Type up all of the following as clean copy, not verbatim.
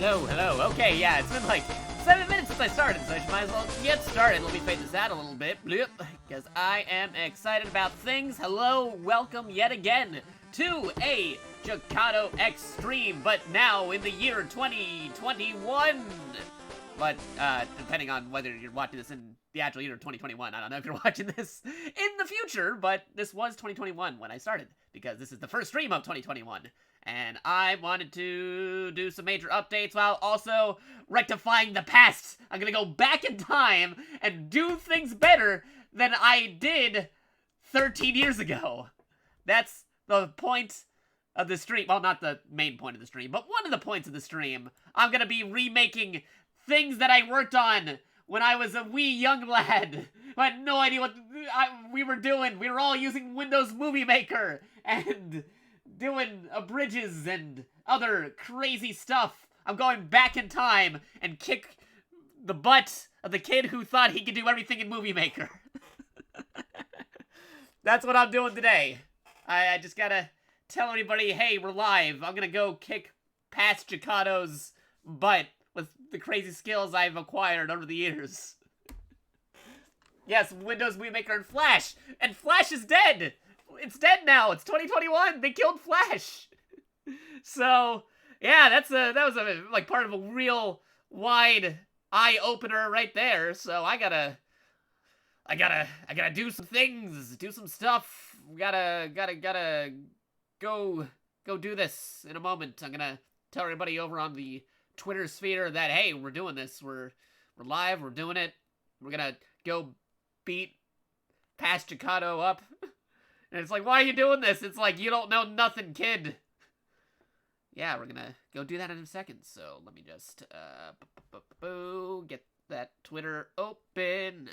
Hello. Okay, yeah, it's been like 7 minutes since I started, so I might as well get started. Let me fade this out a little bit, because I am excited about things. Hello, welcome yet again to a JakatoX stream, but now in the year 2021. But, depending on whether you're watching this in the actual year 2021, I don't know if you're watching this in the future, but this was 2021 when I started, because this is the first stream of 2021. And I wanted to do some major updates while also rectifying the past. I'm gonna go back in time and do things better than I did 13 years ago. That's the point of the stream. Well, not the main point of the stream, but one of the points of the stream. I'm gonna be remaking things that I worked on when I was a wee young lad. I had no idea what we were doing. We were all using Windows Movie Maker and doing bridges and other crazy stuff. I'm going back in time and kick the butt of the kid who thought he could do everything in Movie Maker. That's what I'm doing today. I just gotta tell everybody, hey, we're live. I'm gonna go kick past Jakato's butt with the crazy skills I've acquired over the years. Yes, Windows Movie Maker and Flash! And Flash is dead! It's dead now. It's 2021. They killed Flash. So, yeah, that was like part of a real wide eye opener right there. So I gotta do some things, do some stuff. Gotta go do this in a moment. I'm gonna tell everybody over on the Twitter sphere that, hey, we're doing this. We're live. We're doing it. We're gonna go beat past Jakato up. And it's like, why are you doing this? It's like, you don't know nothing, kid. Yeah, we're gonna go do that in a second. So let me just, get that Twitter open.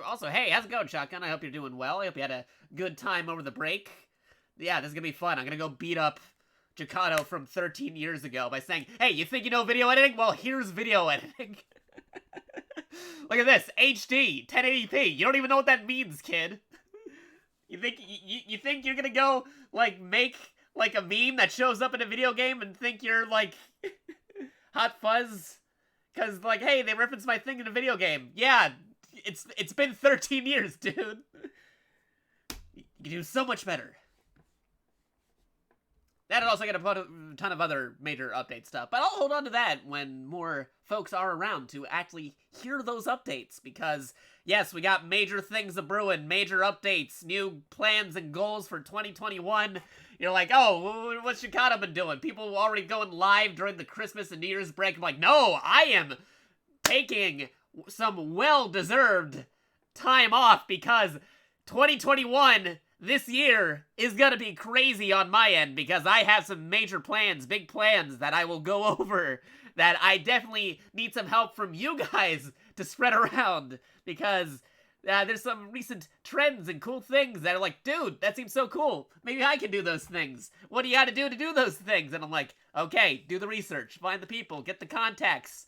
Also, hey, how's it going, Shotgun? I hope you're doing well. I hope you had a good time over the break. Yeah, this is gonna be fun. I'm gonna go beat up Jakato from 13 years ago by saying, hey, you think you know video editing? Well, here's video editing. Look at this, HD, 1080p. You don't even know what that means, kid. You think you're gonna go, like, make, like, a meme that shows up in a video game and think you're, like, Hot Fuzz? Cause, like, hey, they referenced my thing in a video game. Yeah, it's been 13 years, dude. You can do so much better. That'll also get a ton of other major update stuff, but I'll hold on to that when more folks are around to actually hear those updates, because, yes, we got major things a-brewing, major updates, new plans and goals for 2021. You're like, oh, what's Jakato been doing? People already going live during the Christmas and New Year's break. I'm like, no, I am taking some well-deserved time off, because 2021... this year is gonna be crazy on my end, because I have some major plans, big plans that I will go over, that I definitely need some help from you guys to spread around, because there's some recent trends and cool things that are like, dude, that seems so cool. Maybe I can do those things. What do you gotta do to do those things? And I'm like, okay, do the research, find the people, get the contacts.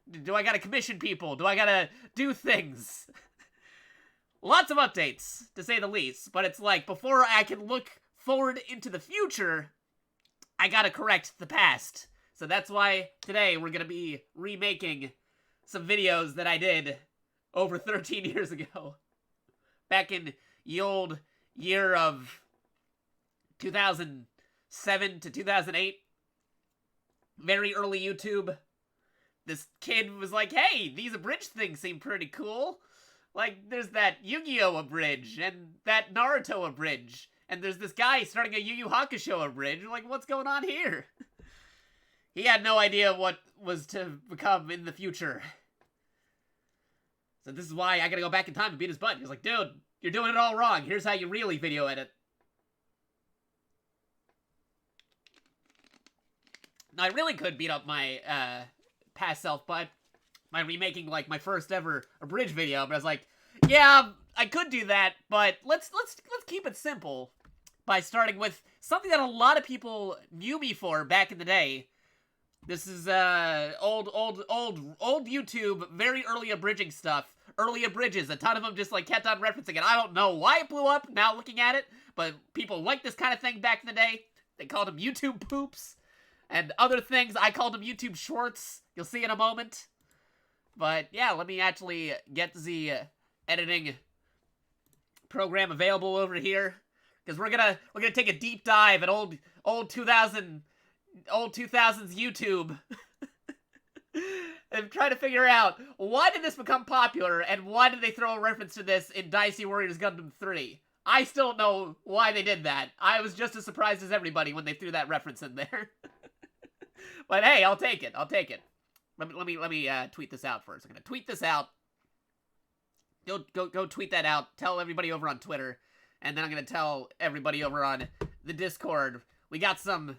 Do I gotta commission people? Do I gotta do things? Lots of updates, to say the least, but it's like, before I can look forward into the future, I gotta correct the past. So that's why today we're gonna be remaking some videos that I did over 13 years ago. Back in the old year of 2007 to 2008. Very early YouTube. This kid was like, hey, these abridged things seem pretty cool. Like, there's that Yu-Gi-Oh! Abridge, and that Naruto abridge, and there's this guy starting a Yu Yu Hakusho abridge. I'm like, what's going on here? He had no idea what was to become in the future. So this is why I gotta go back in time and beat his butt. He's like, dude, you're doing it all wrong. Here's how you really video edit. Now, I really could beat up my, past self, but by remaking, like, my first ever abridged video, but I was like, yeah, I could do that, but let's keep it simple by starting with something that a lot of people knew me for back in the day. This is, old YouTube, very early abridging stuff. Early abridges, a ton of them just, like, kept on referencing it. I don't know why it blew up now looking at it, but people liked this kind of thing back in the day. They called him YouTube Poops. And other things, I called him YouTube Schwarz. You'll see in a moment. But yeah, let me actually get the editing program available over here. Because we're gonna take a deep dive at old 2000s YouTube. And try to figure out, why did this become popular, and why did they throw a reference to this in Dicey Warriors Gundam 3? I still don't know why they did that. I was just as surprised as everybody when they threw that reference in there. But hey, I'll take it. I'll take it. Let me tweet this out first. I'm gonna tweet this out. Go tweet that out. Tell everybody over on Twitter, and then I'm gonna tell everybody over on the Discord. We got some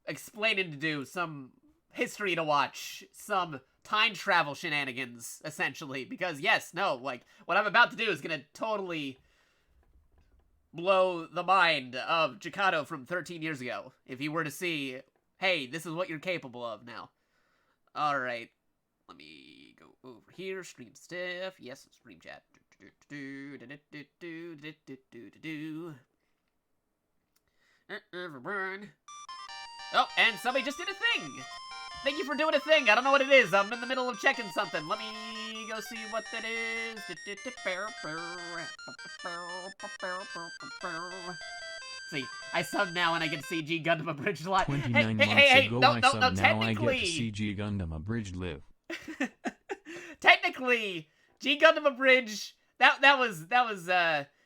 explaining to do, some history to watch, some time travel shenanigans, essentially. Because yes, no, like what I'm about to do is gonna totally blow the mind of Jakato from 13 years ago. If you were to see, hey, this is what you're capable of now. Alright. Let me go over here. Stream stuff. Yes, stream chat. Everyone. Oh, and somebody just did a thing. Thank you for doing a thing. I don't know what it is. I'm in the middle of checking something. Let me go see what that is. See, I sub now and I get to see GGundam Abridged live. 29 months ago I sub, now I get to see GGundam Abridged live. Technically, GGundam Abridged, that was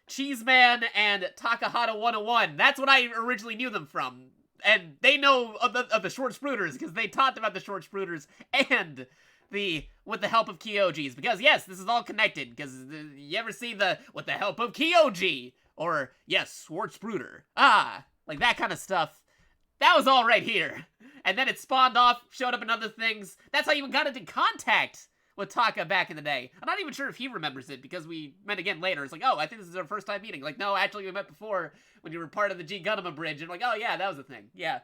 Cheeseman and Takahata 101. That's what I originally knew them from. And they know of the Schwarz Bruders, because they talked about the Schwarz Bruders and with the help of Kyojis. Because yes, this is all connected, because you ever see the with the help of Kyoji? Or, yes, Schwarz Bruder. Ah, like that kind of stuff. That was all right here. And then it spawned off, showed up in other things. That's how you even got into contact with Taka back in the day. I'm not even sure if he remembers it, because we met again later. It's like, oh, I think this is our first time meeting. Like, no, actually we met before when you were part of the GGundam Abridged. And like, oh yeah, that was a thing. Yeah.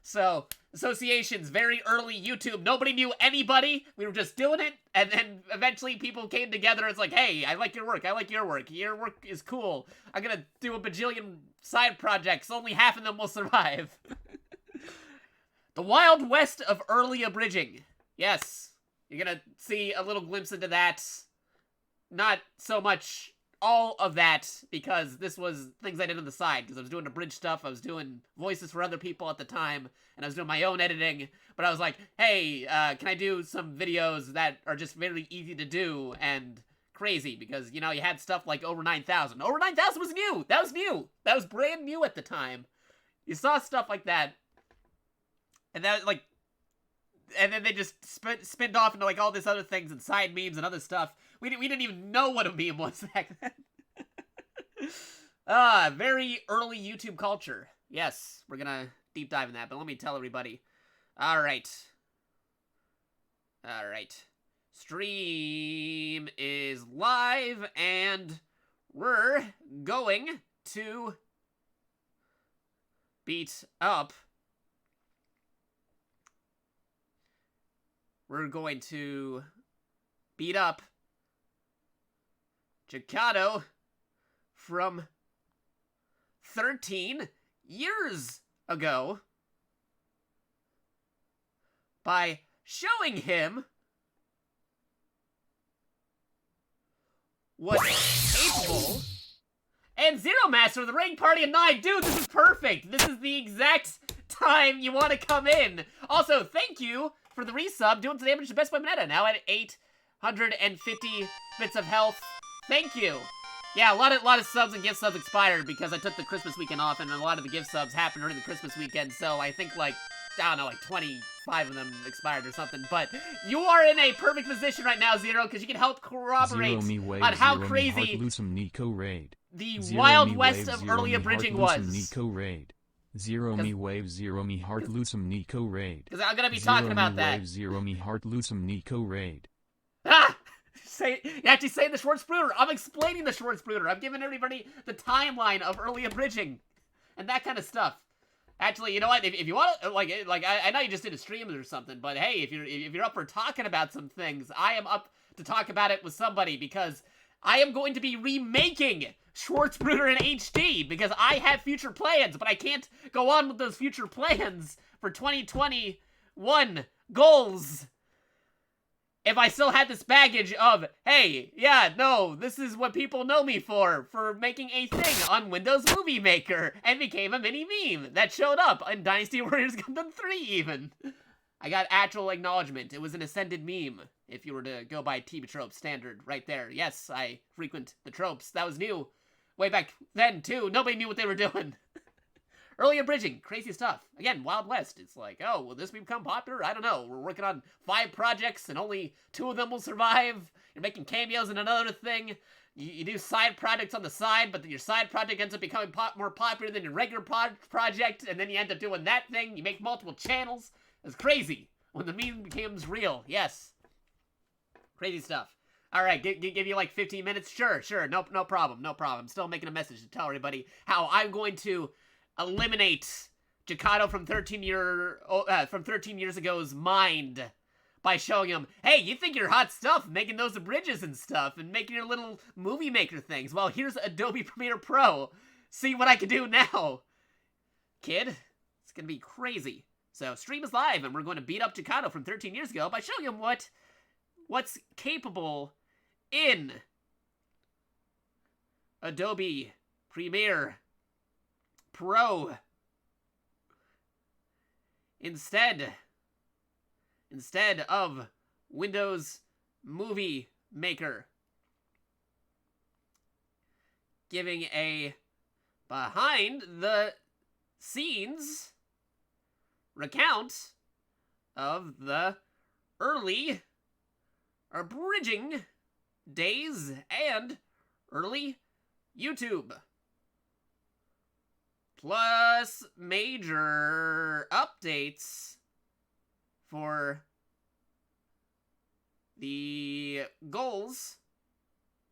So, associations, very early YouTube. Nobody knew anybody. We were just doing it. And then eventually people came together. It's like, hey, I like your work. I like your work. Your work is cool. I'm going to do a bajillion side projects. Only half of them will survive. The Wild West of early abridging. Yes. You're going to see a little glimpse into that. Not so much all of that, because this was things I did on the side, because I was doing abridged stuff, I was doing voices for other people at the time, and I was doing my own editing, but I was like, hey, can I do some videos that are just very easy to do and crazy, because, you know, you had stuff like Over 9,000. Over 9,000 was new! That was new! That was brand new at the time. You saw stuff like that, and that, like, and then they just spinned off into, like, all this other things and side memes and other stuff. We didn't even know what a meme was back then. Very early YouTube culture. Yes, we're gonna deep dive in that, but let me tell everybody. Alright. Stream is live, and we're going to beat up. We're going to beat up Jakato from 13 years ago by showing him what's capable. And Zero Master of the Raid Party of 9. Dude, this is perfect. This is the exact time you want to come in. Also, thank you for the resub, doing some damage to Best Boy Mineta, now at 850 bits of health. Thank you. Yeah, a lot of subs and gift subs expired because I took the Christmas weekend off, and a lot of the gift subs happened during the Christmas weekend, so I think, like, I don't know, like 25 of them expired or something, but you are in a perfect position right now, Zero, because you can help corroborate on how crazy the Wild West of early abridging was. Zero me wave, zero me heart, Lucem Nico raid. Because I'm gonna be talking about that. Wave, zero me heart, Lucem Nico raid. Ah! You actually say the Schwarz Bruder. I'm explaining the Schwarz Bruder. I'm giving everybody the timeline of early abridging and that kind of stuff. Actually, you know what? If you want to, like I know you just did a stream or something, but hey, if you're up for talking about some things, I am up to talk about it with somebody, because I am going to be remaking Schwarz Bruder in HD because I have future plans, but I can't go on with those future plans for 2021 goals if I still had this baggage of, hey, yeah, no, this is what people know me for making a thing on Windows Movie Maker, and became a mini meme that showed up in Dynasty Warriors Gundam 3 even. I got actual acknowledgement. It was an ascended meme, if you were to go by TV Trope standard right there. Yes, I frequent the tropes. That was new. Way back then, too. Nobody knew what they were doing. Early abridging, crazy stuff. Again, Wild West. It's like, oh, will this become popular? I don't know. We're working on 5 projects, and only 2 of them will survive. You're making cameos in another thing. You do side projects on the side, but then your side project ends up becoming more popular than your regular project, and then you end up doing that thing. You make multiple channels. It's crazy when the meme becomes real. Yes. Crazy stuff. All right, give you like 15 minutes? Sure. No problem. I'm still making a message to tell everybody how I'm going to eliminate Jakato from 13 years ago's mind by showing him, hey, you think you're hot stuff making those abridges and stuff and making your little movie maker things. Well, here's Adobe Premiere Pro. See what I can do now, kid. It's gonna be crazy. So stream is live, and we're going to beat up Jakato from 13 years ago by showing him what's capable in Adobe Premiere Pro. Instead of Windows Movie Maker. Giving a behind the scenes recount of the early abridging days and early YouTube. Plus major updates for the goals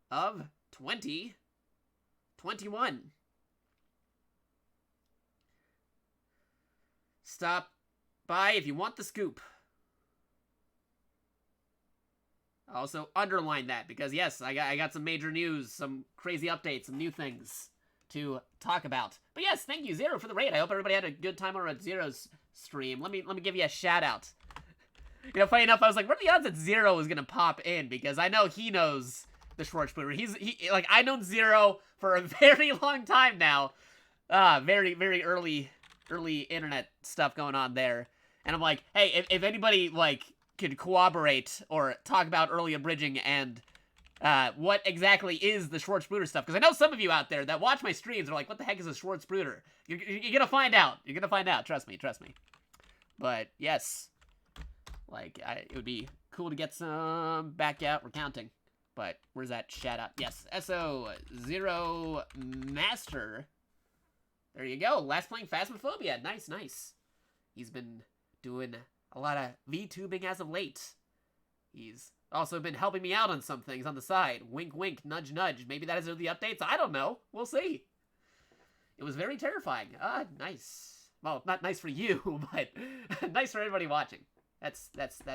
of 2021. Stop by if you want the scoop. Also underline that because yes, I got some major news, some crazy updates, some new things to talk about. But yes, thank you Zero for the raid. I hope everybody had a good time over at Zero's stream. Let me give you a shout out. You know, funny enough, I was like, what are the odds that Zero is gonna pop in? Because I know he knows the Schwarz Bruder. He like I known Zero for a very long time now. Very early internet stuff going on there. And I'm like, hey, if anybody like could corroborate or talk about early abridging and what exactly is the Schwarz Bruder stuff, because I know some of you out there that watch my streams are like, what the heck is a Schwarz Bruder? You're gonna find out. You're gonna find out. Trust me. But yes, like it would be cool to get some back out recounting. But where's that shout out? Yes, SO0 Master. There you go. Last playing Phasmophobia. Nice. He's been doing a lot of VTubing as of late. He's also been helping me out on some things on the side. Wink, nudge. Maybe that is the updates. I don't know. We'll see. It was very terrifying. Nice. Well, not nice for you, but nice for everybody watching. That's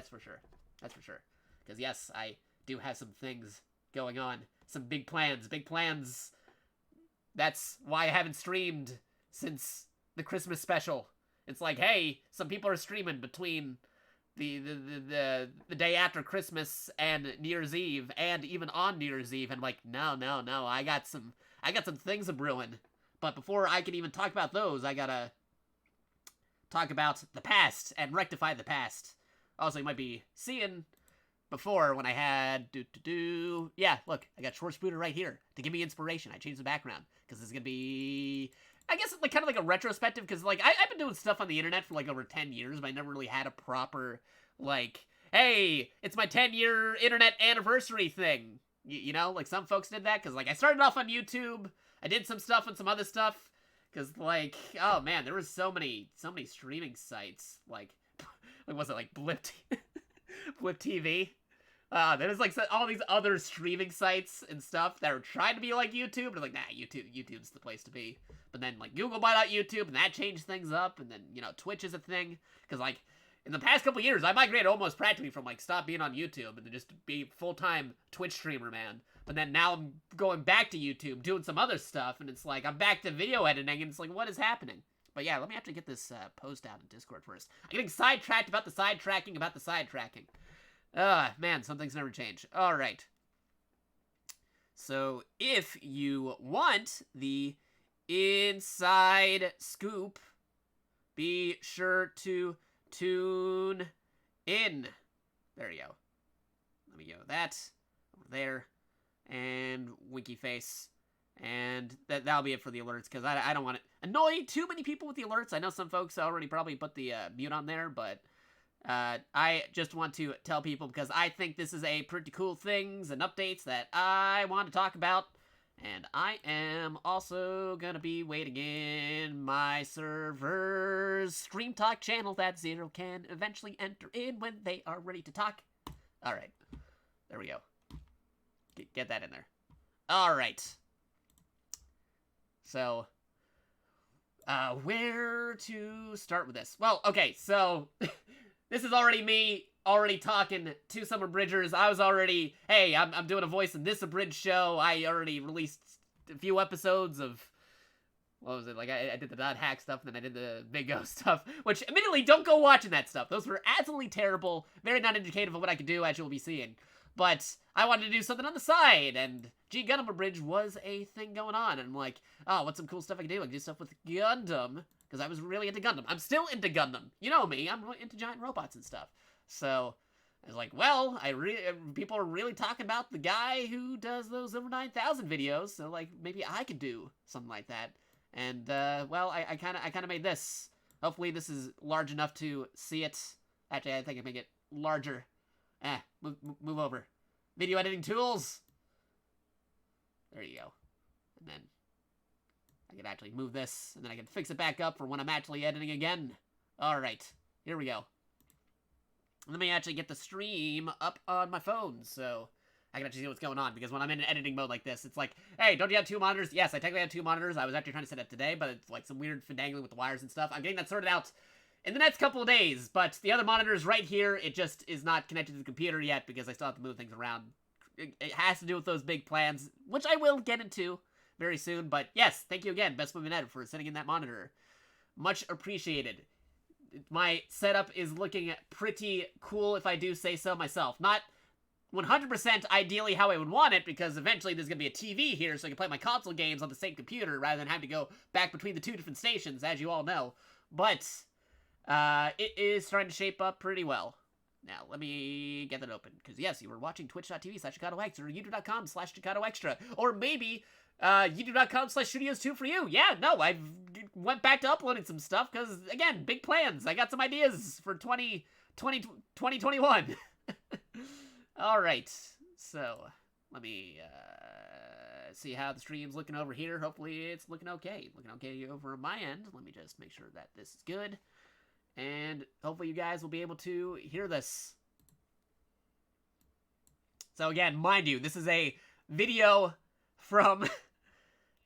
for sure. That's for sure. Because yes, I do have some things going on. Some big plans. That's why I haven't streamed since the Christmas special. It's like, hey, some people are streaming between the day after Christmas and New Year's Eve, and even on New Year's Eve. And I'm like, no, I got some things a brewing. But before I can even talk about those, I gotta talk about the past and rectify the past. Also, you might be seeing before when I had yeah, look, I got Schwarz Bruder right here to give me inspiration. I changed the background because this is gonna be, I guess, like kind of like a retrospective, because like I've been doing stuff on the internet for like over 10 years, but I never really had a proper like, hey, it's my 10-year internet anniversary thing. You know, like some folks did that because like I started off on YouTube. I did some stuff and some other stuff because like, oh man, there was so many streaming sites like was it like Blip TV? There was like all these other streaming sites and stuff that were trying to be like YouTube, but like, nah, YouTube's the place to be. But then like Google bought out YouTube, and that changed things up. And then, you know, Twitch is a thing, because like in the past couple years, I migrated almost practically from like stop being on YouTube and to just be full-time Twitch streamer, man. But then now I'm going back to YouTube, doing some other stuff, and it's like, I'm back to video editing, and it's like, what is happening? But yeah, let me actually get this post out in Discord first. I'm getting sidetracked about the sidetracking about the sidetracking. Man, some things never change. Alright. So, if you want the inside scoop, be sure to tune in. There you go. Let me go that. Over there. And winky face. And that'll be it for the alerts, because I don't want to annoy too many people with the alerts. I know some folks already probably put the mute on there, but I just want to tell people, because I think this is a pretty cool things and updates that I want to talk about. And I am also going to be waiting in my server's Stream Talk channel that Zero can eventually enter in when they are ready to talk. Alright. There we go. Get that in there. Alright. So, where to start with this? Well, okay, so, this is already me talking to some abridgers. I was already, hey, I'm doing a voice in this abridged show. I already released a few episodes of, what was it, like, I did the Dot Hack stuff, and then I did the Big O stuff, which, admittedly, don't go watching that stuff. Those were absolutely terrible, very not indicative of what I could do, as you'll be seeing. But I wanted to do something on the side, and GGundam Abridged was a thing going on, and I'm like, oh, what's some cool stuff I can do? I can do stuff with Gundam, because I was really into Gundam. I'm still into Gundam. You know me, I'm really into giant robots and stuff. So, I was like, well, people are really talking about the guy who does those over 9,000 videos, so, like, maybe I could do something like that. And, well, I kind of made this. Hopefully this is large enough to see it. Actually, I think I make it larger. Move over. Video editing tools. There you go. And then I can actually move this, and then I can fix it back up for when I'm actually editing again. Alright, here we go. Let me actually get the stream up on my phone, so I can actually see what's going on, because when I'm in editing mode like this, it's like, hey, don't you have 2 monitors? Yes, I technically have 2 monitors. I was actually trying to set it up today, but it's like some weird finagling with the wires and stuff. I'm getting that sorted out in the next couple of days, but the other monitor is right here. It just is not connected to the computer yet, because I still have to move things around. It has to do with those big plans, which I will get into very soon, but yes, thank you again, Best Movie Net, for sending in that monitor. Much appreciated. My setup is looking pretty cool, if I do say so myself. Not 100% ideally how I would want it, because eventually there's going to be a TV here, so I can play my console games on the same computer, rather than having to go back between the 2 different stations, as you all know. But it is starting to shape up pretty well. Now, let me get that open, because yes, you were watching twitch.tv/JakatoX, or youtube.com/JakatoExtra, or maybe youtube.com/Studios2 for you. Yeah, no, I went back to uploading some stuff, because, again, big plans. I got some ideas for 2021. Alright, so, let me see how the stream's looking over here. Hopefully it's looking okay. Looking okay over on my end. Let me just make sure that this is good. And hopefully you guys will be able to hear this. So again, mind you, this is a video from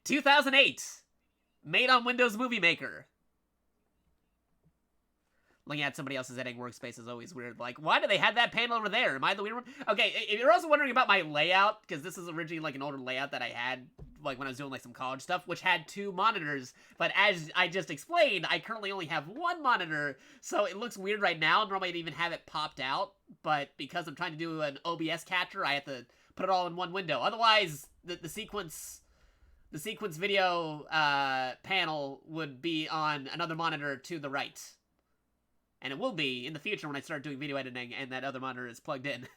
2008, made on Windows Movie Maker. Looking at somebody else's editing workspace is always weird. Like, why do they have that panel over there? Am I the weird one? Okay, if you're also wondering about my layout, because this is originally like an older layout that I had, like when I was doing like some college stuff, which had 2 monitors. But as I just explained, I currently only have 1 monitor, so it looks weird right now. Normally I'd even have it popped out, but because I'm trying to do an OBS capture, I have to put it all in one window. Otherwise, the sequence video panel would be on another monitor to the right. And it will be in the future when I start doing video editing and that other monitor is plugged in.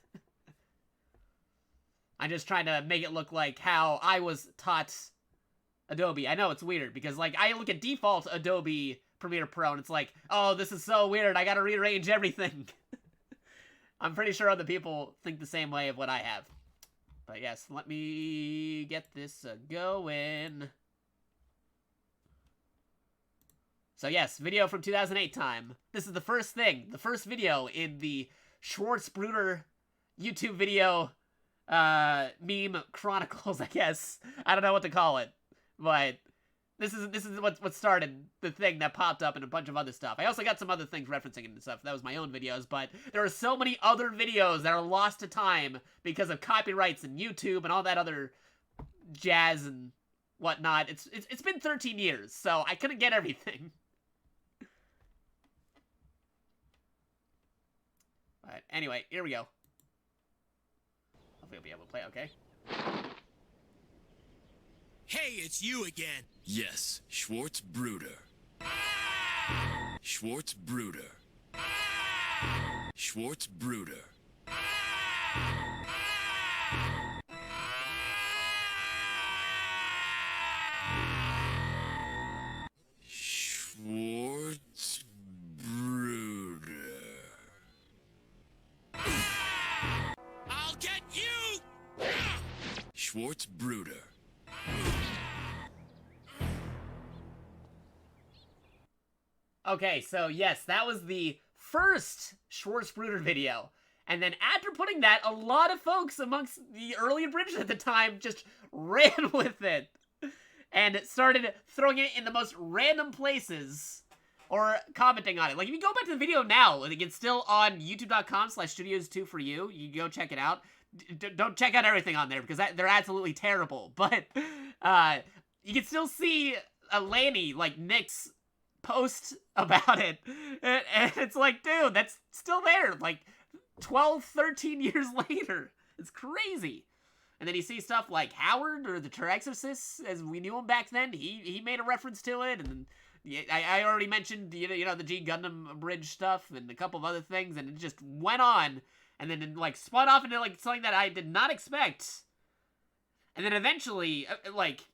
I'm just trying to make it look like how I was taught Adobe. I know it's weird, because like I look at default Adobe Premiere Pro and it's like, oh, this is so weird, I gotta rearrange everything. I'm pretty sure other people think the same way of what I have. But yes, let me get this going. So yes, video from 2008 time. This is the first thing, the first video in the Schwarz Bruder YouTube video meme chronicles, I guess. I don't know what to call it, but This is what started the thing that popped up and a bunch of other stuff. I also got some other things referencing it and stuff. That was my own videos, but there are so many other videos that are lost to time because of copyrights and YouTube and all that other jazz and whatnot. It's been 13 years, so I couldn't get everything. Alright, anyway, here we go. Hopefully I'll be able to play, okay? Hey, it's you again. Yes, Schwarz Bruder. Schwarz Bruder. Schwarz Bruder. Schwarz Bruder. I'll get you! Schwarz Bruder. Okay, so yes, that was the first Schwarz Bruder video. And then after putting that, a lot of folks amongst the early abridgers at the time just ran with it. And started throwing it in the most random places. Or commenting on it. Like, if you go back to the video now, like, it's still on youtube.com/studios2foryou. You can go check it out. Don't check out everything on there, because they're absolutely terrible. But, you can still see Lanny, like, Nick's post about it. And it's like, dude, that's still there. Like, 12, 13 years later. It's crazy. And then you see stuff like Howard, or the Terexorcist, as we knew him back then. He made a reference to it, and I already mentioned, the GGundam bridge stuff and a couple of other things, and it just went on, and then it, like, spun off into, like, something that I did not expect. And then eventually, like,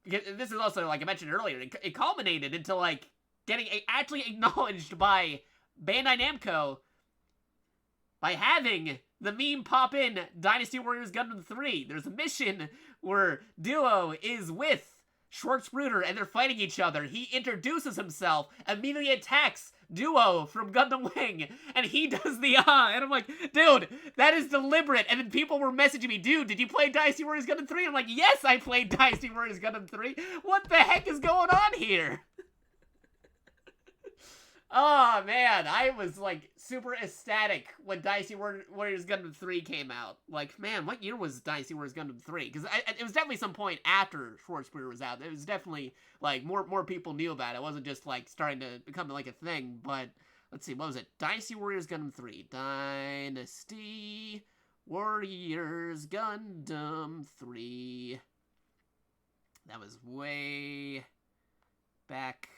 this is also, like I mentioned earlier, it culminated into, like, getting actually acknowledged by Bandai Namco by having the meme pop in Dynasty Warriors Gundam 3. There's a mission where Duo is with Schwarz Bruder, and they're fighting each other. He introduces himself, immediately attacks Duo from Gundam Wing, and he does the and I'm like, dude, that is deliberate. And then people were messaging me, dude, did you play Dynasty Warriors Gundam 3? I'm like, yes, I played Dynasty Warriors Gundam 3. What the heck is going on here? Oh, man, I was, like, super ecstatic when Dynasty Warriors Gundam 3 came out. Like, man, what year was Dynasty Warriors Gundam 3? Because it was definitely some point after Schwarz Bruder was out. It was definitely, like, more people knew about it. It wasn't just, like, starting to become, like, a thing. But, let's see, what was it? Dynasty Warriors Gundam 3. Dynasty Warriors Gundam 3. That was way back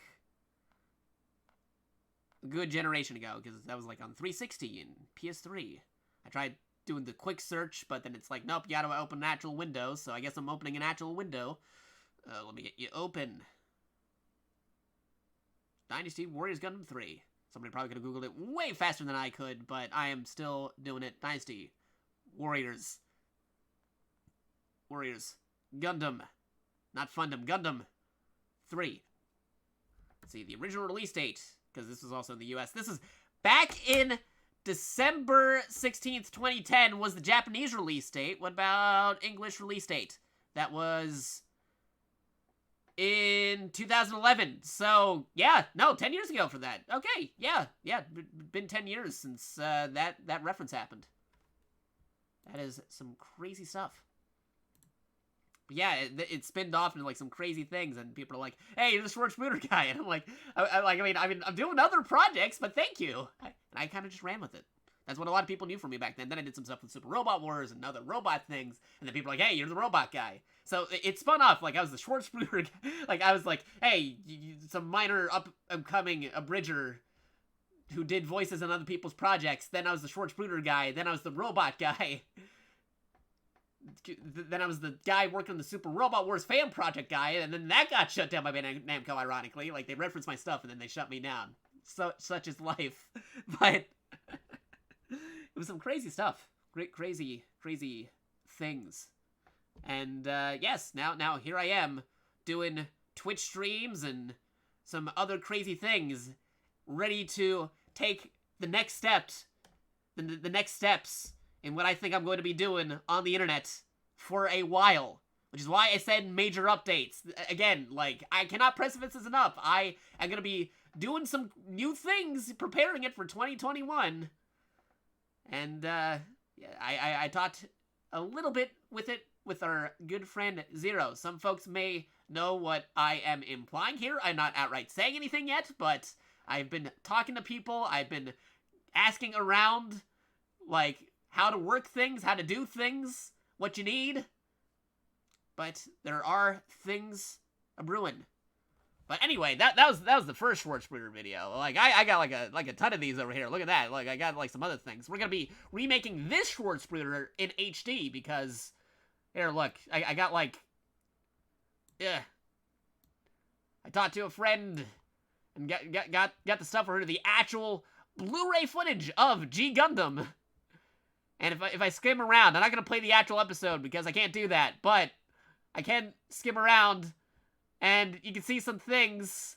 a good generation ago, because that was like on 360 and PS3. I tried doing the quick search, but then it's like, nope, you gotta open an actual window, so I guess I'm opening an actual window. Let me get you open. Dynasty Warriors Gundam 3. Somebody probably could have Googled it way faster than I could, but I am still doing it. Dynasty Warriors Gundam. Not Fundam, Gundam 3. Let's see, the original release date, because this was also in the US. This is back in December 16th, 2010 was the Japanese release date. What about English release date? That was in 2011. So, yeah, no, 10 years ago for that. Okay, yeah, been 10 years since that reference happened. That is some crazy stuff. But yeah, it spinned off into, like, some crazy things, and people are like, hey, you're the Schwarz Bruder guy, and I'm like, I'm doing other projects, but thank you. And I kind of just ran with it. That's what a lot of people knew from me back then. Then I did some stuff with Super Robot Wars and other robot things, and then people are like, hey, you're the robot guy. So it spun off, like, I was the Schwarz Bruder guy. Like, I was like, hey, some minor upcoming abridger who did voices on other people's projects. Then I was the Schwarz Bruder guy. Then I was the robot guy. Then I was the guy working on the Super Robot Wars fan project guy, and then that got shut down by Namco, ironically. Like, they referenced my stuff, and then they shut me down. Such is life. But it was some crazy stuff. Crazy things. And, yes, now here I am, doing Twitch streams and some other crazy things, ready to take the next steps in what I think I'm going to be doing on the internet for a while. which is why I said major updates. Again, like, I cannot press this enough. I am going to be doing some new things, preparing it for 2021. And, I talked a little bit with our good friend Zero. Some folks may know what I am implying here. I'm not outright saying anything yet, but I've been talking to people. I've been asking around, like, how to work things, how to do things, what you need. But there are things a-brewing. But anyway, that was the first Schwarz video. Like, I got like a ton of these over here. Look at that. Like, I got like some other things. We're gonna be remaking this Schwarz in HD because here, look, I got like, yeah. I talked to a friend and got the stuff for the actual Blu-ray footage of GGundam. And if I skim around, I'm not gonna play the actual episode because I can't do that, but I can skim around. And you can see some things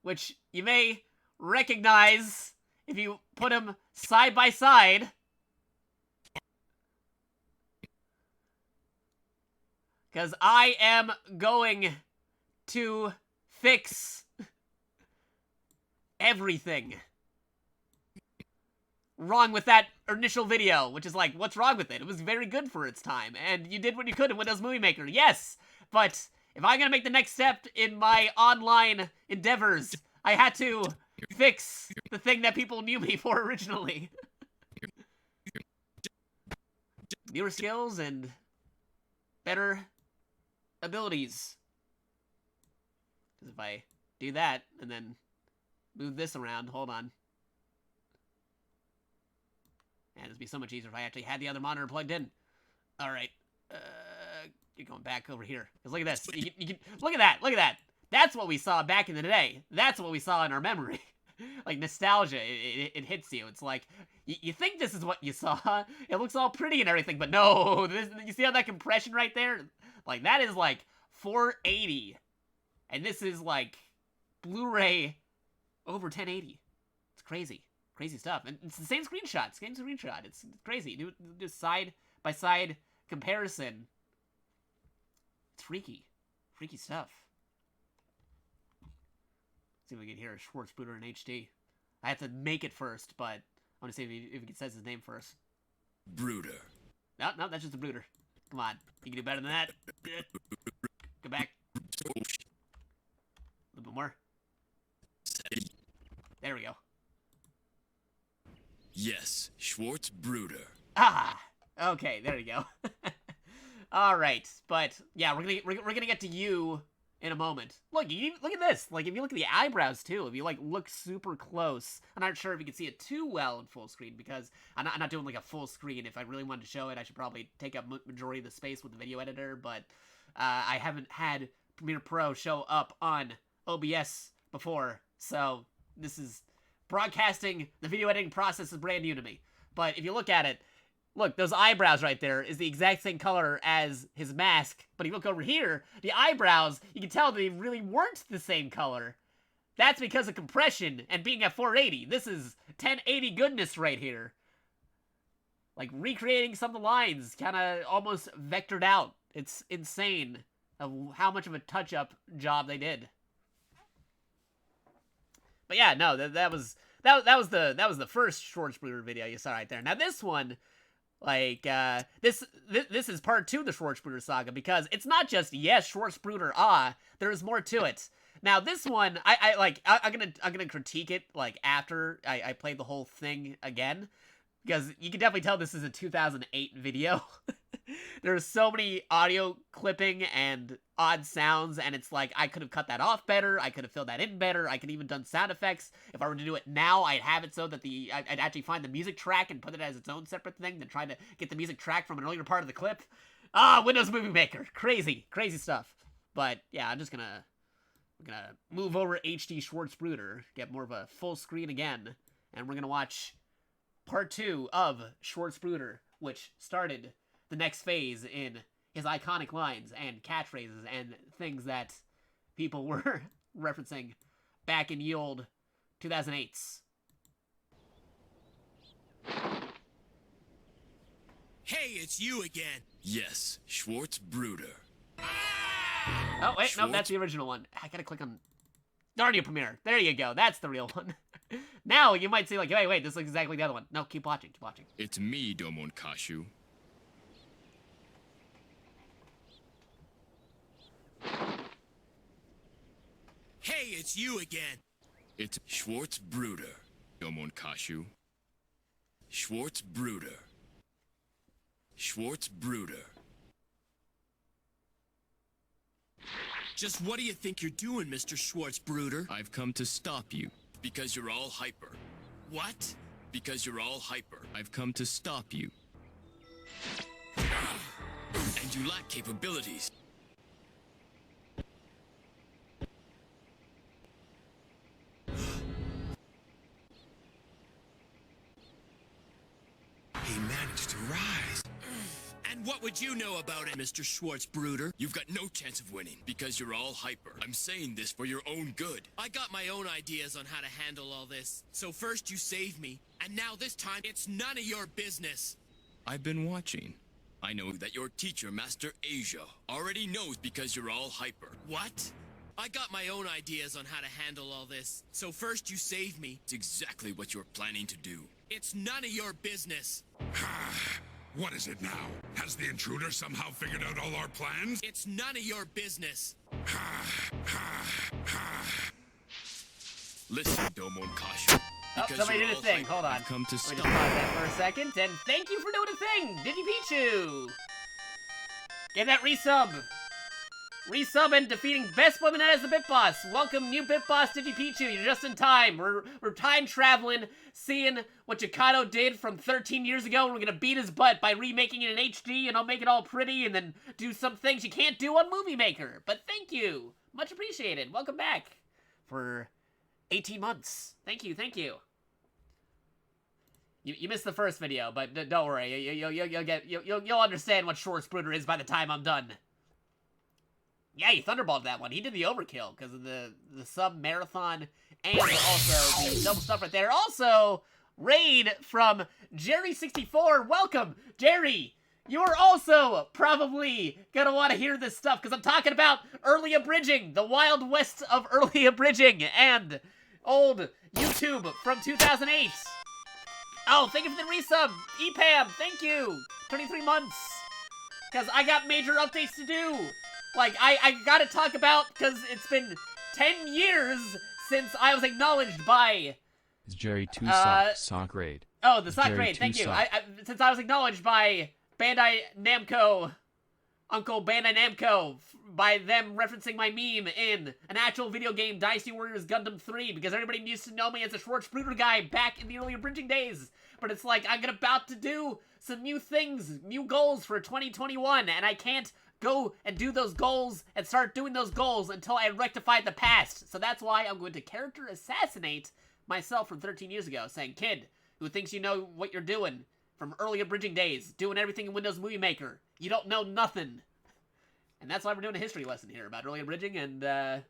which you may recognize if you put them side by side. Because I am going to fix everything wrong with that initial video, which is like, what's wrong with it? It was very good for its time, and you did what you could in Windows Movie Maker. Yes! But if I'm gonna make the next step in my online endeavors, I had to fix the thing that people knew me for originally. Newer skills and better abilities. Because if I do that and then move this around, hold on. And it'd be so much easier if I actually had the other monitor plugged in. Alright. You're going back over here. Because look at this. You can, look at that. Look at that. That's what we saw back in the day. That's what we saw in our memory. Like, nostalgia. It hits you. It's like, you think this is what you saw. It looks all pretty and everything, but no. You see how that compression right there? Like, that is like 480. And this is like Blu-ray over 1080. It's crazy. Crazy stuff. And it's the same screenshot. It's crazy. Do side by side comparison. It's freaky. Freaky stuff. Let's see if we can hear a Schwarz Bruder in HD. I have to make it first, but I want to see if he says his name first. Bruder. No, that's just a Bruder. Come on. You can do better than that. Go back. A little bit more. There we go. Yes, Schwarz Bruder. Ah! Okay, there we go. Alright, but yeah, we're gonna get to you in a moment. Look, look at this. Like, if you look at the eyebrows too, if you like look super close, I'm not sure if you can see it too well in full screen because I'm not doing like a full screen. If I really wanted to show it, I should probably take up majority of the space with the video editor. But I haven't had Premiere Pro show up on OBS before, so this is broadcasting. The video editing process is brand new to me. But if you look at it. Look, those eyebrows right there is the exact same color as his mask. But if you look over here, the eyebrows, you can tell they really weren't the same color. That's because of compression and being at 480. This is 1080 goodness right here. Like, recreating some of the lines, kind of almost vectored out. It's insane of how much of a touch-up job they did. But yeah, no, that was the first Schwarz Bruder video you saw right there. Now this one... Like, this is part 2 of the Schwarz Bruder saga, because it's not just, yes, Schwarz Bruder, there's more to it. Now, this one, I'm gonna critique it, like, after I played the whole thing again, because you can definitely tell this is a 2008 video. There's so many audio clipping and odd sounds, and it's like, I could have cut that off better, I could have filled that in better, I could even done sound effects. If I were to do it now, I'd have it so that I'd actually find the music track and put it as its own separate thing than try to get the music track from an earlier part of the clip. Windows Movie Maker. Crazy stuff. But, yeah, we're gonna move over HD Schwarz Bruder, get more of a full screen again, and we're gonna watch part 2 of Schwarz Bruder, which started the next phase in his iconic lines and catchphrases and things that people were referencing back in the old 2008s. Hey, it's you again. Yes, Schwarz Bruder. Oh, wait, no, Schwarz- that's the original one. I gotta click on Audio Premiere. There you go. That's the real one. Now, you might say, like, wait, this looks exactly like the other one. No, keep watching, keep watching. It's me, Domon Kashu. Hey, it's you again. It's Schwarz Bruder, Domon Kashu. Schwarz Bruder. Schwarz Bruder. Just what do you think you're doing, Mr. Schwarz Bruder? I've come to stop you because you're all hyper. What? Because you're all hyper. I've come to stop you. And you lack capabilities. He managed to rise. And what would you know about it, Mr. Schwarz Bruder? You've got no chance of winning because you're all hyper. I'm saying this for your own good. I got my own ideas on how to handle all this. So first you saved me, and now this time it's none of your business. I've been watching. I know that your teacher, Master Asia, already knows because you're all hyper. What? I got my own ideas on how to handle all this. So first you saved me. It's exactly what you're planning to do. It's none of your business. What is it now? Has the intruder somehow figured out all our plans? It's none of your business. Listen, Domon Kashu. Oh, Because somebody you're did a all thing. hyper, Hold on. I've come to Let me stop. just pause that for a second. And thank you for doing a thing, DigiPichu. Get that resub. Resub and defeating Best Woman as the Bit Boss. Welcome, new Bit Boss DigiPichu. You're just in time. We're time traveling, seeing what Jakato did from 13 years ago. And we're gonna beat his butt by remaking it in HD, and I'll make it all pretty, and then do some things you can't do on Movie Maker. But thank you, much appreciated. Welcome back for 18 months. Thank you, thank you. You missed the first video, but don't worry. You'll understand what Schwarz Bruder is by the time I'm done. Yeah, he thunderballed that one. He did the overkill because of the sub marathon and also the double stuff right there. Also, raid from Jerry64. Welcome, Jerry. You're also probably gonna want to hear this stuff because I'm talking about early abridging, the Wild West of early abridging, and old YouTube from 2008. Oh, thank you for the resub, EPAM. Thank you. 23 months. Because I got major updates to do. Like, I gotta talk about, because it's been 10 years since I was acknowledged by... It's Jerry 2 sock raid. Oh, the sock Jerry raid, thank you. Tucson. Since I was acknowledged by Bandai Namco, Uncle Bandai Namco, by them referencing my meme in an actual video game, Dynasty Warriors Gundam 3, because everybody used to know me as a Schwarz Bruder guy back in the early abridging days. But it's like, I'm about to do some new things, new goals for 2021, and I can't go and do those goals and start doing those goals until I rectify the past. So that's why I'm going to character assassinate myself from 13 years ago, saying, kid who thinks you know what you're doing from early abridging days, doing everything in Windows Movie Maker, you don't know nothing. And that's why we're doing a history lesson here about early abridging and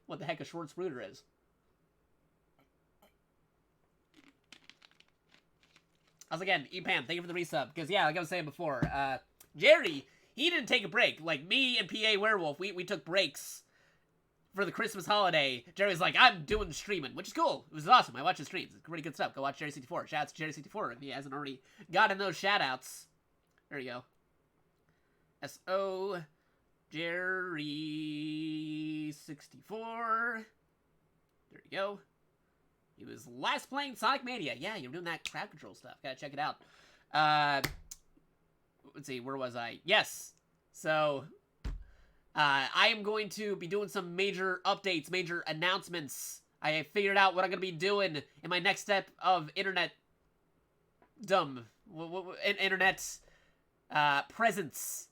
what the heck a Schwarz Bruder is. Once again, EPAM, thank you for the resub. Because, yeah, like I was saying before, Jerry, he didn't take a break. Like, me and PA Werewolf, we took breaks for the Christmas holiday. Jerry's like, I'm doing streaming, which is cool. It was awesome. I watch his streams. It's pretty good stuff. Go watch Jerry64. Shout out to Jerry64 if he hasn't already gotten those shout outs. There you go. S.O. Jerry64. There you go. He was last playing Sonic Mania. Yeah, you're doing that crowd control stuff. Gotta check it out. Let's see, where was I? Yes. So, I am going to be doing some major updates, major announcements. I figured out what I'm going to be doing in my next step of internet presence.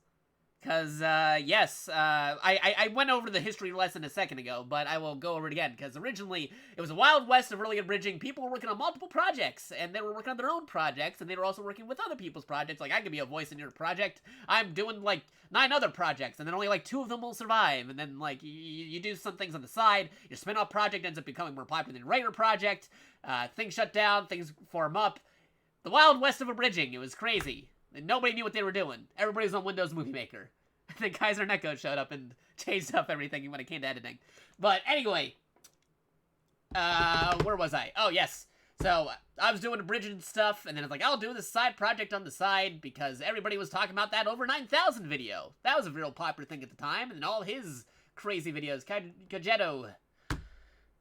Because, yes, I went over the history lesson a second ago, but I will go over it again, because originally, it was a Wild West of early abridging. People were working on multiple projects, and they were working on their own projects, and they were also working with other people's projects. Like, I could be a voice in your project. I'm doing, like, 9 other projects, and then only, like, 2 of them will survive, and then, like, you do some things on the side. Your spin-off project ends up becoming more popular than your regular project. Things shut down, things form up. The Wild West of abridging, it was crazy. And nobody knew what they were doing. Everybody was on Windows Movie Maker. Then Kaiser Neko showed up and changed up everything when it came to editing. But anyway, where was I? Oh, yes. So I was doing abridged stuff, and then I was like, I'll do this side project on the side because everybody was talking about that over 9,000 video. That was a real popular thing at the time, and all his crazy videos. Kajeto,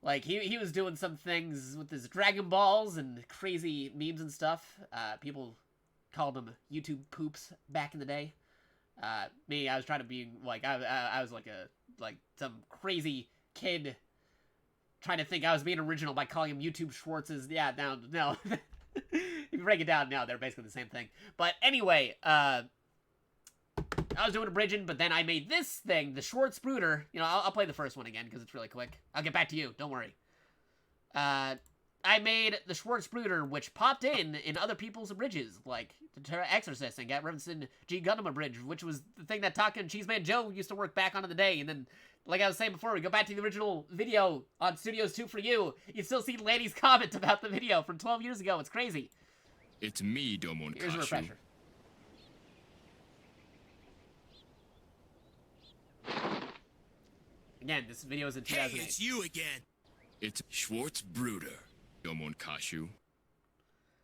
like, he was doing some things with his Dragon Balls and crazy memes and stuff. People called him YouTube poops back in the day. Me, I was trying to be, like, I was like some crazy kid trying to think I was being original by calling him YouTube Schwartz's. Yeah, no. If you break it down, no, they're basically the same thing. But anyway, I was doing abridging, but then I made this thing, the Schwarz Bruder. You know, I'll play the first one again because it's really quick. I'll get back to you. Don't worry. I made the Schwarz Bruder, which popped in other people's abridges, like the Exorcist and got referenced in GGundam abridge, which was the thing that Taka and Cheeseman Joe used to work back on in the day. And then, like I was saying before, we go back to the original video on Studios 2 for You. You still see Lanny's comment about the video from 12 years ago. It's crazy. It's me, Domon Here's a Kashu. refresher. Again, this video is in 2008. Hey, it's you again. It's Schwarz Bruder, Domon Kashu.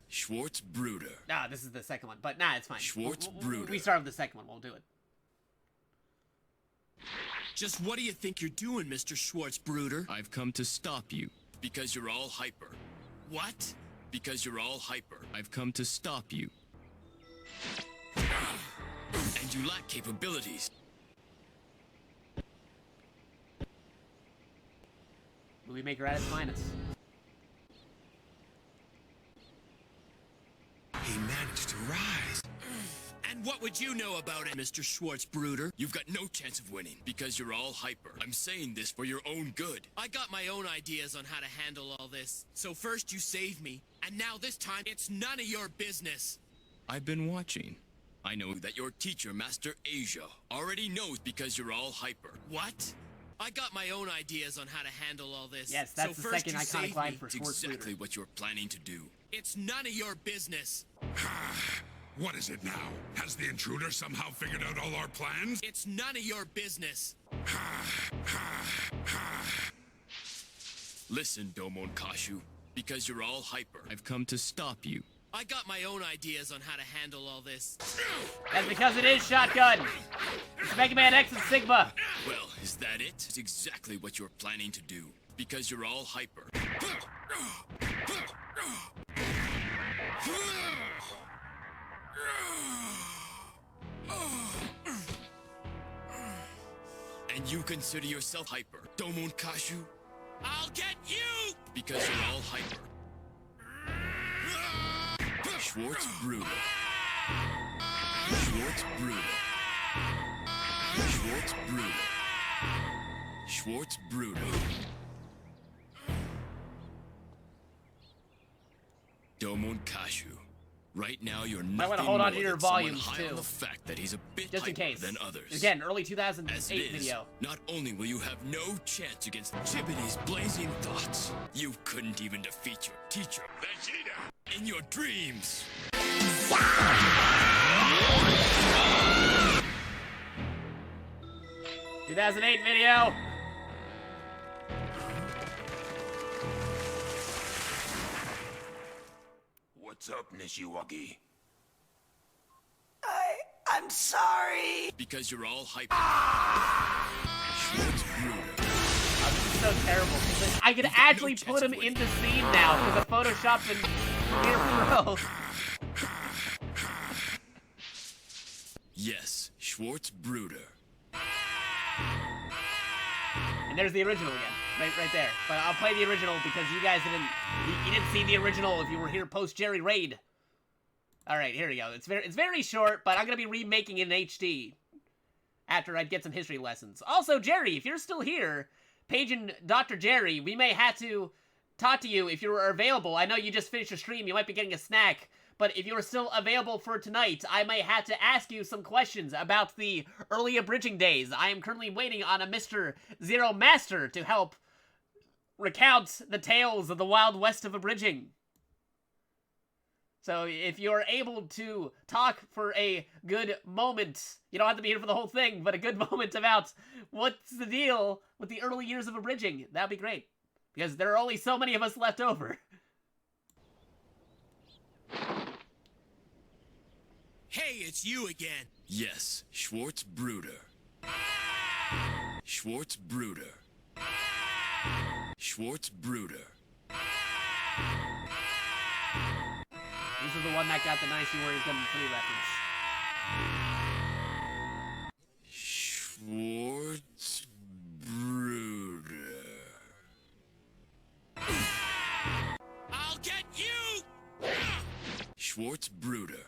Schwarz Bruder. Nah, this is the second one, but nah, it's fine. Schwarz Bruder. We start with the second one. We'll do it. Just what do you think you're doing, Mr. Schwarz Bruder? I've come to stop you because you're all hyper. What? Because you're all hyper. I've come to stop you. And you lack capabilities. Movie Maker at its finest. He managed to rise. And what would you know about it, Mr. Schwarz Bruder? You've got no chance of winning because you're all hyper. I'm saying this for your own good. I got my own ideas on how to handle all this. So first you saved me, and now this time it's none of your business. I've been watching. I know that your teacher, Master Asia, already knows because you're all hyper. What? I got my own ideas on how to handle all this. Yes, that's so the first second you iconic saved line me. for It's Schwarz exactly Bruder. what you're planning to do. It's none of your business. What is it now? Has the intruder somehow figured out all our plans? It's none of your business. Listen, Domon Kashu, because you're all hyper. I've come to stop you. I got my own ideas on how to handle all this. That's because it is Shotgun. It's Mega Man X and Sigma. Well, is that it? It's exactly what you're planning to do. Because you're all hyper. And you consider yourself hyper, Domon Kashu? I'll get you! Because you're all hyper. Schwarz Bruder. Schwarz Bruder. Schwarz Bruder. Schwarz Bruder. Domon Kashu. Right now, you're nothing wanna hold on more to your than someone volumes, high too. on the fact that he's a bit Just in hyper case. than others. Again, early As 2008 it is, video. not only will you have no chance against Chibity's blazing thoughts, you couldn't even defeat your teacher, Vegeta, in your dreams. 2008 video. What's up, Nishiwagi? I'm sorry. Because you're all hyper. Schwarz Bruder. This is so terrible. I could actually put him in the scene now because I photoshopped in Premiere Pro. Yes, Schwarz Bruder. And there's the original again, right there. But I'll play the original because you guys you didn't see the original if you were here post Jerry Raid. All right, here we go. It's very short, but I'm gonna be remaking it in HD after I get some history lessons. Also, Jerry, if you're still here, paging Dr. Jerry, we may have to talk to you if you're available. I know you just finished your stream. You might be getting a snack. But if you're still available for tonight, I may have to ask you some questions about the early abridging days. I am currently waiting on a Mr. Zero Master to help recount the tales of the Wild West of abridging. So if you're able to talk for a good moment, you don't have to be here for the whole thing, but a good moment about what's the deal with the early years of abridging, that'd be great. Because there are only so many of us left over. Hey, it's you again. Yes, Schwarz Bruder. Schwarz Bruder. Schwarz Bruder. This is the one that got the Dynasty Warriors Gundam 3 reference. Schwarz Bruder. I'll get you! Schwarz Bruder.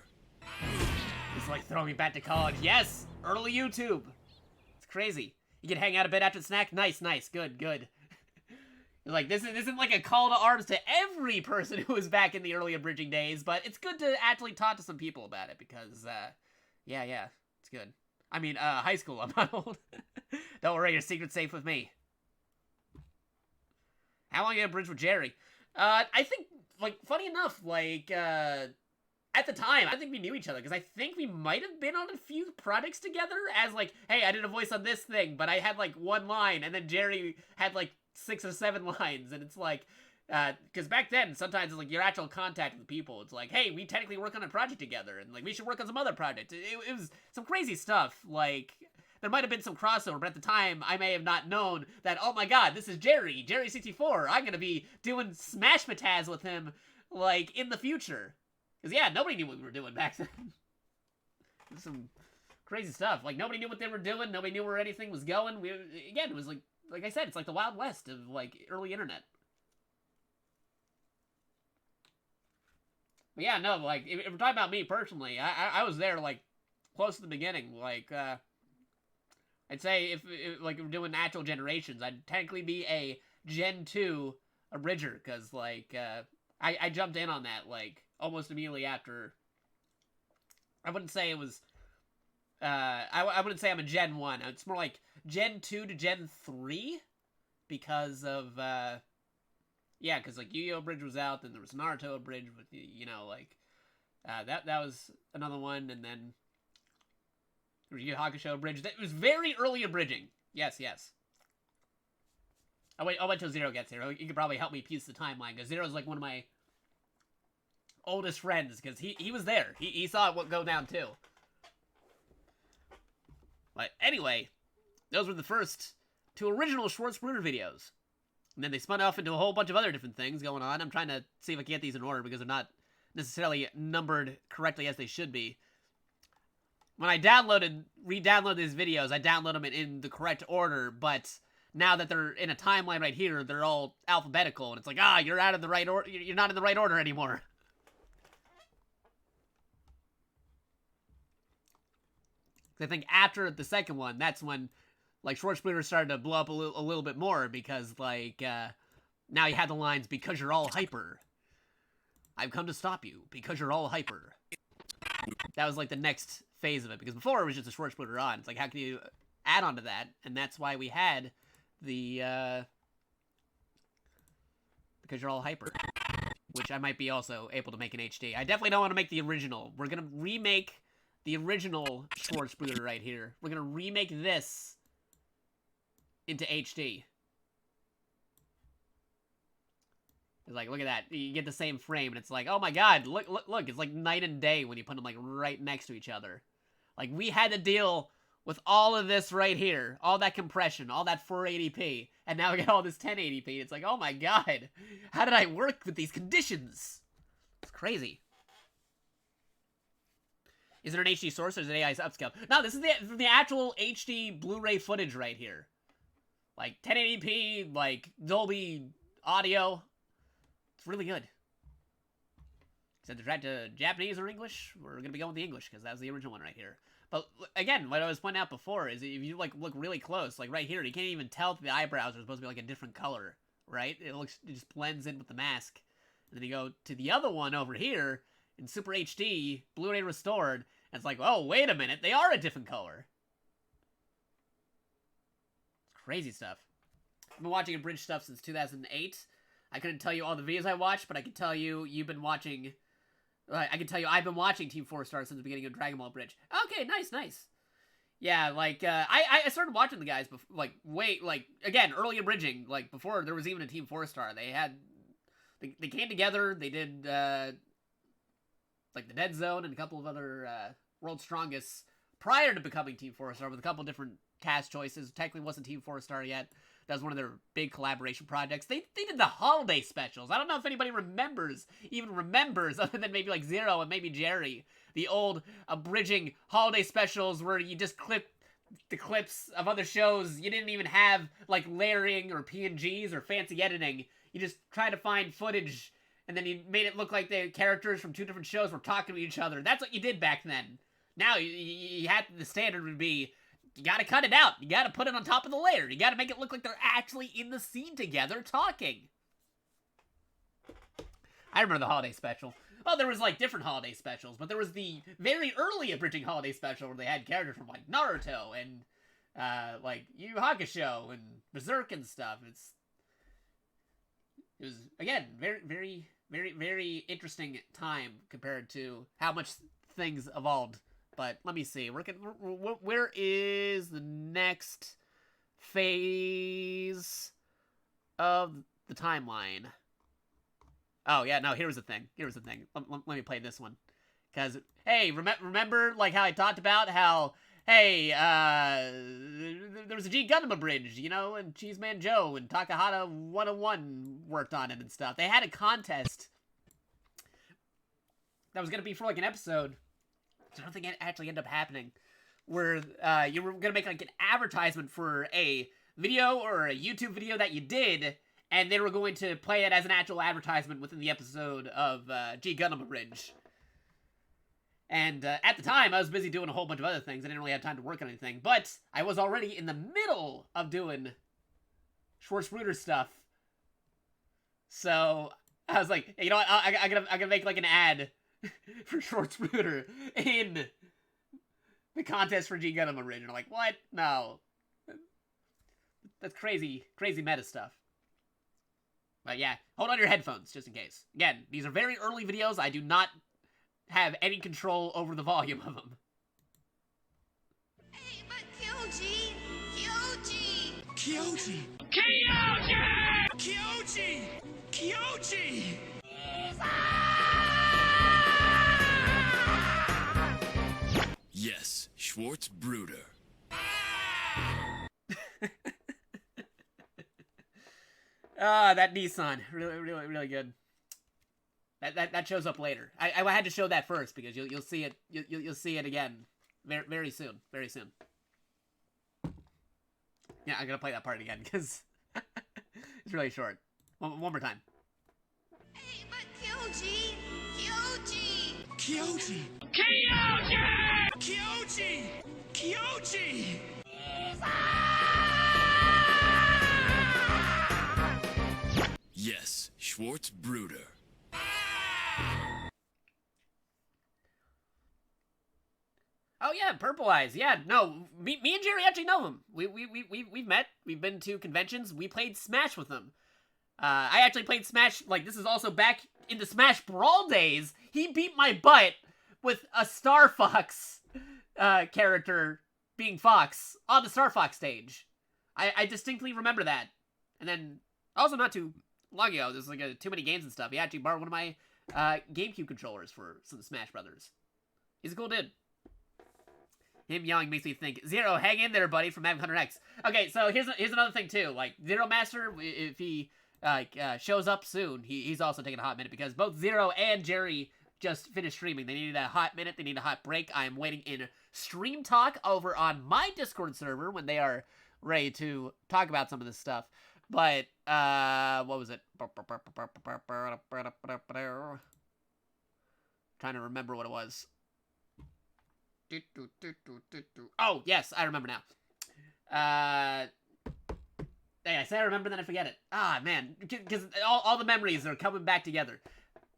It's like throwing me back to college. Yes! Early YouTube! It's crazy. You can hang out a bit after the snack? Nice, nice. Good, good. Like, this isn't like a call to arms to every person who was back in the early abridging days, but it's good to actually talk to some people about it because, yeah, it's good. I mean, high school, I'm not old. Don't worry, your secret's safe with me. How long you abridged with Jerry? I think, like, funny enough, like, at the time, I think we knew each other, because I think we might have been on a few projects together as, like, hey, I did a voice on this thing, but I had, like, one line, and then Jerry had, like, 6 or 7 lines, and it's like, because back then, sometimes it's like your actual contact with people, it's like, hey, we technically work on a project together, and like, we should work on some other project. It was some crazy stuff, like, there might have been some crossover, but at the time, I may have not known that, oh my god, this is Jerry64, I'm gonna be doing Smash Mataz with him, like, in the future. Because, yeah, nobody knew what we were doing back then. Some crazy stuff, like, nobody knew what they were doing, nobody knew where anything was going. Again, it was like I said, it's like the Wild West of, like, early internet. But yeah, no, like, if we're talking about me personally, I was there, like, close to the beginning. Like, I'd say if like, we're doing actual generations, I'd technically be a Gen 2 abridger, because, like, I jumped in on that, like, almost immediately after. I wouldn't say it was, I wouldn't say I'm a Gen 1. It's more like Gen 2 to Gen 3, because of, yeah, because, like, Yu-Gi-Oh! Bridge was out, then there was Naruto Bridge, but, you know, like, that was another one, and then Yu Hakusho Bridge. It was very early abridging. Yes, yes. I'll wait till Zero gets here. You could probably help me piece the timeline, because Zero's, like, one of my oldest friends, because he was there. He saw it go down, too. But anyway, those were the first 2 original Schwarz Bruder videos. And then they spun off into a whole bunch of other different things going on. I'm trying to see if I can get these in order, because they're not necessarily numbered correctly as they should be. When I re-download these videos, I download them in the correct order, but now that they're in a timeline right here, they're all alphabetical, and it's like, you're out of the right order. You're not in the right order anymore. I think after the second one, that's when, like, Schwarz Bruder started to blow up a little bit more, because, like, now you have the lines, because you're all hyper. I've come to stop you, because you're all hyper. That was, like, the next phase of it, because before it was just a Schwarz Bruder on. It's like, how can you add on to that? And that's why we had the, because you're all hyper. Which I might be also able to make in HD. I definitely don't want to make the original. We're gonna remake the original Schwarz Bruder right here. We're gonna remake this into HD. It's like, look at that. You get the same frame, and it's like, oh my god, look, it's like night and day when you put them, like, right next to each other. Like, we had to deal with all of this right here. All that compression, all that 480p, and now we got all this 1080p. It's like, oh my god, how did I work with these conditions? It's crazy. Is it an HD source, or is it AI upscale? No, this is the actual HD Blu-ray footage right here. Like, 1080p, like, Dolby audio. It's really good. Said to track to Japanese or English? We're going to be going with the English, because that was the original one right here. But, again, what I was pointing out before is if you, like, look really close, like, right here, you can't even tell that the eyebrows are supposed to be, like, a different color, right? It just blends in with the mask. And then you go to the other one over here, in Super HD, Blu-ray restored, and it's like, oh, wait a minute, they are a different color. It's crazy stuff. I've been watching abridged stuff since 2008. I couldn't tell you all the videos I watched, but I can tell you, you've been watching I can tell you, I've been watching Team 4 Star since the beginning of Dragon Ball Bridge. Okay, nice. Yeah, like, I started watching the guys, again, early in bridging, like, before there was even a Team 4 Star. They came together, they did, like, the Dead Zone and a couple of other, World's Strongest prior to becoming Team 4 Star with a couple different cast choices. Technically wasn't Team 4 Star yet. That was one of their big collaboration projects. They did the holiday specials. I don't know if anybody remembers, other than maybe like Zero and maybe Jerry, the old abridging holiday specials where you just clip the clips of other shows. You didn't even have like layering or PNGs or fancy editing. You just tried to find footage and then you made it look like the characters from two different shows were talking to each other. That's what you did back then. Now you had, the standard would be, you gotta cut it out. You gotta put it on top of the layer. You gotta make it look like they're actually in the scene together talking. I remember the holiday special. Well, there was like different holiday specials, but there was the very early abridging holiday special where they had characters from like Naruto and like Yu Yu Hakusho and Berserk and stuff. It was again very interesting time compared to how much things evolved. But let me see. Where is the next phase of the timeline? Oh, yeah, no, here's the thing. Let me play this one. Because, hey, remember, like, how I talked about how, hey, there was a GGundam abridged, you know, and Cheeseman Joe and Takahata 101 worked on it and stuff. They had a contest that was going to be for, like, an episode. I don't think it actually ended up happening, where you were going to make like an advertisement for a video or a YouTube video that you did, and they were going to play it as an actual advertisement within the episode of GGundam Abridged. And at the time, I was busy doing a whole bunch of other things. I didn't really have time to work on anything, but I was already in the middle of doing Schwarz Bruder stuff. So I was like, hey, you know what, I'm gonna make like an ad for Schwarz Bruder in the contest for GGundam Original. Like, what? No. That's crazy meta stuff. But yeah, hold on your headphones, just in case. Again, these are very early videos. I do not have any control over the volume of them. Hey, but Kyoji! Yes, Schwarz Bruder. That Nissan, really good. That shows up later. I had to show that first because you'll see it. You'll see it again, very soon. Yeah, I'm gonna play that part again because it's really short. One more time. Hey, but Kyoji! Yes, Schwarz Bruder. Oh yeah, Purple Eyes. Yeah, no, me and Jerry actually know him. We've met. We've been to conventions. We played Smash with him. I actually played Smash. Like, this is also back in the Smash Brawl days. He beat my butt with a Star Fox character being Fox on the Star Fox stage. I distinctly remember that. And then also not too long ago, there's like too many games and stuff. He actually borrowed one of my GameCube controllers for some Smash Brothers. He's a cool dude. Him yelling makes me think, Zero, hang in there, buddy, from Hunter X. Okay, so here's another thing, too. Like, Zero Master, if he shows up soon, he's also taking a hot minute, because both Zero and Jerry just finished streaming. They needed a hot minute. They need a hot break. I am waiting in stream talk over on my Discord server when they are ready to talk about some of this stuff. But, what was it? Trying to remember what it was. Oh, yes, I remember now. Hey, I say I remember, then I forget it. Ah, man, because all the memories are coming back together.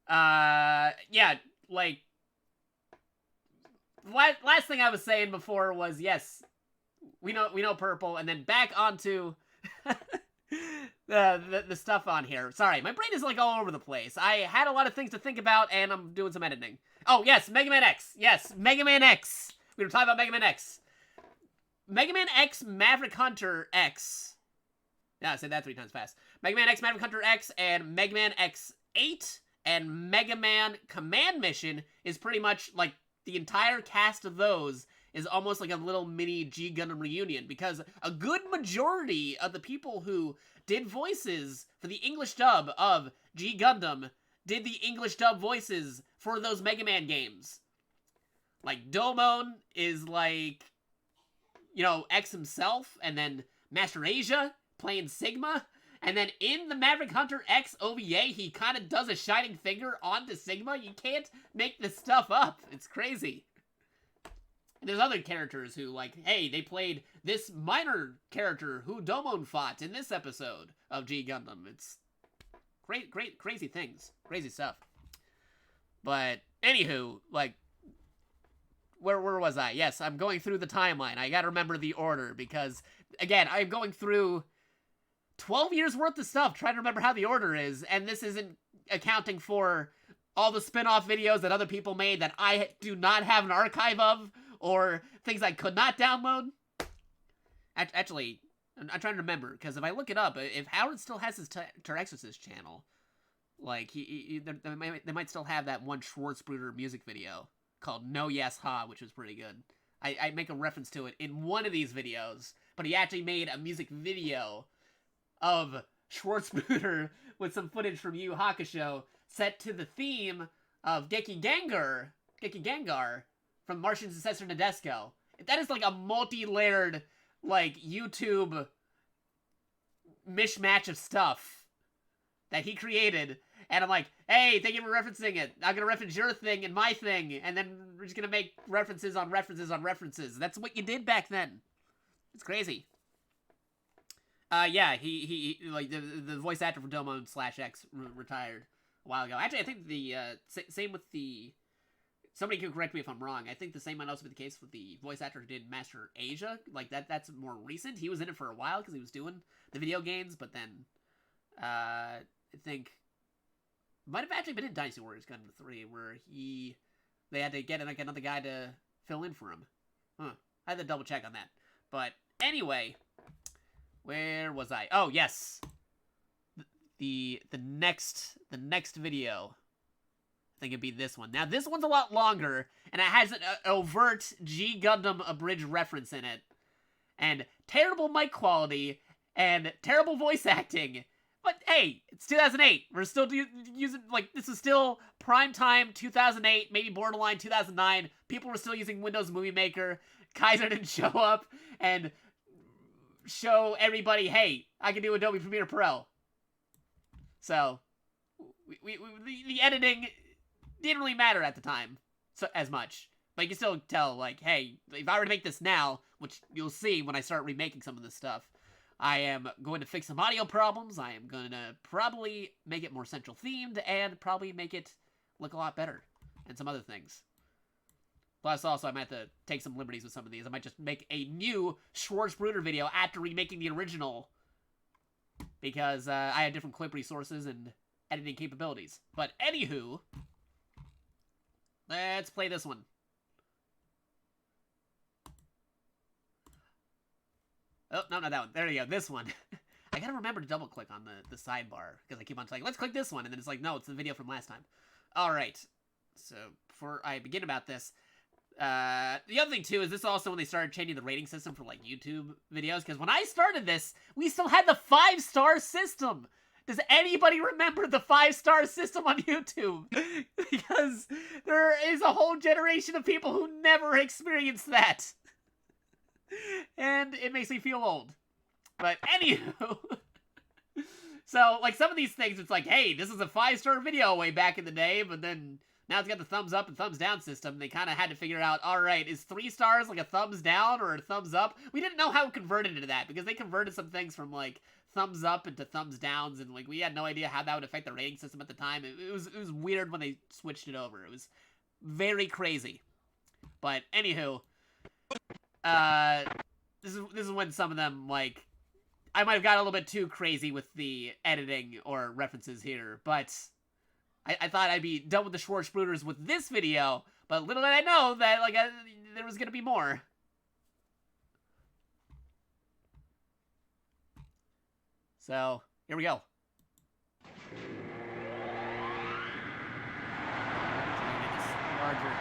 Yeah, like, last thing I was saying before was, yes, we know Purple, and then back onto the stuff on here. Sorry, my brain is like all over the place. I had a lot of things to think about, and I'm doing some editing. Oh, yes, Mega Man X. Yes, Mega Man X. We were talking about Mega Man X. Mega Man X Maverick Hunter X. Yeah, I said that 3 times fast. Mega Man X Maverick Hunter X and Mega Man X8 and Mega Man Command Mission is pretty much like the entire cast of those is almost like a little mini GGundam reunion, because a good majority of the people who did voices for the English dub of GGundam did the English dub voices for those Mega Man games. Like, Domon is like, you know, X himself, and then Master Asia playing Sigma, and then in the Maverick Hunter X OVA, he kind of does a shining finger onto Sigma. You can't make this stuff up. It's crazy. And there's other characters who, like, hey, they played this minor character who Domon fought in this episode of GGundam. It's great, crazy things. Crazy stuff. But, anywho, like, where was I? Yes, I'm going through the timeline. I gotta remember the order, because, again, I'm going through 12 years worth of stuff trying to remember how the order is, and this isn't accounting for all the spin-off videos that other people made that I do not have an archive of, or things I could not download. Actually, I'm trying to remember, because if I look it up, if Howard still has his Terexorcist channel, like, they might still have that one Schwarz Bruder music video called No Yes Ha, which was pretty good. I make a reference to it in one of these videos, but he actually made a music video of Schwarz Bruder with some footage from Yu Hakusho set to the theme of Gengar from Martian Successor Nadesco. That is like a multi-layered, like, YouTube mishmash of stuff that he created. And I'm like, hey, thank you for referencing it. I'm going to reference your thing and my thing. And then we're just going to make references on references on references. That's what you did back then. It's crazy. Yeah, he like, the voice actor for Domon/X retired a while ago. Actually, I think the, same with the... Somebody can correct me if I'm wrong. I think the same might also be the case with the voice actor who did Master Asia. Like, that's more recent. He was in it for a while because he was doing the video games, but then, I think, might have actually been in Dynasty Warriors Gundam 3, where they had to get like another guy to fill in for him. Huh. I had to double check on that. But anyway, where was I? Oh, yes. The next video, I think it'd be this one. Now, this one's a lot longer, and it has an overt GGundam abridged reference in it. And terrible mic quality, and terrible voice acting. But, hey, it's 2008. We're still using, like, this is still prime time 2008, maybe borderline 2009. People were still using Windows Movie Maker. Kaiser didn't show up and show everybody, hey, I can do Adobe Premiere Pro. So, the editing didn't really matter at the time as much. But you can still tell, like, hey, if I were to make this now, which you'll see when I start remaking some of this stuff, I am going to fix some audio problems, I am going to probably make it more central themed, and probably make it look a lot better, and some other things. Plus, also, I might have to take some liberties with some of these. I might just make a new Schwarz Bruder video after remaking the original, because I had different clip resources and editing capabilities. But anywho, let's play this one. Oh, no, not that one. There you go. This one. I gotta remember to double click on the sidebar, because I keep on saying, let's click this one, and then it's like, no, it's the video from last time. Alright. So, before I begin about this, the other thing, too, is this also when they started changing the rating system for, like, YouTube videos, because when I started this, we still had the 5-star system! Does anybody remember the 5-star system on YouTube? Because there is a whole generation of people who never experienced that. And it makes me feel old. But anywho. So, like, some of these things, it's like, hey, this is a 5-star video way back in the day, but then now it's got the thumbs up and thumbs down system. They kind of had to figure out, alright, is 3 stars like a thumbs down or a thumbs up? We didn't know how it converted into that, because they converted some things from, like, thumbs up into thumbs downs, and, like, we had no idea how that would affect the rating system at the time. It was weird when they switched it over. It was very crazy. But, anywho, this is when some of them, like, I might have got a little bit too crazy with the editing or references here, but I thought I'd be done with the Schwarz Bruders with this video, but little did I know that, like, there was gonna be more. So, here we go. Larger.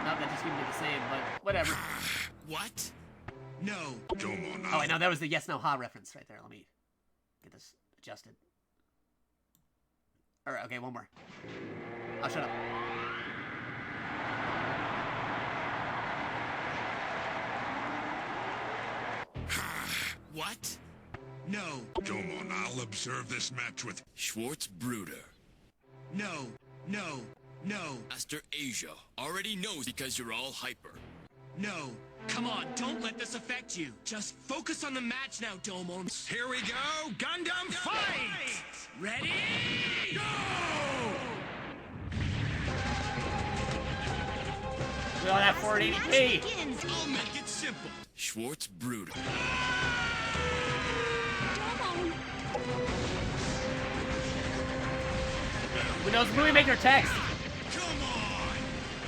Not that just giving me the same, but whatever. What? No. Domo now. Oh, I know, that was the yes, no, ha reference right there. Let me get this adjusted. Alright, okay, one more. Oh, shut up. What? No. Domo, I'll observe this match with Schwarz Bruder. No. No. No. Master Asia already knows because you're all hyper. No. Come on, don't let this affect you. Just focus on the match now, Domon. Here we go! Gundam fight! Ready? Go! We all have 480p. Begins. I'll make it simple. Schwarz Bruder. Domo. We know it's movie maker text. Come on!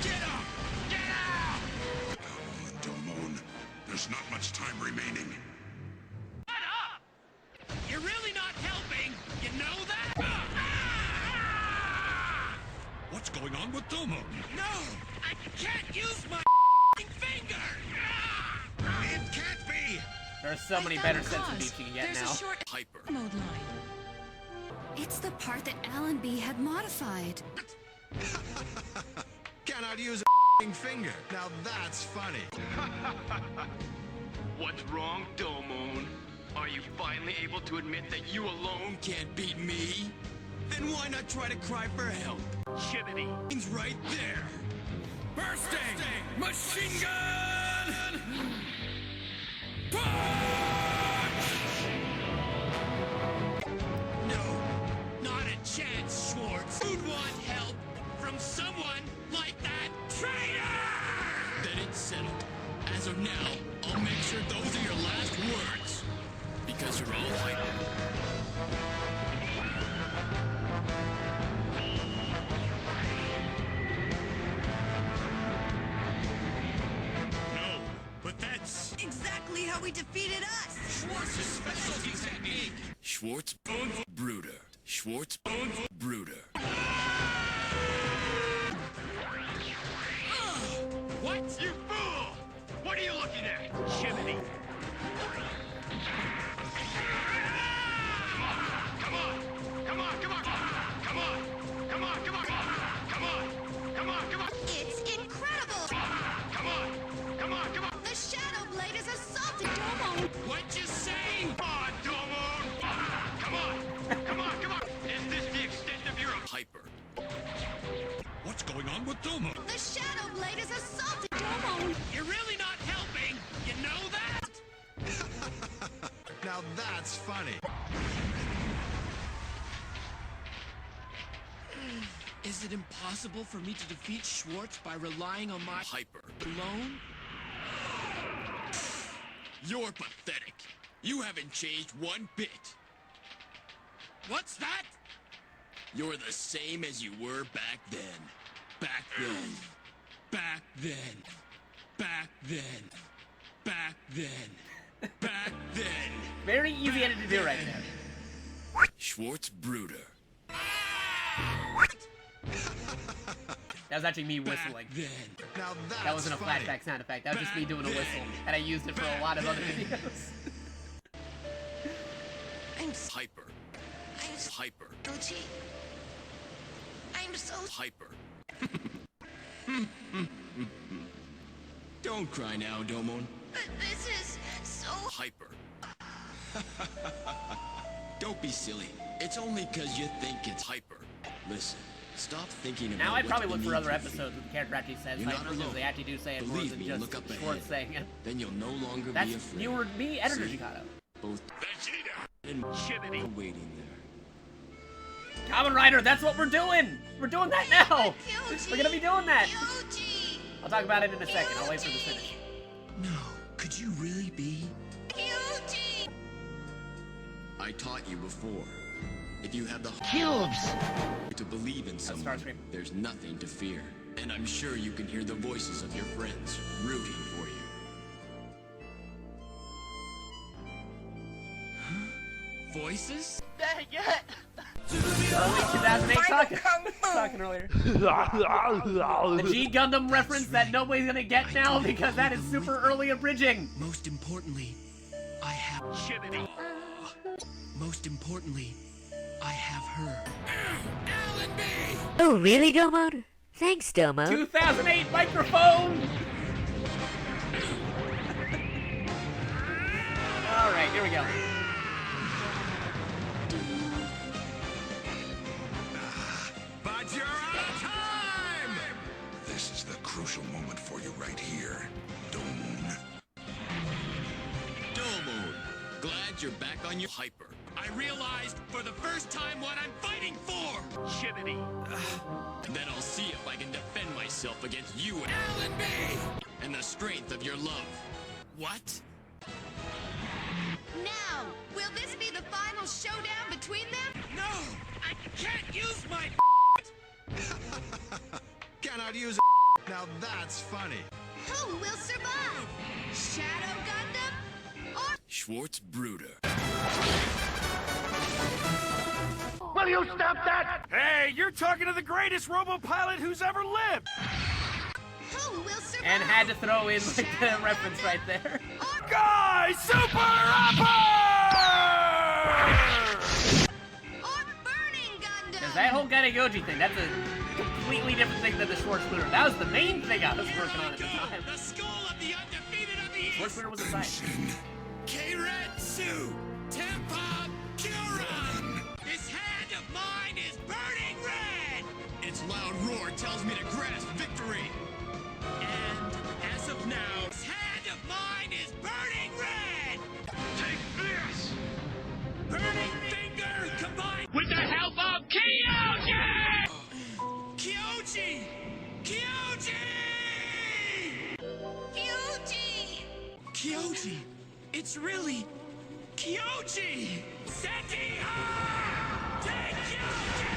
Get up! Get out! Domon, there's not much time remaining. Shut up! You're really not helping. You know that? What's going on with Domo? No! I can't use my finger! It can't be! There are so many better sets of beats you can get There's now. a short Hyper. mode line. It's the part that Allenby had modified. Cannot use a finger. Now that's funny. What's wrong, Domon? Are you finally able to admit that you alone can't beat me? Then why not try to cry for help? Shibbity. It's right there. Bursting! Machine gun! No, not a chance, Schwarz. Who'd want help from someone like that traitor? Then it's settled. As of now, I'll make sure those are your last words. Because you're all hyper. No, but that's Exactly how we defeated us. Schwarz's specialty technique. Schwarz Bruder. Schwarz Bruder. What? You fool! What are you looking at? Shibbity. Come on! Come on! Come on! Come on! Come on! Come on! Come on! Come on! Come on! It's incredible. Come on! Come on! Come on! The Shadow Blade is assaulting Domo. What you saying? Come on, Domon! Come on! Come on! Come on! Is this the extent of your hyper? What's going on with Domo? The Shadow Blade is assaulting Domo. You're really not helping. You know that? Now that's funny. Is it impossible for me to defeat Schwarz by relying on my Hyper. alone? You're pathetic. You haven't changed one bit. What's that? You're the same as you were back then. Back then. Back then. Back then. Back then. Back then. Very easy edit to do right there. Schwarz Bruder. That was actually me whistling. Back then. Now that's That wasn't a funny. flashback sound effect. That was just me doing a whistle, and I used it for a lot of other videos. I'm Hyper. Hyper. Gucci. I'm so Hyper. Don't cry now, Domon. but this is so Hyper. Don't be silly. It's only because you think it's Hyper. Listen, stop thinking about Now I'd probably what's look for other beneath your episodes with the character actually says You're not hyper, because alone. they actually do say it more Believe than me, just look up Schwarz ahead. saying it. Then you'll no longer be That's afraid. you were me, editor See? Jakato. Both Vegeta! and Shibbity waiting there. Kamen Rider, that's what we're doing! We're doing that now! We're gonna be doing that! Gucci. I'll talk about it in a second. I'll wait for the finish. No, could you really be? Gucci. I taught you before. If you have the Cubes! to believe in someone, Starscream. there's nothing to fear. And I'm sure you can hear the voices of your friends rooting for you. Huh? Voices? Dang it! Early 2008 talking earlier. The GGundam reference that nobody's gonna get now because that is super early abridging. Most importantly, I have Shibidi. Most importantly, I have her. Alan B! Oh, really, Domo? Thanks, Domo. 2008 microphone! Alright, here we go. But you're out of time! This is the crucial moment for you right here, Domoon. Domo, glad you're back on your hyper. I realized for the first time what I'm fighting for! Shibidi. Then I'll see if I can defend myself against you, Alan B! And the strength of your love. What? Now, will this be the final showdown between them? No! I can't use my Cannot use Now that's funny. Who will survive? Shadow Gundam or Schwarz Bruder. Will you stop that? Hey, you're talking to the greatest robo-pilot who's ever lived! who will survive? And had to throw in like the reference right there. Guy Super Upper! Or Burning Gundam? Because that whole Gatagoji thing, that's a completely different thing than the Schwarz Bruder. That was the main thing I was working on at the time. The skull of the undefeated of the Schwarz Bruder was a side. Keiretsu! Tempa Kyuran! This hand of mine is burning red! Its loud roar tells me to grasp victory. And as of now, this hand of mine is burning red! Take this! Burning finger combined With the help of Kyoji! Kyoji! Kyoji! Hyuji! Kyoji! It's really Kyoji! Sentiha! Take Kyoji!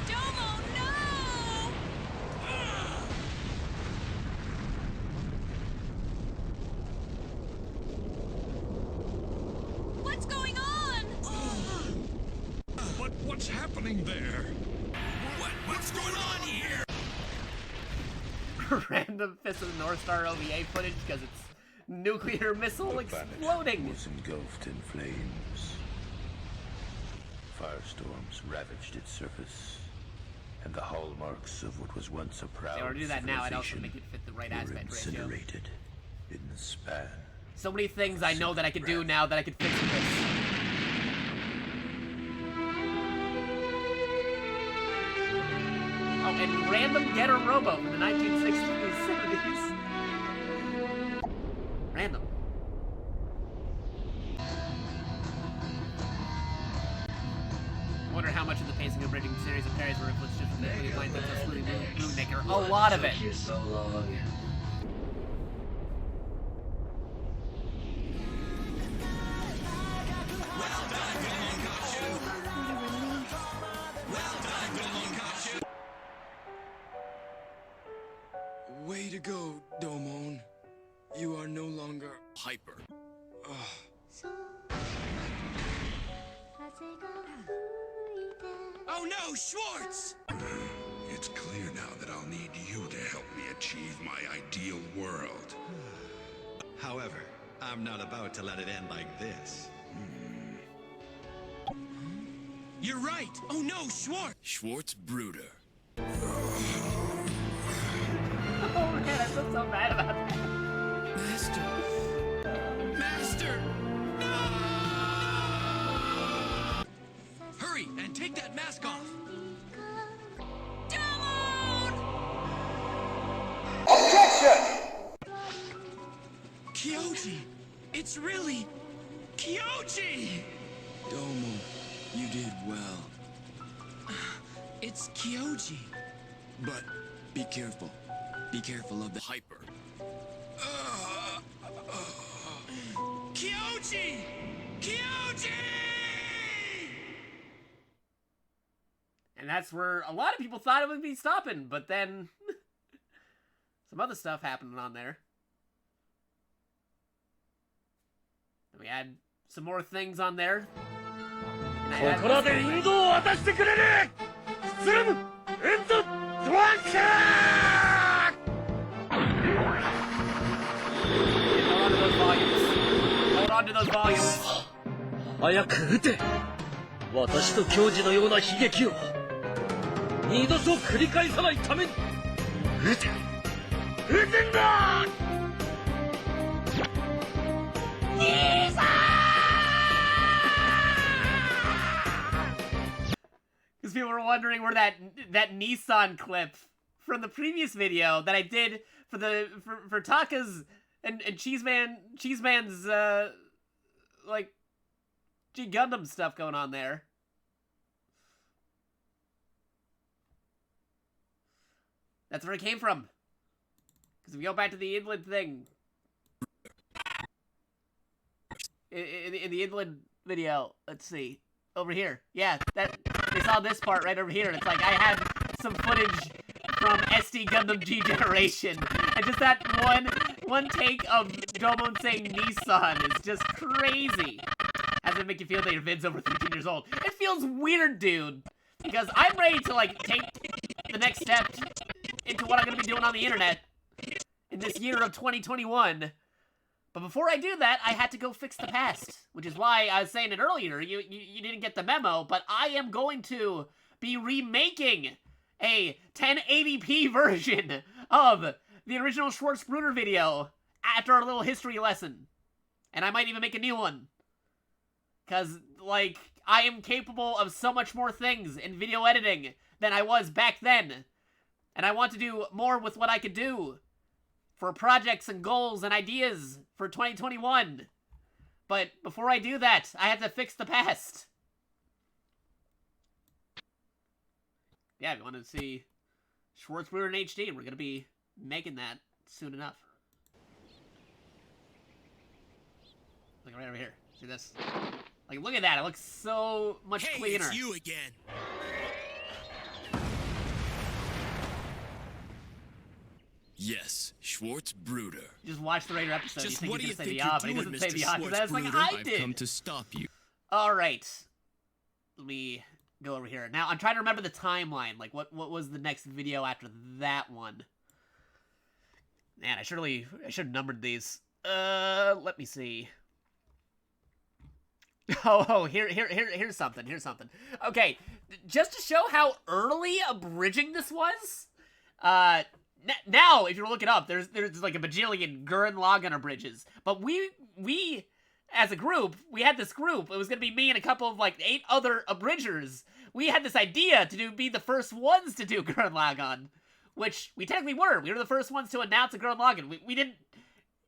Domo, no! What's going on? But what's happening there? What's going on here? Random Fist of the North Star OVA footage because it's nuclear missile exploding. Was engulfed in flames. Firestorms ravaged its surface, and the hallmarks of what was once a proud They already do that now. I'd also civilization make it fit the right were aspect ratio. incinerated in the span. So many things I know that I could do now that I could fix with this. Oh, and random Getter Robo from the 1960s, 70s. Random. I wonder how much of the pacing of Bridging series of parries were influenced just from the Clean Blind Things of Moonmaker. A lot of it. Way to go, Domon. You are no longer hyper. Oh no, Schwarz! It's clear now that I'll need you to help me achieve my ideal world. However, I'm not about to let it end like this. You're right! Oh no, Schwarz! Schwarz Bruder. Oh man, I feel so bad about that. Master! Master! No! Hurry and take that mask off! Kyoji! It's really Kyoji! Domo, It's Kyoji. But be careful. Be careful of the hyper. Kyoji! Kyoji! And that's where a lot of people thought it would be stopping, but then some other stuff happening on there. We had some more things on there. Hold on to those volumes. 早く撃て。私と教授のような悲劇を二度と繰り返さないために。撃て。撃てんだ。兄さん。Because people were wondering where that Nissan clip from the previous video that I did for Taka's and Cheeseman's like GGundam stuff going on there. That's where it came from. Because if we go back to the inland thing, in the inland video, let's see, over here, yeah, that they saw this part right over here, and it's like I had some footage from SD Gundam G Generation, and just that one take of Domon saying Nissan is just crazy. How does it make you feel that your vid's over 13 years old? It feels weird, dude, because I'm ready to like take the next step into what I'm going to be doing on the internet in this year of 2021. But before I do that, I had to go fix the past, which is why I was saying it earlier. You didn't get the memo, but I am going to be remaking a 1080p version of the original Schwarz Bruder video after our little history lesson. And I might even make a new one. Because, like, I am capable of so much more things in video editing than I was back then. And I want to do more with what I could do for projects and goals and ideas for 2021. But before I do that, I have to fix the past. Yeah, if you want to see Schwarz Bruder in HD, we're going to be making that soon enough. Look right over here. See this? Like, look at that. It looks so much cleaner. It's you again. Yes, Schwarz Bruder. You just watch the later episode. Just you what think do he's you going to think say you're the doing, but he doesn't say Mr. the opposite. That's like, Schwarz I Bruder? did. I've come to stop you. Alright. Let me go over here. Now, I'm trying to remember the timeline. Like, what was the next video after that one? Man, I should have numbered these. Let me see. Oh, here's something. Okay, just to show how early a bridging this was, now, if you look it up, there's like a bajillion Gurren Lagann bridges. But we, as a group, we had this group. It was gonna be me and a couple of like 8 other abridgers. We had this idea to be the first ones to do Gurren Lagann, which we technically were. We were the first ones to announce a Gurren Lagann. We didn't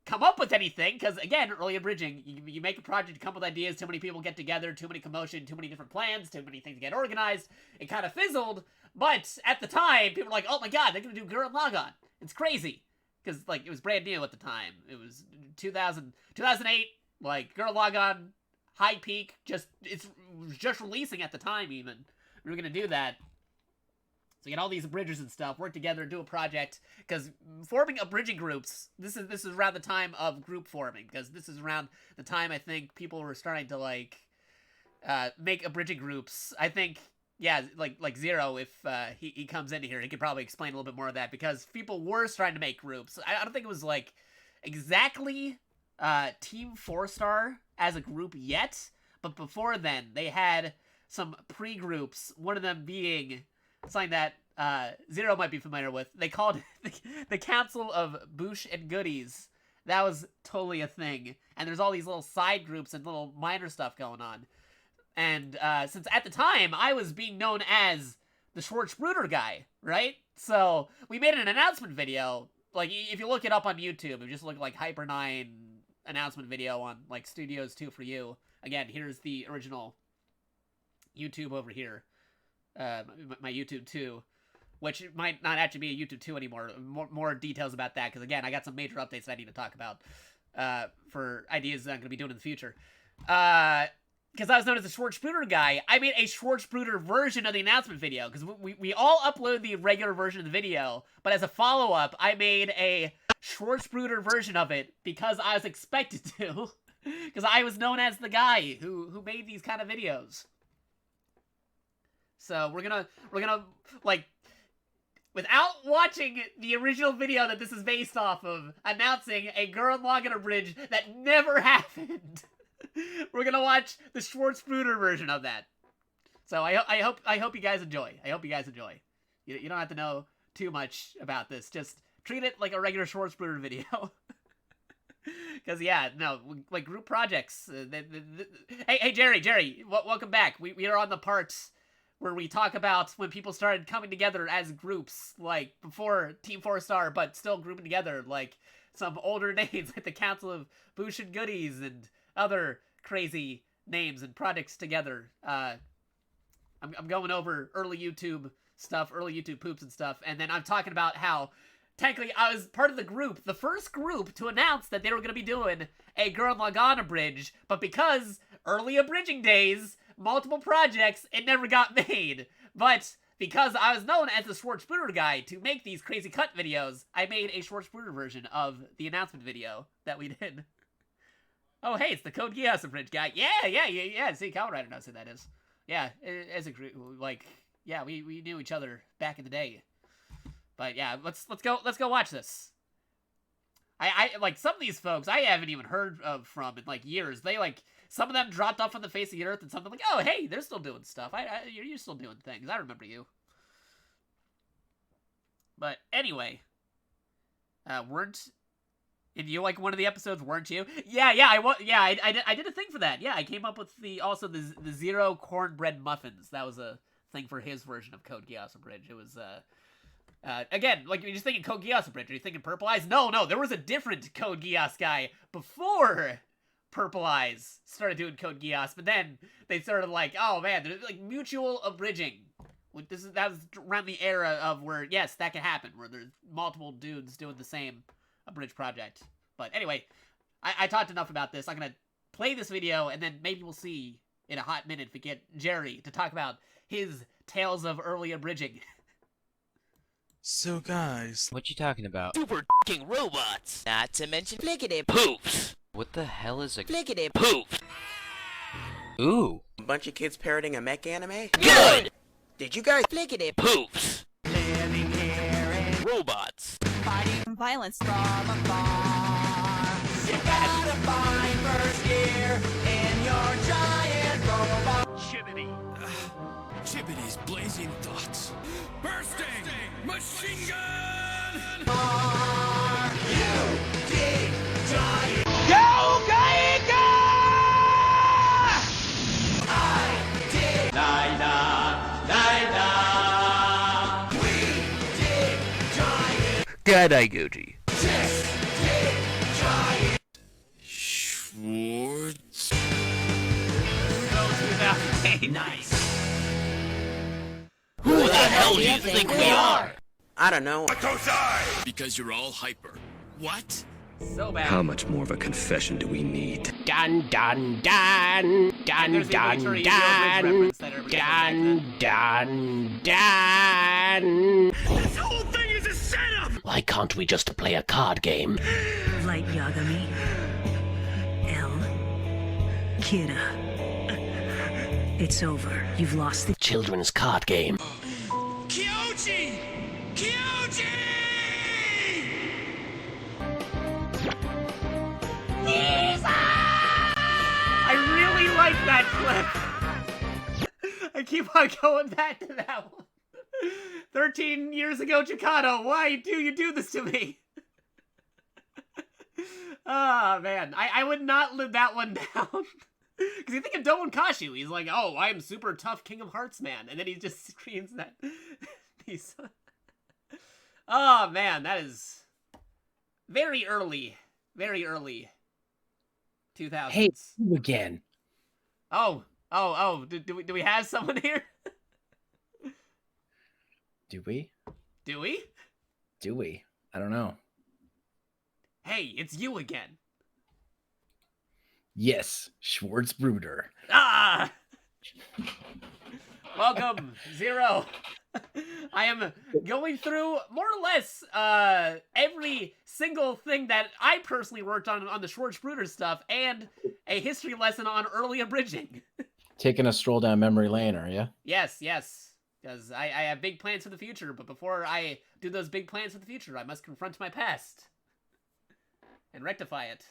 come up with anything, because again, early abridging, you make a project, you come up with ideas, too many people get together, too many commotion, too many different plans, too many things get organized. It kind of fizzled. But at the time, people were like, oh my god, they're going to do Gurren Lagann. It's crazy. Because, like, it was brand new at the time. It was 2008, like, Gurren Lagann, high peak, it was just releasing at the time, even. We were going to do that. So you get all these abridgers and stuff, work together, do a project, because forming abridging groups, this is around the time of group forming, because this is around the time, I think, people were starting to, like, make abridging groups. I think, yeah, like Zero, if he comes in here, he could probably explain a little bit more of that, because people were starting to make groups. I don't think it was, like, exactly Team 4-Star as a group yet, but before then, they had some pre-groups, one of them being something that Zero might be familiar with. They called it the Council of Boosh and Goodies. That was totally a thing. And there's all these little side groups and little minor stuff going on. And since at the time, I was being known as the Schwarz Bruder guy, right? So we made an announcement video. Like, if you look it up on YouTube, it just look like Hyper 9 announcement video on, like, Studios 2 for You. Again, here's the original YouTube over here. my YouTube 2, which might not actually be a YouTube 2 anymore. More details about that, because again, I got some major updates that I need to talk about for ideas that I'm going to be doing in the future. Because I was known as the Schwarz Bruder guy, I made a Schwarz Bruder version of the announcement video, because we all upload the regular version of the video, but as a follow-up, I made a Schwarz Bruder version of it because I was expected to, because I was known as the guy who made these kind of videos. So we're gonna like, without watching the original video that this is based off of, announcing a Gurren Lagann bridge that never happened. We're gonna watch the Schwarz Bruder version of that. So I hope you guys enjoy. I hope you guys enjoy. You don't have to know too much about this. Just treat it like a regular Schwarz Bruder video. Because yeah, no, like group projects. Hey Jerry, welcome back. We are on the parts where we talk about when people started coming together as groups, like before Team 4-Star, but still grouping together, like some older names like the Council of Bushin Goodies and other crazy names and projects together. I'm going over early YouTube stuff, early YouTube poops and stuff, and then I'm talking about how technically I was part of the group, the first group to announce that they were going to be doing a Gurren Lagann bridge, but because early abridging days, multiple projects, it never got made. But because I was known as the Schwarz Bruder guy to make these crazy cut videos, I made a Schwarz Bruder version of the announcement video that we did. Oh, hey, it's the Code Geass bridge guy. Yeah. See, Kamen Rider knows who that is. Yeah, as a group, like, yeah, we knew each other back in the day. But yeah, let's go watch this. I like, some of these folks I haven't even heard of from in like years. They like, some of them dropped off on the face of the earth, and some of them like, oh hey, they're still doing stuff. You're still doing things. I remember you. But anyway, and you like one of the episodes, weren't you? Yeah, I did a thing for that. Yeah, I came up with the Zero cornbread muffins. That was a thing for his version of Code Geass Bridge. It was again, like, you're just thinking Code Geass Bridge. Are you thinking Purple Eyes? No, there was a different Code Geass guy before Purple Eyes started doing Code Geass, but then they started like, oh man, there's like mutual abridging. That was around the era of where, yes, that can happen, where there's multiple dudes doing the same abridged project. But anyway, I talked enough about this. I'm gonna play this video, and then maybe we'll see in a hot minute if we get Jerry to talk about his tales of early abridging. So guys, what you talking about? Super f***ing robots! Not to mention flickety Poofs! What the hell is a flickety poof? Ooh. A bunch of kids parroting a mech anime? Good! Did you guys flickety poofs? Living here in robots. Fighting violence from afar. You gotta find first gear in your giant robot. Chibbity's blazing thoughts. Bursting! Machine gun! R-U-D giant. Go, Gaika! I did. We did giant. G'day, Gucci. Just did giant. Schwarz. Nice. Who the hell do you think we are? I don't know. Because you're all hyper. What? So bad. How much more of a confession do we need? Dun dun dun dun There's the dun obituary dun reference that everybody dun dun dun. This whole thing is a setup! Why can't we just play a card game? Light Yagami. L. Kira. It's over. You've lost the Children's card game. Kyoji! Kyoji! I really like that clip. I keep on going back to that one. 13 years ago, Jakato, why do you do this to me? Oh, man. I would not live that one down. Because you think of Domon Kashu, he's like, oh, I am super tough King of Hearts man. And then he just screams that. Oh, man, that is very early. Very early. 2000s. Hey, you again. Oh, do we have someone here? Do we? Do we? Do we? I don't know. Hey, it's you again. Yes, Schwarz Bruder. Ah! Welcome, Zero. I am going through more or less every single thing that I personally worked on the Schwarz Bruder stuff, and a history lesson on early abridging. Taking a stroll down memory lane, are you? Yes, yes. Because I have big plans for the future, but before I do those big plans for the future, I must confront my past. And rectify it.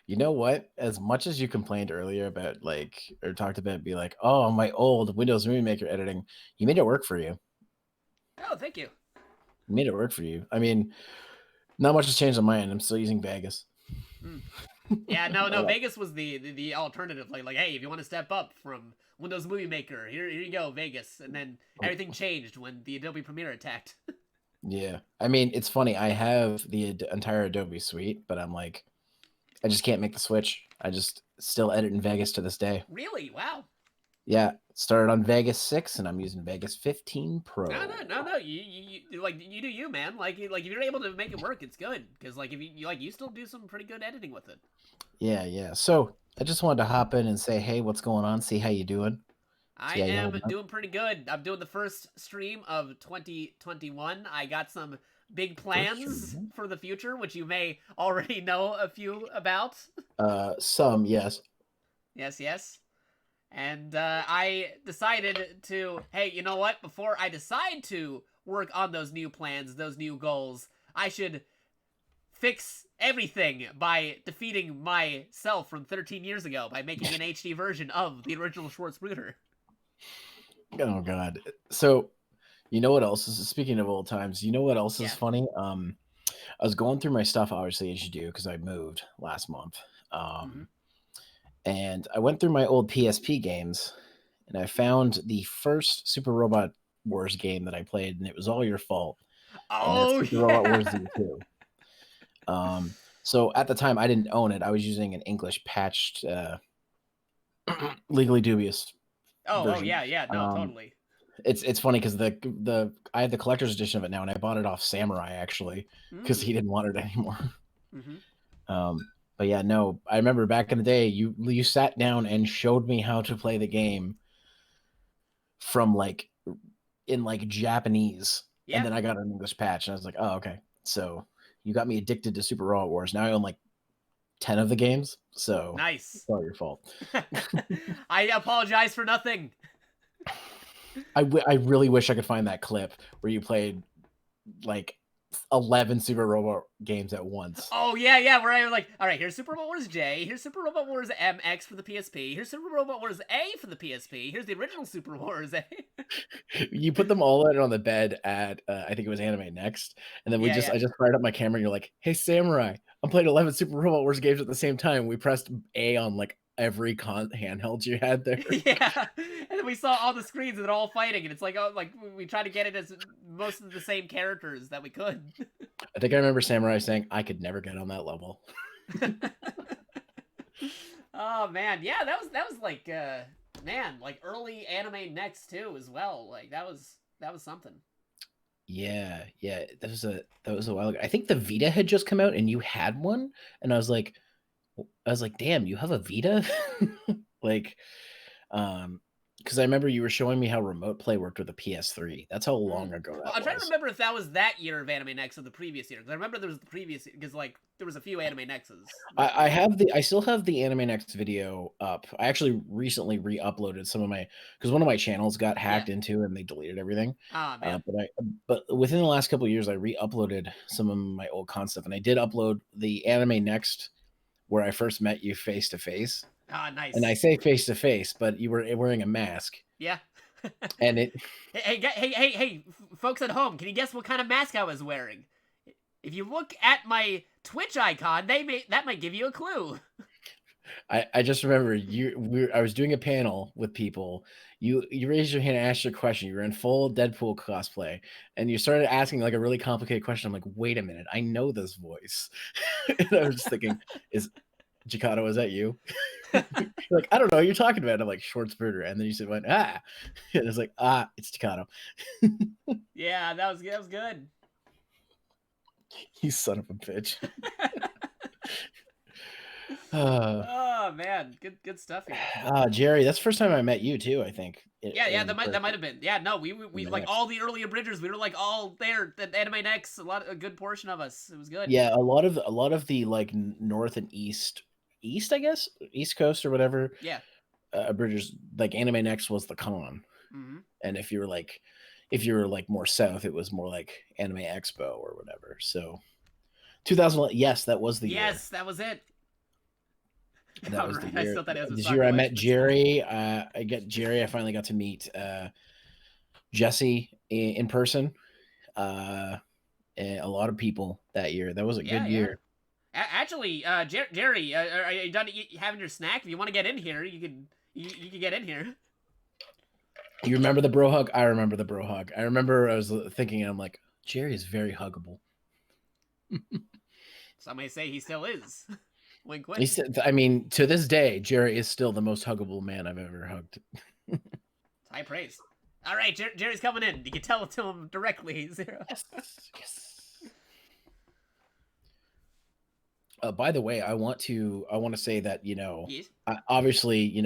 You know what? As much as you complained earlier about, like, or talked about, be like, oh, my old Windows Movie Maker editing, you made it work for you. Oh, thank you. You made it work for you. I mean, not much has changed on my end. I'm still using Vegas. Yeah, no, Vegas was the alternative. Like, hey, if you want to step up from Windows Movie Maker, here you go, Vegas. And then everything changed when the Adobe Premiere attacked. Yeah. I mean, it's funny. I have the entire Adobe suite, but I'm like, I just can't make the switch. I just still edit in Vegas to this day. Really? Wow. Yeah. Started on Vegas 6 and I'm using Vegas 15 Pro. No. You do you, man. Like if you're able to make it work, it's good. Because like if you still do some pretty good editing with it. Yeah. So I just wanted to hop in and say, hey, what's going on? See how you doing. I am doing pretty good. I'm doing the first stream of 2021. I got some big plans for the future, which you may already know a few about. Some, yes. Yes. And I decided to, hey, you know what? Before I decide to work on those new plans, those new goals, I should fix everything by defeating myself from 13 years ago by making an HD version of the original Schwarz Bruder. Oh God. So you know what else is, speaking of old times, you know what else is funny? I was going through my stuff, obviously, as you do, because I moved last month. And I went through my old PSP games and I found the first Super Robot Wars game that I played, and it was all your fault. Oh, Super Robot Wars Z2. So at the time I didn't own it. I was using an English patched legally dubious version. Yeah, no, totally. It's funny because the I have the collector's edition of it now, and I bought it off Samurai actually because he didn't want it anymore. But yeah, no, I remember back in the day, you sat down and showed me how to play the game from in Japanese, and then I got an English patch, and I was like, oh, okay. So you got me addicted to Super Robot Wars. Now I own 10 of the games. So nice. It's all your fault. I apologize for nothing. I really wish I could find that clip where you played 11 Super Robot games at once. Oh yeah, where I was like, all right, here's Super Robot Wars J, here's Super Robot Wars MX for the PSP, here's Super Robot Wars A for the PSP, here's the original Super Wars A. You put them all out on the bed at I think it was Anime Next, and then I just fired up my camera and you're like, hey Samurai, I'm playing 11 Super Robot Wars games at the same time. We pressed A on every handheld you had there. Yeah, and then we saw all the screens and they're all fighting, and it's we tried to get it as most of the same characters that we could. I think I remember Samurai saying, I could never get on that level. Oh man, yeah, that was early Anime Next too as well. That was something. Yeah, that was a while ago. I think the Vita had just come out and you had one, and I was like, damn, you have a Vita? Because I remember you were showing me how remote play worked with the PS3. That's how long ago that was. I'm trying to remember if that was that year of Anime Next or the previous year. Because I remember there was the previous, because there was a few Anime Nexts. I still have the Anime Next video up. I actually recently re-uploaded some of because one of my channels got hacked into and they deleted everything. Ah, man. But within the last couple of years, I re-uploaded some of my old concept, and I did upload the Anime Next where I first met you face to face. Ah, nice. And I say face to face, but you were wearing a mask. Yeah. And it. Hey, folks at home, can you guess what kind of mask I was wearing? If you look at my Twitch icon, that might give you a clue. I just remember I was doing a panel with people. You raised your hand and asked your question. You were in full Deadpool cosplay, and you started asking a really complicated question. I'm like, wait a minute, I know this voice. And I was just thinking, Jakato, is that you? Like, I don't know what you're talking about. I'm like, Schwarz Bruder. And then you said, went, ah. And it's like, it's Jakato. Yeah, that was good. You son of a bitch. Oh man, good stuff here. Jerry, that's the first time I met you too, I think. Yeah, that might have been. Yeah, no, we like all the early abridgers, we were like all there at Anime Next, a good portion of us. It was good. Yeah, a lot of the like north and east, I guess, East Coast or whatever. Yeah. Abridgers, like Anime Next was the con. And if you were like more south, it was more like Anime Expo or whatever. So 2011, yes, that was the year. Yes, that was it. That was the year. I still thought it was this year I met Jerry. I finally got to meet Jesse in person. And a lot of people that year. That was a good year. Actually, Jerry, are you done having your snack? If you want to get in here, you can get in here. You remember the bro hug? I remember the bro hug. I remember I was thinking, I'm like, Jerry is very huggable. Some may say he still is. Wink, wink. I mean, to this day, Jerry is still the most huggable man I've ever hugged. High praise. All right, Jerry's coming in. You can tell it to him directly. Zero. Yes. By the way, I want to say that, yes. Obviously,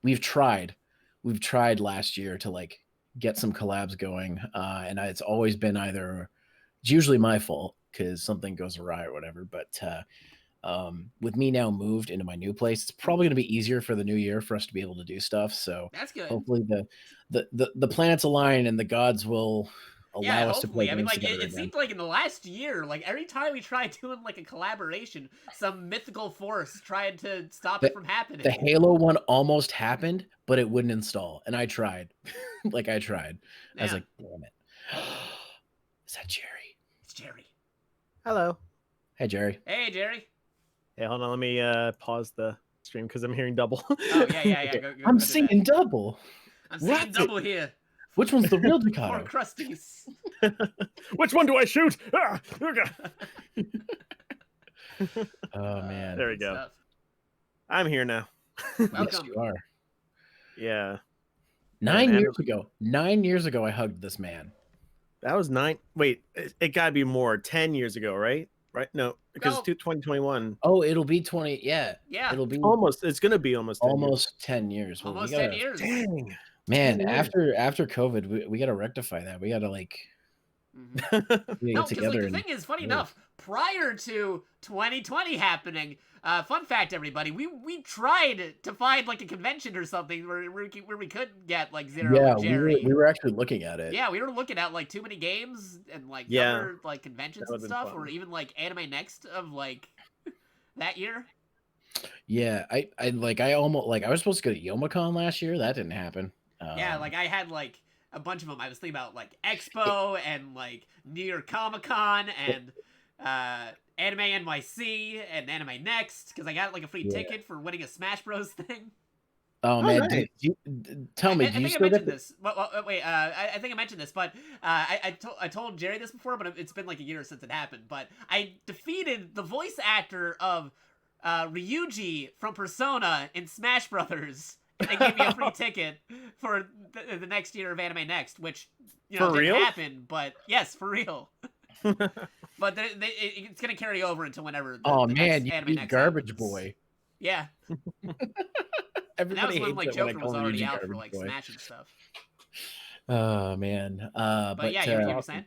we've tried last year to like get some collabs going, and it's always been it's usually my fault because something goes awry or whatever. But with me now moved into my new place, it's probably going to be easier for the new year for us to be able to do stuff. So that's good. Hopefully the planets align and the gods will allow us to play. I mean, like it seemed like in the last year, like every time we tried doing like a collaboration, some mythical force tried to stop it from happening. The Halo one almost happened, but it wouldn't install, and I tried. I tried. I was like, damn it. Is that Jerry? It's Jerry. Hello. Hey, Jerry. Hey, Jerry. Hey, hold on. Let me pause the stream because I'm hearing double. Oh, yeah. Go I'm seeing double. I'm seeing double here. Which one's the real Jakato? Poor Krusties. Which one do I shoot? Oh, man. There we go. Stuff. I'm here now. Welcome. Yes, you are. Yeah. 9 years ago. 9 years ago, I hugged this man. That was 9. Wait, it got to be more. 10 years ago, right? Right? No, because it's 2021. Oh, it'll be 20. Yeah. It'll be almost. It's going to be almost 10 years. Well, almost 10 years. Dang. Man, after COVID, we got to rectify that. We got to like no, because like, the thing is, funny enough, prior to 2020 happening, fun fact, everybody, we tried to find like a convention or something where we could get like Zero and Jerry. We were actually looking at it. Yeah, we were looking at like Too Many Games and like other like conventions and stuff, or even like Anime Next of like that year. Yeah, I almost I was supposed to go to Youmacon last year. That didn't happen. Yeah, like I had like a bunch of them. I was thinking about like Expo and like New York Comic Con and Anime NYC and Anime Next because I got like a free ticket for winning a Smash Bros thing. Oh man, nice. Tell me, I think I mentioned this. Well, wait, I think I mentioned this, but I told Jerry this before, but it's been like a year since it happened. But I defeated the voice actor of Ryuji from Persona in Smash Brothers. And they gave me a free ticket for the next year of Anime Next, which didn't happen. But yes, for real. But it's gonna carry over until whenever. The next you Anime Next garbage happens. boy. Yeah. Everybody that was when like hates it when I Joker call was him already Ryuji out for garbage like boy. Smash and stuff. Oh man. But yeah, you were saying.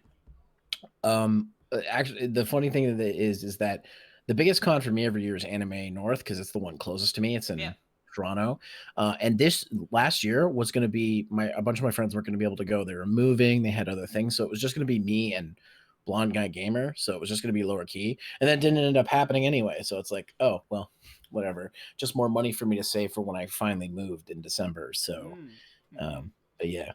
Actually, the funny thing is that the biggest con for me every year is Anime North because it's the one closest to me. It's in Toronto, and this last year was going to be a bunch of my friends weren't going to be able to go. They were moving, they had other things, so it was just going to be me and Blonde Guy Gamer. So it was just going to be lower key, and that didn't end up happening anyway. So it's like, oh well, whatever. Just more money for me to save for when I finally moved in December. So, but yeah.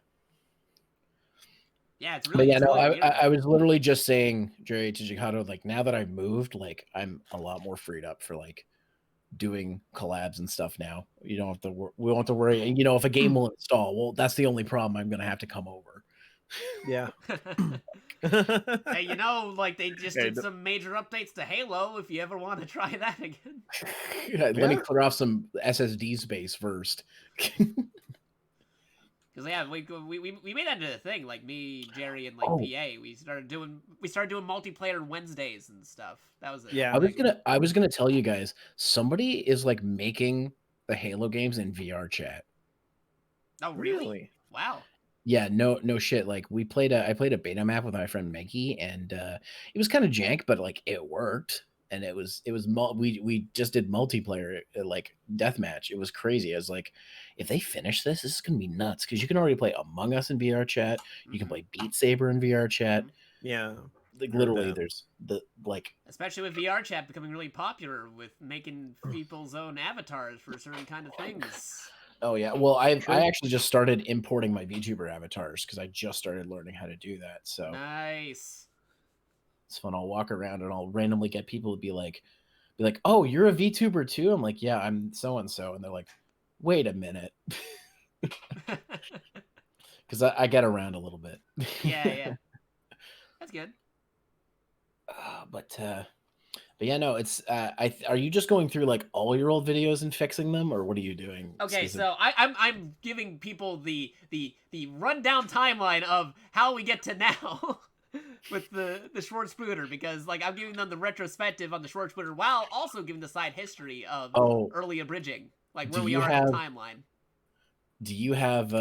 Yeah, it's really. But yeah, no, I was literally just saying, Jerry, to Jakato, like now that I've moved, like I'm a lot more freed up for like doing collabs and stuff now. We don't have to worry. And if a game will install, well, that's the only problem. I'm gonna have to come over. Yeah. Hey, you know, like they just did some major updates to Halo. If you ever want to try that again. Let me clear off some SSD space first. Because yeah, we made that into a thing. Like me, Jerry, and like PA, we started doing multiplayer Wednesdays and stuff. That was it. Yeah. I was gonna tell you guys, somebody is like making the Halo games in VR chat. Oh really? Wow. Yeah, no shit. Like I played a beta map with my friend Maggie, and it was kind of jank, but like it worked. And we just did multiplayer like deathmatch. It was crazy. I was like, if they finish this is gonna be nuts, because you can already play Among Us in VR chat. You can play Beat Saber in VR chat. Yeah, like literally, there's especially with VR chat becoming really popular with making people's own avatars for certain kind of things. Oh yeah, well I actually just started importing my VTuber avatars because I just started learning how to do that. So nice. It's fun. I'll walk around and I'll randomly get people to be like, "Oh, you're a VTuber too?" I'm like, "Yeah, I'm so and so," and they're like, "Wait a minute," because I get around a little bit. Yeah, that's good. But yeah, no, it's are you just going through like all your old videos and fixing them, or what are you doing? Okay, so I'm giving people the rundown timeline of how we get to now. With the Schwarz Bruder, because like I'm giving them the retrospective on the Schwarz Bruder while also giving the side history of early abridging, like where we are in the timeline. Do you have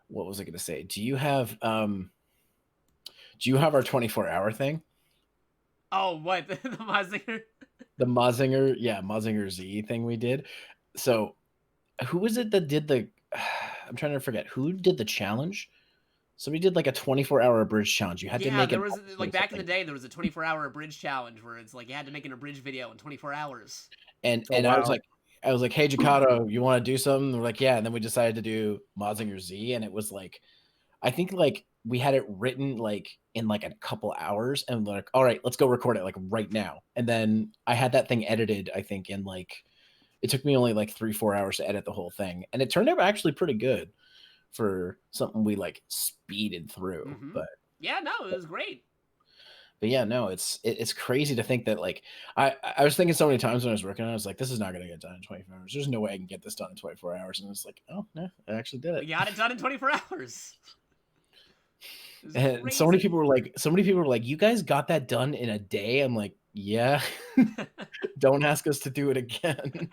what was I gonna say? Do you have our 24-hour thing? Oh, what? The Mazinger? The Mazinger, yeah, Mazinger Z thing we did. So who was it that did the I'm trying to forget who did the challenge. So we did like a 24-hour abridged challenge. You had to make there was like back in the day there was a 24-hour abridged challenge where it's like you had to make an abridged video in 24 hours. And I was like, "Hey Jakato, you want to do something?" We're like, "Yeah." And then we decided to do Mazinger Z, and it was like, I think like we had it written like in like a couple hours, and we're like, "All right, let's go record it like right now." And then I had that thing edited, I think, in like it took me only like 3-4 hours to edit the whole thing, and it turned out actually pretty good for something we like speeded through. But yeah, no, it was great. But yeah, no, it's crazy to think that like I was thinking so many times when I was working on it, I was like, this is not gonna get done in 24 hours. There's no way I can get this done in 24 hours. And it's like, oh no, I actually did it. We got it done in 24 hours. And so many people were like, you guys got that done in a day. I'm like, yeah. Don't ask us to do it again.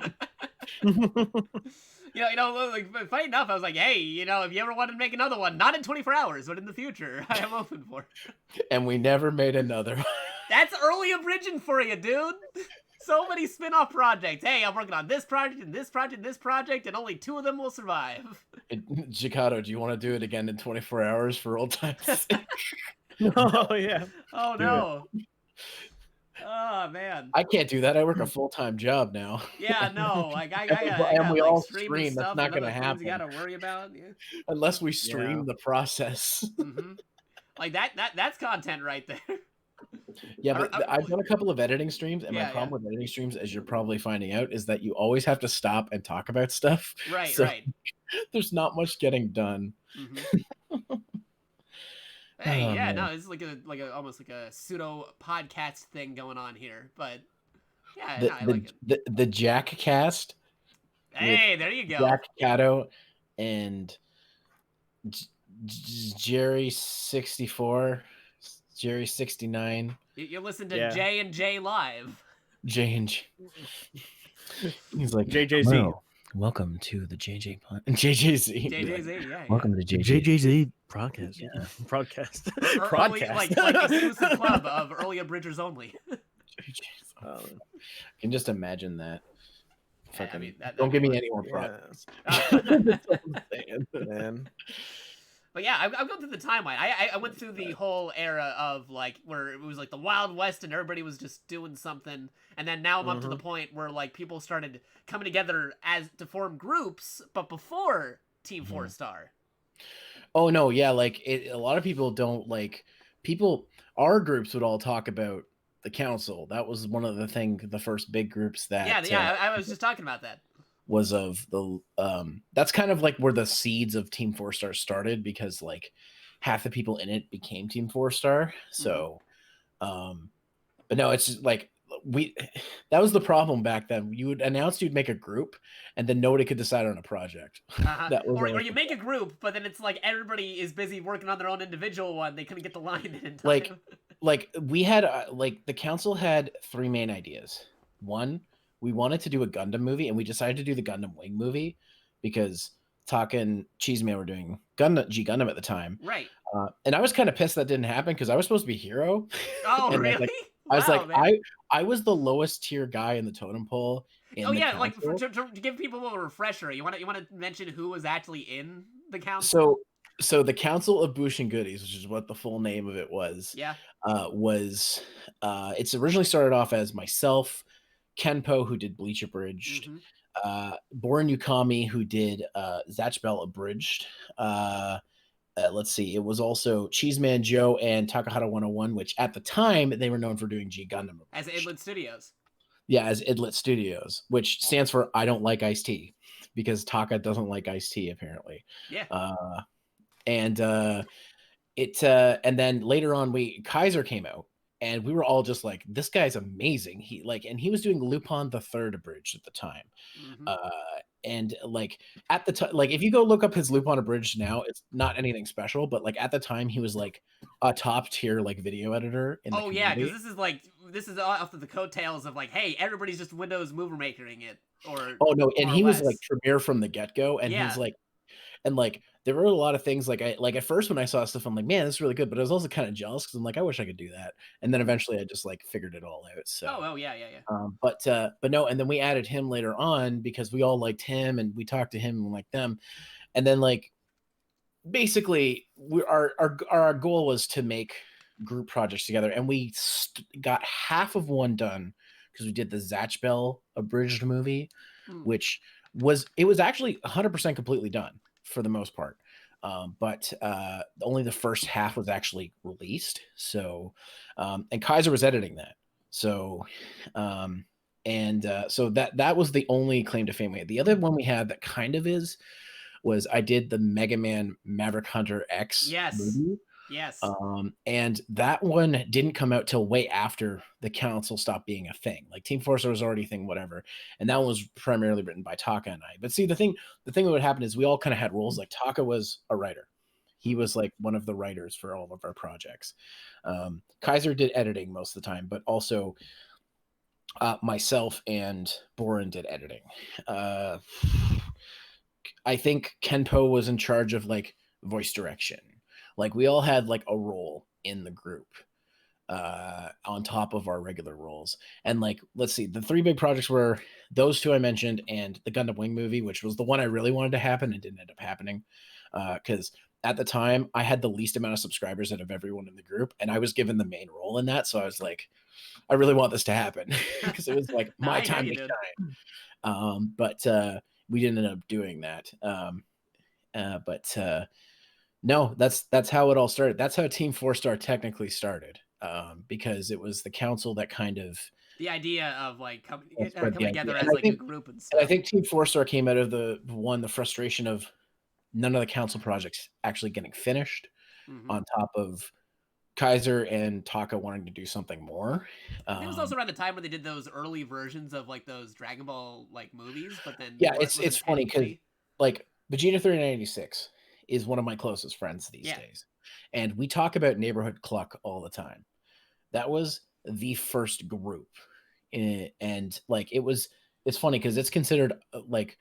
Like funny enough, I was like, hey, if you ever want to make another one, not in 24 hours, but in the future, I am open for it. And we never made another. That's early abridging for you, dude. So many spin-off projects. Hey, I'm working on this project and this project and this project, and only 2 of them will survive. Jakato, do you want to do it again in 24 hours for old times' sake? Oh, yeah. Oh, no. Oh man, I can't do that. I work a full-time job now. Yeah, no, like I gotta, and we like, all stream. That's not gonna happen. You gotta worry about unless we stream the process. Like that's content right there. Yeah, but I've done a couple of editing streams, and my problem with editing streams, as you're probably finding out, is that you always have to stop and talk about stuff. Right, so right. There's not much getting done. Hey, yeah, no, it's like a almost like a pseudo podcast thing going on here, but yeah, I like it. The Jack cast. Hey, there you go. Jack Cato and Jerry 64, Jerry 69. You listen to J and J live. J and J. He's like JJZ. Hello. Welcome to the JJZ. JJZ, yeah. Welcome to JJZ broadcast. Yeah. Broadcast. Broadcast. Like exclusive club of early abridgers only. I can just imagine that. Yeah, I mean, don't give me any more props. Man. But yeah, I've gone through the timeline. I went through the whole era of like where it was like the Wild West and everybody was just doing something, and then now I'm up to the point where like people started coming together to form groups, but before Team 4-Star. Oh no, yeah, like a lot of people don't like our groups would all talk about the council. That was one of the first big groups that Yeah, I was just talking about that. was of the that's kind of like where the seeds of Team 4 Star started, because like half the people in it became Team 4 Star. So but no, it's just like that was the problem back then. You would announce you'd make a group, and then nobody could decide on a project. That was or you make a group, but then it's like everybody is busy working on their own individual one. They couldn't get the line in time. Like we had like the council had three main ideas. One, we wanted to do a Gundam movie, and we decided to do the Gundam Wing movie because Taka and Cheeseman were doing GGundam at the time. Right. And I was kind of pissed that didn't happen because I was supposed to be Hero. Oh, and really? I was like, man. I was the lowest tier guy in the totem pole. Oh yeah, like to give people a refresher, you want to mention who was actually in the council? So the Council of Bushin Goodies, which is what the full name of it was, it's originally started off as myself, Kenpo, who did Bleach Abridged, Borin Yukami, who did Zatch Bell Abridged. Let's see, it was also Cheeseman Joe and Takahata 101, which at the time they were known for doing GGundam as Idlet Studios. Yeah, as Idlet Studios, which stands for I don't like iced tea, because Taka doesn't like iced tea apparently. Yeah. And then later on Kaiser came out, and we were all just like, this guy's amazing. He was doing Lupin the Third Abridged at the time. And like at the time, like if you go look up his Lupin Abridged now, it's not anything special, but like at the time he was like a top tier like video editor in the community. Yeah, because this is off of the coattails of like, hey, everybody's just Windows Movie Makering it, or and he was like premier from the get-go, and he's like, and like there were a lot of things like at first when I saw stuff, I'm like, man, this is really good, but I was also kind of jealous because I'm like, I wish I could do that. And then eventually I just like figured it all out. So yeah. But no, and then we added him later on because we all liked him and we talked to him and liked them. And then like basically our goal was to make group projects together, and we got half of one done because we did the Zatch Bell Abridged movie, which was actually 100% completely done for the most part, but only the first half was actually released. So and Kaiser was editing that, so so that was the only claim to fame we had. The other one we had that kind of was I did the Mega Man Maverick Hunter X movie. Yes. And that one didn't come out till way after the council stopped being a thing. Like Team 4 Star was already a thing, whatever. And that one was primarily written by Taka and I. But see, the thing that would happen is we all kind of had roles. Like Taka was a writer. He was like one of the writers for all of our projects. Kaiser did editing most of the time, but also myself and Borin did editing. I think Kenpo was in charge of like voice direction. Like we all had like a role in the group on top of our regular roles. And like, let's see, the three big projects were those two I mentioned and the Gundam Wing movie, which was the one I really wanted to happen and didn't end up happening. Because at the time I had the least amount of subscribers out of everyone in the group, and I was given the main role in that. So I was like, I really want this to happen because it was like my time to shine. But we didn't end up doing that. No, that's how it all started. That's how Team 4 Star technically started, because it was the council that kind of the idea of like coming together as like a group and stuff. And I think Team 4 Star came out of the frustration of none of the council projects actually getting finished, on top of Kaiser and Taka wanting to do something more. It was also around the time when they did those early versions of like those Dragon Ball like movies, but then it's funny because like Vegeta 3986 is one of my closest friends these days, and we talk about Neighborhood Cluck all the time. That was the first group, and like it's funny because it's considered like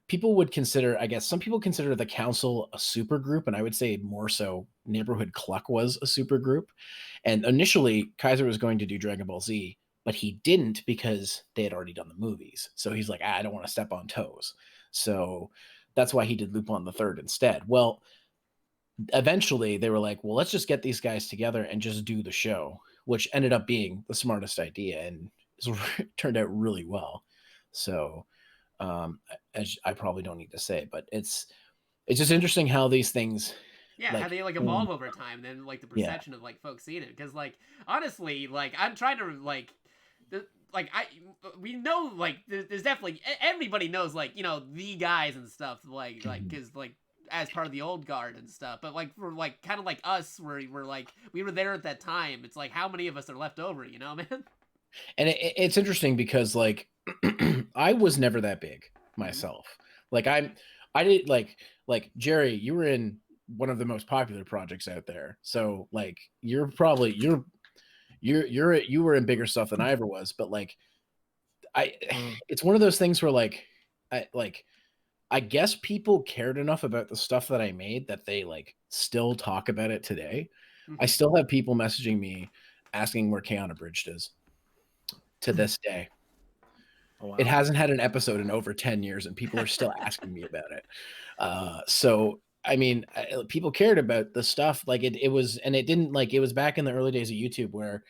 people would consider, I guess some people consider the council a super group, and I would say more so Neighborhood Cluck was a super group. And initially Kaiser was going to do Dragon Ball Z, but he didn't because they had already done the movies. So he's like, I don't want to step on toes. So that's why he did Lupin the Third instead. Well, eventually they were like, well, let's just get these guys together and just do the show, which ended up being the smartest idea and it turned out really well. So as I probably don't need to say, but it's just interesting how these things how they like evolve over time, then like the perception of like folks seeing it, because like honestly, like I'm trying to like we know like there's definitely everybody knows like the guys and stuff like because like as part of the old guard and stuff, but like for like kind of like us where we're like we were there at that time, it's like how many of us are left over, man? And it's interesting because like I was never that big myself. Like I did like Jerry, you were in one of the most popular projects out there, so like you were in bigger stuff than I ever was, but like it's one of those things where like I guess people cared enough about the stuff that I made that they like still talk about it today. I still have people messaging me asking where Keanu Bridged is to this day. Oh, wow. It hasn't had an episode in over 10 years and people are still asking me about it. So I mean, people cared about the stuff like it was, and it didn't like, it was back in the early days of YouTube where,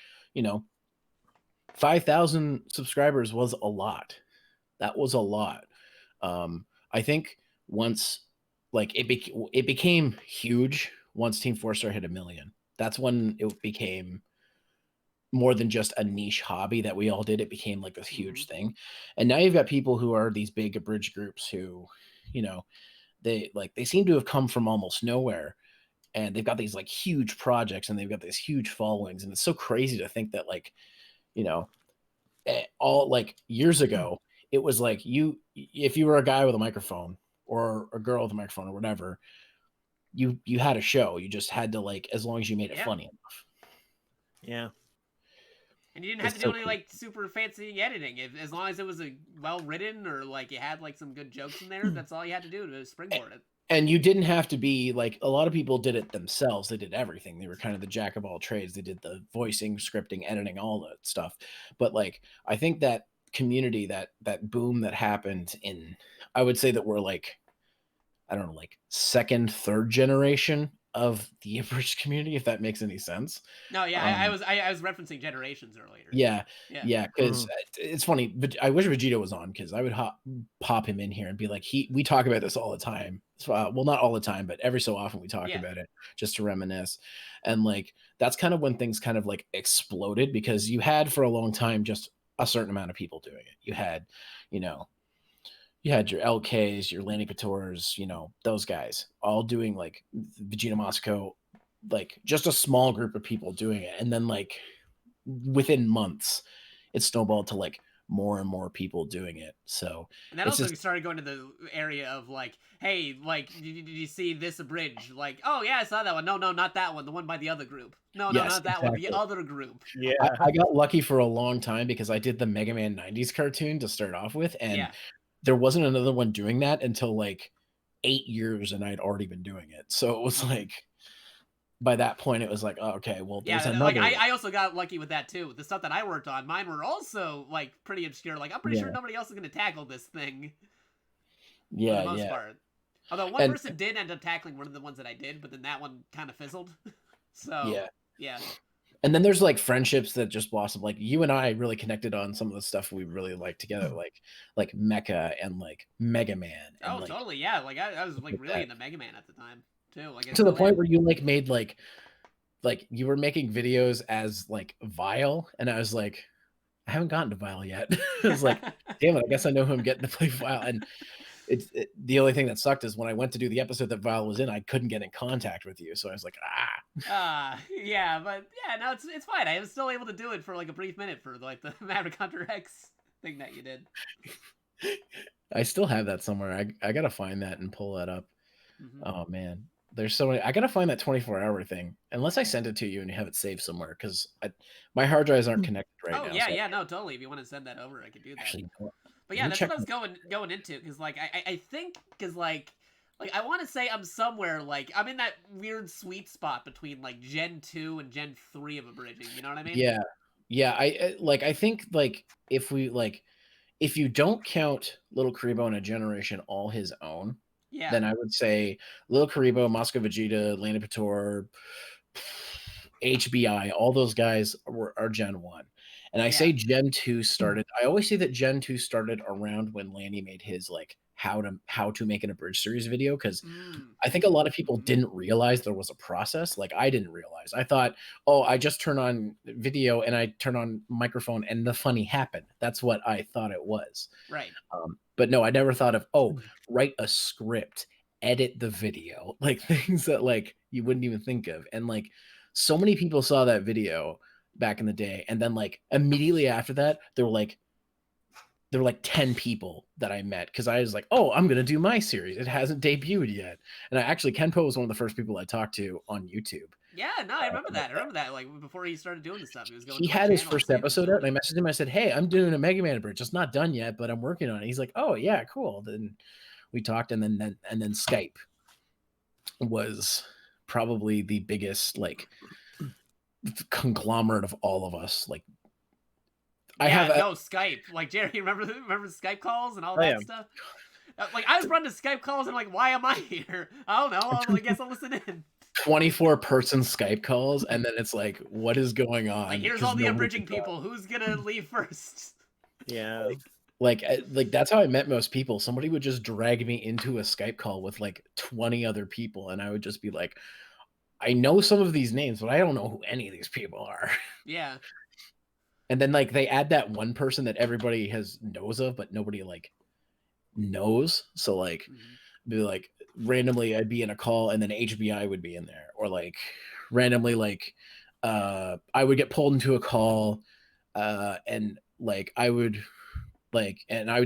5,000 subscribers was a lot. That was a lot. I think once like it became huge once Team 4-Star hit 1 million. That's when it became more than just a niche hobby that we all did. It became like this huge thing. And now you've got people who are these big abridged groups who, they seem to have come from almost nowhere, and they've got these like huge projects and they've got these huge followings. And it's so crazy to think that like, all like years ago, it was like if you were a guy with a microphone or a girl with a microphone or whatever, you had a show. You just had to like, as long as you made it funny enough. Yeah. And you didn't have to do any like super fancy editing. As long as it was well written or like it had like some good jokes in there, that's all you had to do to springboard it. And you didn't have to be like, a lot of people did it themselves. They did everything. They were kind of the jack of all trades. They did the voicing, scripting, editing, all that stuff. But like, I think that community, that boom that happened in, I would say that we're like, I don't know, like second, third generation of the abridged community, if that makes any sense. No, yeah, I was referencing generations earlier. Yeah, because it's funny, but I wish Vegeta was on, because I would pop him in here and be like, we talk about this all the time. Well, not all the time, but every so often we talk about it just to reminisce. And like, that's kind of when things kind of like exploded, because you had for a long time just a certain amount of people doing it. You had, you had your LKs, your Lanny Couture's, those guys all doing like Vegeta Moscow, like just a small group of people doing it. And then like within months, it snowballed to like more and more people doing it. So and that also started going to the area of like, hey, like, did you see this abridged? Like, oh yeah, I saw that one. No, not that one. The one by the other group. No, not that one. The other group. Yeah, I got lucky for a long time because I did the Mega Man 90s cartoon to start off with, and there wasn't another one doing that until like 8 years, and I'd already been doing it. So it was like, by that point, it was like, oh, okay, well, there's another. Like I also got lucky with that too. The stuff that I worked on, mine were also like pretty obscure. Like I'm pretty sure nobody else is going to tackle this thing. Yeah, for the most part. Although one person did end up tackling one of the ones that I did, but then that one kind of fizzled. So yeah. And then there's like friendships that just blossom. Like you and I really connected on some of the stuff we really liked together, like Mecha and like Mega Man. And, like, totally, yeah. Like I was like really into Mega Man at the time too. Like to the point where you like made like you were making videos as like Vile, and I was like, I haven't gotten to Vile yet. I was like, damn it, I guess I know who I'm getting to play Vile. And the only thing that sucked is when I went to do the episode that Vile was in, I couldn't get in contact with you. So I was like, yeah, but yeah, no, it's fine. I was still able to do it for like a brief minute for like the Maverick Hunter X thing that you did. I still have that somewhere. I gotta find that and pull that up. Oh man, there's so many. I gotta find that 24-hour thing, unless I send it to you and you have it saved somewhere, because my hard drives aren't connected right now. Oh yeah, no, totally. If you want to send that over, I could do that. Actually, but yeah, that's what I was going into, because like I think because like I want to say I'm somewhere like I'm in that weird sweet spot between like Gen 2 and Gen 3 of abridging. You know what I mean? Yeah. I think like if you don't count Little Karibo in a generation all his own, then I would say Little Karibo, Moscow Vegeta, Lanny Couture, HBI, all those guys are Gen 1. And I say Gen 2 started. I always say that Gen 2 started around when Lanny made his like how to make an abridged series video, because I think a lot of people didn't realize there was a process. Like I didn't realize. I thought, oh, I just turn on video and I turn on microphone and the funny happened. That's what I thought it was. Right. But no, I never thought of, oh, write a script, edit the video, like things that like you wouldn't even think of. And like so many people saw that video back in the day, and then like immediately after that there were like 10 people that I met, because I was like, oh, I'm gonna do my series, it hasn't debuted yet. And I actually, Kenpo was one of the first people I talked to on YouTube. Yeah, no, I remember that. Like before he started doing this stuff, he was going. He had his first episode out, and I messaged him. I said, "Hey, I'm doing a Mega Man abridged. It's not done yet, but I'm working on it." He's like, "Oh yeah, cool." Then we talked, and then Skype was probably the biggest like conglomerate of all of us. Like, I have Skype. Like Jerry, remember Skype calls and all that stuff. Like I was running Skype calls, and like, why am I here? I don't know. I guess I'll listen in. 24-person Skype calls, and then it's like, what is going on? Like, here's all the abridging people. Who's gonna leave first? Yeah. Like that's how I met most people. Somebody would just drag me into a Skype call with like 20 other people, and I would just be like, I know some of these names, but I don't know who any of these people are. Yeah. And then like they add that one person that everybody knows of, but nobody like knows. So like be like randomly I'd be in a call, and then HBI would be in there, or like randomly like I would get pulled into a call, and like I would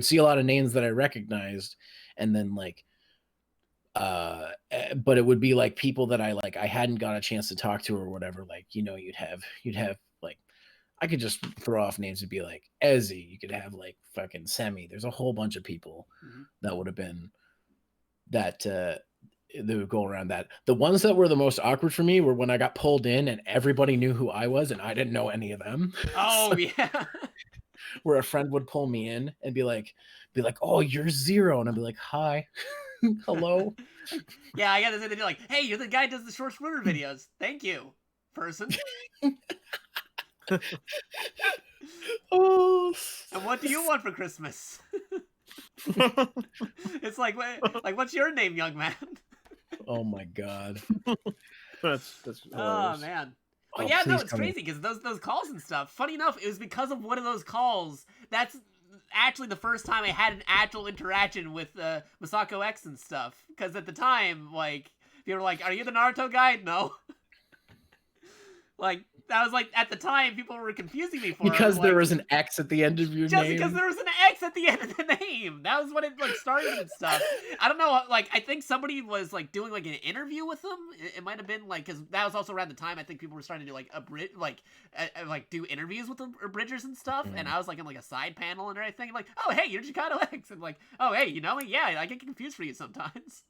see a lot of names that I recognized, and then like but it would be like people that I hadn't got a chance to talk to or whatever. Like, you know, you'd have like, I could just throw off names. It'd be like Ezzy. You could have like fucking Semi. There's a whole bunch of people that would have been that they would go around that. The ones that were the most awkward for me were when I got pulled in and everybody knew who I was and I didn't know any of them. Oh, yeah. Where a friend would pull me in and be like, oh, you're Zero. And I'd be like, hi. Hello. Yeah, I got this idea like, hey, you're the guy who does the Schwarz Bruder videos. Thank you, person. Oh. And what do you want for Christmas? It's like what's your name, young man? Oh my god. That's oh man. But yeah, no, it's crazy because those calls and stuff. Funny enough, it was because of one of those calls. That's actually the first time I had an actual interaction with JakatoX and stuff. Because at the time, like, people were like, "Are you the Naruto guy?" No. Like, that was like, at the time, people were confusing me for because it. There like, was an X at the end of your name. Just because there was an X at the end of the name. That was when it like started and stuff. I don't know, like, I think somebody was like doing like an interview with them. It might have been like, because that was also around the time I think people were starting to do like do interviews with the abridgers and stuff. And I was like in like a side panel and everything. Like, oh hey, you're JakatoX, and like, oh hey, you know me? Yeah, I get confused for you sometimes.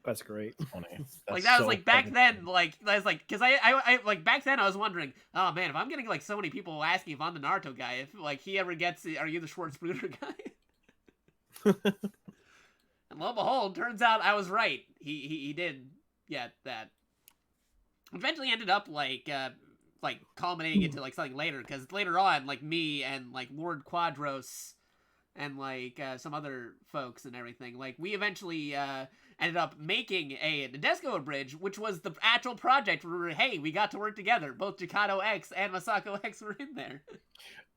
That's great. Funny. Like that was like back then, like I was like, because I like back then I was wondering, oh man, if I'm getting like so many people asking if I'm the Naruto guy, if like he ever gets, are you the Schwarz Bruder guy? And lo and behold, turns out I was right. He did get that. Eventually ended up like culminating into like something later, because later on, like me and like Lord Quadros and like some other folks and everything, like we eventually ended up making a Nadesco Bridge, which was the actual project where, hey, we got to work together. Both JakatoX and MasakoX were in there.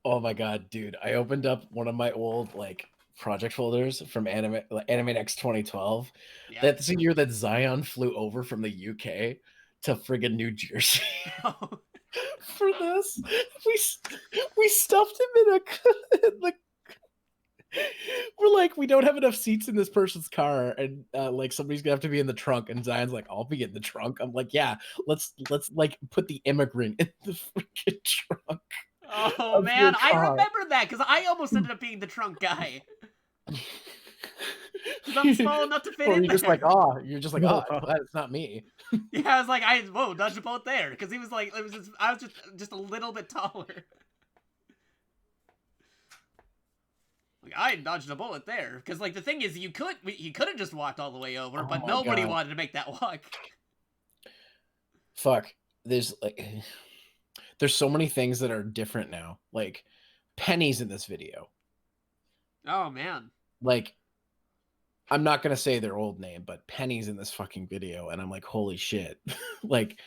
Oh my god, dude. I opened up one of my old like project folders from AnimeX 2012. Yeah. That's the year that Zion flew over from the UK to friggin' New Jersey. Oh. For this. We stuffed him in the we're like, we don't have enough seats in this person's car, and like somebody's gonna have to be in the trunk, and Zion's like, I'll be in the trunk. I'm like, yeah, let's like put the immigrant in the freaking trunk. Oh man, I remember that because I almost ended up being the trunk guy. Because I'm small enough to fit in you're there. Just like, you're just like, it's not me. Yeah, I was like, whoa, dodged a bullet there, because he was like, I was just a little bit taller. Like, I dodged a bullet there, because like the thing is, he could have just walked all the way over, but nobody wanted to make that walk. Fuck, there's so many things that are different now. Like Penny's in this video. Oh man. Like I'm not gonna say their old name, but Penny's in this fucking video, and I'm like, holy shit! Like,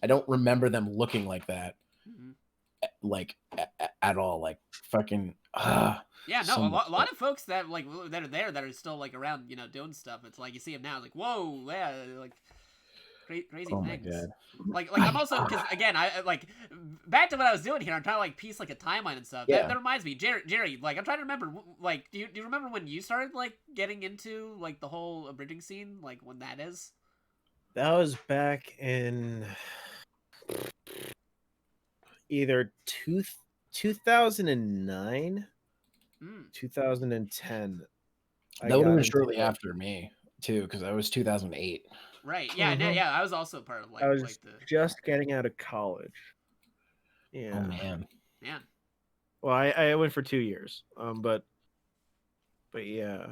I don't remember them looking like that, like at all. Like fucking. Yeah, no, so a much lot of folks that like that are there that are still like around, you know, doing stuff. It's like you see them now, it's like whoa, yeah, like crazy Oh my things. God. Like I'm also because again I like back to what I was doing here. I'm trying to like piece like a timeline and stuff. Yeah. That reminds me, Jerry. Like I'm trying to remember. Like do you remember when you started like getting into like the whole abridging scene? Like when that is? That was back in either 2009, 2010. That would have been shortly after me too, because I was 2008. Right. Yeah. No, yeah. I was also part of like. I was like the... just getting out of college. Yeah. Oh man. Man. Well, I went for 2 years. But yeah.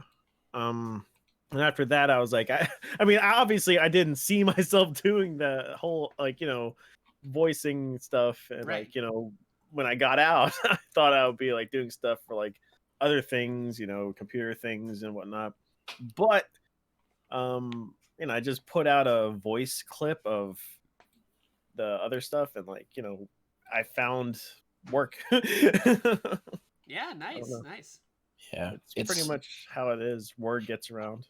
And after that, I was like, I mean, obviously, I didn't see myself doing the whole like, you know, voicing stuff, and like, you know, when I got out, I thought I would be like doing stuff for like other things, you know, computer things and whatnot. But you know, I just put out a voice clip of the other stuff, and like, you know, I found work. Yeah, nice. Yeah, it's pretty much how it is. Word gets around.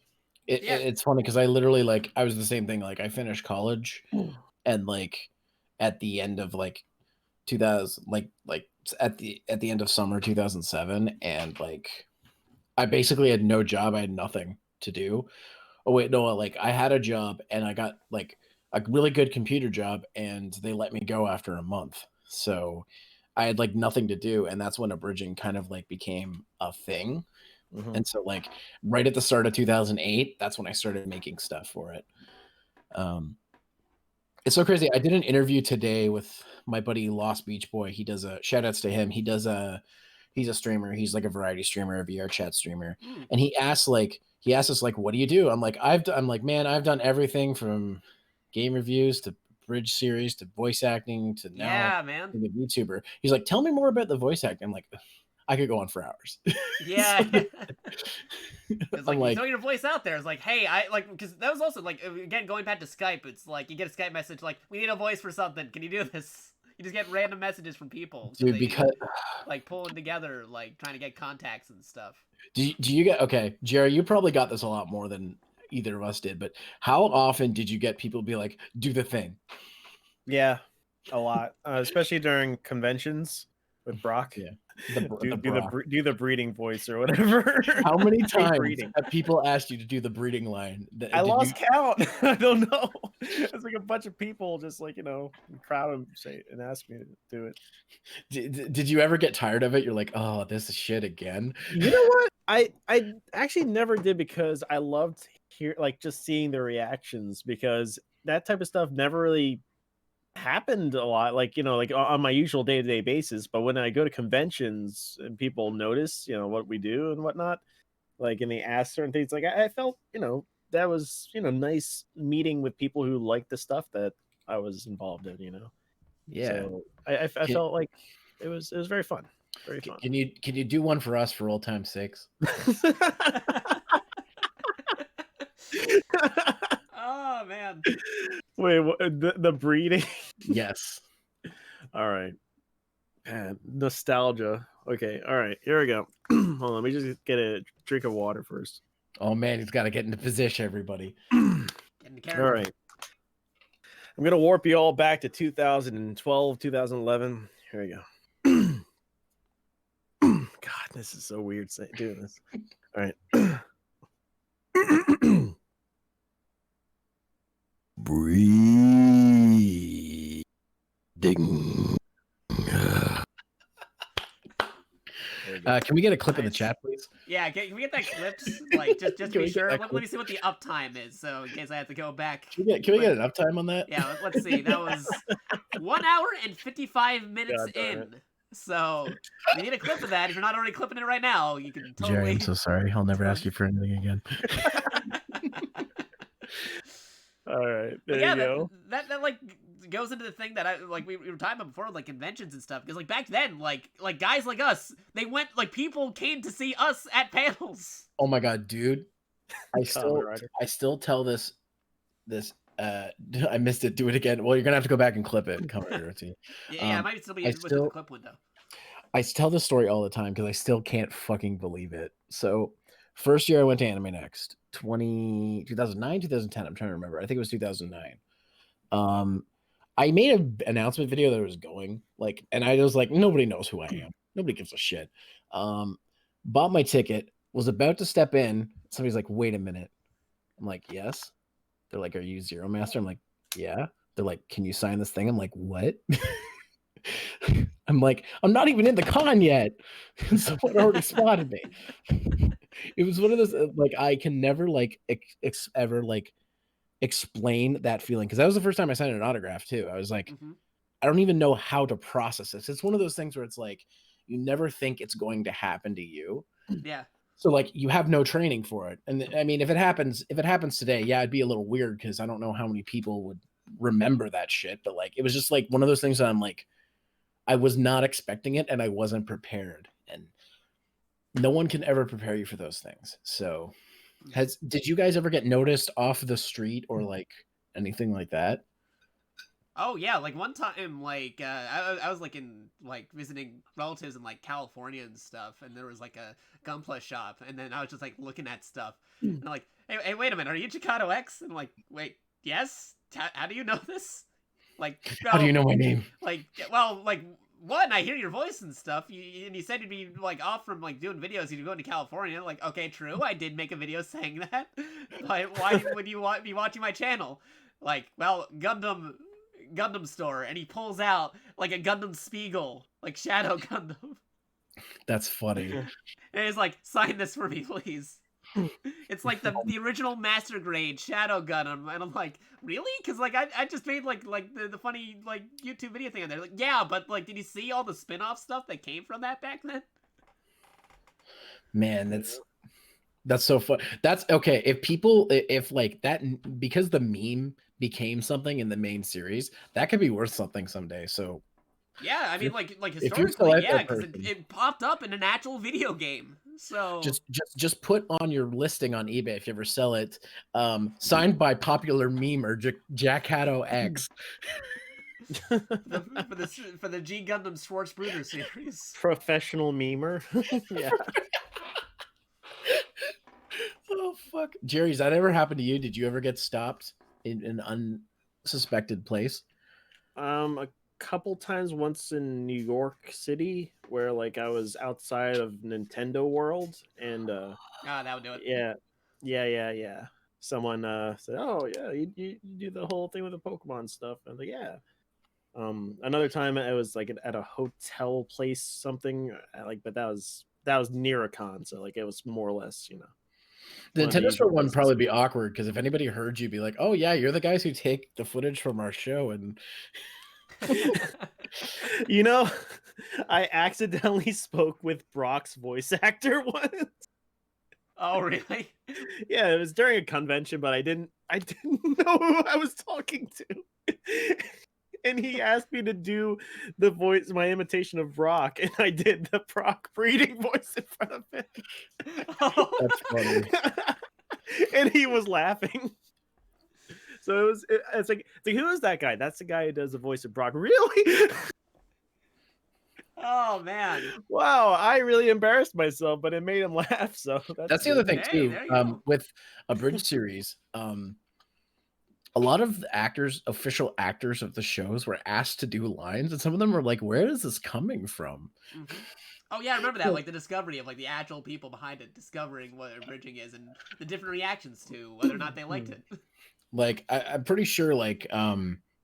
It's funny because I literally like I was the same thing. Like I finished college, and like at the end of like 2000, like at the end of summer 2007, and like I basically had no job. I had nothing to do. Oh wait, no, like I had a job, and I got like a really good computer job, and they let me go after a month. So I had like nothing to do, and that's when abridging kind of like became a thing. And so like right at the start of 2008, that's when I started making stuff for it. It's so crazy. I did an interview today with my buddy Lost Beach Boy. He does a shout outs to him. He's a streamer. He's like a variety streamer, a VR chat streamer. And he asked us like, what do you do? I'm like, man, I've done everything from game reviews to bridge series to voice acting to now being a YouTuber. He's like, tell me more about the voice acting. I'm like, I could go on for hours. Yeah. It's like, you throw your voice out there. It's like, hey, I like, because that was also like, again, going back to Skype, it's like, you get a Skype message like, we need a voice for something. Can you do this? You just get random messages from people. So Dude, because like pulling together, like trying to get contacts and stuff. Do you get, okay, Jerry, you probably got this a lot more than either of us did, but how often did you get people be like, do the thing? Yeah, a lot, especially during conventions with Brock. Yeah. Do the breeding voice or whatever. How many times have people asked you to do the breeding line? I lost count. I don't know. It's like a bunch of people just like, you know, crowd and say and ask me to do it. Did you ever get tired of it? You're like, oh, this is shit again. You know what? I actually never did, because I loved just seeing the reactions, because that type of stuff never really happened a lot, like, you know, like on my usual day-to-day basis. But when I go to conventions and people notice, you know, what we do and whatnot, like, and they ask certain things, like I felt, you know, that was, you know, nice meeting with people who liked the stuff that I was involved in, you know. Yeah. So I felt like it was very fun. Very fun. Can you do one for us for old time's sakes? Oh man. Wait, what, the breeding? Yes. All right. Man, nostalgia. Okay. All right. Here we go. Hold on. Let me just get a drink of water first. Oh man, he's got to get into position, everybody. All right. I'm gonna warp you all back to 2012, 2011. Here we go. God, this is so weird doing this. All right. Breeding. Can we get a clip in the chat, please? Yeah, can we get that clipped? Like, just to be sure. Let me see what the uptime is, so in case I have to go back. Can we get an uptime on that? Yeah, let's see. That was 1 hour and 55 minutes in. So we need a clip of that. If you're not already clipping it right now, you can totally. Jerry, I'm so sorry. I'll never ask you for anything again. All right, there you go. That like goes into the thing that I like we were talking about before, like conventions and stuff. Because like back then, like guys like us, they went, like people came to see us at panels. Oh my god, dude! I still tell this I missed it. Do it again. Well, you're gonna have to go back and clip it. Kamen Rider Routine. Yeah, it might still be I within the clip window. I tell this story all the time because I still can't fucking believe it. So, first year I went to Anime Next, 2009, 2010. I'm trying to remember. I think it was 2009. I made an announcement video that was going like, and I was like, nobody knows who I am. Nobody gives a shit. Bought my ticket, was about to step in. Somebody's like, wait a minute. I'm like, yes. They're like, are you Zero Master? I'm like, yeah. They're like, can you sign this thing? I'm like, what? I'm like, I'm not even in the con yet. Someone already spotted me. It was one of those like I can never like ever like explain that feeling because that was the first time I signed an autograph too. I was like, I don't even know how to process this. It's one of those things where it's like you never think it's going to happen to you. Yeah. So like you have no training for it. And I mean, if it happens today, yeah, it'd be a little weird because I don't know how many people would remember that shit. But like it was just like one of those things that I'm like, I was not expecting it and I wasn't prepared. And no one can ever prepare you for those things. So did you guys ever get noticed off the street or like anything like that? Oh yeah, like one time, like I was like in like visiting relatives in like California and stuff, and there was like a Gunpla shop, and then I was just like looking at stuff, and I'm like, hey, wait a minute, are you JakatoX? And I'm like, wait, yes. How do you know this? Like, how do you know my name? Like, well, like one, I hear your voice and stuff. And you said you'd be like off from like doing videos. You'd go into California. Like, okay, true. I did make a video saying that. But why would you be watching my channel? Like, well, Gundam store, and he pulls out like a Gundam Spiegel, like Shadow Gundam. That's funny. And he's like, sign this for me, please. It's like the original master grade Shadow Gundam, and I'm like, really? Because like I just made like the funny like YouTube video thing on there. Like, yeah, but like, did you see all the spin-off stuff that came from that back then? Man, that's so fun. That's okay. If like that, because the meme became something in the main series, that could be worth something someday. So yeah, I mean, like historically, yeah, because it popped up in an actual video game. So just put on your listing on eBay if you ever sell it, signed by popular memer JakatoX. for the GGundam Schwarz Bruder series. Professional memer. Yeah. Oh fuck, Jerry, has that ever happened to you? Did you ever get stopped in an unsuspected place? A couple times. Once in New York City, where like I was outside of Nintendo World, and that would do it. Yeah. Someone said, "Oh yeah, you do the whole thing with the Pokemon stuff." I was like, "Yeah." Another time I was like at a hotel place, something like, but that was near a con, so like it was more or less, you know. The Nintendo Store one would probably be awkward because if anybody heard you be like, "Oh yeah, you're the guys who take the footage from our show," and you know, I accidentally spoke with Brock's voice actor once. Oh really? Yeah, it was during a convention, but I didn't know who I was talking to. And he asked me to do the voice, my imitation of Brock, and I did the Brock breeding voice in front of him. That's funny. And he was laughing. So it's like, who is that guy? That's the guy who does the voice of Brock. Really? Oh man! Wow, I really embarrassed myself, but it made him laugh. So that's the other thing too. With a bridge series, a lot of the official actors of the shows were asked to do lines, and some of them were like, "Where is this coming from?" Mm-hmm. Oh yeah, I remember that. Like the discovery of like the actual people behind it discovering what bridging is and the different reactions to whether or not they liked it. Like I'm pretty sure, like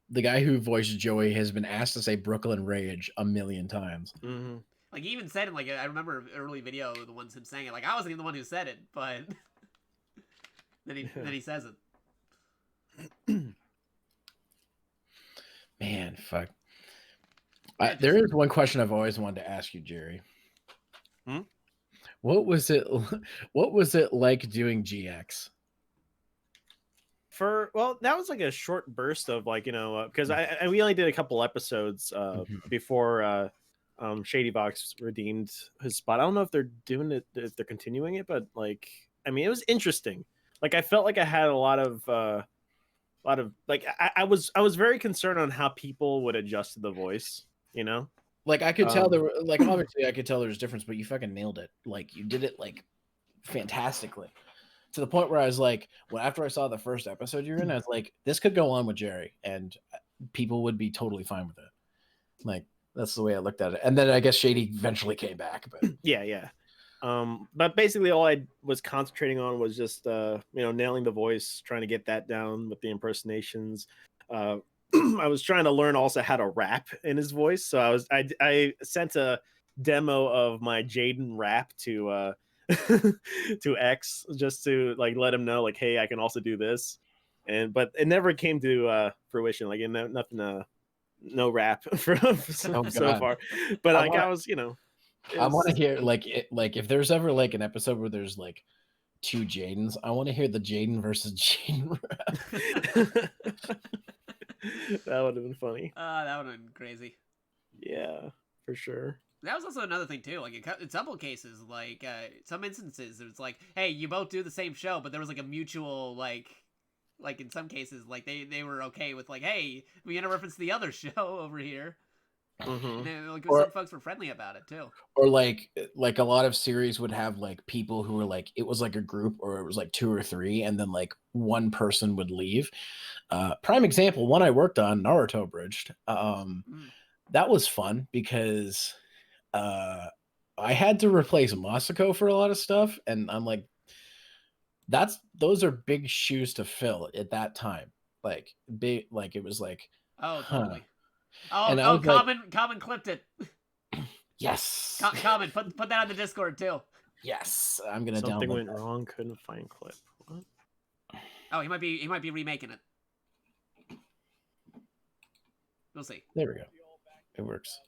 the guy who voiced Joey has been asked to say Brooklyn Rage a million times. Mm-hmm. Like he even said it. Like I remember an early video, the ones him saying it. Like I wasn't even the one who said it, but then he says it. Man, fuck. There is one question I've always wanted to ask you, Jerry. What was it like doing GX? Well, that was like a short burst of like, you know, because we only did a couple episodes before Shady Box redeemed his spot. I don't know if they're doing it, if they're continuing it, but like, I mean, it was interesting. like I felt like I had a lot of like I was very concerned on how people would adjust to the voice, you know. Like I could tell there were like obviously I could tell there was difference, but you fucking nailed it. Like you did it like fantastically. To the point where I was like, well, after I saw the first episode you're in, I was like, this could go on with Jerry and people would be totally fine with it. Like that's the way I looked at it. And then I guess Shady eventually came back, but yeah. But basically all I was concentrating on was just nailing the voice, trying to get that down with the impersonations. I was trying to learn also how to rap in his voice. So I sent a demo of my Jaden rap to to X just to like let him know like, hey, I can also do this. But it never came to fruition. Like nothing no rap from so far. But like I was, I want to hear like if there's ever like an episode where there's like two Jadens, I want to hear the Jaden versus Jaden rap. That would have been funny. That would have been crazy. Yeah, for sure. That was also another thing too. Like in some cases, like some instances, it was like, hey, you both do the same show, but there was like a mutual like in some cases, like they were okay with like, hey, we're gonna reference the other show over here. Mm-hmm. And then, like, some folks were friendly about it too. Or like a lot of series would have like people who were like it was like a group or it was like 2 or 3, and then like one person would leave. Prime example, one I worked on, Naruto Bridged. That was fun because I had to replace Masako for a lot of stuff, and I'm like, those are big shoes to fill at that time. Like big, like it was like, oh, totally. And Oh, Common clipped it. Yes. Common, put that on the Discord too. Yes, I'm gonna. Something download went that. wrong. Couldn't find clip. What? Oh, he might be remaking it. We'll see. There we go. It works.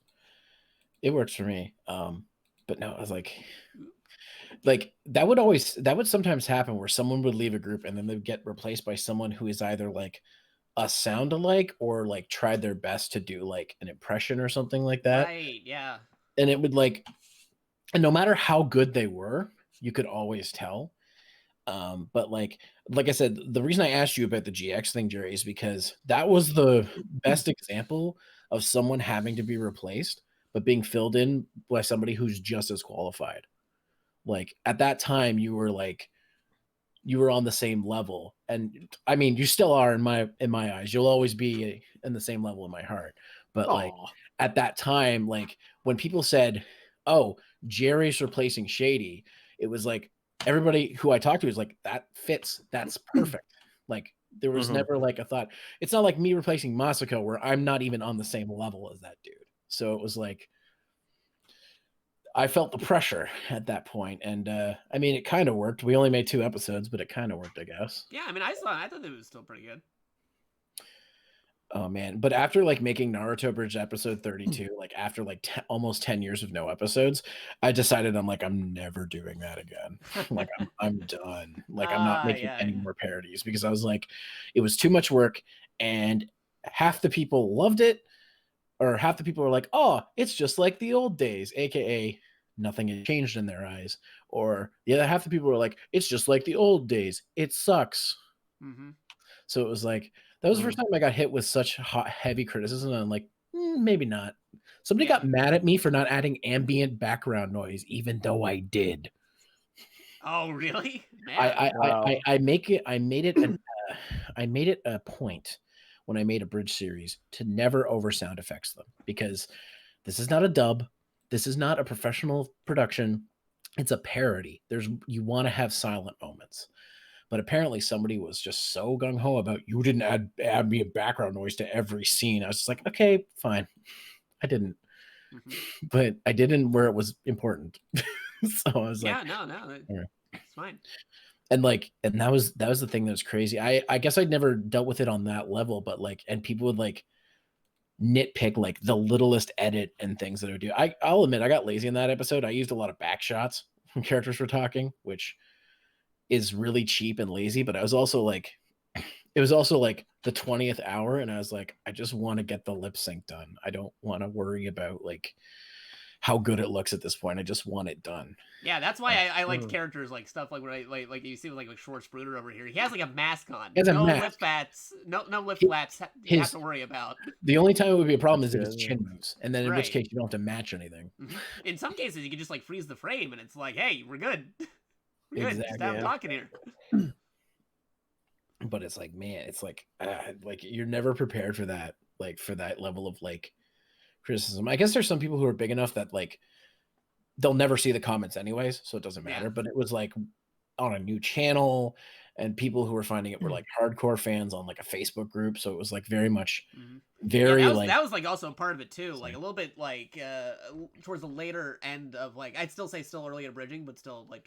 It works for me. But no, I was like that would sometimes happen where someone would leave a group and then they'd get replaced by someone who is either like a sound alike or like tried their best to do like an impression or something like that. Right, yeah. And it would like, and no matter how good they were, you could always tell. But like I said, the reason I asked you about the GX thing, Jerry, is because that was the best example of someone having to be replaced, but being filled in by somebody who's just as qualified. Like at that time, you were on the same level, and I mean, you still are in my eyes. You'll always be in the same level in my heart. But like at that time, like when people said, "Oh, Jerry's replacing Shady," it was like everybody who I talked to was like, "That fits. That's perfect." Like there was never like a thought. It's not like me replacing Masako, where I'm not even on the same level as that dude. So it was like I felt the pressure at that point, and I mean, it kind of worked. We only made 2 episodes, but it kind of worked, I guess. Yeah, I mean, I thought it was still pretty good. Oh man, but after like making Naruto Bridge episode 32, like after like almost 10 years of no episodes, I decided I'm never doing that again. Like I'm done. Like I'm not making any more parodies because I was like, it was too much work, and half the people loved it, or half the people were like, oh, it's just like the old days, aka nothing had changed in their eyes, or the other half the people were like, it's just like the old days, it sucks. So it was like that was the first time I got hit with such heavy criticism, and I'm like, maybe not. Somebody got mad at me for not adding ambient background noise, even though I did. Oh, really? I made it a point when I made a Bridge series to never over sound effects them, because this is not a dub. This is not a professional production. It's a parody. You want to have silent moments. But apparently somebody was just so gung-ho about, you didn't add ambient background noise to every scene. I was just like, okay, fine. I didn't. But I didn't where it was important. So I was like, no, it's fine. And that was the thing that was crazy. I guess I'd never dealt with it on that level, but like, and people would like nitpick like the littlest edit and things that I would do. I'll admit I got lazy in that episode. I used a lot of back shots when characters were talking, which is really cheap and lazy, but I was also like, it was also like the 20th hour, and I was like, I just want to get the lip sync done. I don't want to worry about like how good it looks at this point. I just want it done. Yeah, that's why I like characters like stuff like like you see with like Schwarz Bruder over here. He has like a mask on. He has a no mask. lip flaps, no lip flaps you have to worry about. The only time it would be a problem is if his chin moves, and then in which Right. case you don't have to match anything. In some cases, you can just like freeze the frame, and it's like, hey, we're good. We're good. Exactly, Stop yeah. talking here. But it's like, man, it's like you're never prepared for that, like for that level of like criticism. I guess there's some people who are big enough that like they'll never see the comments anyways, so it doesn't matter. Yeah. But it was like on a new channel, and people who were finding it were like hardcore fans on like a Facebook group. So it was like very much very that was like also a part of it too, like a little bit like towards the later end of like, I'd still say still early abridging, but still like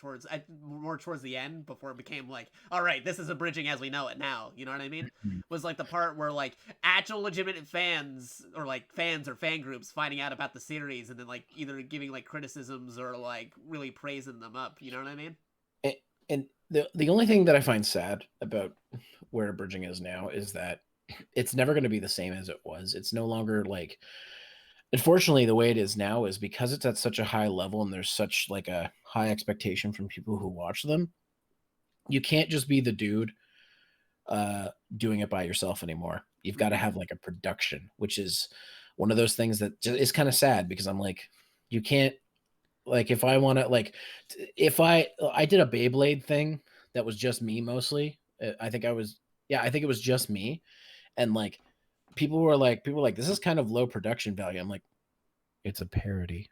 more towards the end before it became like, all right, this is abridging as we know it now, you know what I mean? Was like the part where like actual legitimate fans or like fans or fan groups finding out about the series and then like either giving like criticisms or like really praising them up, you know what I mean? And the only thing that I find sad about where abridging is now is that it's never going to be the same as it was. It's no longer like, unfortunately, the way it is now is because it's at such a high level and there's such like a high expectation from people who watch them. You can't just be the dude doing it by yourself anymore. You've got to have like a production, which is one of those things that is kind of sad because I'm like, you can't, like, if I want to, like, if I did a Beyblade thing that was just me mostly. I think it was just me. And like, people were like, this is kind of low production value. I'm like, it's a parody.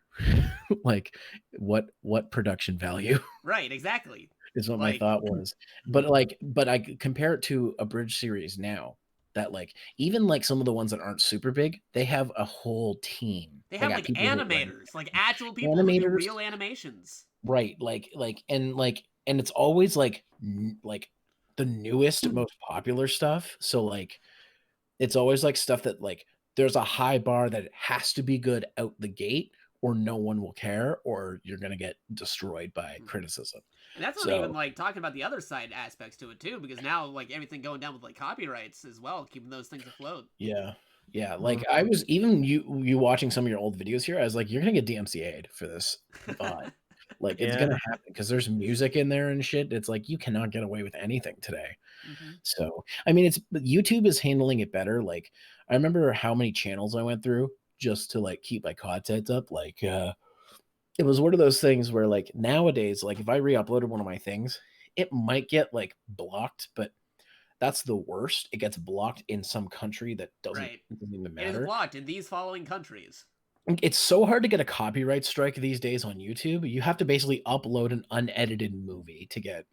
Like, what production value? Right, exactly. Is what my thought was. But I compare it to a bridge series now that like, even like some of the ones that aren't super big, they have a whole team. They have got like people who, animators, like actual people who do real animations. Right. And it's always like the newest, most popular stuff. So like, it's always like stuff that like, there's a high bar that it has to be good out the gate or no one will care or you're going to get destroyed by criticism. And that's not even like talking about the other side aspects to it too, because now like everything going down with like copyrights as well, keeping those things afloat. Yeah. Yeah. Like I was even you watching some of your old videos here. I was like, you're going to get DMCA'd for this. Like it's going to happen because there's music in there and shit. It's like, you cannot get away with anything today. So, I mean, YouTube is handling it better. Like I remember how many channels I went through just to like keep my content up. Like, it was one of those things where like nowadays, like if I re-uploaded one of my things, it might get like blocked, but that's the worst. It gets blocked in some country that doesn't even matter. It is blocked in these following countries. It's so hard to get a copyright strike these days on YouTube. You have to basically upload an unedited movie to get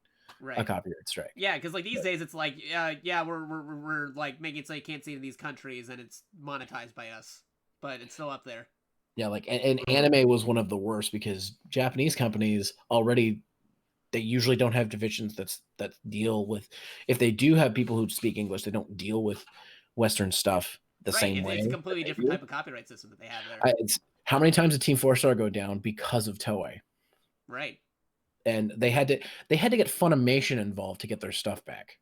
a copyright strike. Yeah, because like these days it's like, we're like making it so you can't see it in these countries and it's monetized by us, but it's still up there. Yeah, like and anime was one of the worst because Japanese companies already, they usually don't have divisions that deal with, if they do have people who speak English, they don't deal with Western stuff the same way. It's a completely different type of copyright system that they have there. How many times did Team 4-Star go down because of Toei? Right. And they had to get Funimation involved to get their stuff back.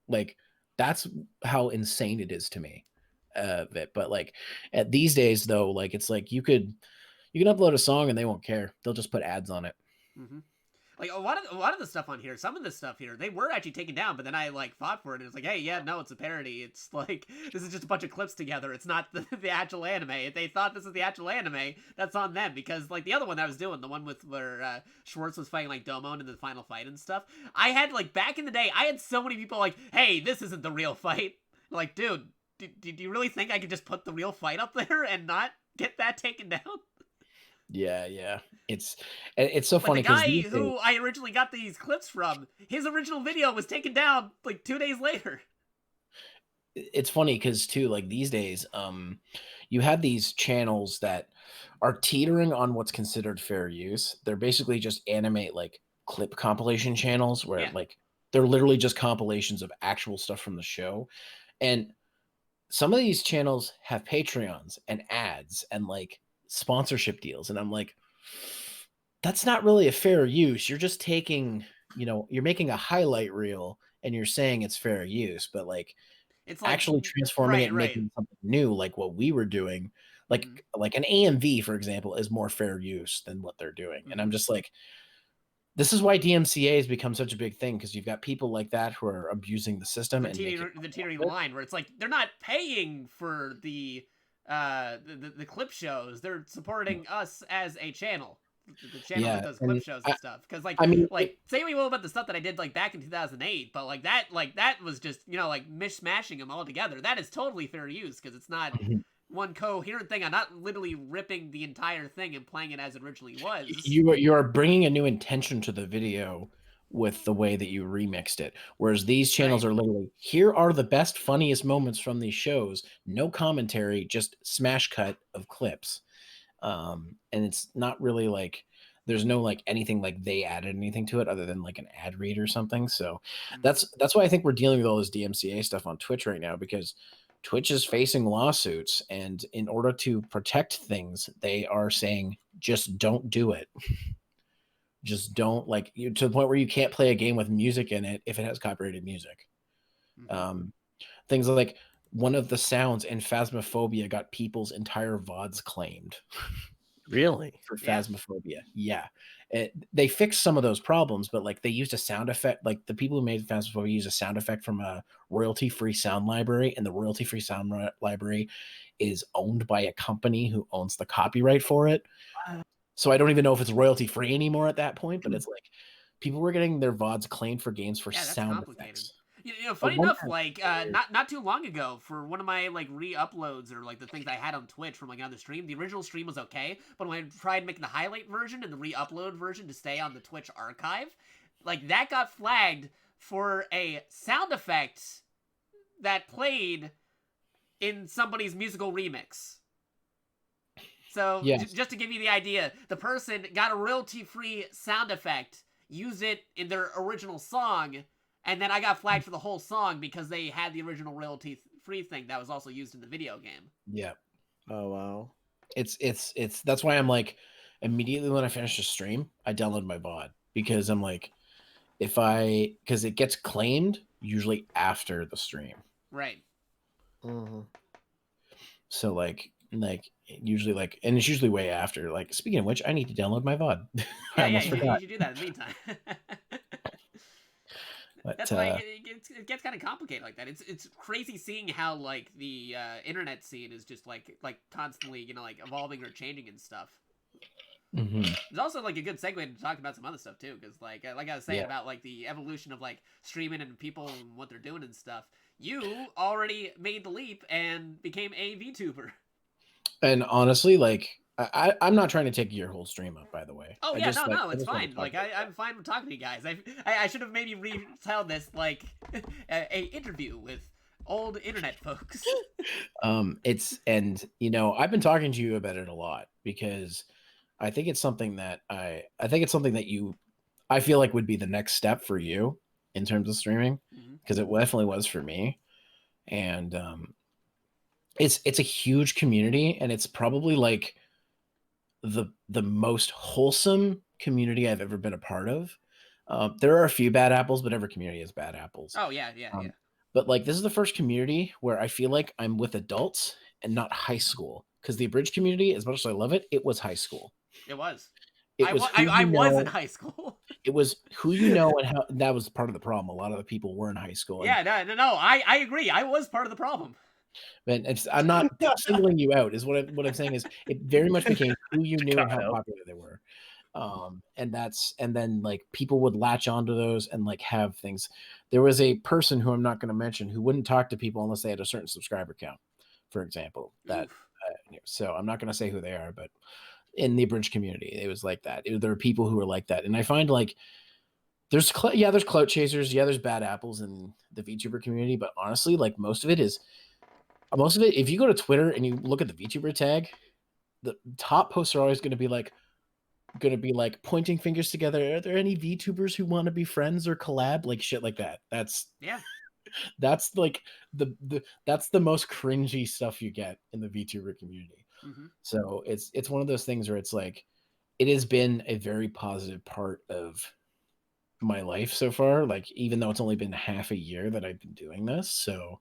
Like that's how insane it is to me. But like at these days though, like it's like you can upload a song and they won't care. They'll just put ads on it. Like a lot of the stuff on here, some of the stuff here, they were actually taken down, but then I like fought for it and it's like, hey, yeah, no, it's a parody. It's like, this is just a bunch of clips together. It's not the actual anime. If they thought this is the actual anime, that's on them, because like the other one that I was doing, the one with where Schwarz was fighting like Domon in the final fight and stuff, I had like back in the day, I had so many people like, hey, this isn't the real fight. Like, dude, do you really think I could just put the real fight up there and not get that taken down? Yeah. It's so funny. The guy who I originally got these clips from, his original video was taken down like 2 days later. It's funny because too, like these days, you have these channels that are teetering on what's considered fair use. They're basically just animate like clip compilation channels where like they're literally just compilations of actual stuff from the show. And some of these channels have Patreons and ads and like sponsorship deals. And I'm like, that's not really a fair use. You're just taking, you're making a highlight reel and you're saying it's fair use, but like it's like, actually transforming it and making something new, like what we were doing. Like an AMV, for example, is more fair use than what they're doing. And I'm just like, this is why DMCA has become such a big thing, because you've got people like that who are abusing the system the teetering the line, where it's like they're not paying for the clip shows. They're supporting us as a channel. The channel that does clip shows and stuff. Because say we will about the stuff that I did like back in 2008, but like that was just like mishmashing them all together. That is totally fair use because it's not one coherent thing. I'm not literally ripping the entire thing and playing it as it originally was. You are bringing a new intention to the video with the way that you remixed it, whereas these channels are literally, here are the best, funniest moments from these shows, no commentary, just smash cut of clips. And it's not really like there's no like anything like they added anything to it other than like an ad read or something. So that's why I think we're dealing with all this DMCA stuff on Twitch right now, because Twitch is facing lawsuits, and in order to protect things, they are saying just don't do it. Just don't, like, to the point where you can't play a game with music in it if it has copyrighted music. Things like one of the sounds in Phasmophobia got people's entire VODs claimed. Really? For Phasmophobia. Yeah. They fixed some of those problems, but like they used a sound effect. Like the people who made Phasmophobia used a sound effect from a royalty-free sound library, and the royalty-free sound library is owned by a company who owns the copyright for it. So I don't even know if it's royalty-free anymore at that point, but it's like people were getting their VODs claimed for games for sound effects. Funny enough, like not too long ago, for one of my like re-uploads or like the things I had on Twitch from like another stream, the original stream was okay, but when I tried making the highlight version and the re-upload version to stay on the Twitch archive, like that got flagged for a sound effect that played in somebody's musical remix. So just to give you the idea, the person got a royalty-free sound effect, used it in their original song, and then I got flagged for the whole song because they had the original royalty-free thing that was also used in the video game. Yeah. Oh wow. It's that's why I'm like, immediately when I finish the stream, I download my VOD, because I'm like, because it gets claimed usually after the stream. Right. So like usually like, and it's usually way after. Like, speaking of which, I need to download my VOD. I almost forgot. You should do that in the meantime. But, that's why it gets kind of complicated like that. It's crazy seeing how like the internet scene is just like constantly like evolving or changing and stuff. There's also like a good segue to talk about some other stuff too, because like I was saying about like the evolution of like streaming and people and what they're doing and stuff. You already made the leap and became a VTuber. And honestly, like I'm not trying to take your whole stream up, by the way. Oh yeah, no, it's fine. Like I'm fine with talking to you guys. I should have maybe retell this like a interview with old internet folks. I've been talking to you about it a lot, because I think it's something that I feel like would be the next step for you in terms of streaming, because it definitely was for me. And it's a huge community, and it's probably like the most wholesome community I've ever been a part of. There are a few bad apples, but every community has bad apples. Oh yeah. But like, this is the first community where I feel like I'm with adults and not high school, because the Abridged community, as much as I love it, it was high school. It was. I was in high school. It was who you know and how. That was part of the problem. A lot of the people were in high school. Yeah, no. I agree. I was part of the problem. But I'm not singling you out. Is what I'm saying is, it very much became who you knew and how popular they were. And then like people would latch onto those and like have things. There was a person who I'm not going to mention who wouldn't talk to people unless they had a certain subscriber count, for example. So I'm not going to say who they are, but in the Abridged community, it was like that. There are people who were like that, and I find like there's clout chasers, there's bad apples in the VTuber community, but honestly, like most of it, if you go to Twitter and you look at the VTuber tag, the top posts are always going to be like pointing fingers together. Are there any VTubers who want to be friends or collab? Like shit like that. That's like that's the most cringy stuff you get in the VTuber community. So it's one of those things where it's like, it has been a very positive part of my life so far, like even though it's only been half a year that I've been doing this. So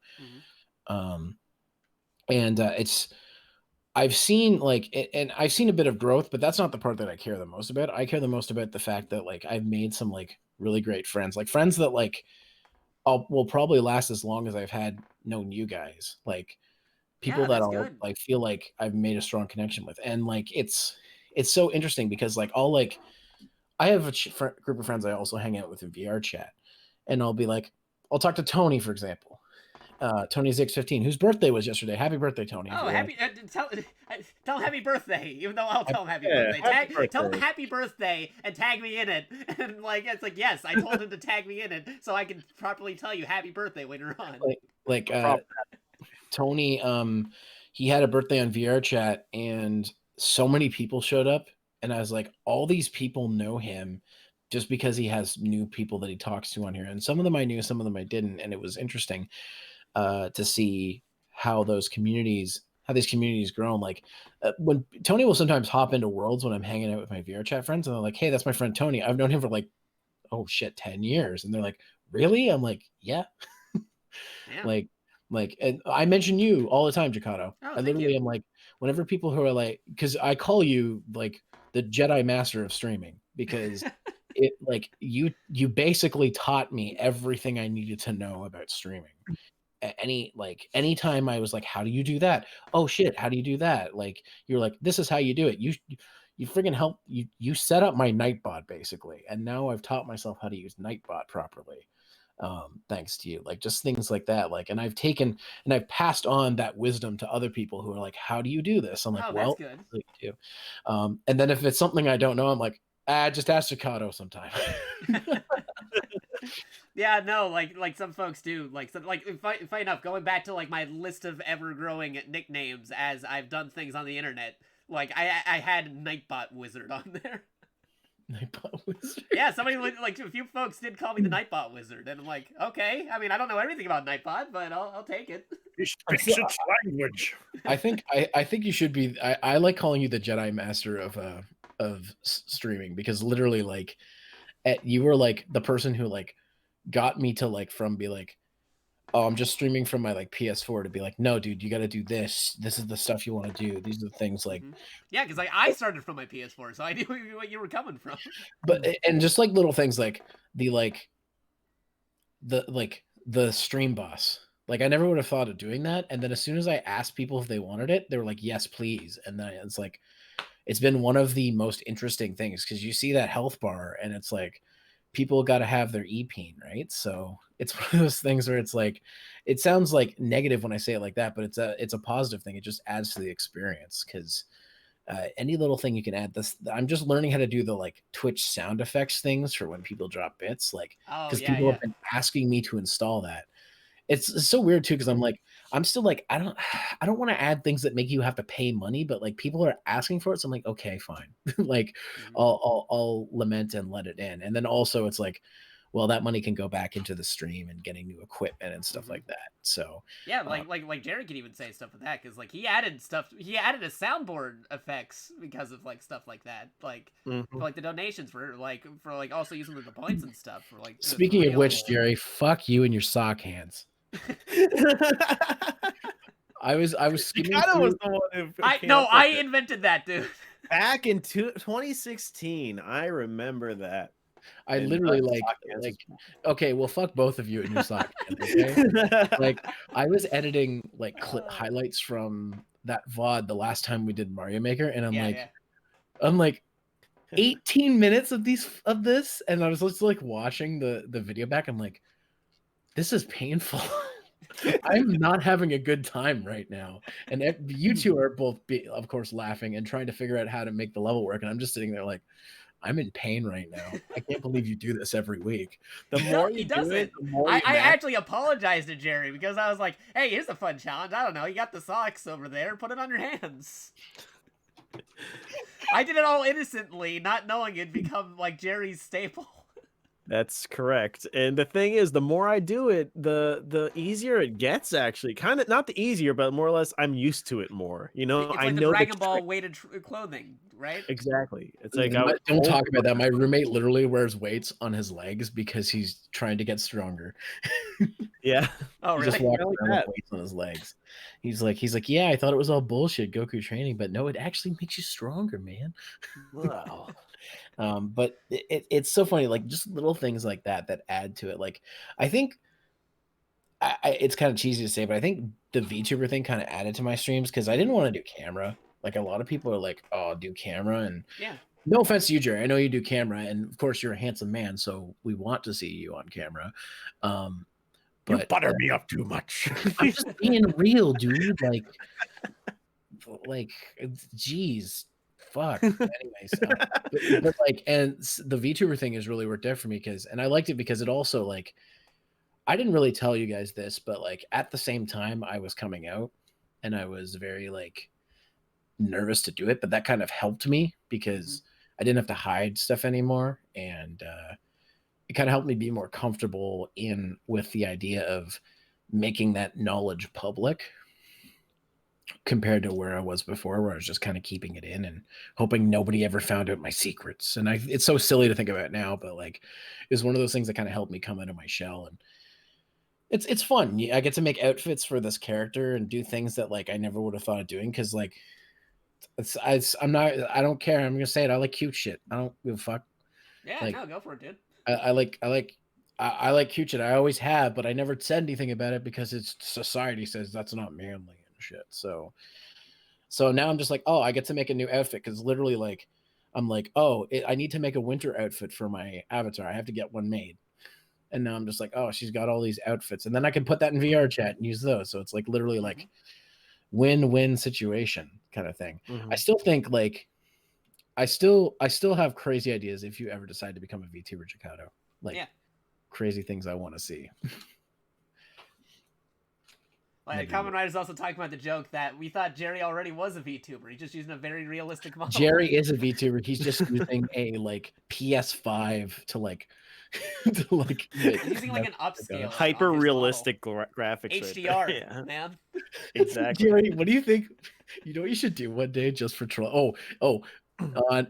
I've seen and I've seen a bit of growth, but that's not the part that I care the most about. I care the most about the fact that like I've made some like really great friends, like friends that like will probably last as long as I've had known you guys. Like people that I'll good. like feel like I've made a strong connection with, and like it's so interesting because like I'll like I have a group of friends I also hang out with in VR chat, and I'll be like I'll talk to Tony, for example. Tony's X15, whose birthday was yesterday. Happy birthday, Tony! Oh, tell him happy birthday, even though I'll tell him happy birthday. Tell him happy birthday and tag me in it. And like it's like yes, I told him to tag me in it so I can properly tell you happy birthday later on. Tony, he had a birthday on VR chat, and so many people showed up, and I was like, all these people know him just because he has new people that he talks to on here, and some of them I knew, some of them I didn't, and it was interesting to see how these communities grown. Like when Tony will sometimes hop into worlds when I'm hanging out with my VR chat friends, and they're like, "Hey, that's my friend Tony. I've known him for like, oh shit, 10 years." And they're like, "Really?" I'm like, "Yeah." Like, and I mention you all the time, Jakato. I literally am like, whenever people who are like, because I call you like the Jedi Master of streaming, because it like you basically taught me everything I needed to know about streaming. Anytime I was like, how do you do that? Oh shit, how do you do that? Like you're like, this is how you do it. You friggin' help you set up my Nightbot basically, and now I've taught myself how to use Nightbot properly. Thanks to you. Like just things like that. Like, and I've taken and I've passed on that wisdom to other people who are like, how do you do this? I'm like, well, that's good. like, do. And then if it's something I don't know, I'm like, just ask Jakato sometime. Yeah, no, like some folks do. Like funny enough, going back to like my list of ever-growing nicknames as I've done things on the internet, like I had Nightbot Wizard on there. Nightbot Wizard? Yeah, somebody like a few folks did call me the Nightbot Wizard, and I'm like, okay. I mean, I don't know everything about Nightbot, but I'll take it. He speaks its language. I think you should be. I like calling you the Jedi Master of streaming, because literally like you were like the person who like got me to like from be like, oh, I'm just streaming from my like PS4 to be like, no, dude, you got to do this. This is the stuff you want to do. These are the things like, yeah, because like I started from my PS4, so I knew what you were coming from. But and just like little things like the stream boss. Like I never would have thought of doing that, and then as soon as I asked people if they wanted it, they were like, yes, please. And then it's like, it's been one of the most interesting things, because you see that health bar, and it's like, people got to have their e-peen, right? So it's one of those things where it's like, it sounds like negative when I say it like that, but it's a positive thing. It just adds to the experience, because any little thing you can add. I'm just learning how to do the like Twitch sound effects things for when people drop bits, like because people have been asking me to install that. It's so weird too, because I'm still like, I don't want to add things that make you have to pay money, but like people are asking for it, so I'm like, okay, fine. Like I'll lament and let it in. And then also it's like, well, that money can go back into the stream and getting new equipment and stuff like that. So yeah, like Jared could even say stuff with that, because like he added a soundboard effects because of like stuff like that, like for like the donations for also using the points and stuff for like. Speaking of which, Jerry, fuck you and your sock hands. I was skimming through... I invented that, dude. Back in 2016, I remember that. I literally like okay, well, fuck both of you and your sock hands, okay? Like I was editing like clip highlights from that VOD the last time we did Mario Maker, and I'm like 18 minutes of this, and I was just like watching the video back. I'm like, this is painful. I'm not having a good time right now. And you two are both, of course, laughing and trying to figure out how to make the level work. And I'm just sitting there like, I'm in pain right now. I can't believe you do this every week. The more you do it, the more I actually apologized to Jerry, because I was like, hey, here's a fun challenge. I don't know. You got the socks over there. Put it on your hands. I did it all innocently, not knowing it'd become like Jerry's staple. That's correct. And the thing is, the more I do it, the easier it gets, actually. Kind of, not the easier, but more or less I'm used to it more. You know, it's like the Dragon Ball weighted clothing, right? Exactly. It's like, don't talk about that. My roommate literally wears weights on his legs because he's trying to get stronger. Yeah. Oh, He really? just walked I like around with that. weights on his legs. He's like, yeah, I thought it was all bullshit, Goku training, but no, it actually makes you stronger, man. Wow. But it's so funny, like just little things like that that add to it. Like I think it's kind of cheesy to say, but I think the VTuber thing kind of added to my streams because I didn't want to do camera. Like a lot of people are like, "Oh, do camera," and Yeah. no offense to you, Jerry. I know you do camera, and of course you're a handsome man, so we want to see you on camera. You But butter me up too much. I'm just being real, dude. Like, geez, fuck. Anyways, but like, and the VTuber thing has really worked out for me and I liked it because it also like, I didn't really tell you guys this, but like at the same time I was coming out, and I was very like nervous to do it, but that kind of helped me because I didn't have to hide stuff anymore, and it kind of helped me be more comfortable with the idea of making that knowledge public compared to where I was before, where I was just kind of keeping it in and hoping nobody ever found out my secrets. And it's so silly to think about now, but like it's one of those things that kind of helped me come out of my shell, and it's fun. I get to make outfits for this character and do things that like I never would have thought of doing because like I don't care. I'm gonna say it. I like cute shit. I don't give a fuck. Yeah, Like, no, go for it, dude. I like cute shit. I always have, but I never said anything about it because it's society says that's not manly and shit. So now I'm just like, oh, I get to make a new outfit because literally like I'm like, oh, I need to make a winter outfit for my avatar. I have to get one made. And now I'm just like, oh, she's got all these outfits, and then I can put that in VR chat and use those. So it's like literally like win-win situation kind of thing. I still think like I still have crazy ideas if you ever decide to become a VTuber, Jakato. Like crazy things I want to see. Like, Kamen Rider's also talking about the joke that we thought Jerry already was a VTuber. He's just using a very realistic model. Jerry is a VTuber. He's just using a like PS5 to like he's using like an upscale, hyper realistic graphics. HDR, right there. Yeah. man. Exactly. Jerry, what do you think? You know what you should do one day just for troll?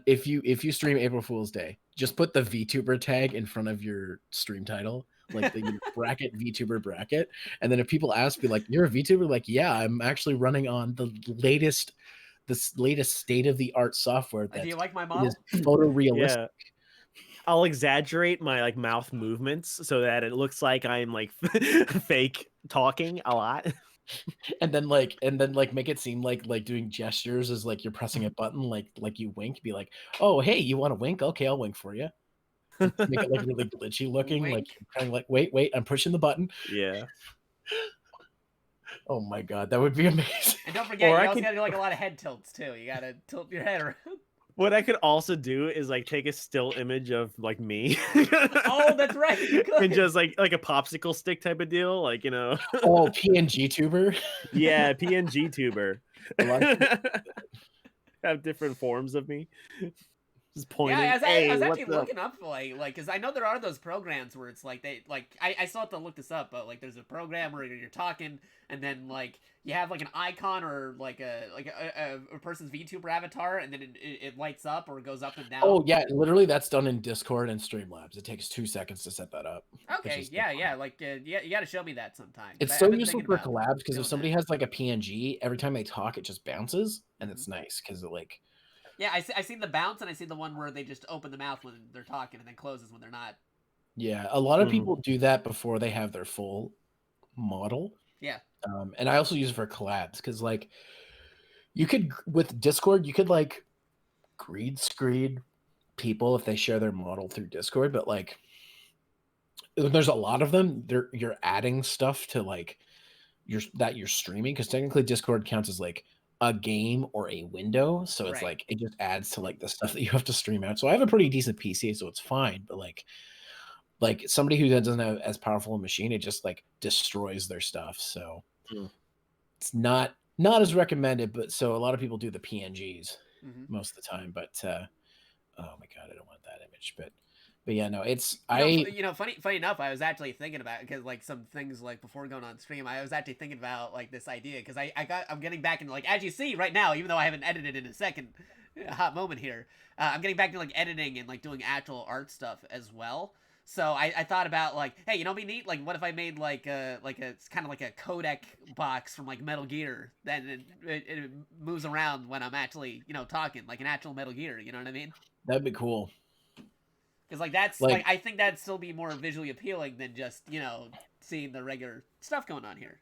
If you stream April Fool's Day, just put the VTuber tag in front of your stream title, like the bracket VTuber bracket, and then if people ask, be like, "You're a VTuber?" Like, yeah, I'm actually running on the latest state of the art software. Do you like my model? Is photorealistic. Yeah. I'll exaggerate my like mouth movements so that it looks like I'm like fake talking a lot. And then like make it seem like doing gestures is like you're pressing a button, like you wink, be like, oh hey, you want to wink? Okay, I'll wink for you. Make it like really glitchy looking, Wink. like kind of like wait, I'm pushing the button. Yeah. Oh my god, that would be amazing. And don't forget, you also gotta do like a lot of head tilts too. You gotta tilt your head around. What I could also do is like take a still image of like me. Oh, that's right. And just like a popsicle stick type of deal, like, you know. Oh, PNG tuber. Yeah, PNG tuber. Have different forms of me. Just pointing. Yeah, I was actually what's up? looking up like because I know there are those programs where it's like I still have to look this up, but like there's a program where you're talking and then like you have like an icon or like a person's VTuber avatar and then it lights up or goes up and down. Oh yeah, literally that's done in Discord and Streamlabs. It takes 2 seconds to set that up. Okay, yeah, like you got to show me that sometime. It's so useful for collabs because if somebody has like a PNG, every time they talk, it just bounces, and it's nice because it like. Yeah, I seen the bounce and I see the one where they just open the mouth when they're talking and then closes when they're not. Yeah, a lot of people do that before they have their full model. Yeah. And I also use it for collabs because like you could with Discord, you could like green screen people if they share their model through Discord, but like there's a lot of them. You're adding stuff to like you're streaming because technically Discord counts as like a game or a window, so it's like it just adds to like the stuff that you have to stream out. So I have a pretty decent PC, so it's fine, but like somebody who doesn't have as powerful a machine, it just like destroys their stuff. So it's not as recommended, but so a lot of people do the PNGs most of the time, but oh my god, I don't want that image, but yeah, no, it's funny enough, I was actually thinking about it because like some things like before going on stream, I was actually thinking about like this idea because I'm getting back into like as you see right now, even though I haven't edited in a hot moment here, I'm getting back to like editing and like doing actual art stuff as well. So I thought about like, hey, you know, what'd be neat. Like, what if I made like a kind of like a codec box from like Metal Gear? Then it moves around when I'm actually, you know, talking like an actual Metal Gear. You know what I mean? That'd be cool. Because like that's like I think that'd still be more visually appealing than just, you know, seeing the regular stuff going on here.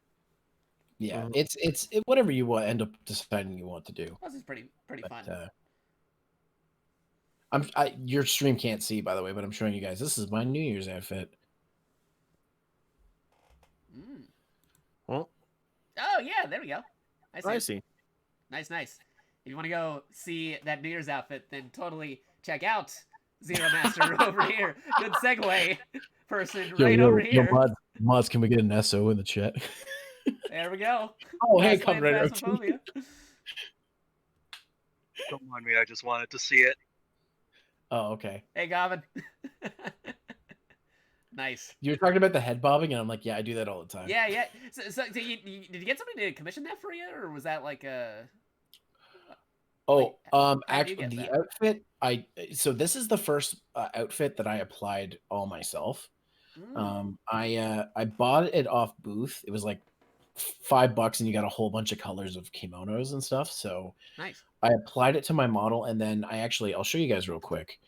Yeah, it's whatever you end up deciding you want to do. This is pretty fun. Your stream can't see, by the way, but I'm showing you guys. This is my New Year's outfit. Well, oh yeah, there we go. I see. Nice. If you want to go see that New Year's outfit, then totally check out Zero Master over here. Good segue, person right over here. Mods, can we get an SO in the chat? There we go. Oh, hey, come right over to me. Don't mind me, I just wanted to see it. Oh, okay. Hey, Gavin. Nice. You were talking about the head bobbing, and I'm like, yeah, I do that all the time. Yeah. So did you get somebody to commission that for you, or was that like a? Oh, actually, the outfit so this is the first outfit that I applied all myself. I bought it off Booth. It was like $5, and you got a whole bunch of colors of kimonos and stuff. So nice. I applied it to my model, and then I'll show you guys real quick.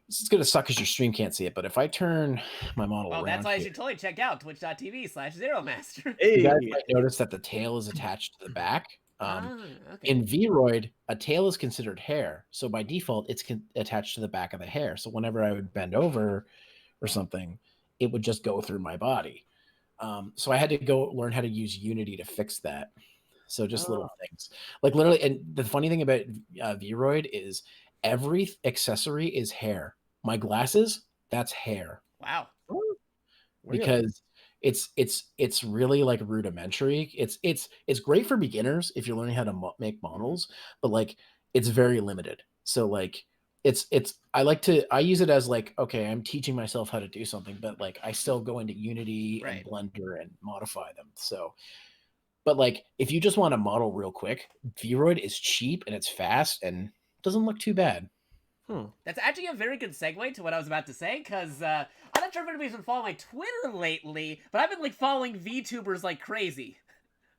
This is gonna suck because your stream can't see it, but if I turn my model around, that's why you should totally check out twitch.tv/ZeroMaster. You guys might notice that the tail is attached to the back. Okay. In Vroid, a tail is considered hair, so by default, it's attached to the back of the hair. So whenever I would bend over or something, it would just go through my body. So I had to go learn how to use Unity to fix that. So just little things, like literally. And the funny thing about Vroid is every accessory is hair. My glasses, that's hair. Wow. Because it's really like rudimentary. It's great for beginners if you're learning how to make models, but like it's very limited. So like I use it as like, okay, I'm teaching myself how to do something, but like I still go into Unity and Blender and modify them. So, but like if you just want to model real quick, Vroid is cheap and it's fast and doesn't look too bad. That's actually a very good segue to what I was about to say, because I'm not sure if anybody's been following my Twitter lately, but I've been like following VTubers like crazy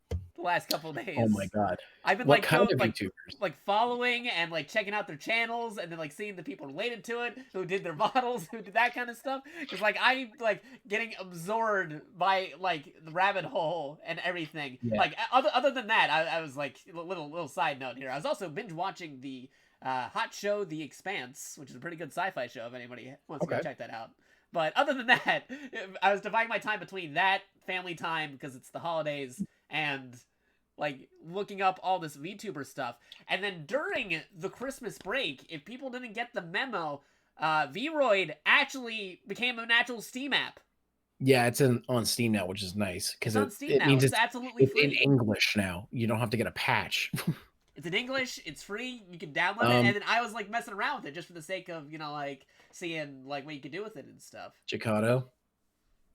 the last couple of days. Oh my god! I've been what kind of VTubers? Like following and like checking out their channels, and then like seeing the people related to it, who did their models, who did that kind of stuff. Because like I'm like getting absorbed by like the rabbit hole and everything. Yeah. Like other than that, I was like little side note here. I was also binge watching the hot show The Expanse, which is a pretty good sci-fi show if anybody wants to go check that out. But other than that, I was dividing my time between that, family time because it's the holidays, and like looking up all this VTuber stuff. And then during the Christmas break, if people didn't get the memo, Vroid actually became an actual Steam app. Yeah, it's on Steam now, which is nice because it means it's absolutely free. In English now. You don't have to get a patch. It's in English. It's free. You can download it. And then I was like messing around with it just for the sake of, you know, like seeing like what you could do with it and stuff. Jakato,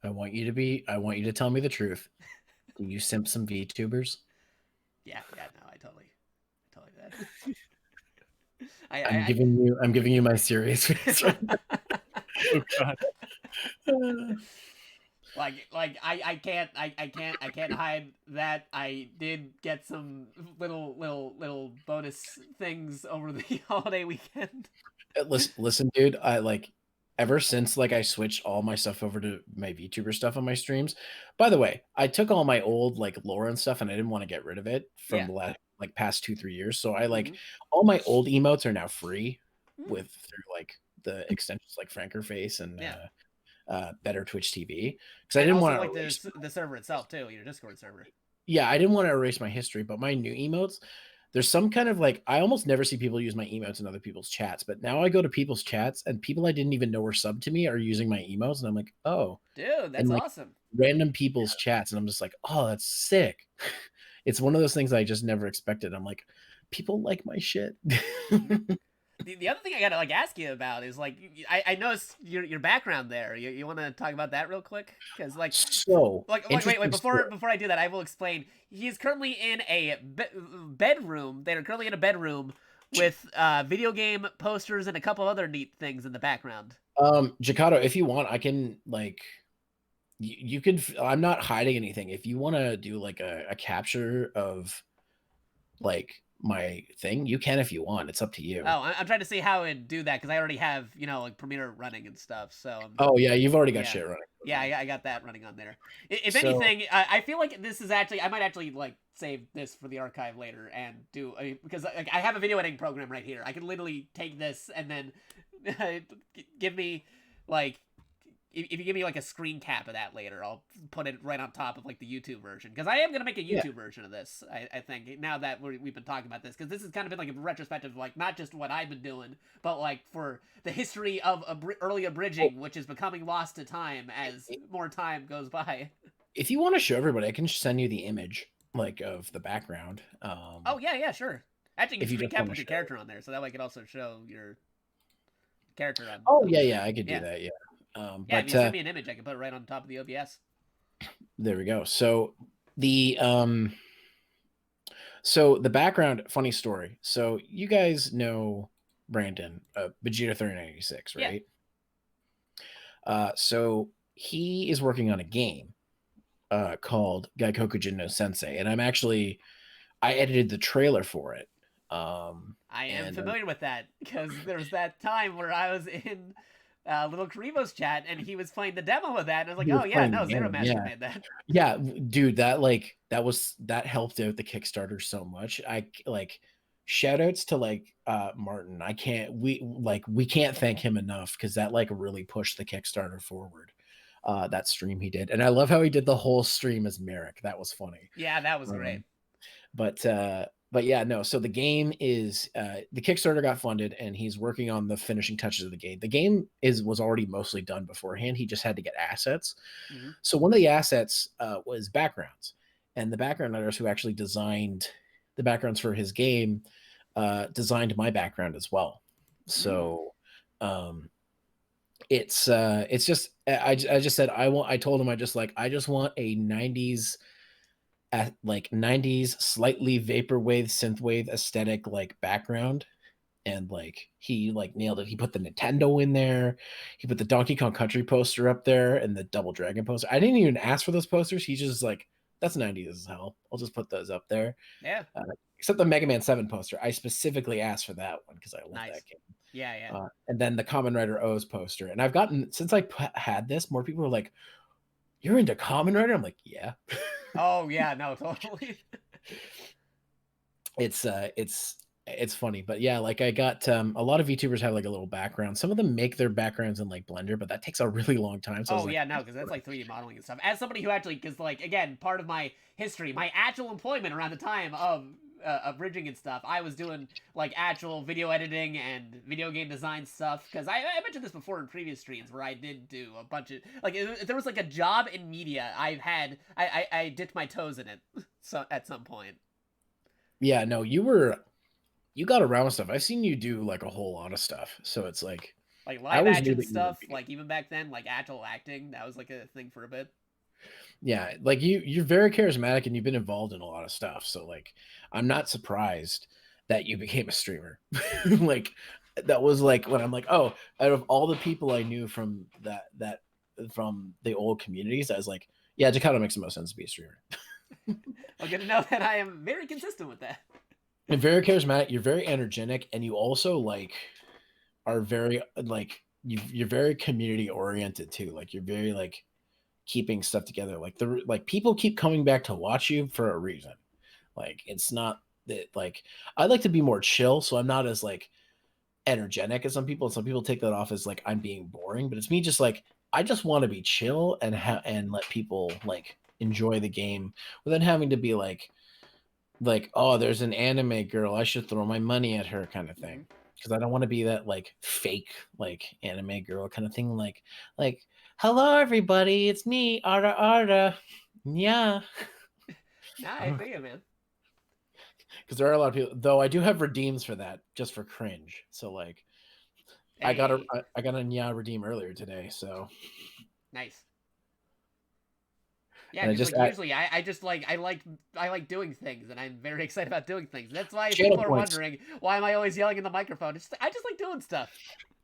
I want you to tell me the truth. Do you simp some VTubers? Yeah, no, I totally that. I'm giving you my serious face right now. Oh god. Like I can't hide that I did get some little bonus things over the holiday weekend. Listen, dude, I like ever since like I switched all my stuff over to my VTuber stuff on my streams. By the way, I took all my old like lore and stuff and I didn't want to get rid of it from the last like past 2-3 years. So I like all my old emotes are now free through like the extensions like Frankerface and Better Twitch TV, because I didn't want to like the server itself too, your Discord server. Yeah, I didn't want to erase my history, but my new emotes, there's some kind of like I almost never see people use my emotes in other people's chats, but now I go to people's chats and people I didn't even know were subbed to me are using my emotes, and I'm like, oh, dude, that's awesome. Random people's chats, and I'm just like, oh, that's sick. It's one of those things I just never expected. I'm like, people like my shit. The other thing I gotta like ask you about is like I noticed your background there. You want to talk about that real quick? Because like wait before I do that, I will explain. He's currently in a bedroom. They are currently in a bedroom with video game posters and a couple other neat things in the background. Jakato, if you want, I can like you could. I'm not hiding anything. If you want to do like a capture of like my thing, you can if you want. It's up to you. Oh, I'm trying to see how I'd do that because I already have like Premiere running and stuff. So. Oh yeah, you've already got shit running. Yeah, I got that running on there. If anything, I feel like this is actually I might actually like save this for the archive later and do because like, I have a video editing program right here. I can literally take this and then give me like. If you give me like a screen cap of that later, I'll put it right on top of like the YouTube version because I am gonna make a YouTube version of this. I think now that we've been talking about this because this has kind of been like a retrospective, like not just what I've been doing, but like for the history of early abridging, which is becoming lost to time as more time goes by. If you want to show everybody, I can send you the image like of the background. Oh yeah, sure. Actually, you can screen cap with your character on there, so that way I could also show your character on. Oh yeah, I could do that. Yeah. Yeah, but if you send me an image, I can put it right on top of the OBS. There we go. So the background, funny story. So you guys know Brandon, Vegeta 3096, right? Yeah. So he is working on a game called Gaikoku no Sensei, and I edited the trailer for it. I am familiar with that because there was that time where I was in Little Karibo's chat and he was playing the demo of that and I was like, oh yeah, no, Zero Master made that. Yeah, dude, that helped out the Kickstarter so much. I like shout outs to like Martin. We can't thank him enough because that like really pushed the Kickstarter forward. That stream he did. And I love how he did the whole stream as Merrick. That was funny. Yeah, that was great. But yeah, no. So the game is the Kickstarter got funded, and he's working on the finishing touches of the game. The game was already mostly done beforehand. He just had to get assets. Mm-hmm. So one of the assets was backgrounds, and the background artist who actually designed the backgrounds for his game designed my background as well. So it's just I just said I told him I just want a 90s. Like 90s slightly vaporwave synthwave aesthetic like background, and like he like nailed it. He put the Nintendo in there, he put the Donkey Kong Country poster up there and the Double Dragon poster. I didn't even ask for those posters. He's just like, that's 90s as hell, I'll just put those up there. Yeah. Except the Mega Man 7 poster, I specifically asked for that one because I love that game. Yeah. And then the Kamen Rider O's poster, and I've gotten, since I had this, more people are like, you're into Kamen Rider? I'm like, yeah. Oh yeah, no, totally. It's funny, but yeah, like I got a lot of VTubers have like a little background. Some of them make their backgrounds in like Blender, but that takes a really long time. So because that's like 3D modeling and stuff. As somebody who actually, because like again, part of my history, my actual employment around the time of bridging and stuff, I was doing like actual video editing and video game design stuff because I mentioned this before in previous streams where I did do a bunch of like if there was like a job in media I dipped my toes in it so at some point. Yeah, no, you got around with stuff. I've seen you do like a whole lot of stuff, so it's like live action stuff, like even back then, like actual acting, that was like a thing for a bit. Yeah, like you're very charismatic and you've been involved in a lot of stuff. So like, I'm not surprised that you became a streamer. Like that was like when I'm like, oh, out of all the people I knew from that from the old communities, I was like, yeah, Jakato makes the most sense to be a streamer. Well, good to know that I am very consistent with that. You're very charismatic. You're very energetic, and you also like are very like you're very community oriented too. Like you're very like keeping stuff together. Like people keep coming back to watch you for a reason. Like it's not that like I like to be more chill, so I'm not as like energetic as some people. Some people take that off as like I'm being boring, but it's me just like I just want to be chill and let people like enjoy the game without having to be like oh, there's an anime girl, I should throw my money at her kind of thing. Because I don't want to be that like fake like anime girl kind of thing. Like hello everybody, it's me, Arta. Yeah. Nah, I feel you, man. Because there are a lot of people, though I do have redeems for that, just for cringe. So like hey. I got a Nya redeem earlier today, so nice. Yeah, And I because just like usually I like doing things, and I'm very excited about doing things. That's why if Channel people are points. wondering why am I always yelling in the microphone. I just like doing stuff.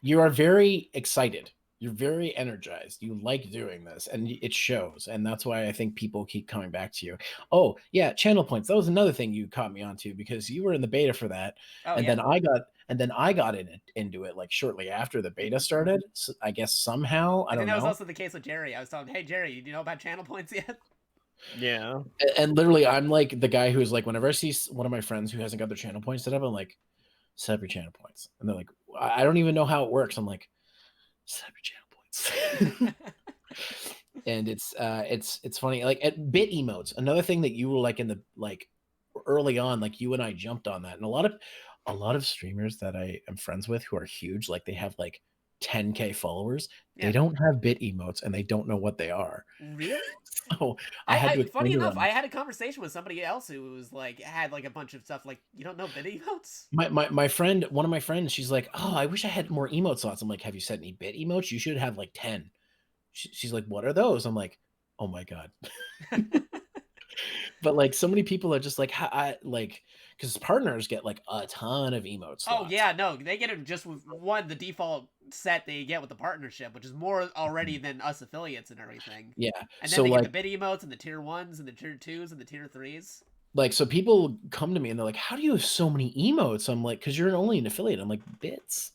You are very excited. You're very energized. You like doing this, and it shows. And that's why I think people keep coming back to you. Oh yeah, channel points. That was another thing you caught me onto because you were in the beta for that, Oh, and yeah. then I got into it like shortly after the beta started. So I guess somehow I I don't think that was know. also the case with Jerry. I was telling him, hey Jerry, do you know about channel points yet? Yeah. And literally, I'm like the guy who's like, whenever I see one of my friends who hasn't got their channel points set up, I'm like, set up your channel points, and they're like, I don't even know how it works. I'm like, set up your channel points. And it's funny, like at bit emotes, another thing that you were like in the like early on, like you and I jumped on that, and a lot of streamers that I am friends with who are huge, like they have like 10K followers, Yeah. they don't have bit emotes and they don't know what they are. Really? So I had to funny explain to enough, them. I had a conversation with somebody else who was like had like a bunch of stuff like, you don't know bit emotes? My friend, one of my friends, she's like, oh, I wish I had more emote slots. I'm like, have you set any bit emotes? You should have like 10. She's like, what are those? I'm like, oh my god. But like so many people are just like, like, because partners get like a ton of emotes. Oh yeah, no, they get it just with the default set they get with the partnership, which is more already than us affiliates and everything. Yeah, and then so they like get the bit emotes and the tier 1s and the tier 2s and the tier 3s. like so people come to me and they're like, how do you have so many emotes? I'm like, because you're only an affiliate. I'm like, bits.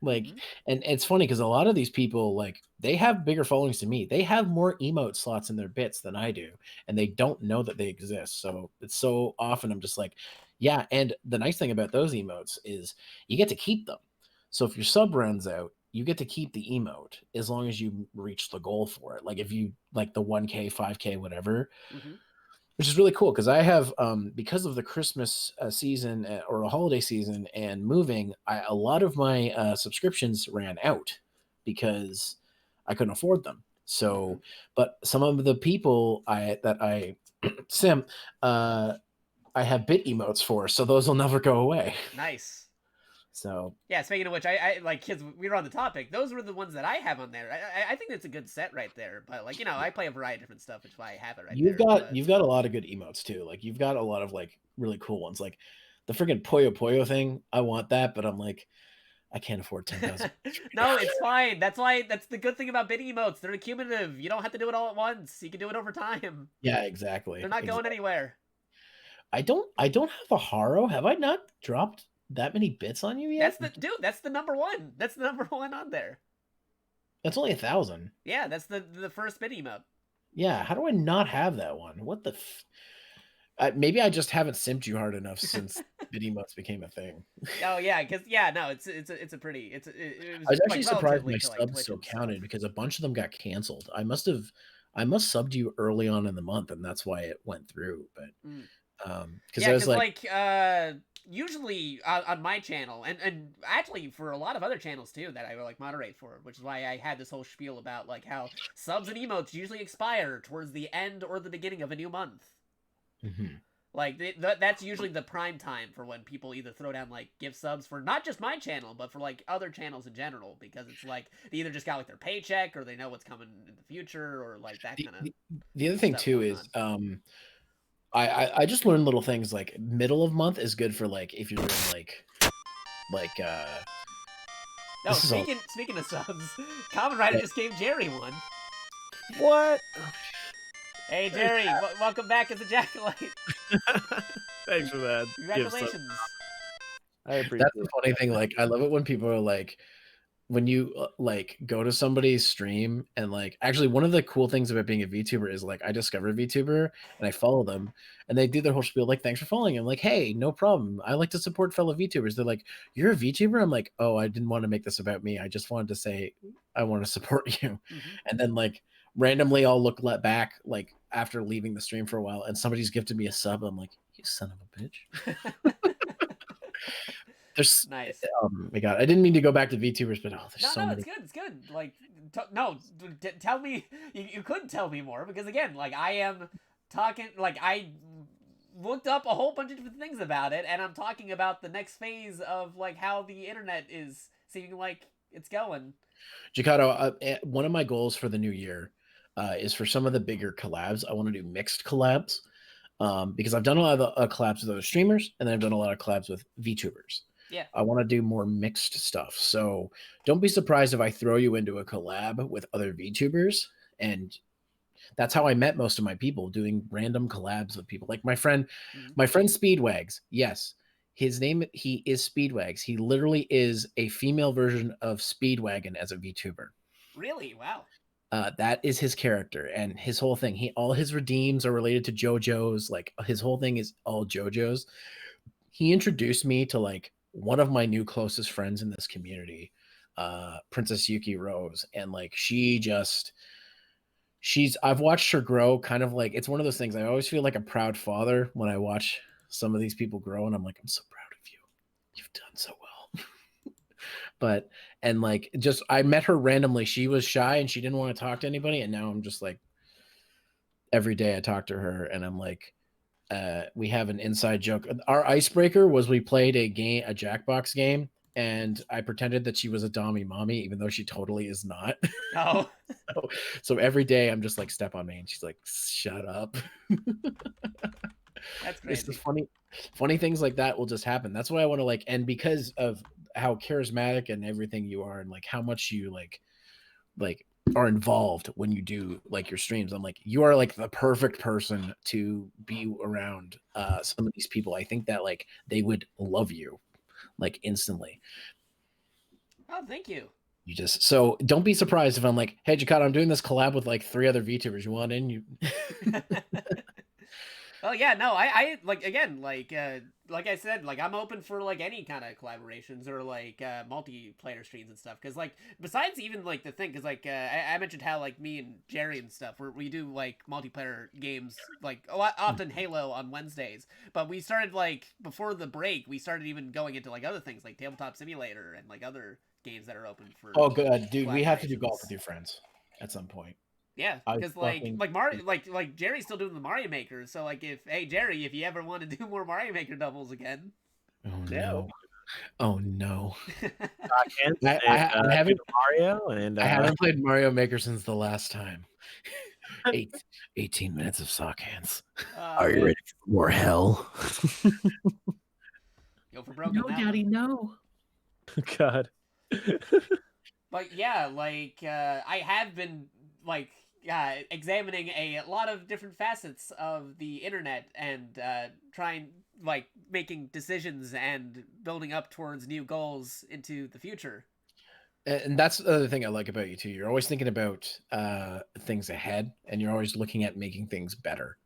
Like, and it's funny because a lot of these people, like, they have bigger followings to me. They have more emote slots in their bits than I do, and they don't know that they exist. So it's so often I'm just like, yeah. And the nice thing about those emotes is you get to keep them. So if your sub runs out, you get to keep the emote as long as you reach the goal for it. Like if you like the 1K, 5K, whatever. Which is really cool because I have, because of the Christmas season or a holiday season and moving, a lot of my subscriptions ran out because I couldn't afford them. So, but some of the people that I sim, I have bit emotes for, so those will never go away. Nice. So yeah, speaking of which, I like kids. We were on the topic. Those were the ones that I have on there. I think that's a good set right there. But like I play a variety of different stuff, which is why I have it right there. You've got a lot of good emotes too. Like you've got a lot of like really cool ones. Like the freaking Poyo Poyo thing. I want that, but I'm like, I can't afford 10,000. No, it's fine. That's the good thing about bit emotes. They're cumulative. You don't have to do it all at once. You can do it over time. Yeah, exactly. They're not going anywhere. I don't have a Haro. Have I not dropped that many bits on you yet? That's the number one. That's the number one on there. That's only 1,000. Yeah, that's the first bit emote. Yeah, how do I not have that one? What the? Maybe I just haven't simped you hard enough since bit emotes became a thing. Oh yeah, because no, it's a pretty. It was I was actually surprised my subs subs still counted because a bunch of them got canceled. I must subbed you early on in the month, and that's why it went through. But because I was like usually on my channel and actually for a lot of other channels too that I would like moderate for, which is why I had this whole spiel about like how subs and emotes usually expire towards the end or the beginning of a new month. Like that's usually the prime time for when people either throw down like gift subs for not just my channel but for like other channels in general, because it's like they either just got like their paycheck or they know what's coming in the future or like that kind of. The other thing too is I just learned little things like middle of month is good for like if you're doing like no, speaking of subs, Kamen Rider just gave Jerry one. What? Hey Jerry, welcome back as a Jackaloite. Thanks for that. Congratulations. I appreciate That's the funny thing. Like I love it when people are like, when you like go to somebody's stream and like, actually one of the cool things about being a VTuber is like I discover a VTuber and I follow them and they do their whole spiel like, thanks for following. I'm like, hey, no problem. I like to support fellow VTubers. They're like, you're a VTuber? I'm like, oh, I didn't want to make this about me. I just wanted to say I want to support you. And then like randomly I'll look back like after leaving the stream for a while and somebody's gifted me a sub. I'm like, you son of a bitch. There's nice. Oh my god, I didn't mean to go back to VTubers, but there's so many. It's good. Like, tell me. You couldn't tell me more because again, like I am talking. Like I looked up a whole bunch of different things about it, and I'm talking about the next phase of like how the internet is seeming like it's going. Jakato, one of my goals for the new year, is for some of the bigger collabs. I want to do mixed collabs because I've done a lot of collabs with other streamers, and then I've done a lot of collabs with VTubers. Yeah. I want to do more mixed stuff. So don't be surprised if I throw you into a collab with other VTubers. And that's how I met most of my people, doing random collabs with people. Like my friend Speedwags. Yes. His name, he is Speedwags. He literally is a female version of Speedwagon as a VTuber. Really? Wow. That is his character and his whole thing. All his redeems are related to JoJo's. Like his whole thing is all JoJo's. He introduced me to like one of my new closest friends in this community, Princess Yuki Rose. And like, I've watched her grow kind of like, it's one of those things. I always feel like a proud father when I watch some of these people grow, and I'm like, I'm so proud of you. You've done so well. And like, just, I met her randomly. She was shy and she didn't want to talk to anybody. And now I'm just like, every day I talk to her and I'm like, we have an inside joke. Our icebreaker was we played a Jackbox game, and I pretended that she was a Dommy mommy, even though she totally is not. Oh. So every day I'm just like, step on me, and she's like, shut up. That's crazy. It's just funny things like that will just happen. That's why I want to like, and because of how charismatic and everything you are, and like how much you like are involved when you do like your streams, I'm like, you are like the perfect person to be around some of these people. I think that like they would love you like instantly. Oh, thank you. So don't be surprised if I'm like, hey Jakato, I'm doing this collab with like 3 other VTubers. You want in? You Well, yeah, no, I like, again, like I said, like I'm open for like any kind of collaborations or like multiplayer streams and stuff. Cause like, besides even like the thing, cause like I mentioned how like me and Jerry and stuff, we do like multiplayer games, like a lot, often Halo on Wednesdays, but we started like before the break, we started even going into like other things like Tabletop Simulator and like other games that are open for. Oh, good, dude. We have to do golf with your friends at some point. Yeah, because like Mario, like Jerry's still doing the Mario Maker, so like hey Jerry, if you ever want to do more Mario Maker doubles again. Oh no. I haven't Mario, and I haven't played Mario Maker since the last time. 18 minutes of sock hands. Are you ready for more hell? Go for broken. No, Daddy, no. God. But yeah, like I have been like examining a lot of different facets of the internet and trying like making decisions and building up towards new goals into the future. And that's the other thing I like about you too. You're always thinking about things ahead, and you're always looking at making things better,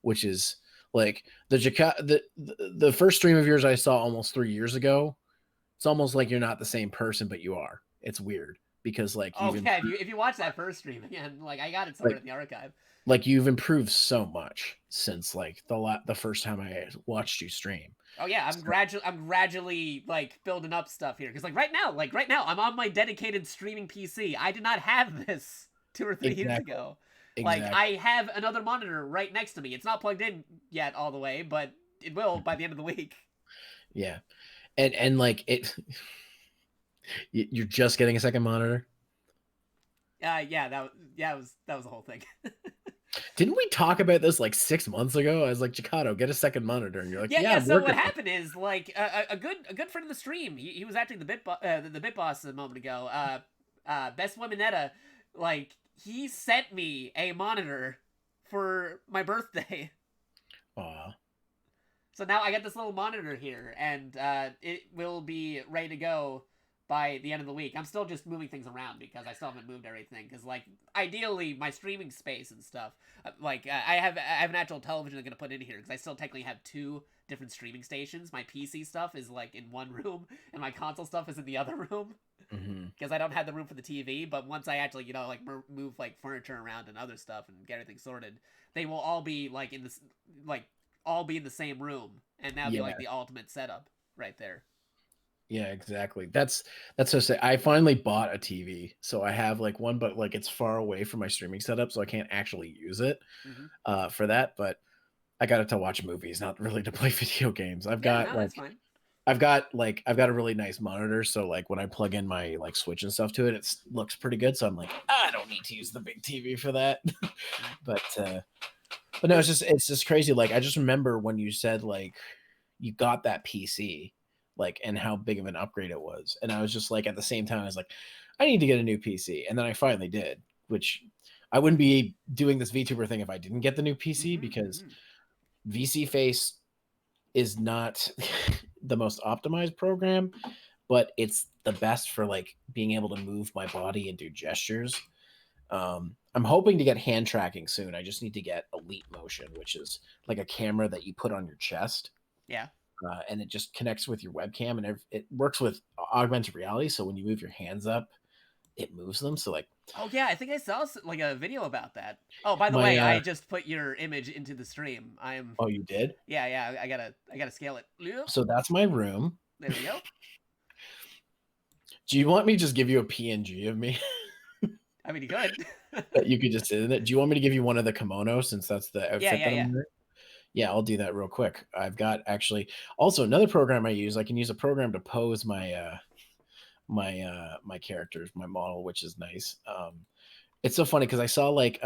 which is like the first stream of yours I saw almost 3 years ago. It's almost like you're not the same person, but you are. It's weird because like if you watch that first stream again, like I got it somewhere in the archive. Like you've improved so much since like the first time I watched you stream. Oh yeah, I'm gradually like building up stuff here because like right now I'm on my dedicated streaming PC. I did not have this 2 or 3 years ago. Like I have another monitor right next to me. It's not plugged in yet all the way, but it will by the end of the week. Yeah, and like it. You're just getting a second monitor? Yeah, that was the whole thing. Didn't we talk about this like 6 months ago? I was like, Jakato, get a second monitor, and you're like, yeah. So what happened is like a good friend of the stream. He was actually the bit boss a moment ago. Best Womenetta, like he sent me a monitor for my birthday. Aw. So now I got this little monitor here, and it will be ready to go by the end of the week. I'm still just moving things around because I still haven't moved everything. Because like ideally, my streaming space and stuff, like I have an actual television I'm gonna put in here because I still technically have 2 different streaming stations. My PC stuff is like in one room, and my console stuff is in the other room. Because I don't have the room for the TV. But once I actually like move like furniture around and other stuff and get everything sorted, they will all be like in this all be in the same room, and that'll be like the ultimate setup right there. Yeah, exactly. That's so sick. I finally bought a TV, so I have like one, but like it's far away from my streaming setup, so I can't actually use it for that. But I got it to watch movies, not really to play video games. I've got that's fine. I've got a really nice monitor, so like when I plug in my like Switch and stuff to it, it looks pretty good. So I'm like, I don't need to use the big TV for that. but no, it's just crazy. Like I just remember when you said like you got that PC, like and how big of an upgrade it was, and I was just like at the same time I was like, I need to get a new PC, and then I finally did, which I wouldn't be doing this VTuber thing if I didn't get the new PC because VC Face is not the most optimized program, but it's the best for like being able to move my body and do gestures. I'm hoping to get hand tracking soon. I just need to get Elite Motion, which is like a camera that you put on your chest. Yeah. And it just connects with your webcam, and it works with augmented reality. So when you move your hands up, it moves them. So like, oh yeah, I think I saw like a video about that. Oh, by the way, I just put your image into the stream. Oh, you did? Yeah. I gotta scale it. So that's my room. There we go. Do you want me to just give you a PNG of me? I mean, you could. You could just sit in it. Do you want me to give you one of the kimonos since that's the outfit that I'm wearing? Yeah, I'll do that real quick. I've got actually also another program I use. I can use a program to pose my my characters, my model, which is nice. It's so funny because I saw like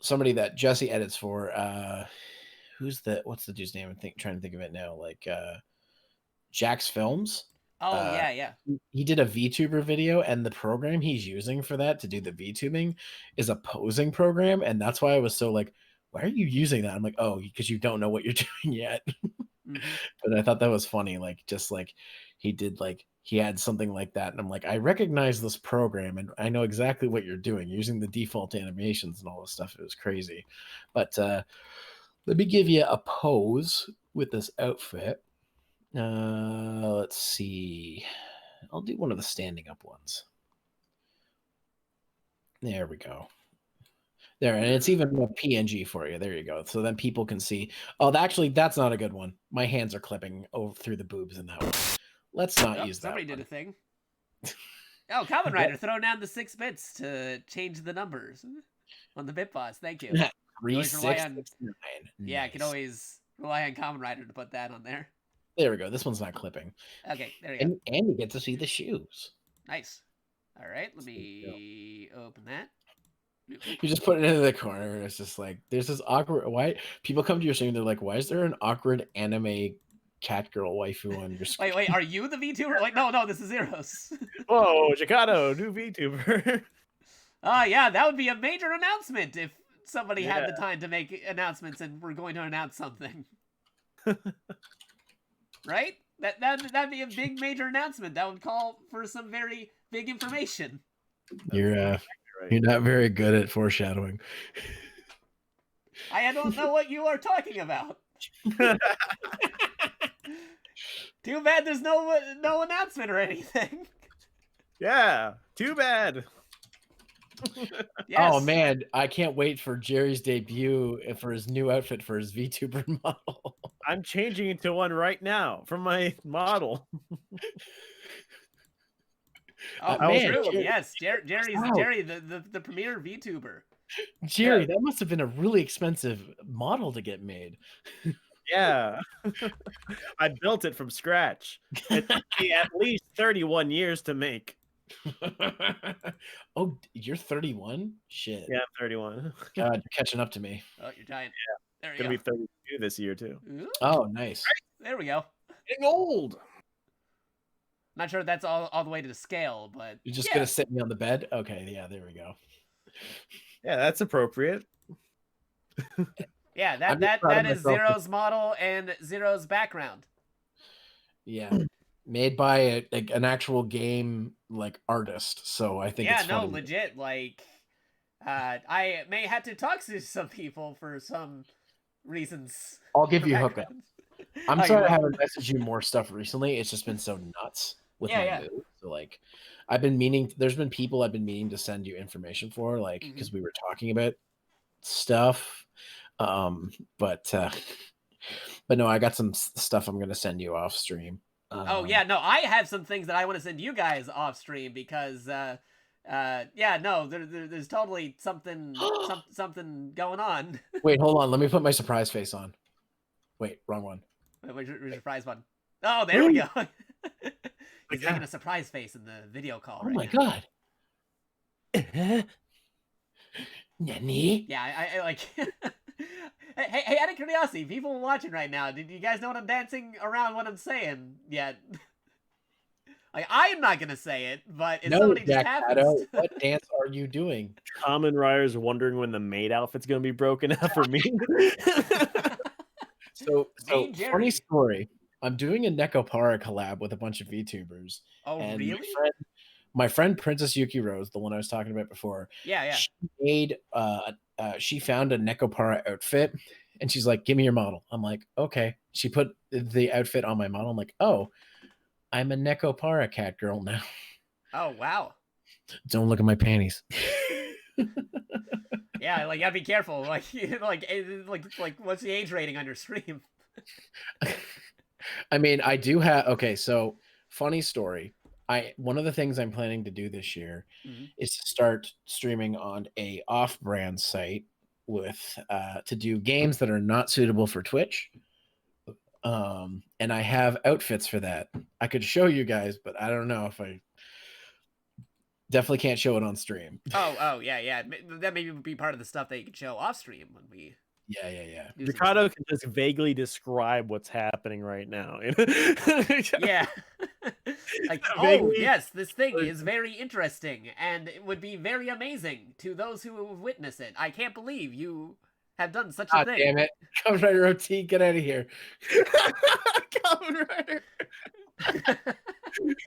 somebody that Jesse edits for. What's the dude's name? I'm trying to think of it now. Like Jack's Films. Oh yeah. He did a VTuber video, and the program he's using for that to do the VTubing is a posing program, and that's why I was so like, why are you using that? I'm like, oh, because you don't know what you're doing yet. But I thought that was funny, like just like he had something like that, and I'm like, I recognize this program, and I know exactly what you're doing, using the default animations and all this stuff. It was crazy. But let me give you a pose with this outfit. Let's see. I'll do one of the standing up ones. There we go. There, and it's even a PNG for you. There you go. So then people can see. Oh, actually, that's not a good one. My hands are clipping over through the boobs in that one. Let's not use that. Somebody did a thing. Oh, Kamen Rider, throw down the 6 bits to change the numbers on the bit boss. Thank you. 3669. Yeah, I can always rely on Kamen Rider to put that on there. There we go. This one's not clipping. Okay, there you go. And you get to see the shoes. Nice. All right, let me open that. You just put it into the corner, and it's just like there's this awkward. Why people come to your stream? They're like, "Why is there an awkward anime cat girl waifu on your screen?" Wait, are you the VTuber? Like, no, this is Zeros. Whoa, Jakato, new VTuber. Yeah, that would be a major announcement if somebody had the time to make announcements and we're going to announce something. Right? That'd be a big major announcement. That would call for some very big information. You're not very good at foreshadowing. I don't know what you are talking about. Too bad there's no announcement or anything. Yeah, too bad. Yes. Oh man, I can't wait for Jerry's debut for his new outfit for his VTuber model. I'm changing into one right now from my model. Oh man, true. Yes, Jerry's the premier VTuber. Jerry, that must have been a really expensive model to get made. Yeah. I built it from scratch. It took me at least 31 years to make. Oh, you're 31? Shit. Yeah, I'm 31. God, you're catching up to me. Oh, you're giant. Yeah. There you go. Gonna be 32 this year too. Oh, nice. There we go. Getting old. Not sure if that's all the way to the scale, but You're just gonna sit me on the bed? Okay, yeah, there we go. Yeah, that's appropriate. Yeah, that is Zero's model and Zero's background. Yeah. Made by an actual game like artist, so I think it's funny. Legit. Like, I may have to talk to some people for some reasons. I'll give you a hookup. I'm sorry I haven't messaged you more stuff recently. It's just been so nuts with my move. So like, I've been meaning. There's been people I've been meaning to send you information for, like because we were talking about stuff. But no, I got some stuff I'm gonna send you off stream. I have some things that I want to send you guys off stream because there's totally something something going on. Wait, hold on. Let me put my surprise face on. Wait, wrong one. Where's your surprise button? Oh, there we go. He's making a surprise face in the video call. Oh my god. Nani? Yeah, I like. Hey, out of curiosity, people watching right now, did you guys know what I'm dancing around what I'm saying yet? Like, I'm not gonna say it, but if somebody just happens. What dance are you doing? Kamen Rider's wondering when the maid outfit's gonna be broken out for me. So Jerry. funny story. I'm doing a Nekopara collab with a bunch of VTubers. Oh, and really? My friend Princess Yuki Rose, the one I was talking about before. Yeah. She made she found a Nekopara outfit and she's like, "Give me your model." I'm like, "Okay." She put the outfit on my model. I'm like, "Oh, I'm a Nekopara cat girl now." Oh, wow. Don't look at my panties. Yeah, like, you gotta be careful. Like, what's the age rating on your stream? I mean, I do have. Okay, so funny story. One of the things I'm planning to do this year is to start streaming on a off-brand site with to do games that are not suitable for Twitch. And I have outfits for that. I could show you guys, but I don't know if I definitely can't show it on stream. Oh, yeah. That maybe would be part of the stuff that you can show off stream when we. Yeah. Jakato can just vaguely describe what's happening right now. Yeah. Like, oh, yes, this thing is very interesting, and it would be very amazing to those who have witnessed it. I can't believe you have done such a thing. Damn it. Kamen Rider OT, get out of here. Kamen Rider.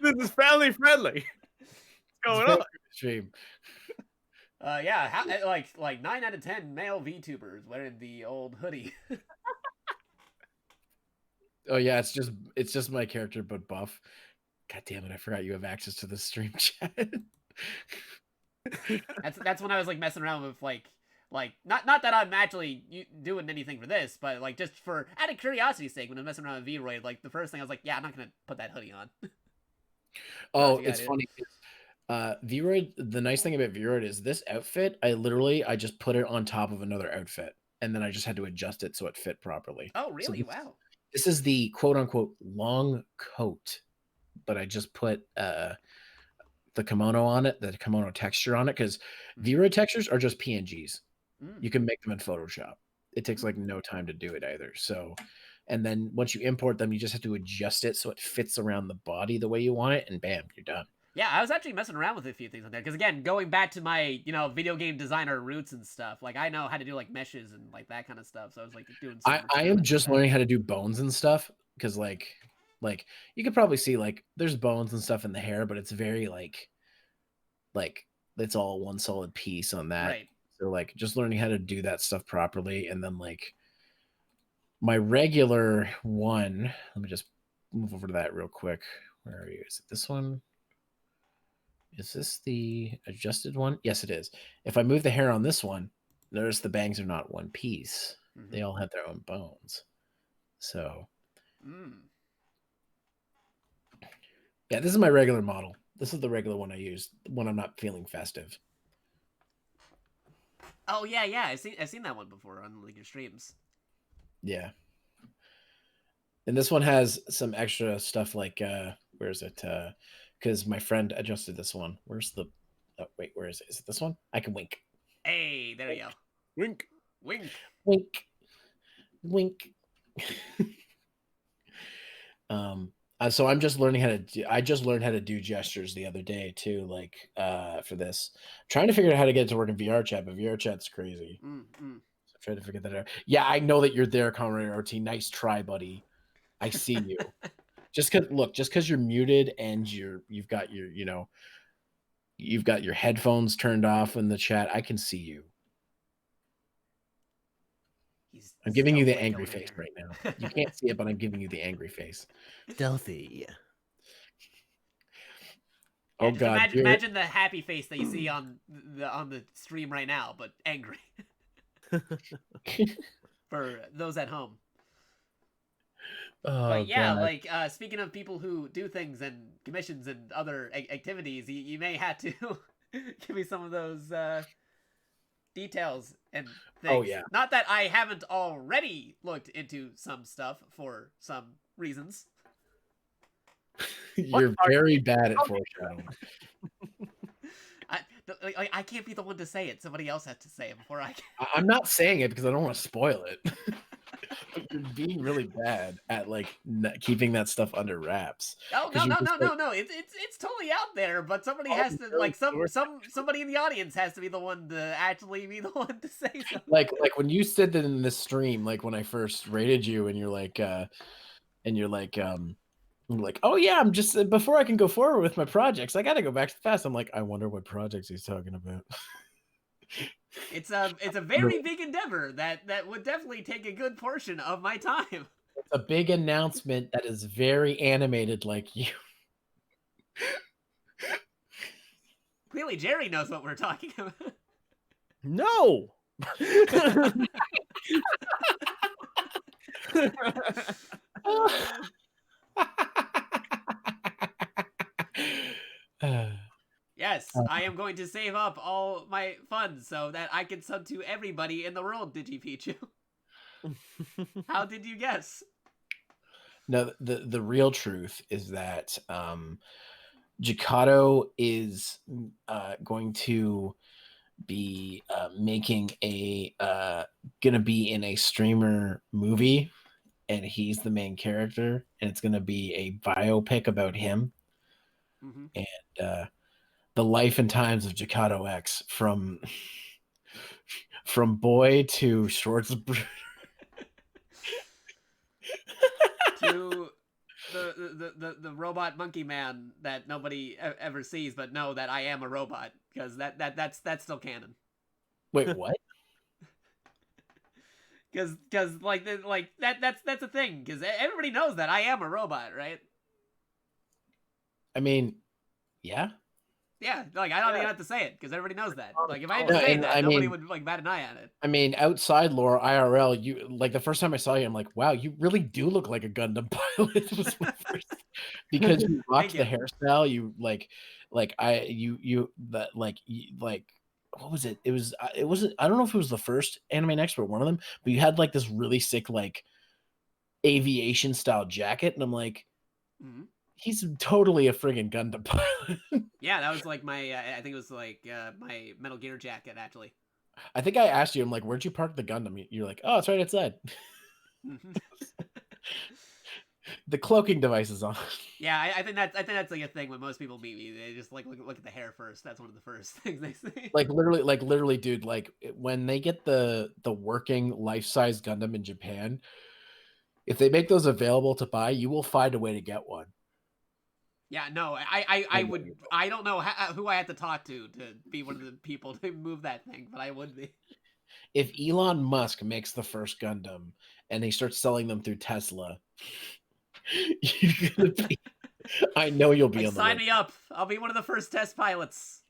This is family friendly. What's going on? Stream. Yeah, like 9 out of 10 male VTubers wearing the old hoodie. Oh yeah, it's just my character, but buff. God damn it! I forgot you have access to the stream chat. That's when I was like messing around with like not that I'm actually doing anything for this, but like just for out of curiosity's sake, when I was messing around with V-Roid, like the first thing I was like, yeah, I'm not gonna put that hoodie on. Oh, it's funny. V-Roid, the nice thing about V-Roid is this outfit, I just put it on top of another outfit, and then I just had to adjust it so it fit properly. Oh, really? So Wow. This is the quote-unquote long coat, but I just put the kimono on it, the kimono texture on it, because V-Roid textures are just PNGs. You can make them in Photoshop. It takes like no time to do it either. So, and then once you import them, you just have to adjust it so it fits around the body the way you want it, and bam, you're done. Yeah, I was actually messing around with a few things on there because again, going back to my video game designer roots and stuff, like I know how to do like meshes and like that kind of stuff. So I was like doing. I am just learning how to do bones and stuff because like you could probably see like there's bones and stuff in the hair, but it's very like it's all one solid piece on that. Right. So like just learning how to do that stuff properly, and then like my regular one. Let me just move over to that real quick. Where are you? Is it this one? Is this the adjusted one? Yes, it is. If I move the hair on this one, notice the bangs are not one piece. They all have their own bones. So, yeah, this is my regular model. This is the regular one I use when I'm not feeling festive. Oh yeah. I've seen that one before on like your streams. Yeah. And this one has some extra stuff like where is it? Because my friend adjusted this one. Where's the... Oh, wait, where is it? Is it this one? I can wink. Hey, there you go. Wink. So I'm just learning how to do... I just learned how to do gestures the other day, too, like, for this. I'm trying to figure out how to get it to work in VR chat, but VR chat's crazy. So I'm trying to figure that out. Yeah, I know that you're there, Conrad RT. Nice try, buddy. I see you. Just because you're muted and you've got your headphones turned off in the chat, I can see you. I'm giving you the angry face right now. You can't see it, but I'm giving you the angry face. Stealthy. Oh God! Imagine the happy face that you see on the stream right now, but angry. For those at home. Oh, but yeah, God. like speaking of people who do things and commissions and other activities, you may have to give me some of those details and things. Oh, yeah. Not that I haven't already looked into some stuff for some reasons. You're very bad at foreshadowing. I can't be the one to say it. Somebody else has to say it before I can. I'm not saying it because I don't want to spoil it. But you're being really bad at like keeping that stuff under wraps. Oh no! It's totally out there, but somebody has to like somebody in the audience has to be the one to actually be the one to say something. Like when you said that in the stream, like when I first rated you, and you're like, oh yeah, I'm just before I can go forward with my projects, I got to go back to the past. I'm like, I wonder what projects he's talking about. It's a very big endeavor that would definitely take a good portion of my time. It's a big announcement that is very animated, like you. Clearly, Jerry knows what we're talking about. No. Yes, I am going to save up all my funds so that I can sub to everybody in the world, DigiPichu. How did you guess? No, the real truth is that Jakato is going to be making gonna be in a streamer movie, and he's the main character, and it's gonna be a biopic about him. Mm-hmm. And the life and times of JakatoX from boy to Schwarz to the robot monkey man that nobody ever sees, but know that I am a robot, because that's still canon. Wait, what? Because that's a thing, because everybody knows that I am a robot, right? I mean, yeah. Yeah, like I don't even have to say it because everybody knows that. Like if I didn't say that, nobody would like bat an eye at it. I mean, outside lore, IRL, you like the first time I saw you, I'm like, wow, you really do look like a Gundam pilot. Was my first, because you rocked the hairstyle. You like what was it? It wasn't. I don't know if it was the first Anime Next, but one of them. But you had like this really sick like aviation style jacket, and I'm like. Mm-hmm. He's totally a friggin' Gundam pilot. Yeah, that was like my, I think it was like my Metal Gear jacket, actually. I think I asked you, I'm like, where'd you park the Gundam? You're like, oh, it's right outside. The cloaking device is on. Yeah, I think that's like a thing when most people meet me. They just like look at the hair first. That's one of the first things they see. Like literally, dude, like when they get the working life-size Gundam in Japan, if they make those available to buy, you will find a way to get one. Yeah, no, I would. I don't know who I have to talk to be one of the people to move that thing, but I would be. If Elon Musk makes the first Gundam and he starts selling them through Tesla, you're gonna be. I know you'll be on the sign me up. I'll be one of the first test pilots.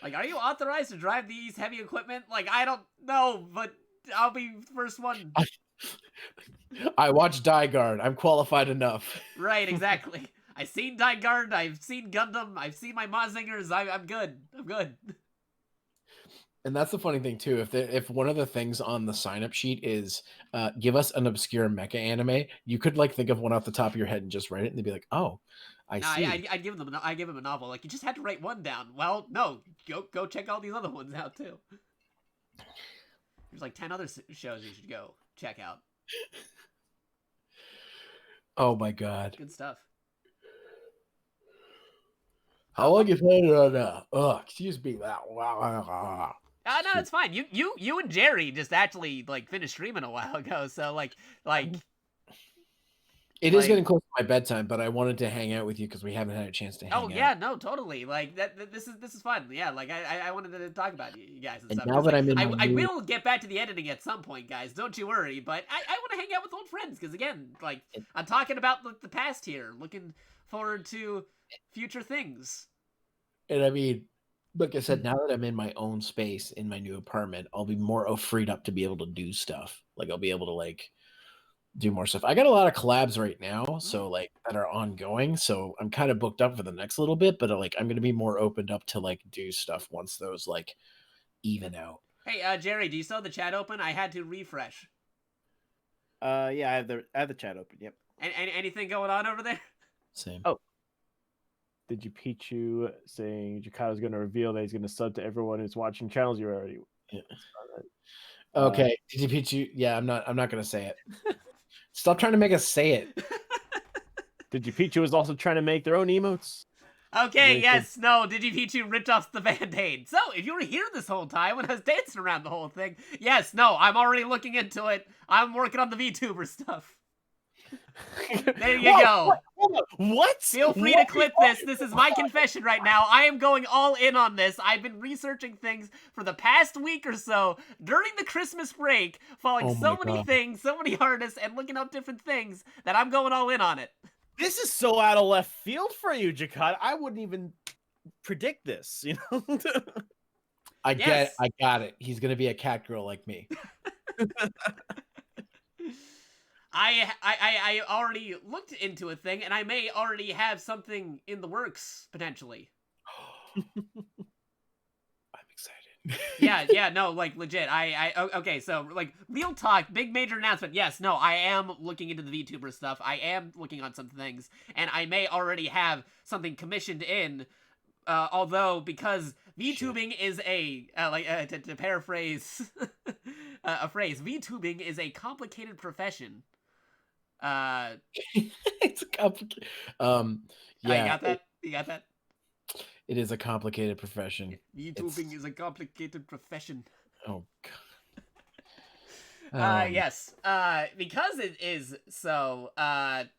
Like, are you authorized to drive these heavy equipment? Like, I don't know, but I'll be the first one. I watch Die Guard. I'm qualified enough. Right, exactly. I've seen Die Guard. I've seen Gundam. I've seen my Mazingers. I'm good. I'm good. And that's the funny thing too. If one of the things on the sign up sheet is give us an obscure mecha anime, you could like think of one off the top of your head and just write it, and they'd be like, "Oh, I see." I give them a novel. Like, you just had to write one down. Well, no, go check all these other ones out too. There's like 10 other shows you should go check out. Oh my god. Good stuff. How long you played it on now? Oh, excuse me. Wow. No, it's fine. You and Jerry just actually like finished streaming a while ago, so like it is getting close to my bedtime, but I wanted to hang out with you because we haven't had a chance to hang out. Oh yeah, no, totally. Like this is fun. Yeah, like I wanted to talk about you guys and stuff. Now that I'm in I will get back to the editing at some point, guys. Don't you worry. But I want to hang out with old friends because again, like I'm talking about the past here, looking forward to future things. And I mean, like I said, now that I'm in my own space in my new apartment, I'll be more freed up to be able to do stuff. Like I'll be able to like do more stuff. I got a lot of collabs right now, so like that are ongoing. So I'm kind of booked up for the next little bit, but like I'm gonna be more opened up to like do stuff once those like even out. Hey, Jerry, do you still have the chat open? I had to refresh. Yeah, I have the chat open. Yep. And anything going on over there? Same. Oh. Did you Pichu saying Jakato's going to reveal that he's going to sub to everyone who's watching channels you already? Yeah. Okay, did you Pichu? Yeah, I'm not going to say it. Stop trying to make us say it. Did you Pichu is also trying to make their own emotes? Okay, yes, no, DigiPichu ripped off the Band-Aid. So, if you were here this whole time when I was dancing around the whole thing, yes, no, I'm already looking into it. I'm working on the VTuber stuff. There you go. What? Feel free to clip this. This is my confession right now. I am going all in on this. I've been researching things for the past week or so during the Christmas break, following so many things, so many artists, and looking up different things that I'm going all in on it. This is so out of left field for you, Jakato. I wouldn't even predict this, you know? I got it. He's going to be a cat girl like me. I already looked into a thing, and I may already have something in the works, potentially. I'm excited. Yeah, no, like, legit, okay, so, like, real talk, big major announcement, yes, no, I am looking into the VTuber stuff, I am looking on some things, and I may already have something commissioned in, although, because VTubing is to paraphrase a phrase, VTubing is a complicated profession. It's complicated. Yeah, you got that. It is a complicated profession. VTubing is a complicated profession. Oh god. Yes. Because it is so, I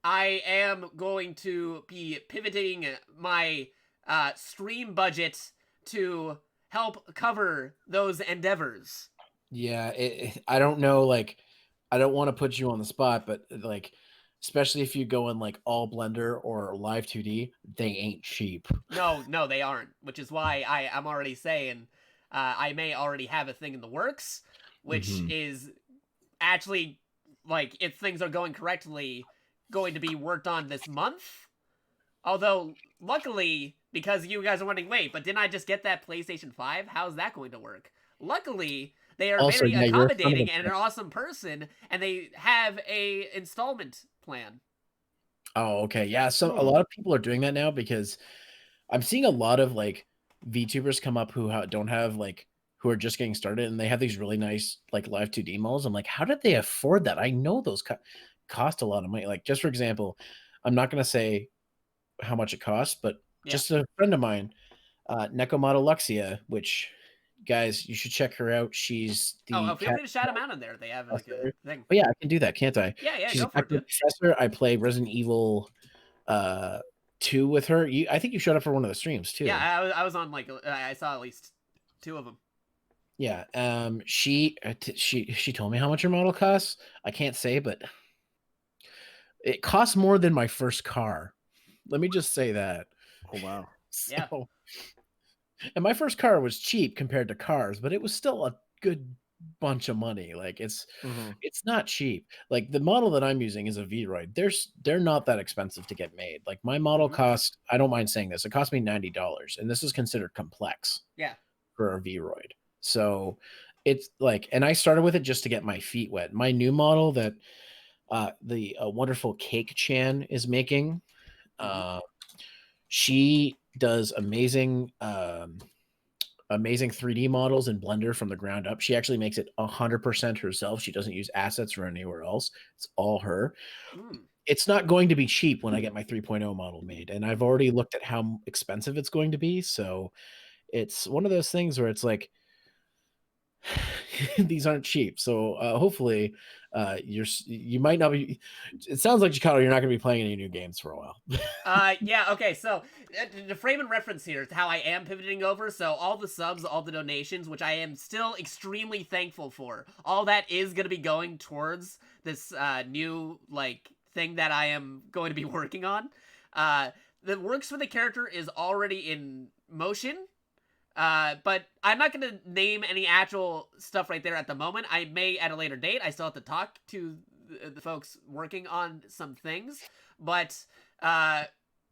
am going to be pivoting my stream budget to help cover those endeavors. Yeah, I don't know, like, I don't want to put you on the spot, but like, especially if you go in like all Blender or Live 2D, they ain't cheap. No, they aren't. Which is why I'm already saying I may already have a thing in the works, which is actually, like, if things are going correctly, going to be worked on this month. Although, luckily, because you guys are wondering, wait, but didn't I just get that PlayStation 5? How's that going to work? Luckily, they are Also, very yeah, accommodating and an awesome person, and they have a installment plan. Oh, okay. Yeah, so a lot of people are doing that now because I'm seeing a lot of like VTubers come up who don't have like who are just getting started, and they have these really nice like Live 2D models. I'm like, how did they afford that? I know those cost a lot of money. Like, just for example, I'm not going to say how much it costs, but just a friend of mine, Neko Model Luxia, which, guys, you should check her out. She's the feel free to shout them out in there. They have like a thing. Oh yeah, I can do that, can't I? Yeah, She's go for it, dude. Professor. I play Resident Evil 2 with her. I think you showed up for one of the streams too. Yeah, I was on, like, I saw at least 2 of them. Yeah. She told me how much her model costs. I can't say, but it costs more than my first car. Let me just say that. Oh wow. Yeah. And my first car was cheap compared to cars, but it was still a good bunch of money. Like, it's not cheap. Like, the model that I'm using is a V-Roid. They're not that expensive to get made. Like, my model cost, I don't mind saying this, it cost me $90, and this is considered complex. Yeah. For a V-Roid. So it's like, and I started with it just to get my feet wet. My new model that the wonderful Cake Chan is making, she does amazing 3D models in Blender from the ground up. She actually makes it 100% herself. She doesn't use assets from anywhere else. It's all her. It's not going to be cheap when I get my 3.0 model made, and I've already looked at how expensive it's going to be. So it's one of those things where it's like, these aren't cheap. So hopefully you might not be, it sounds like, Jakato, you're not going to be playing any new games for a while. Yeah, okay, so the frame and reference here is how I am pivoting over. So all the subs, all the donations, which I am still extremely thankful for, all that is going to be going towards this new, like, thing that I am going to be working on. The works for the character is already in motion. But I'm not going to name any actual stuff right there at the moment. I may at a later date. I still have to talk to the folks working on some things. But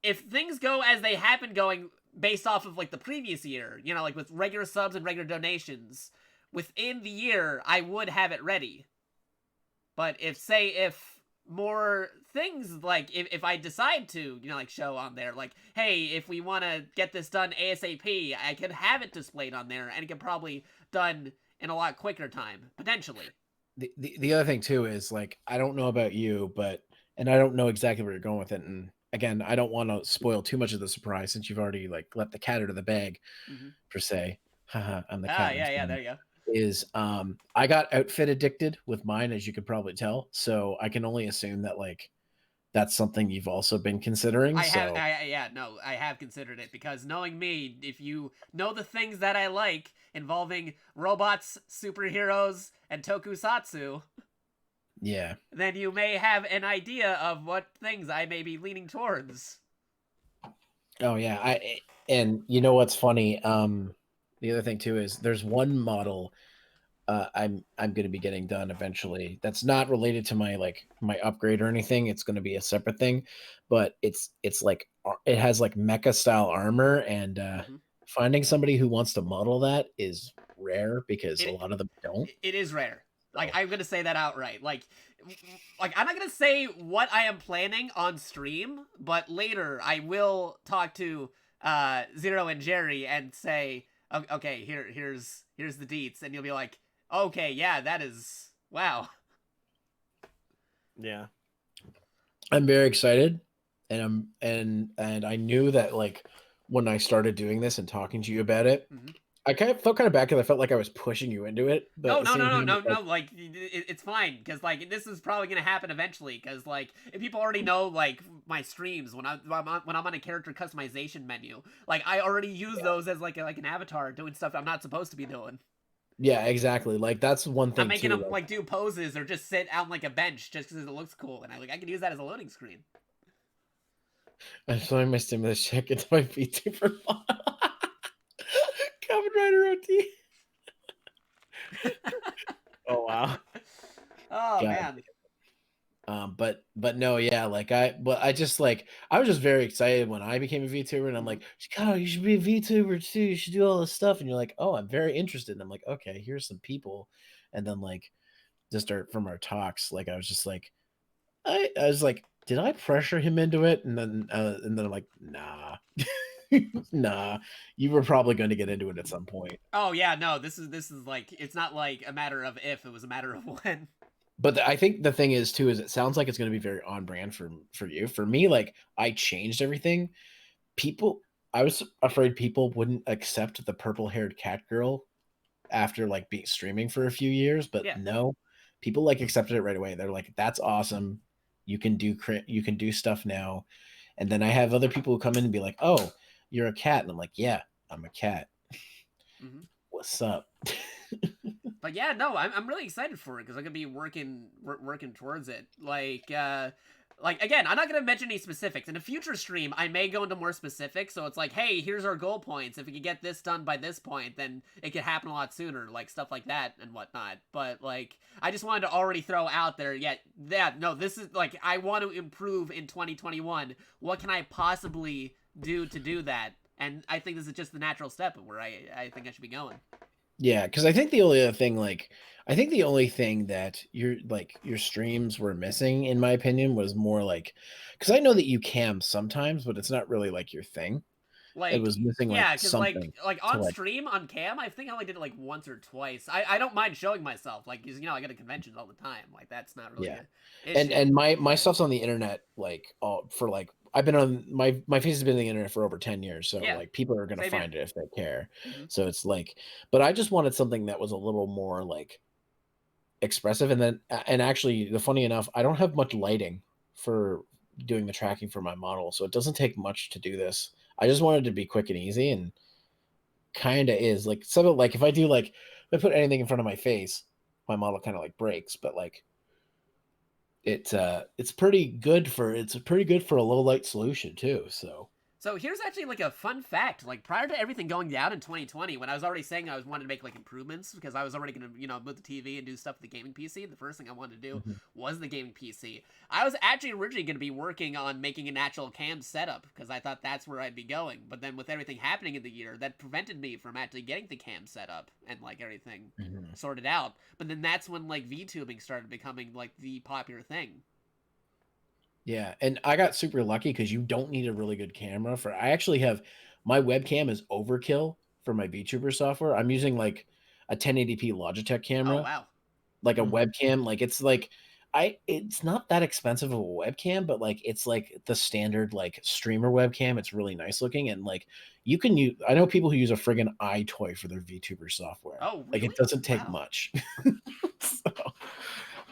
if things go as they have been going based off of like the previous year, you know, like with regular subs and regular donations, within the year I would have it ready. But if more things, like if I decide to, you know, like show on there, like, hey, if we want to get this done ASAP, I can have it displayed on there, and it can probably done in a lot quicker time, potentially. The other thing too is, like, I don't know about you, and I don't know exactly where you're going with it, and again, I don't want to spoil too much of the surprise since you've already like let the cat out of the bag, per se. Haha, I'm the cat. Yeah, there you go. Is I got outfit addicted with mine, as you could probably tell, so I can only assume that like that's something you've also been considering. I have considered it, because knowing me, if you know the things that I like involving robots, superheroes, and tokusatsu, yeah, then you may have an idea of what things I may be leaning towards. Oh yeah, and you know what's funny? The other thing too is there's one model I'm going to be getting done eventually. That's not related to my upgrade or anything. It's going to be a separate thing, but it's like it has like mecha style armor, and finding somebody who wants to model that is rare because a lot of them don't. It is rare. Like, I'm gonna say that outright. Like I'm not gonna say what I am planning on stream, but later I will talk to Zero and Jerry and say, okay, here's the deets, and you'll be like, okay, yeah, that is, wow. Yeah, I'm very excited, and I knew that like when I started doing this and talking to you about it, I felt kind of bad because I felt like I was pushing you into it. But No. Like, it's fine, because like this is probably gonna happen eventually. Because like if people already know like my streams when I'm on a character customization menu, like I already use those as like an avatar doing stuff I'm not supposed to be doing. Yeah, exactly. Like that's one thing. I'm making them like do poses or just sit out on like a bench just because it looks cool, and I can use that as a loading screen. I'm throwing my stimulus check into my VTuber model. Kamen Rider OT. Oh wow. Oh man. But no, yeah, like I was just very excited when I became a VTuber, and I'm like, God, you should be a VTuber too. You should do all this stuff, and you're like, oh, I'm very interested. And I'm like, okay, here's some people, and then like just from our talks, like I was just like, I was like, did I pressure him into it? And then I'm like, nah. Nah, you were probably going to get into it at some point. Oh yeah, no, this is like, it's not like a matter of if, it was a matter of when. But I think the thing is too is it sounds like it's going to be very on brand for you. For me, like I changed everything. I was afraid people wouldn't accept the purple-haired cat girl after like being streaming for a few years, but no, people like accepted it right away. They're like, that's awesome. You can do stuff now. And then I have other people who come in and be like, oh, you're a cat. And I'm like, yeah, I'm a cat. What's up? But yeah, no, I'm really excited for it because I'm gonna be working towards it. Like again, I'm not gonna mention any specifics. In a future stream, I may go into more specifics. So it's like, hey, here's our goal points. If we can get this done by this point, then it can happen a lot sooner. Like stuff like that and whatnot. But like, I just wanted to already throw out there. This is like, I want to improve in 2021. What can I possibly do to do that? And I think this is just the natural step of where I think I should be going. Yeah, because I think the only other thing, the only thing that your streams were missing, in my opinion, was more like, because I know that you cam sometimes, but it's not really like your thing. Like, it was missing like something. Like on stream on cam, I think I only did it like once or twice. I don't mind showing myself, like, because I go to conventions all the time. Like that's not really an issue. And my stuff's on the internet I've been on my face has been on the internet for over 10 years, so like people are gonna find it if they care. So it's like, but I just wanted something that was a little more like expressive, and actually, the funny enough, I don't have much lighting for doing the tracking for my model, so it doesn't take much to do this. I just wanted to be quick and easy, and kind of is like some of like if I put anything in front of my face, my model kind of like breaks, but like it's pretty good for a low light solution too. So So here's actually like a fun fact. Like prior to everything going down in 2020, when I was already saying I was wanting to make like improvements because I was already gonna move the TV and do stuff with the gaming PC. The first thing I wanted to do was the gaming PC. I was actually originally gonna be working on making an actual cam setup because I thought that's where I'd be going. But then with everything happening in the year, that prevented me from actually getting the cam set up and like everything sorted out. But then that's when like VTubing started becoming like the popular thing. Yeah, and I got super lucky because you don't need a really good camera for. I actually have my webcam is overkill for my VTuber software. I'm using like a 1080p Logitech camera. Oh wow! Like a webcam, like it's like it's not that expensive of a webcam, but like it's like the standard like streamer webcam. It's really nice looking, and like you can use. I know people who use a friggin' iToy for their VTuber software. Oh, like really? it doesn't take much. So,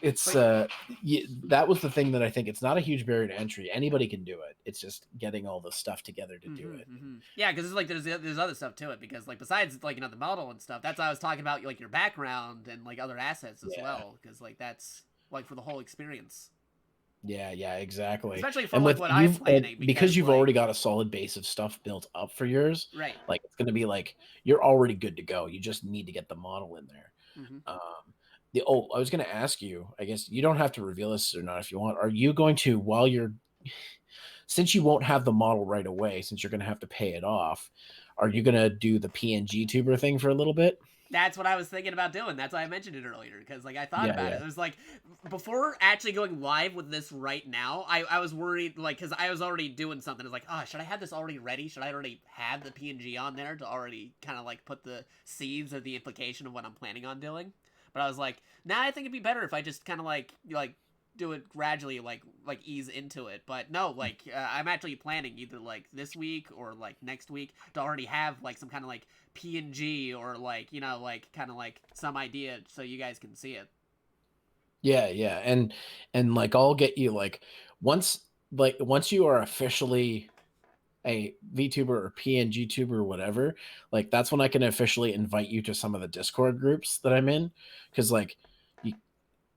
it's that was the thing that I think it's not a huge barrier to entry. Anybody can do it. It's just getting all the stuff together to do it. Yeah, because it's like there's other stuff to it because like besides like the model and stuff. That's why I was talking about like your background and like other assets as well because like that's like for the whole experience. Yeah, exactly. Especially for like what I'm planning because you've already got a solid base of stuff built up for yours. Right. Like it's gonna be like you're already good to go. You just need to get the model in there. I was going to ask you, I guess you don't have to reveal this or not if you want. Are you going to, since you won't have the model right away, since you're going to have to pay it off, are you going to do the PNG tuber thing for a little bit? That's what I was thinking about doing. That's why I mentioned it earlier because like I thought about it. It was like before actually going live with this right now, I was worried like because I was already doing something. I was like, oh, should I have this already ready? Should I already have the PNG on there to already kind of like put the seeds of the implication of what I'm planning on doing? But I was like, nah, I think it'd be better if I just kind of like do it gradually, like ease into it. But no, like I'm actually planning either like this week or like next week to already have like some kind of like PNG or like like kind of like some idea so you guys can see it. Yeah, and like I'll get you like once you are officially a VTuber or PNG tuber or whatever, like that's when I can officially invite you to some of the Discord groups that I'm in, because like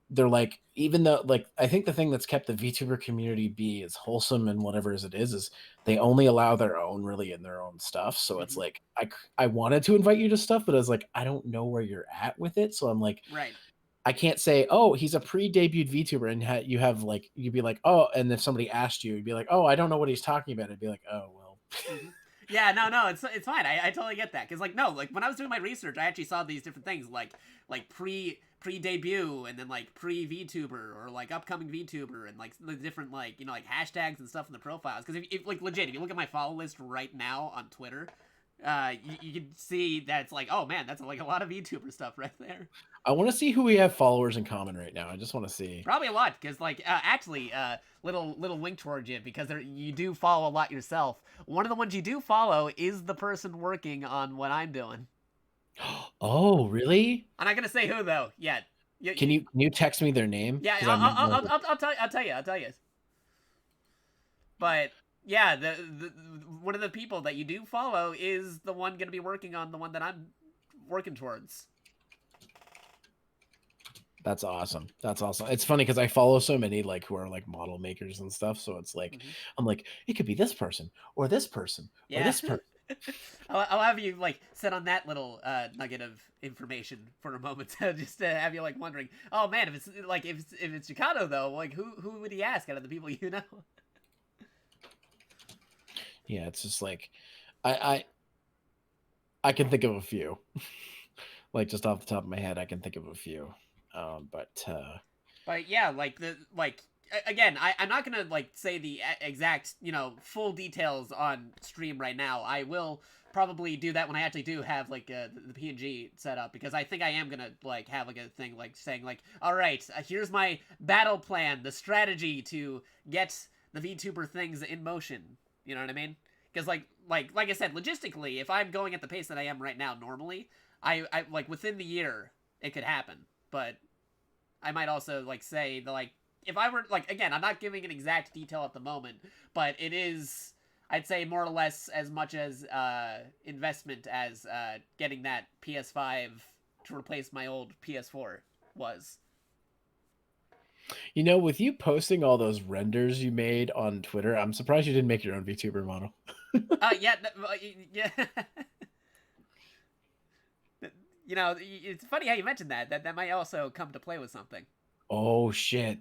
they're like, even though like I think the thing that's kept the VTuber community be as wholesome and whatever as it is they only allow their own really in their own stuff. So it's like I wanted to invite you to stuff, but I was like, I don't know where you're at with it. So I'm like, right. I can't say, oh, he's a pre-debuted VTuber, and you have like, you'd be like, oh, and if somebody asked you, you'd be like, oh, I don't know what he's talking about. I'd be like, oh, well. Yeah, no, it's fine. I totally get that because like no, like when I was doing my research, I actually saw these different things like pre-debut and then like pre-VTuber or like upcoming VTuber and like the different like like hashtags and stuff in the profiles. Because if like legit, if you look at my follow list right now on Twitter, you can see that it's like, oh man, that's like a lot of VTuber stuff right there. I want to see who we have followers in common right now. I just want to see. Probably a lot, because like actually, little wink towards you because you do follow a lot yourself. One of the ones you do follow is the person working on what I'm doing. Oh, really? I'm not gonna say who though yet. Can you text me their name? Yeah, I'll tell you. But yeah, the one of the people that you do follow is the one gonna be working on the one that I'm working towards. That's awesome. It's funny because I follow so many like who are like model makers and stuff. So it's like I'm like, it could be this person or this person or this person. I'll have you like sit on that little nugget of information for a moment, just to have you like wondering. Oh man, if it's Jakato though, like who would he ask out of the people you know? Yeah, it's just like I can think of a few. Like just off the top of my head, I can think of a few. But yeah, again, I'm not gonna like say the exact full details on stream right now. I will probably do that when I actually do have like the PNG set up, because I think I am gonna like have like a thing like saying like, all right, here's my battle plan, the strategy to get the VTuber things in motion. You know what I mean? Because like I said, logistically, if I'm going at the pace that I am right now, normally, I like within the year it could happen. But I might also like say that like if I were like, again, I'm not giving an exact detail at the moment, but it is, I'd say, more or less as much as investment as getting that PS5 to replace my old PS4 was. You know, with you posting all those renders you made on Twitter, I'm surprised you didn't make your own VTuber model. Yeah, yeah. You know, it's funny how you mentioned that. That might also come to play with something. Oh shit.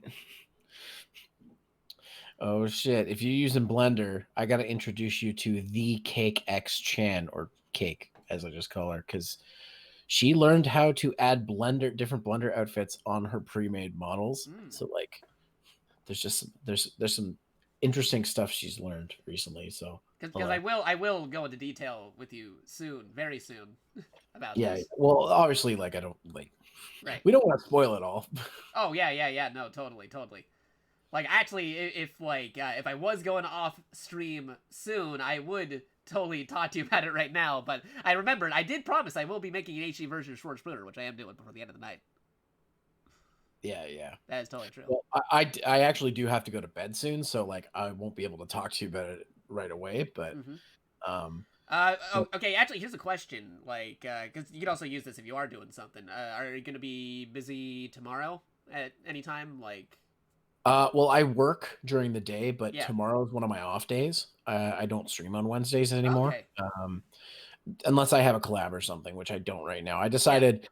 Oh shit. If you're using Blender, I gotta introduce you to the JakatoX Chan, or Cake, as I just call her, because she learned how to add different Blender outfits on her pre-made models. So like, there's some interesting stuff she's learned recently. So because I will go into detail with you soon, very soon, about yeah. this. Well, obviously, like I don't like. Right. We don't want to spoil it all. Oh yeah. No, totally. Like actually, if I was going off stream soon, I would totally talk to you about it right now. But I remembered I did promise I will be making an HD version of Schwarz Bruder, which I am doing before the end of the night. Yeah. That is totally true. Well, I actually do have to go to bed soon, so like I won't be able to talk to you about it right away. But okay. Actually, here's a question. Like, because you can also use this if you are doing something. Are you going to be busy tomorrow at any time? Like. Well, I work during the day, but Yeah. tomorrow is one of my off days. I don't stream on Wednesdays anymore, Okay. unless I have a collab or something, which I don't right now. I decided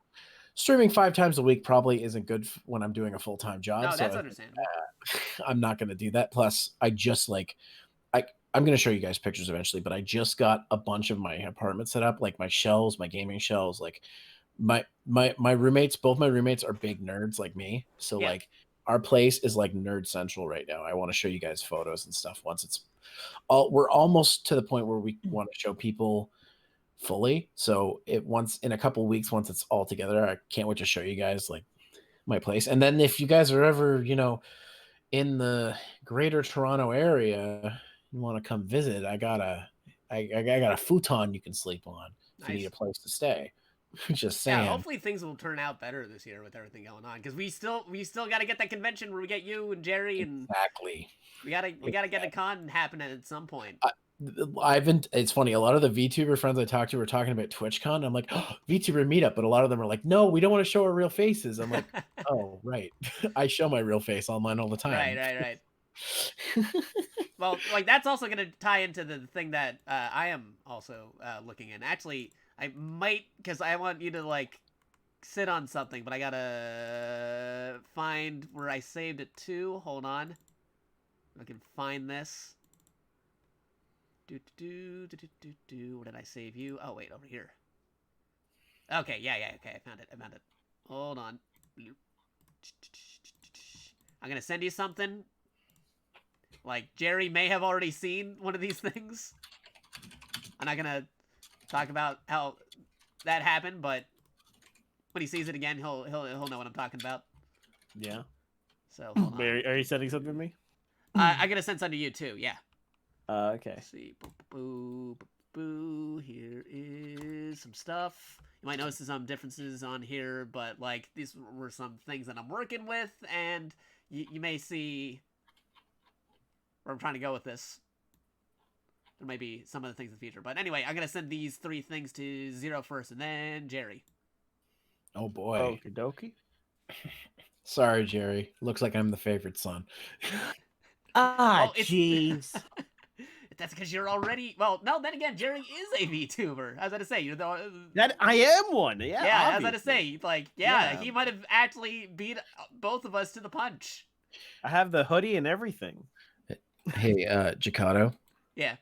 streaming 5 times a week probably isn't good when I'm doing a full-time job. No, so that's understandable. I'm not going to do that. Plus, I just I'm going to show you guys pictures eventually, but I just got a bunch of my apartment set up, like my shelves, my gaming shelves. Like my roommates, both my roommates are big nerds like me, so like. Our place is like nerd central right now. I want to show you guys photos and stuff once it's all. We're almost to the point where we want to show people fully. So in a couple weeks, once it's all together, I can't wait to show you guys like my place. And then if you guys are ever, in the greater Toronto area, you want to come visit, I got a futon you can sleep on if you need a place to stay. Just saying. Yeah, hopefully things will turn out better this year with everything going on, because we still got to get that convention where we get you and Jerry and exactly. We gotta get a con happening at some point. It's funny. A lot of the VTuber friends I talked to were talking about TwitchCon. I'm like, oh, VTuber meetup, but a lot of them are like, no, we don't want to show our real faces. I'm like, oh, right. I show my real face online all the time. Right. Well, like that's also gonna tie into the thing that I am also looking in. Actually, I might, because I want you to like sit on something, but I gotta find where I saved it to. Hold on, I can find this. Where did I save you? Oh wait, over here. Okay, yeah. Okay, I found it. Hold on. I'm gonna send you something. Like Jerry may have already seen one of these things. I'm not gonna talk about how that happened, but when he sees it again, he'll know what I'm talking about. Yeah. So hold on. Are you sending something to me? I'm gonna send some to you too. Yeah. Okay. Let's see. Boo. Here is some stuff. You might notice some differences on here, but like these were some things that I'm working with, and you may see where I'm trying to go with this. There may be some other things in the future. But anyway, I'm going to send these 3 things to Zero first, and then Jerry. Oh, boy. Okie dokie. Sorry, Jerry. Looks like I'm the favorite son. Jeez. That's because you're already... Well, no, then again, Jerry is a VTuber. I was going to say, you're the... That I am one, yeah. Yeah, I was going to say, like, he might have actually beat both of us to the punch. I have the hoodie and everything. Hey, Jakato. Yeah.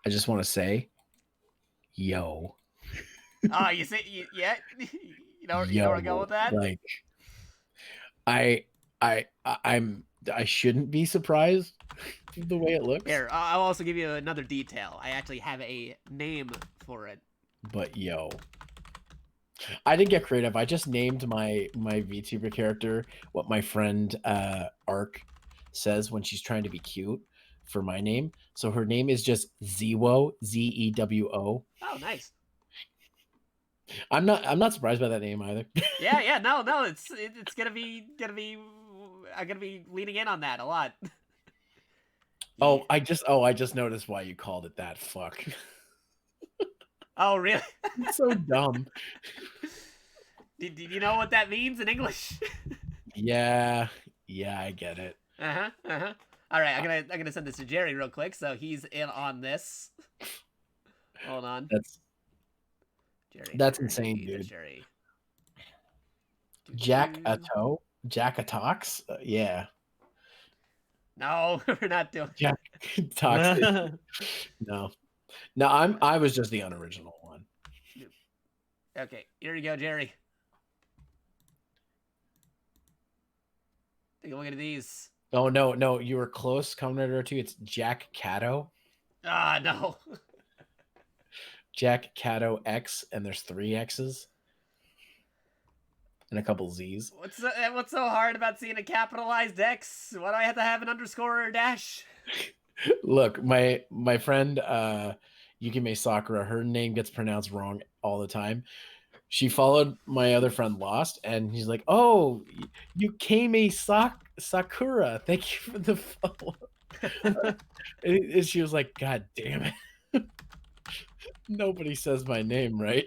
I just want to say, yo. Oh, you say, yeah? You know where I go with that? Like, I shouldn't be surprised the way it looks. Here, I'll also give you another detail. I actually have a name for it. But yo, I didn't get creative. I just named my VTuber character what my friend Ark says when she's trying to be cute for my name. So her name is just Zewo, Zewo. Oh, nice. I'm not surprised by that name either. Yeah, no, it's gonna be I'm gonna be leaning in on that a lot. Oh, I just noticed why you called it that. Fuck. Oh, really? It's so dumb. Did you know what that means in English? Yeah, Yeah, I get it. All right, I'm gonna send this to Jerry real quick, so he's in on this. Hold on. That's insane, dude. Jerry. JakatoX? Yeah. No, we're not doing JakatoX. No. No, I was just the unoriginal one. Okay, here you go, Jerry. Take a look at these. Oh no, you were close, Kamen Rider 2. It's JakatoX. Ah, no. JakatoX, and there's 3 X's. And a couple Z's. What's so hard about seeing a capitalized X? Why do I have to have an underscore or a dash? Look, my friend Yukime Sakura, her name gets pronounced wrong all the time. She followed my other friend Lost, and he's like, "Oh, Yukime Sakura, thank you for the follow." And she was like, "God damn it, nobody says my name right."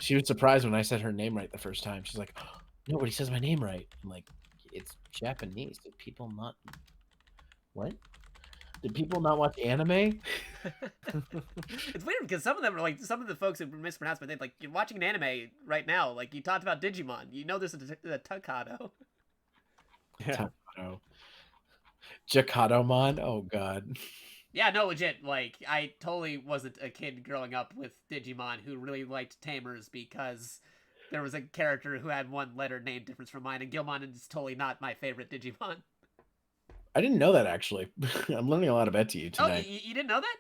She was surprised when I said her name right the first time. She's like, oh, "Nobody says my name right." I'm like, "It's Japanese. Did people not? What? Did people not watch anime?" It's weird because some of them are like, some of the folks who mispronounce my name, like, you're watching an anime right now. Like, you talked about Digimon. You know there's a Takado. Yeah. Jakatomon? Oh, God. Yeah, no, legit. Like, I totally wasn't a kid growing up with Digimon who really liked Tamers because there was a character who had one letter name difference from mine, and Gilmon is totally not my favorite Digimon. I didn't know that, actually. I'm learning a lot about you tonight. Oh, you didn't know that?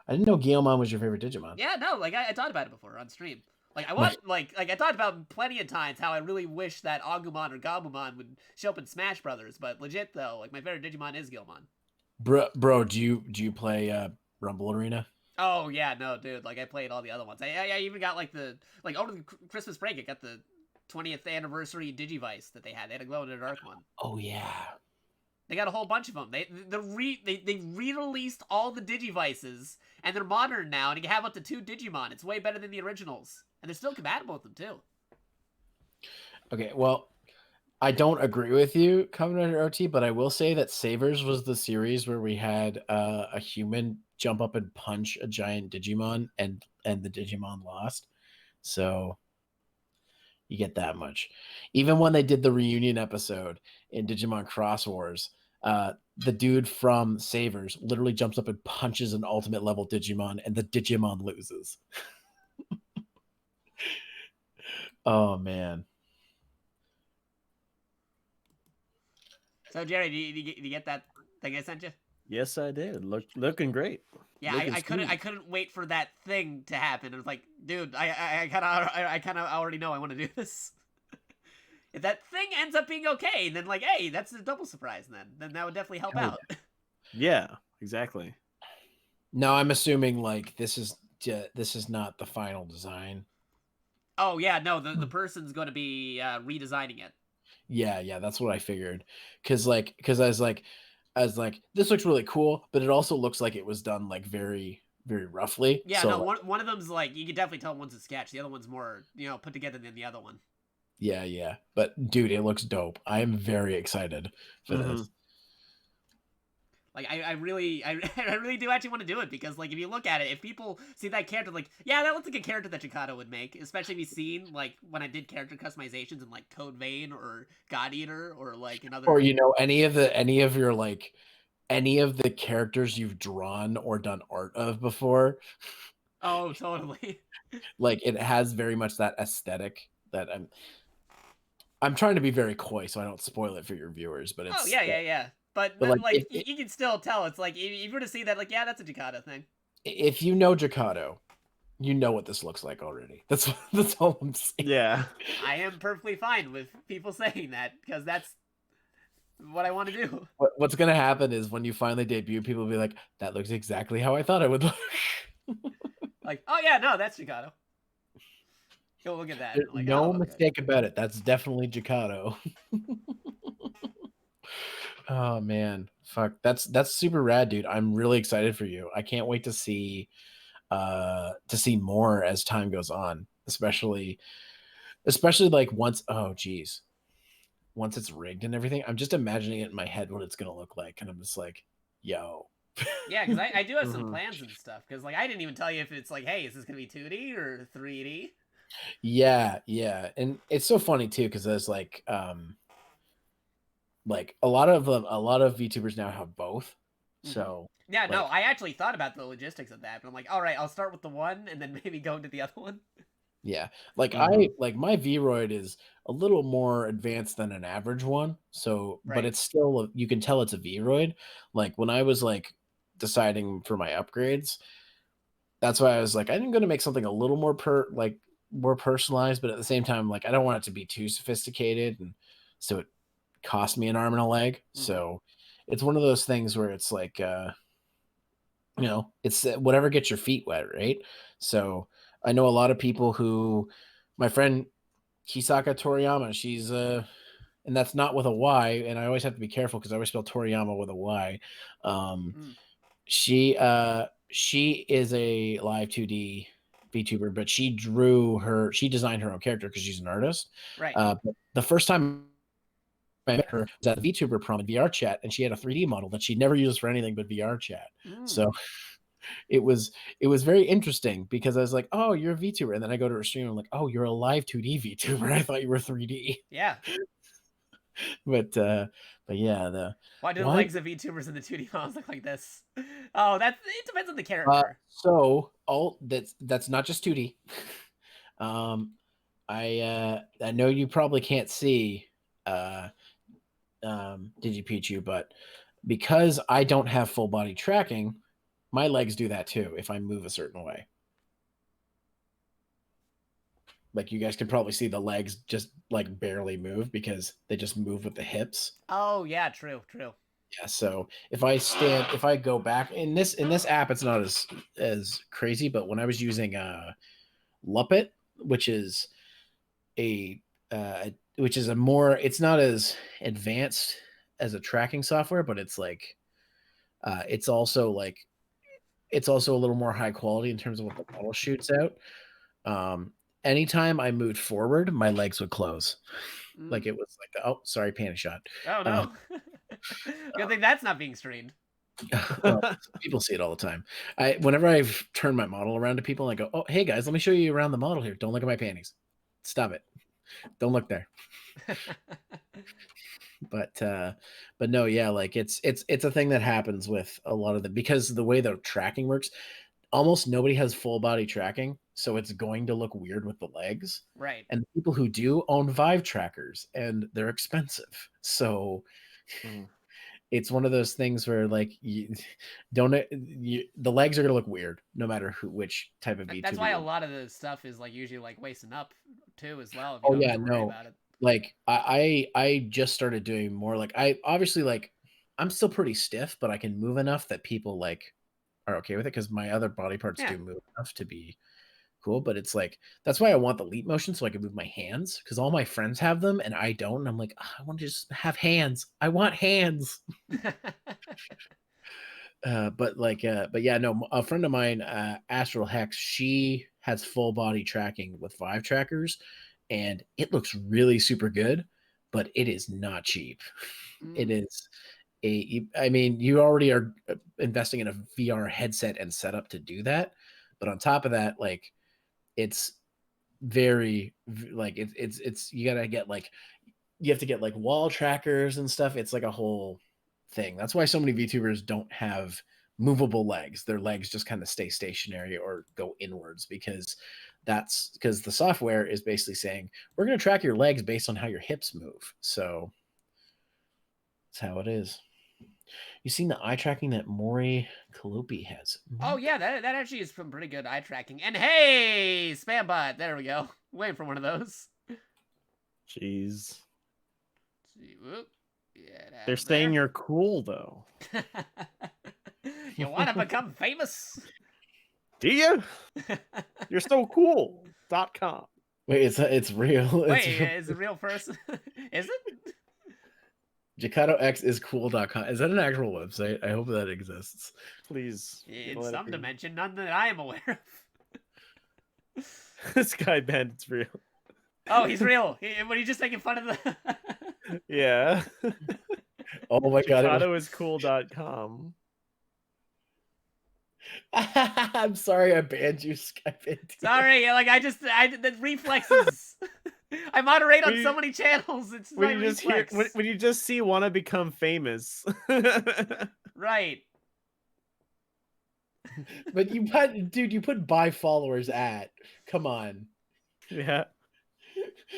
I didn't know Guilmon was your favorite Digimon. Yeah, no, like, I talked about it before on stream. Like, I watched, like I talked about plenty of times how I really wish that Agumon or Gabumon would show up in Smash Brothers, but legit, though, like, my favorite Digimon is Gilmon. Bro, do you play Rumble Arena? Oh yeah, no, dude. Like I played all the other ones. I even got like over the Christmas break. I got the 20th anniversary Digivice that they had. They had a glow in the dark one. Oh yeah. They got a whole bunch of them. They re-released all the Digivices, and they're modern now, and you can have up to 2 Digimon. It's way better than the originals, and they're still compatible with them too. Okay, well, I don't agree with you, Kamen Rider OT, but I will say that Savers was the series where we had a human jump up and punch a giant Digimon, and the Digimon lost. So you get that much. Even when they did the reunion episode in Digimon Cross Wars, the dude from Savers literally jumps up and punches an ultimate level Digimon, and the Digimon loses. Oh, man. So, Jerry, did you get that thing I sent you? Yes, I did. Looking great. Yeah, I couldn't wait for that thing to happen. I was like, dude, I kind of already know I want to do this. If that thing ends up being okay, then like, hey, that's a double surprise. Then that would definitely help out. Yeah, exactly. No, I'm assuming like this is not the final design. Oh yeah, no, the person's going to be redesigning it. Yeah, that's what I figured. Because I was like, this looks really cool, but it also looks like it was done like very, very roughly. Yeah, so, no, one of them's like, you can definitely tell one's a sketch. The other one's more, put together than the other one. Yeah. But dude, it looks dope. I am very excited for this. Like, I really do actually want to do it because, like, if you look at it, if people see that character, like, yeah, that looks like a character that Jakato would make, especially if you've seen, like, when I did character customizations in, like, Code Vein or God Eater or, like, another... Or, any of your, like, any of the characters you've drawn or done art of before. Oh, totally. Like, it has very much that aesthetic that I'm trying to be very coy so I don't spoil it for your viewers, but it's... Oh, yeah. But like you can still tell. It's like, if you were to see that, like, yeah, that's a Jakato thing. If you know Jakato, you know what this looks like already. That's all I'm saying. Yeah. I am perfectly fine with people saying that, because that's what I want to do. What's going to happen is when you finally debut, people will be like, that looks exactly how I thought it would look. Like, oh, yeah, no, that's Jakato. Go look at that. Like, no mistake about it. That's definitely Jakato. Oh man, fuck. That's super rad, dude. I'm really excited for you. I can't wait to see more as time goes on, especially like once. Oh geez, once it's rigged and everything, I'm just imagining it in my head what it's gonna look like, and I'm just like, yo. Yeah, because I do have some plans and stuff. Because like I didn't even tell you if it's like, hey, is this gonna be 2D or 3D? Yeah, and it's so funny too because there's like a lot of VTubers now have both. So yeah, no, I actually thought about the logistics of that, but I'm like, all right, I'll start with the one and then maybe go into the other one. Yeah, like I like my Vroid is a little more advanced than an average one. So, but it's still you can tell it's a Vroid. Like when I was like deciding for my upgrades, that's why I was like, I'm going to make something a little more more personalized, but at the same time, like I don't want it to be too sophisticated, and so it cost me an arm and a leg. So it's one of those things where it's like, it's whatever gets your feet wet, right? So I know a lot of people who, my friend Hisaka Toriyama, she's and that's not with a Y, and I always have to be careful because I always spell Toriyama with a Y. She is a live 2D VTuber, but she designed her own character because she's an artist. Right. But the first time I met her was at the VTuber prom in VR chat, and she had a 3D model that she never used for anything but VR chat. So it was very interesting because I was like, oh, you're a VTuber. And then I go to her stream, I'm like, oh, you're a live 2D VTuber. I thought you were 3D. Yeah. But yeah, why do the legs of VTubers in the 2D models look like this? Oh, it depends on the character. So that's not just 2D. I know you probably can't see DigiPichu, but because I don't have full body tracking, my legs do that too if I move a certain way. Like you guys can probably see the legs just like barely move because they just move with the hips. Oh yeah, true. Yeah, so if I go back in this app, it's not as crazy, but when I was using Luppet, which is a more, it's not as advanced as a tracking software, but it's like it's also a little more high quality in terms of what the model shoots out. Anytime I moved forward, my legs would close. Like it was like, oh, sorry, panty shot. Oh no. Good thing that's not being streamed. Well, people see it all the time. Whenever I've turned my model around to people, I go, oh, hey guys, let me show you around the model here. Don't look at my panties. Stop it. Don't look there. But no, yeah, like it's a thing that happens with a lot of because the way the tracking works, almost nobody has full body tracking, so it's going to look weird with the legs. Right. And the people who do own Vive trackers, and they're expensive. So it's one of those things where like the legs are gonna look weird no matter which type of VTuber. That's why a lot of the stuff is like usually like waisting up too as well. If you don't have to worry about it. Like I just started doing more like I'm still pretty stiff, but I can move enough that people like are okay with it because my other body parts do move enough to be cool. But it's like that's why I want the leap motion so I can move my hands because all my friends have them and I don't. And I'm like, I want to just have hands. I want hands. But yeah, no. A friend of mine, Astral Hex, she has full body tracking with Vive trackers, and it looks really super good. But it is not cheap. It is. I mean, you already are investing in a VR headset and setup to do that, but on top of that, like, it's very like it's you gotta get like you have to get like wall trackers and stuff. It's like a whole thing. That's why so many VTubers don't have movable legs. Their legs just kind of stay stationary or go inwards because the software is basically saying we're going to track your legs based on how your hips move. So that's how it is. You seen the eye tracking that Mori Kalopi has? Oh yeah, that actually is some pretty good eye tracking. And hey, spam bot, there we go. Waiting for one of those. Jeez. Whoop. Yeah, they're saying you're cool though. You want to become famous? Do you? You're so cool.com. Wait, it's real. Wait, is it a real person? Is it? JakatoX is cool.com. Is that an actual website? I hope that exists. Please. In some dimension, none that I am aware of. This guy, Ben, it's real. Oh, he's real. What are you just making fun of the... Yeah. Oh my god. JakatoIsCool.com. I'm sorry I banned you, Skype. Sorry, like the reflexes. I moderate on so many channels. It's When my you just reflex. hear, when you just see "wanna become famous." Right. But you put, dude, you put by followers at. Come on. Yeah.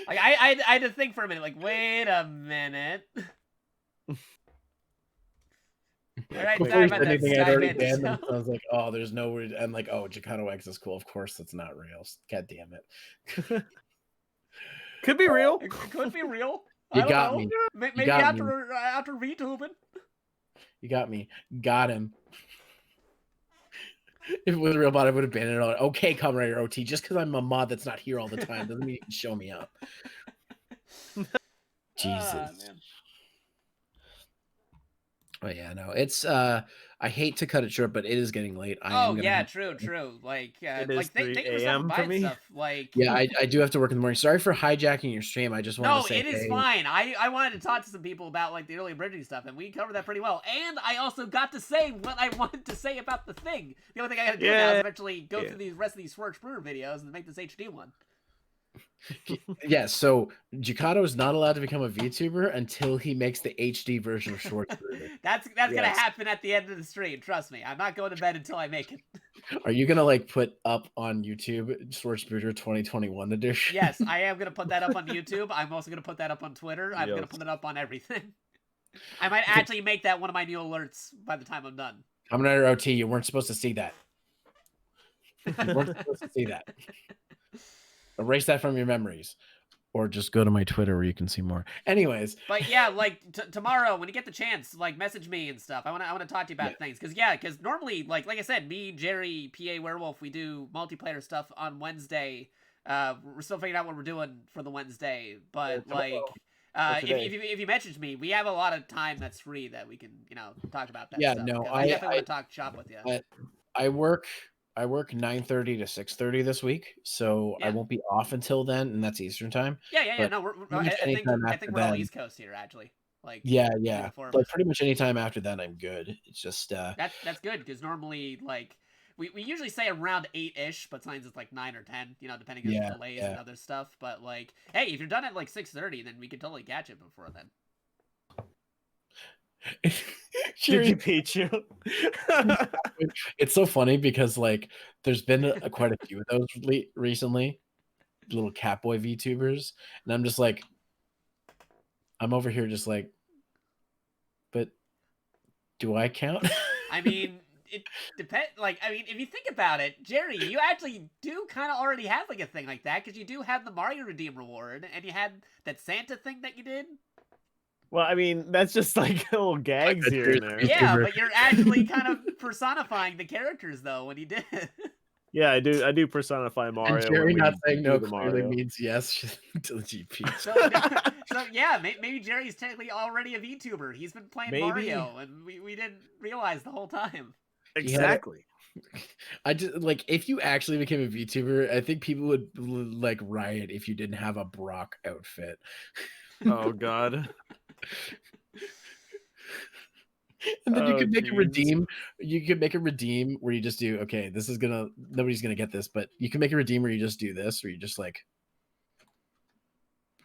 Like I had to think for a minute. Like, wait a minute. All right, Before sorry you about said that, anything, I'd already Skype. banned them. So I was like, oh, there's no word. I'm like, oh, JakatoX is cool. Of course, that's not real. God damn it. Could be real. It could be real. You I don't got know. me. Maybe got after VTubing. You got me. Got him. If it was a real bot, I would have banned it all. Okay, Kamen Rider OT. Just because I'm a mod that's not here all the time doesn't mean you can show me up. Jesus. Man. But yeah, no, it's I hate to cut it short, but it is getting late. Oh yeah, true. Like, is thank 3 you for a.m. stopping for by and me. stuff. Like, yeah, I do have to work in the morning. Sorry for hijacking your stream. I just wanted no, to say it is hey. fine. I wanted to talk to some people about like the early bridging stuff, and we covered that pretty well. And I also got to say what I wanted to say about the thing. The only thing I got to do now is eventually go through the rest of these Schwarz Bruder videos and make this HD one. Yeah, so Jakato is not allowed to become a VTuber until he makes the HD version of Schwarz Bruder. That's gonna happen at the end of the stream. Trust me, I'm not going to bed until I make it. Are you gonna like put up on YouTube Schwarz Bruder 2021 edition? Yes, I am gonna put that up on YouTube. I'm also gonna put that up on Twitter. I'm gonna put it up on everything. I might actually make that one of my new alerts by the time I'm done. Kamen Rider OT, you weren't supposed to see that. You weren't supposed to see that. Erase that from your memories, or just go to my Twitter where you can see more. Anyways, but yeah, like tomorrow when you get the chance, like message me and stuff. I want to talk to you about things because normally like I said, me, Jerry, PA Werewolf, we do multiplayer stuff on Wednesday. We're still figuring out what we're doing for the Wednesday, but like if you message me, we have a lot of time that's free that we can talk about that. Yeah, stuff, no, I definitely want to talk shop with you. I work 9:30 to 6:30 this week, so I won't be off until then, and that's Eastern time. Yeah. No, I think we're all East Coast here actually. Like yeah. Like pretty much anytime after that, I'm good. It's just that's good because normally like we usually say around 8-ish, but sometimes it's like 9 or 10, depending on the delays and other stuff. But like, hey, if you're done at like 6:30, then we can totally catch it before then. Pikachu. It's so funny because like there's been quite a few of those recently, little Catboy VTubers, and I'm just like, I'm over here just like, but do I count? I mean, it depends. Like, I mean, if you think about it, Jerry, you actually do kind of already have like a thing like that because you do have the Mario Redeem reward, and you had that Santa thing that you did. Well, I mean, that's just like little gags here and there. Yeah, but you're actually kind of personifying the characters, though, when you did. Yeah, I do personify Mario. And Jerry not saying no clearly means yes to the GP. So yeah, maybe Jerry's technically already a VTuber. He's been playing Mario, and we didn't realize the whole time. Exactly. I just like if you actually became a VTuber, I think people would like riot if you didn't have a Brock outfit. Oh God. And then you could make a redeem. You could make a redeem where you just do, okay, this is nobody's gonna get this, but you can make a redeem where you just do this, where you just like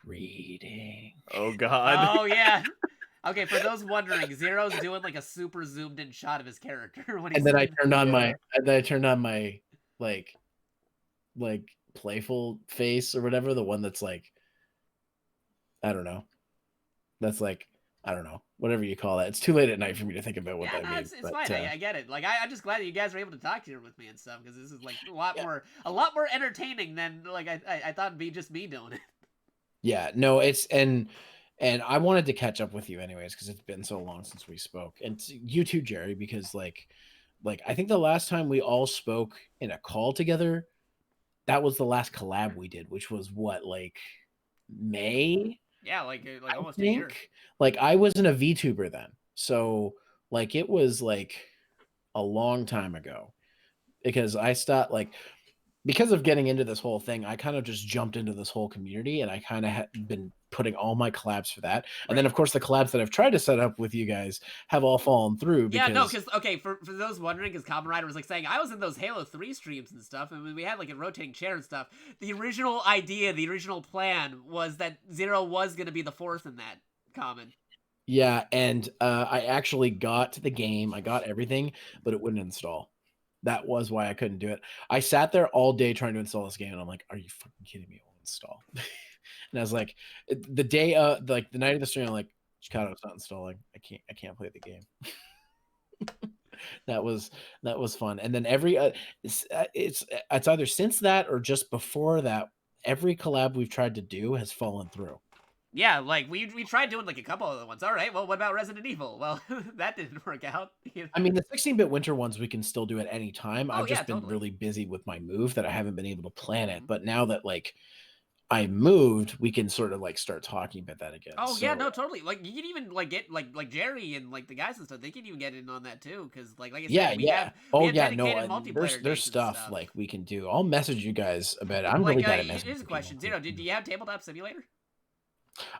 reading. Oh God. Oh yeah. Okay, for those wondering, Zero's doing like a super zoomed in shot of his character when he's. And then I turned on my like playful face or whatever, the one that's like, I don't know. That's like, I don't know, whatever you call that. It's too late at night for me to think about what that means. It's fine. I get it. Like, I'm just glad that you guys were able to talk here with me and stuff because this is like a lot more entertaining than like I thought it'd be just me doing it. Yeah, no, it's and I wanted to catch up with you anyways because it's been so long since we spoke, and you too, Jerry, because like I think the last time we all spoke in a call together, that was the last collab we did, which was what, like May. Yeah, like almost a year. Like I wasn't a VTuber then, so like it was like a long time ago because I stopped. Like because of getting into this whole thing, I kind of just jumped into this whole community, and I kind of been putting all my collabs for that. And then, of course, the collabs that I've tried to set up with you guys have all fallen through. Yeah, Because... no, because, okay, for those wondering, because Kamen Rider was, like, saying, I was in those Halo 3 streams and stuff, and we had, like, a rotating chair and stuff. The original idea, the original plan was that Zero was going to be the fourth in that Kamen. Yeah, and I actually got the game. I got everything, but it wouldn't install. That was why I couldn't do it. I sat there all day trying to install this game, and I'm like, "Are you fucking kidding me? It won't install." And I was like, the day, like the night of the stream, I'm like, "Chikado, it's not installing. I can't play the game." that was fun. And then it's either since that or just before that, every collab we've tried to do has fallen through. Yeah, like, we tried doing, like, a couple other ones. All right, well, what about Resident Evil? Well, that didn't work out. I mean, the 16-bit winter ones we can still do at any time. Oh, I've just yeah, been totally. really busy with my move that I haven't been able to plan it. But now that, like, I moved, we can sort of, like, start talking about that again. Oh, yeah, no, totally. Like, you can even, like, get, like Jerry and, like, the guys and stuff, they can even get in on that, too. Because, like I said, Yeah, we yeah. have Oh, yeah, dedicated no, multiplayer there's dates and stuff, like, we can do. I'll message you guys about it. I'm like, really bad at messaging here's a question. Zero, do you have Tabletop Simulator?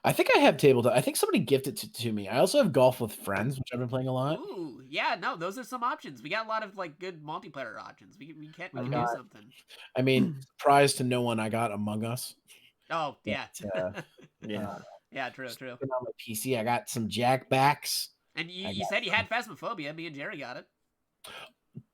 I think I have Tabletop. I think somebody gifted it to me. I also have Golf with Friends, which I've been playing a lot. Ooh, yeah, no, those are some options. We got a lot of, like, good multiplayer options. We can do got- something. I mean, surprise to no one, I got Among Us. Oh, yeah. Yeah. Yeah, true. On my PC, I got some Jackbacks. And you said you had Phasmophobia. Me and Jerry got it.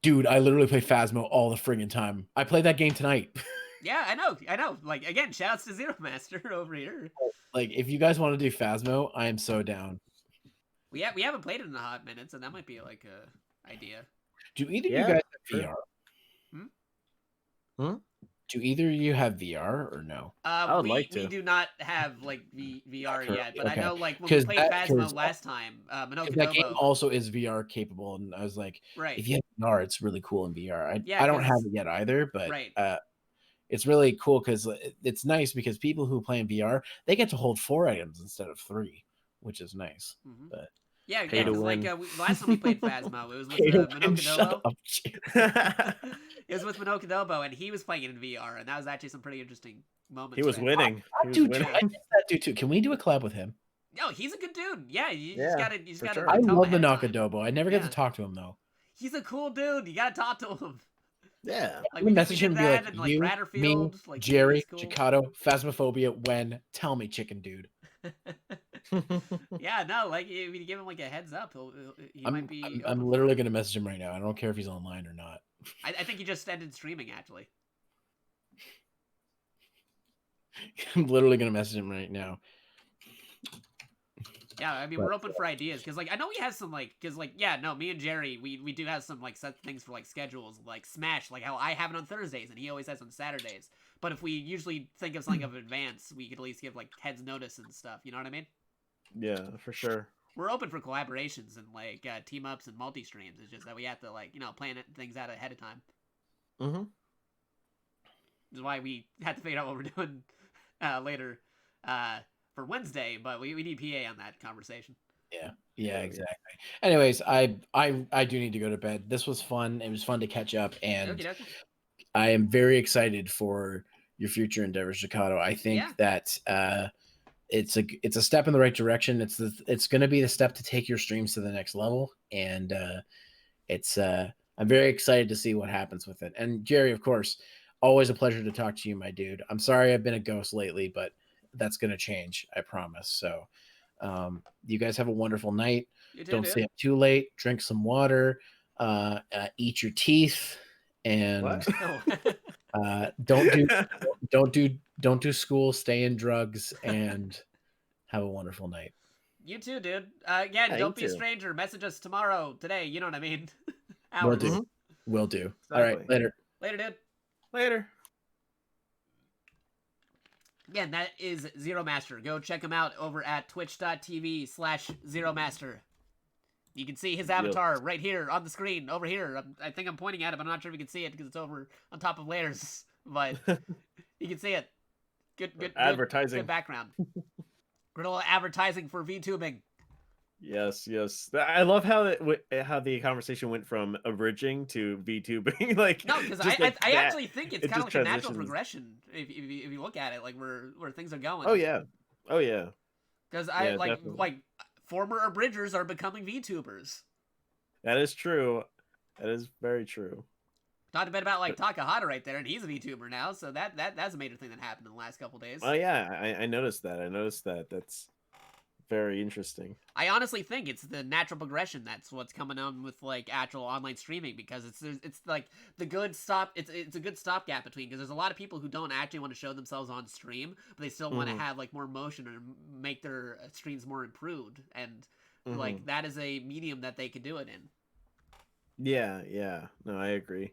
Dude, I literally play Phasmo all the friggin' time. I played that game tonight. Yeah, I know. Like, again, shoutouts to Zero Master over here. Like, if you guys want to do Phasmo, I am so down. We haven't played it in a hot minute, so that might be, like, a idea. Do either Yeah, of you guys sure. have VR? Hmm? Do either of you have VR or no? I would like to. We do not have, like, VR yet, but Okay. I know, like, when we 'Cause played that- Phasmo 'cause- last time, Minoka That game Dobo. also is VR capable, and I was like, Right. if you have VR, it's really cool in VR. Yeah, I don't 'cause- have it yet either, but Right. it's really cool because it's nice because people who play in VR, they get to hold 4 items instead of 3, which is nice. Mhm. But Yeah, Pay to because, like, win. last time we played Phasmo, it was with Pay to win, Minoka shut Dobo. up. It was with Minoka Dobo, and he was playing it in VR, and that was actually some pretty interesting moments. He was there. winning. He was Dude, winning. I miss that dude too. Can we do a collab with him? No, he's a good dude. Yeah, you Yeah, just for gotta. sure. I tell him love the ahead of time. Nakadobo. I never get Yeah. to talk to him though. He's a cool dude. You gotta talk to him. Yeah. Like, We we message did him and be that like, and, like, you, me, Ratterfield, like, Jerry, he's cool. Jakato, Phasmophobia, when? Tell me, chicken dude. Yeah, no, like, if you give him, like, a heads up, he might be. I'm open. literally gonna message him right now. I don't care if he's online or not. I think he just ended streaming, actually. I'm literally gonna message him right now. Yeah, I mean, we're open for ideas, because, like, I know he has some, like, because, like, yeah, no, me and Jerry, we do have some, like, set things for, like, schedules, like Smash, like how I have it on Thursdays, and he always has on Saturdays. But if we usually think of something of advance, we could at least give, like, heads notice and stuff, you know what I mean? Yeah, for sure. We're open for collaborations and, like, team-ups and multi-streams. It's just that we have to, like, you know, plan things out ahead of time. Mm-hmm. This is why we had to figure out what we're doing later for Wednesday, but we need PA on that conversation. Yeah, exactly. Anyways, I do need to go to bed. This was fun. It was fun to catch up, and Okie dokie. I am very excited for your future endeavors, Jakato. I think Yeah. that it's a step in the right direction. It's going to be the step to take your streams to the next level, and I'm very excited to see what happens with it. And Jerry, of course, always a pleasure to talk to you, my dude. I'm sorry I've been a ghost lately, but that's going to change, I promise. So you guys have a wonderful night. You too, Don't dude. stay up too late. Drink some water. Eat your teeth, and What? don't do school. Stay in drugs, and have a wonderful night. You too, dude. Again, Yeah, don't you be a too. stranger. Message us tomorrow, today. You know what I mean? Will Hours. do. Will do. All right, Exactly. later. Later, dude. Later. Again, that is Zero Master. Go check him out over at twitch.tv/Zero Master. You can see his avatar right here on the screen, over here. I think I'm pointing at it, but I'm not sure if you can see it because it's over on top of layers. But you can see it. Good Advertising. Good background. Good old advertising for VTubing. Yes, yes. I love how how the conversation went from abridging to VTubing. Like No, because just I like I that. actually think it's It kind of just like a natural transitions. progression if you look at it, like where things are going. Oh yeah. Oh yeah. Because Yeah, definitely. like former abridgers are becoming VTubers. That is true. That is very true. Talked a bit about like Takahata right there, and he's a VTuber now, so that's a major thing that happened in the last couple days. Oh yeah, I noticed that. I noticed that. That's very interesting. I honestly think it's the natural progression that's what's coming on with like actual online streaming, because it's like the good stop. It's a good stopgap between, because there's a lot of people who don't actually want to show themselves on stream, but they still want to have like more motion and make their streams more improved, and like that is a medium that they can do it in. Yeah, yeah. No, I agree.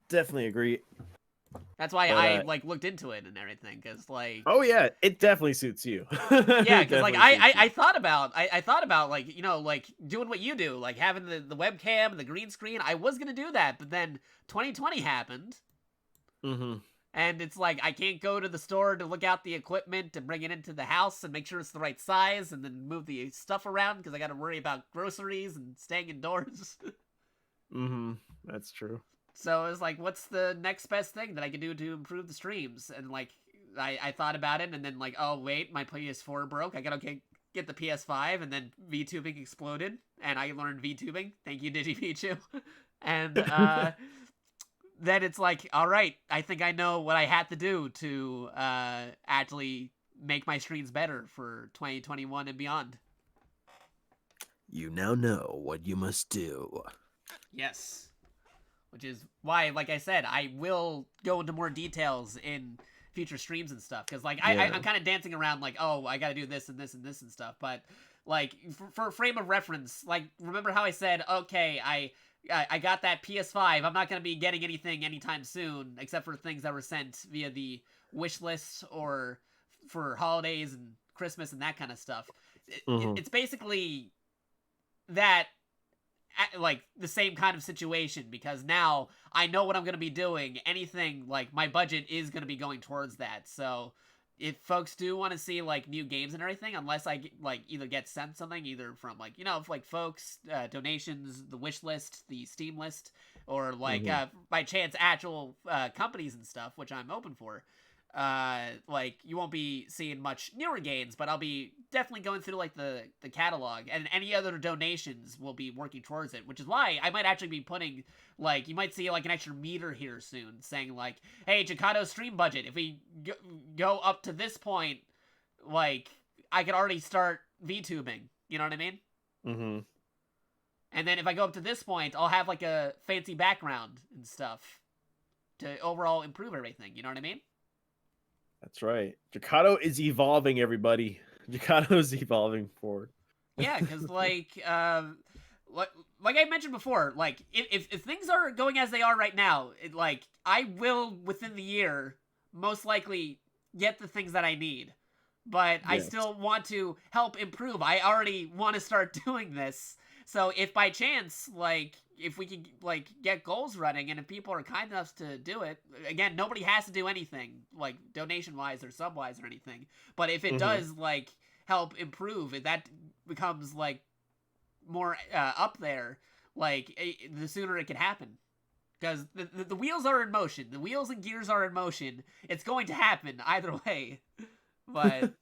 Definitely agree. That's why I like looked into it and everything, because like, oh yeah, it definitely suits you. yeah, because like I thought about like, you know, like doing what you do, like having the webcam and the green screen. I was gonna do that, but then 2020 happened, and it's like I can't go to the store to look out the equipment and bring it into the house and make sure it's the right size, and then move the stuff around because I got to worry about groceries and staying indoors. That's true. So it was like, what's the next best thing that I can do to improve the streams? And like, I thought about it, and then like, oh wait, my PS4 broke. I gotta get the PS5, and then VTubing exploded, and I learned VTubing. Thank you, DigiPichu. And then it's like, all right, I think I know what I had to do to actually make my streams better for 2021 and beyond. You now know what you must do. Yes. Which is why, like I said, I will go into more details in future streams and stuff. Because, like, I'm kind of dancing around, like, oh, I got to do this and this and this and stuff. But, like, for frame of reference, like, remember how I said, okay, I got that PS5. I'm not going to be getting anything anytime soon, except for things that were sent via the wish list or for holidays and Christmas and that kind of stuff. It's basically that, like the same kind of situation, because now I know what I'm going to be doing. Anything, like, my budget is going to be going towards that. So if folks do want to see like new games and everything, unless I like either get sent something either from like, you know, if like folks donations, the wish list, the Steam list, or like by chance actual companies and stuff, which I'm open for, like you won't be seeing much newer games, but I'll be definitely going through like the catalog, and any other donations will be working towards it, which is why I might actually be putting, like, you might see like an extra meter here soon saying like, hey, Jakato's stream budget, if we go up to this point, like I could already start VTubing, you know what I mean? And then if I go up to this point, I'll have like a fancy background and stuff to overall improve everything, you know what I mean? That's right. Jakato is evolving, everybody. Jakato's evolving forward. Yeah, because like I mentioned before, like if things are going as they are right now, like I will within the year most likely get the things that I need, but I still want to help improve. I already want to start doing this. So if by chance, like, if we can, like, get goals running, and if people are kind enough to do it, again, nobody has to do anything, like, donation-wise or sub-wise or anything, but if it does, like, help improve, if that becomes, like, more up there, like, the sooner it can happen. Because the wheels are in motion. The wheels and gears are in motion. It's going to happen either way. But,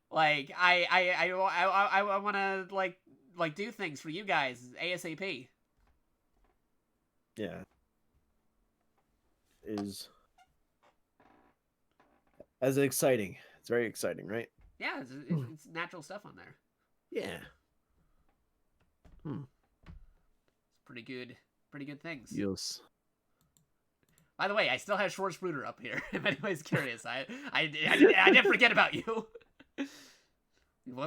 like, I want to, like, do things for you guys ASAP. Yeah. Is as exciting. It's very exciting, right? Yeah, it's natural stuff on there. Yeah. It's pretty good things. Yes. By the way, I still have Schwarz Bruder up here. If anybody's curious, I didn't forget about you.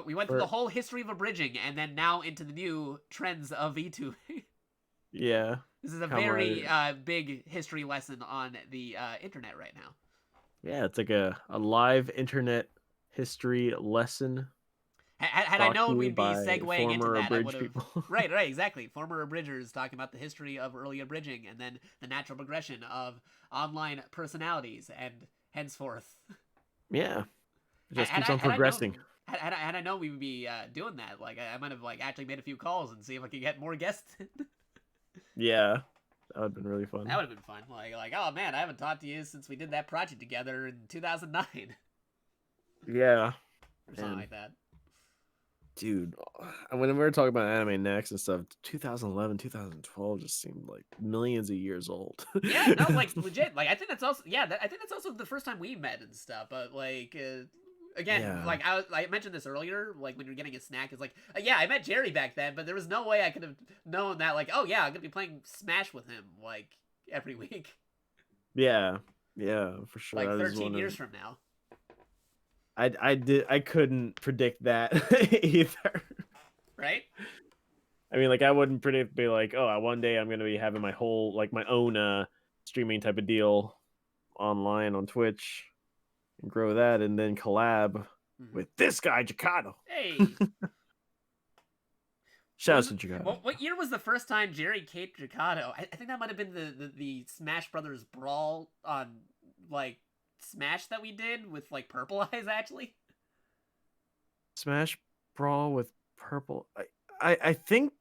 We went through the whole history of abridging, and then now into the new trends of VTubing. Yeah. This is a very big history lesson on the internet right now. Yeah, it's like a live internet history lesson. Had I known we'd be segueing into that, I would have. People. Right, exactly. Former abridgers talking about the history of early abridging, and then the natural progression of online personalities, and henceforth. Yeah. It just keeps on progressing. had I known we would be doing that, like I might have like actually made a few calls and see if I could get more guests. Yeah, that would have been really fun. That would have been fun. Like, oh man, I haven't talked to you since we did that project together in 2009. Yeah, Or something like that. Dude, when we were talking about Anime Next and stuff, 2011, 2012 just seemed like millions of years old. Yeah, no, like legit. Like I think that's also I think that's also the first time we met and stuff. But like again, Yeah. like I mentioned this earlier, like when you're getting a snack, it's like yeah, I met Jerry back then, but there was no way I could have known that like oh yeah, I'm gonna be playing Smash with him like every week. Yeah, for sure. Like I was 13 one years of- from now. I couldn't predict that either. Right? I mean, like I wouldn't predict be like, oh, one day I'm gonna be having my whole like my own streaming type of deal online on Twitch and grow that and then collab with this guy Jakato. Hey. Shout out to Jakato. What year was the first time Jerry caped Jakato? I think that might have been the Smash Brothers brawl on like Smash that we did with like Purple Eyes actually. Smash Brawl with Purple. I think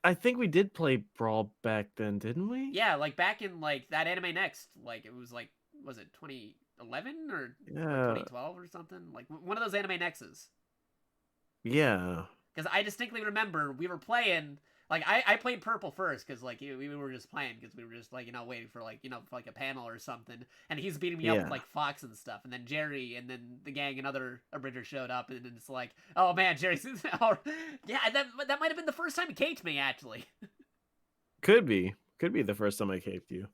I think we did play Brawl back then, didn't we? Yeah, like back in like that Anime Next, like it was like was it 2011 or Yeah. 2012 or something? Like one of those Anime Nexts. Yeah. Because I distinctly remember we were playing. Like I played Purple first because like we were just playing because we were just like waiting for like for like a panel or something, and he's beating me up with Yeah. like Fox and stuff, and then Jerry and then the gang and other abridgers showed up, and it's like oh man, Jerry's yeah, that might have been the first time he caped me actually. Could be the first time I caped you.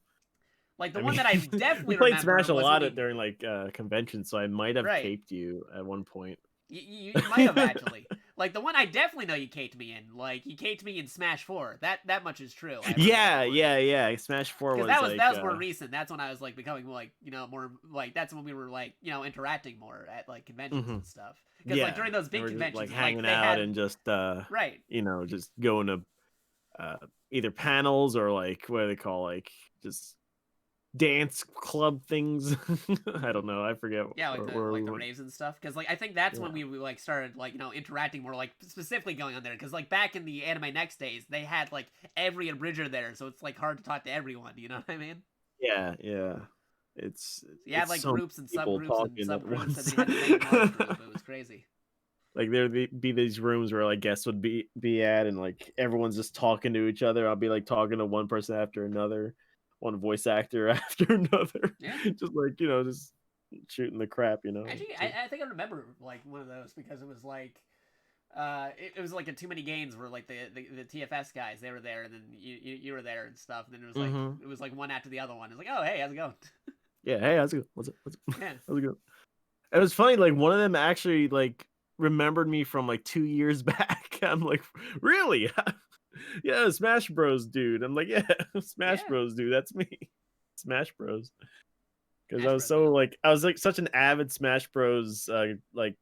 Like the I one mean, that I definitely we played remember Smash a was lot when he- during like conventions, so I might have Right. caped you at one point. You might have actually. Like the one I definitely know you caped me in. Like you caped me in Smash 4. That much is true. I remember. Yeah. Smash 4 was Because like, that was more recent. That's when I was like becoming like more like that's when we were like interacting more at like conventions and stuff. Because like during those big and we're just, conventions, like hanging they out had, and just right. Just going to either panels or like what do they call like just dance club things. I don't know. I forget. Yeah, like where we the went. raves and stuff. Because like I think that's when we like started like interacting more, like specifically going on there. Because like back in the Anime Next days, they had like every abridger there, so it's like hard to talk to everyone. You know what I mean? Yeah. It's You had it's like so groups and many people subgroups and talking at subgroups, once. and they had to make one group. It was crazy. Like there'd be these rooms where like guests would be at, and like everyone's just talking to each other. I'll be like talking to one person after another, one voice actor after another. Yeah. Just like just shooting the crap. Actually, I think I remember like one of those because it was like, it was like in Too Many Games where like the TFS guys, they were there, and then you were there and stuff, and then it was like it was like one after the other one. It's like, oh hey, how's it going? Yeah, hey, how's it going? What's it? Yeah. How's it going? It was funny. Like one of them actually like remembered me from like 2 years back. I'm like, really? Yeah, Smash Bros. Dude. I'm like, yeah, Smash Bros. Dude. That's me. Smash Bros. Because I was I was like such an avid Smash Bros. Like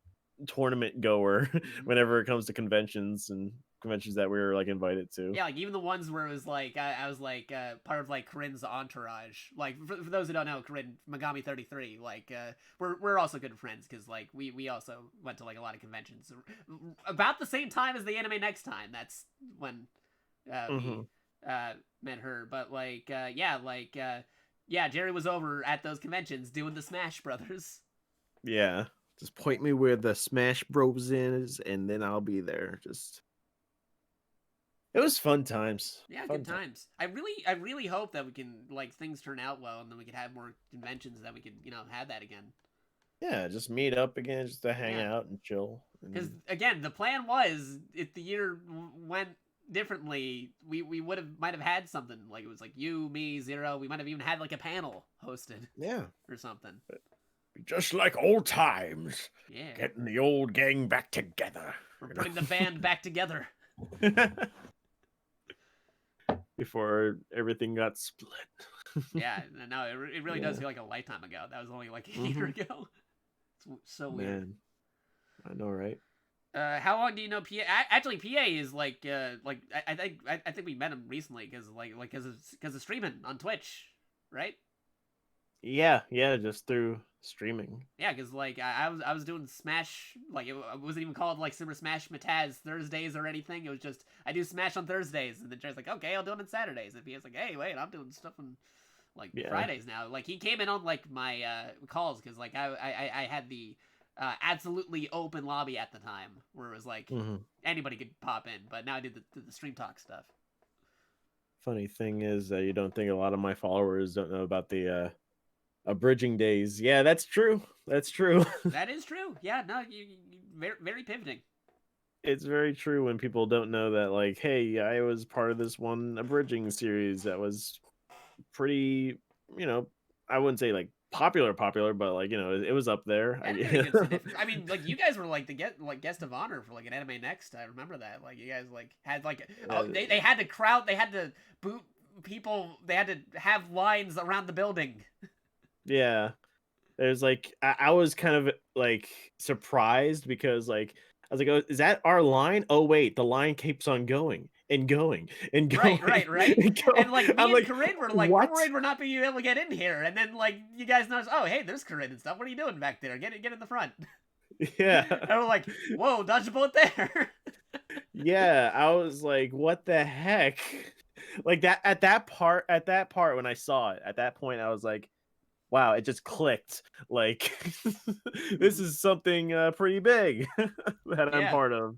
tournament goer whenever it comes to conventions that we were like invited to. Yeah, like even the ones where it was like I was like part of like Corinne's entourage. Like for those who don't know, Corinne Megami 33. Like we're also good friends because like we also went to like a lot of conventions about the same time as the Anime Next time. That's when we met her. But like yeah, Jerry was over at those conventions doing the Smash Brothers. Yeah, just point me where the Smash Bros is, and then I'll be there. It was fun times. Yeah, Fun good times. I really hope that we can like things turn out well, and then we can have more conventions that we could have that again. Yeah, just meet up again, just to hang out and chill. Because again, the plan was if the year went differently, we might have had something like it was like you, me, Zero. We might have even had like a panel hosted. Yeah, or something. Just like old times. Yeah, getting the old gang back together. We're putting the band back together. Before everything got split. Yeah, no, it really does feel like a lifetime ago. That was only like a year ago. It's so weird. Man, I know, right? How long do you know PA? Actually, PA is like I think we met him recently because of streaming on Twitch, right? Yeah, just through streaming. Yeah, because like I was doing Smash, like it wasn't even called like Super Smash Mataz Thursdays or anything. It was just I do Smash on Thursdays, and then Trey's like, okay, I'll do it on Saturdays. And he's like, hey, wait, I'm doing stuff on like Fridays now. Like he came in on like my calls because like I had the absolutely open lobby at the time where it was like anybody could pop in, but now I did the stream talk stuff. Funny thing is that you don't think a lot of my followers don't know about the abridging days. Yeah, that's true. That's true. That is true. Yeah, no, you very, very pivoting. It's very true when people don't know that, like, hey, I was part of this one abridging series that was pretty, I wouldn't say like popular, but like, it was up there. I mean, like you guys were like the guest of honor for like an Anime Next. I remember that. Like you guys like had like they had to they had to boot people, they had to have lines around the building. Yeah, there's like I was kind of like surprised because like I was like, oh, is that our line? Oh wait, the line keeps on going and going and going. Right. And like me and Corinne were like, we're worried we're not being able to get in here. And then like you guys notice, oh hey, there's Corinne and stuff. What are you doing back there? Get in the front. Yeah. And we're like, whoa, dodge a bullet there. Yeah, I was like, what the heck? Like that at that part when I saw it, at that point I was like, wow, it just clicked. Like this is something pretty big that I'm part of.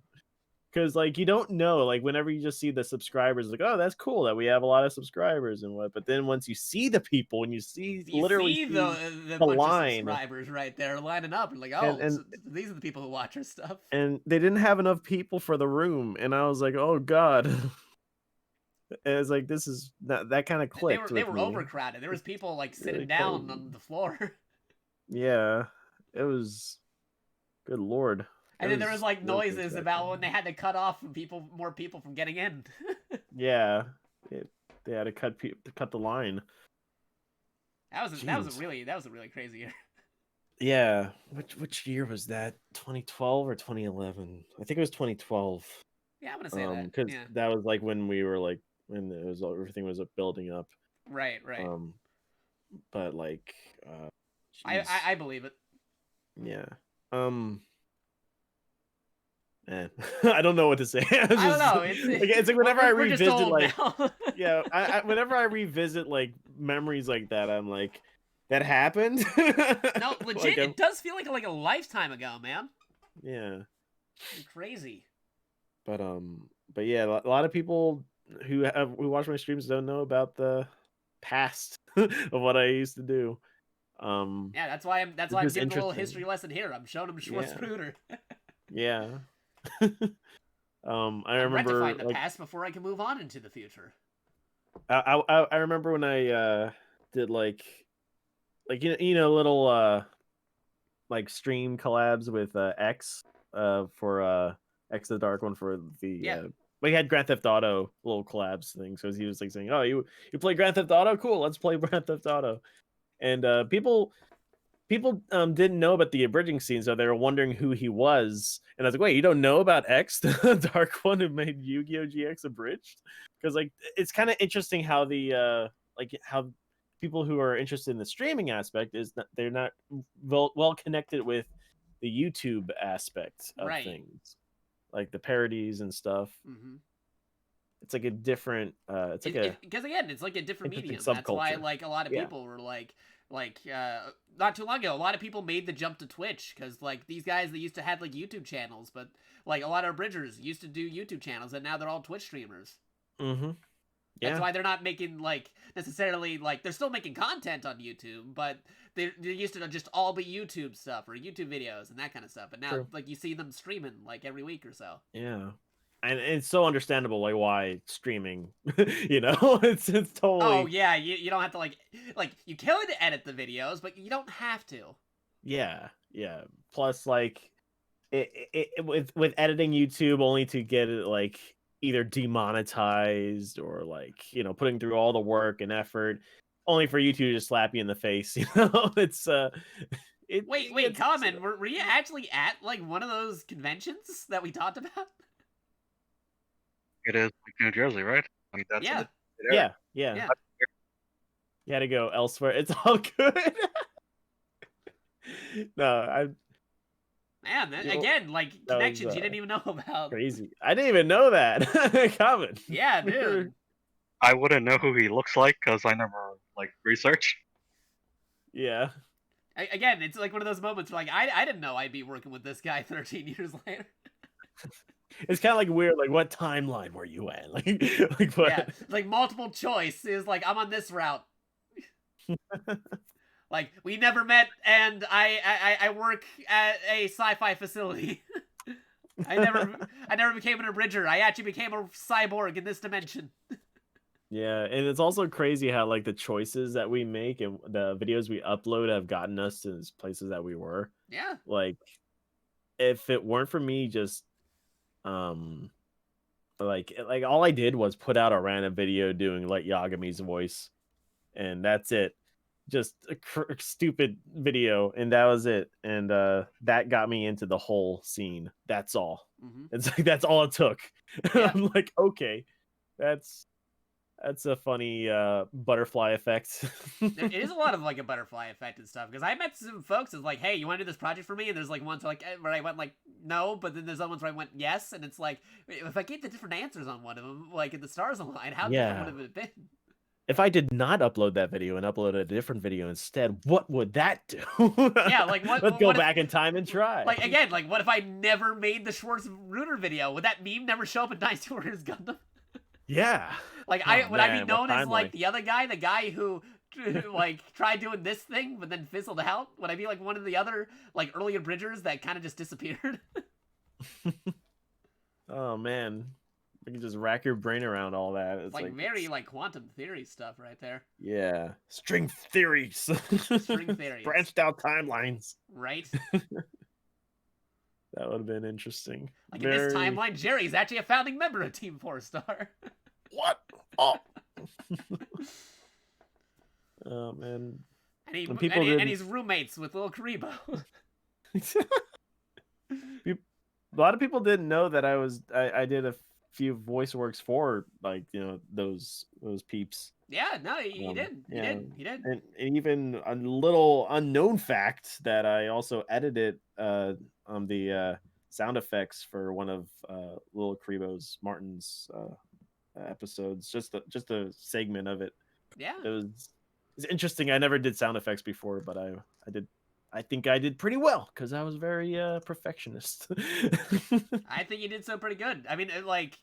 Because like you don't know, like whenever you just see the subscribers, like, oh, that's cool that we have a lot of subscribers and what. But then once you see the people and you see literally the bunch line of subscribers right there lining up, and like, oh, so these are the people who watch our stuff. And they didn't have enough people for the room, and I was like, oh god. And it's like this is that kind of clicked. They were overcrowded. There was people like sitting down on the floor. Yeah, it was. Good lord. And then there was like noises about when they had to cut off more people from getting in. Yeah, they had to cut the line. That was a really crazy year. Yeah, which year was that? 2012 or 2011? I think it was 2012. Yeah, I'm gonna say that because that was like when we were like when it was everything was building up. Right. But like, I believe it. Yeah. Man, I don't know what to say. I don't know. It's like whenever I revisit, like, whenever I revisit like memories like that, I'm like, that happened. No, legit, it does feel like a lifetime ago, man. Yeah. Crazy. But yeah, a lot of people who watch my streams don't know about the past of what I used to do. Yeah, that's why I'm giving a little history lesson here. I'm showing them Schwarz Bruder. Yeah. I'm remember rectifying the past before I can move on into the future. I remember when I did like little like stream collabs with X for X the Dark One for the we had Grand Theft Auto little collabs things because he was like saying, oh, you play Grand Theft Auto, cool, let's play Grand Theft Auto. And people didn't know about the abridging scene, so they were wondering who he was. And I was like, wait, you don't know about X, the Dark One who made Yu-Gi-Oh! GX Abridged? Because like it's kind of interesting how the how people who are interested in the streaming aspect is that they're not well connected with the YouTube aspect of things, like the parodies and stuff. Mm-hmm. It's like a different. It's like because again, it's like a different medium. That's why like a lot of people were like not too long ago, a lot of people made the jump to Twitch because like these guys that used to have like YouTube channels, but like a lot of abridgers used to do YouTube channels, and now they're all Twitch streamers. Mm-hmm. Yeah. That's why they're not making like necessarily like they're still making content on YouTube, but they used to just all be YouTube stuff or YouTube videos and that kind of stuff. But now like you see them streaming like every week or so. Yeah. And it's so understandable, like, why streaming, it's totally... Oh, yeah, you don't have to, like, you could edit the videos, but you don't have to. Yeah. Plus, like, with editing YouTube only to get it, like, either demonetized or, like, putting through all the work and effort, only for YouTube to just slap you in the face, It's, Wait, Common, were you actually at, like, one of those conventions that we talked about? It is New Jersey, right? I mean, that's yeah. You had to go elsewhere. It's all good. No, Man, You know, again, like that was, connections you didn't even know about. crazy. I didn't even know that. Coming. Yeah, dude. I wouldn't know who he looks like because I never like research. Yeah. Again, it's like one of those moments where like I didn't know I'd be working with this guy 13 years later. It's kind of like weird. Like, what timeline were you at? Like what? Yeah, like multiple choice is like I'm on this route. Like we never met, and I work at a sci-fi facility. I never became an abridger. I actually became a cyborg in this dimension. Yeah, and it's also crazy how like the choices that we make and the videos we upload have gotten us to these places that we were. Yeah. Like, if it weren't for me just like all I did was put out a random video doing Light Yagami's voice, and that's it. Just a stupid video, and that was it. And that got me into the whole scene. That's all. It's like that's all it took. Yeah. I'm like, okay, that's a funny butterfly effect. It is a lot of like a butterfly effect and stuff, because I met some folks that's like, hey, you want to do this project for me? And there's like ones like where I went like no, but then there's other ones where I went yes, and it's like if I gave the different answers on one of them, like in the stars align, how different would it have been? If I did not upload that video and uploaded a different video instead, what would that do? Yeah, like what? Let's go what back in time and try. Like again, like what if I never made the Schwarz Bruder video? Would that meme never show up in Dynasty Warriors Gundam? Yeah. Like would I be known as like the other guy, the guy who like tried doing this thing but then fizzled out? Would I be like one of the other like early abridgers that kind of just disappeared? Oh man, you can just rack your brain around all that. It's like very like quantum theory stuff right there. Yeah, string theories. String theories. Branched out timelines. Right. That would have been interesting. Like in this timeline, Jerry's actually a founding member of Team 4-Star. What? Oh. Oh man. And he's roommates with little Karibo. A lot of people didn't know that I did a few voice works for like those peeps. Yeah, no, he did. He did. And even a little unknown fact that I also edited on the sound effects for one of Little Karibo's Martin's episodes, just a segment of it. Yeah, it's interesting. I never did sound effects before, but I did. I think I did pretty well because I was very perfectionist. I think you did so pretty good. I mean, like,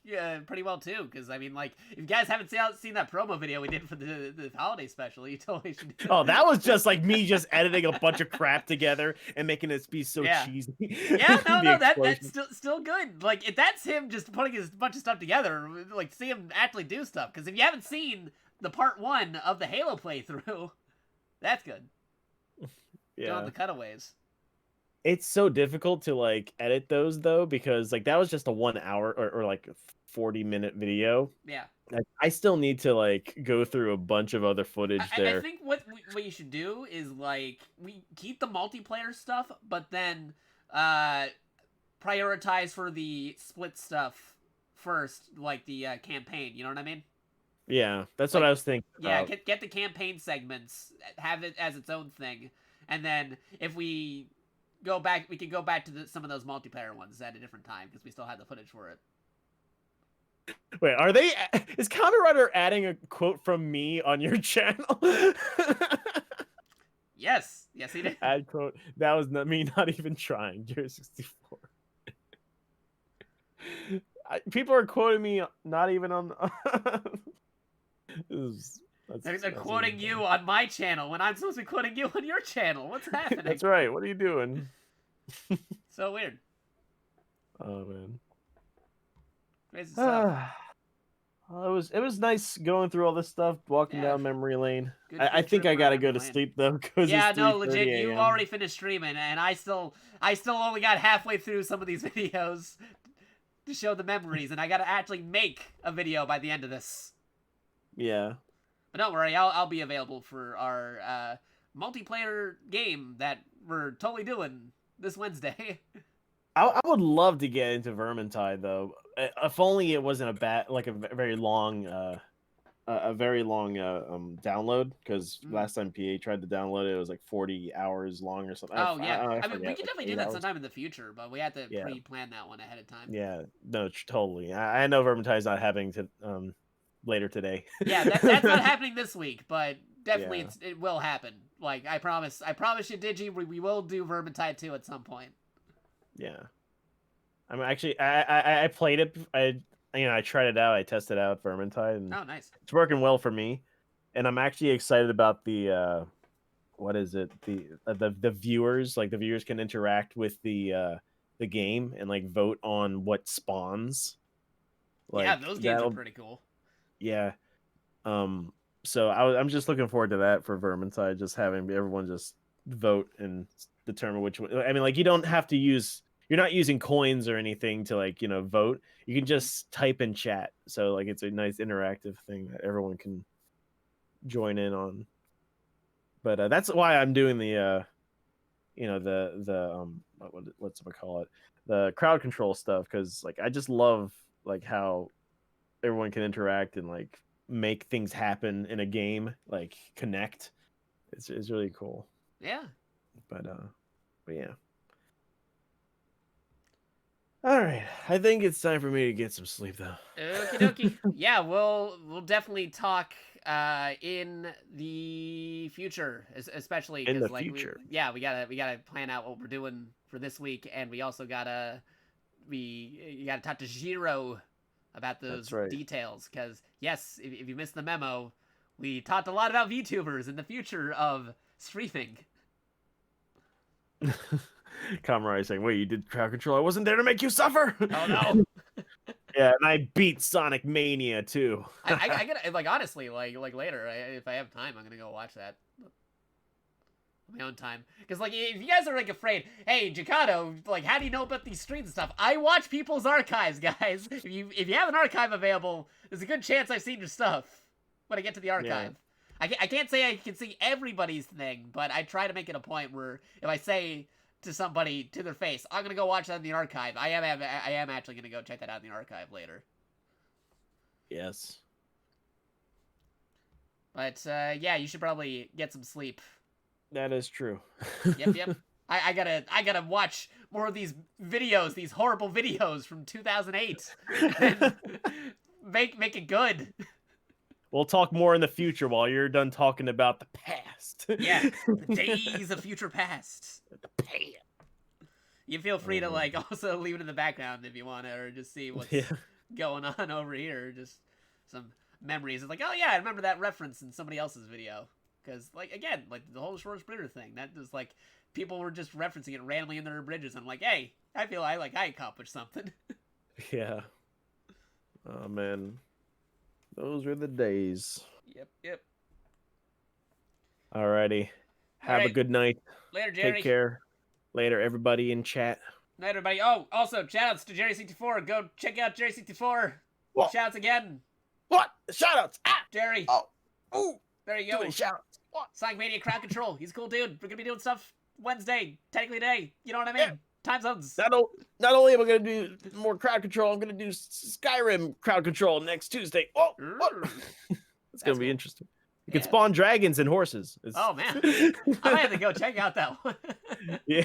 pretty well too. Because I mean, like, if you guys haven't seen that promo video we did for the holiday special, you totally should. Oh, that was just like me just editing a bunch of crap together and making it be so cheesy. Yeah, no, that's still good. Like, if that's him just putting his bunch of stuff together, like, see him actually do stuff. Because if you haven't seen the part 1 of the Halo playthrough, that's good. Yeah, the cutaways. It's so difficult to like edit those though, because like that was just a 1 hour or like 40-minute video. Yeah, like, I still need to like go through a bunch of other footage there. I think what you should do is like we keep the multiplayer stuff, but then prioritize for the split stuff first, like the campaign. You know what I mean? Yeah, that's what I was thinking. Yeah, get the campaign segments, have it as its own thing. And then if we go back, we can go back to some of those multiplayer ones at a different time because we still have the footage for it. Wait, is Kamen Rider adding a quote from me on your channel? Yes, he did. Add quote. That was me not even trying. Jerry 64. People are quoting me not even on. They're quoting you on my channel when I'm supposed to be quoting you on your channel. What's happening? That's right. What are you doing? So weird. Oh man. Crazy stuff. It was nice going through all this stuff, walking down memory lane. I think I gotta go to sleep though, because yeah, no, legit. You already finished streaming, and I still only got halfway through some of these videos to show the memories, and I gotta actually make a video by the end of this. Yeah. But don't worry, I'll be available for our multiplayer game that we're totally doing this Wednesday. I would love to get into Vermintide though. If only it wasn't a very long a very long download because last time PA tried to download it, it was like 40 hours long or something. Oh yeah, I mean we forget, could like definitely 8 do that hours. sometime in the future, but we have to pre-plan that one ahead of time. Yeah, no, totally. I know Vermintide's not having to later today. Yeah, that's not happening this week, but definitely Yeah. it will happen. Like I promise you, Digi, we will do Vermintide 2 at some point. Yeah, I mean, actually, I played it. I tried it out. I tested out Vermintide, and Oh, nice. it's working well for me. And I'm actually excited about the what is it? The viewers, like the viewers can interact with the game and like vote on what spawns. Like, yeah, those games are pretty cool. Yeah. So I'm just looking forward to that for Vermintide, just having everyone just vote and determine which one. I mean, like, you don't have to use, you're not using coins or anything to, like, vote. You can just type in chat. So, like, it's a nice interactive thing that everyone can join in on. But that's why I'm doing the what's it call it, the crowd control stuff, because like I just love like how everyone can interact and like make things happen in a game, like connect. It's really cool. Yeah. But yeah. All right, I think it's time for me to get some sleep though. Okie dokie. Yeah, we'll definitely talk in the future, especially In the like future. we gotta plan out what we're doing for this week, and we also gotta talk to Jiro about those details, because yes, if you missed the memo, we talked a lot about VTubers and the future of streaming. Kamrai saying, "Wait, you did crowd control? I wasn't there to make you suffer." Oh no. Yeah, and I beat Sonic Mania too. I gotta, like, honestly, like later, if I have time, I'm gonna go watch that on my own time. Because, like, if you guys are, like, afraid, hey, Jakato, like, how do you know about these streams and stuff? I watch people's archives, guys. If you have an archive available, there's a good chance I've seen your stuff when I get to the archive. Yeah. I can't say I can see everybody's thing, but I try to make it a point where if I say to somebody to their face, I'm gonna go watch that in the archive, I am actually gonna go check that out in the archive later. Yes. But yeah, you should probably get some sleep. That is true. Yep. I gotta watch more of these videos, these horrible videos from 2008, and make it good. We'll talk more in the future while you're done talking about the past. Yeah, the days of future past. The past. You feel free to, like, also leave it in the background if you want to, or just see what's going on over here. Just some memories. It's like, oh yeah, I remember that reference in somebody else's video. Because, like, again, like the whole Schwarz Bruder thing, that was like, people were just referencing it randomly in their bridges. I'm like, hey, I feel I accomplished something. Yeah. Oh man. Those were the days. Yep. Alrighty. Have a good night. Later, Jerry. Take care. Later, everybody in chat. Night, everybody. Oh, also, shoutouts to Jerry64. Go check out Jerry64. What? Shoutouts again. What? Shoutouts. Ah! Jerry. Oh. Ooh. There you go. Shoutouts. What? Sonic Mania Crowd Control. He's a cool dude. We're going to be doing stuff Wednesday. Technically today. You know what I mean? Yeah. Time zones. Not only am I going to do more crowd control, I'm going to do Skyrim crowd control next Tuesday. Oh, it's going to be interesting. You can spawn dragons and horses. Oh, man. I might have to go check out that one. Yeah,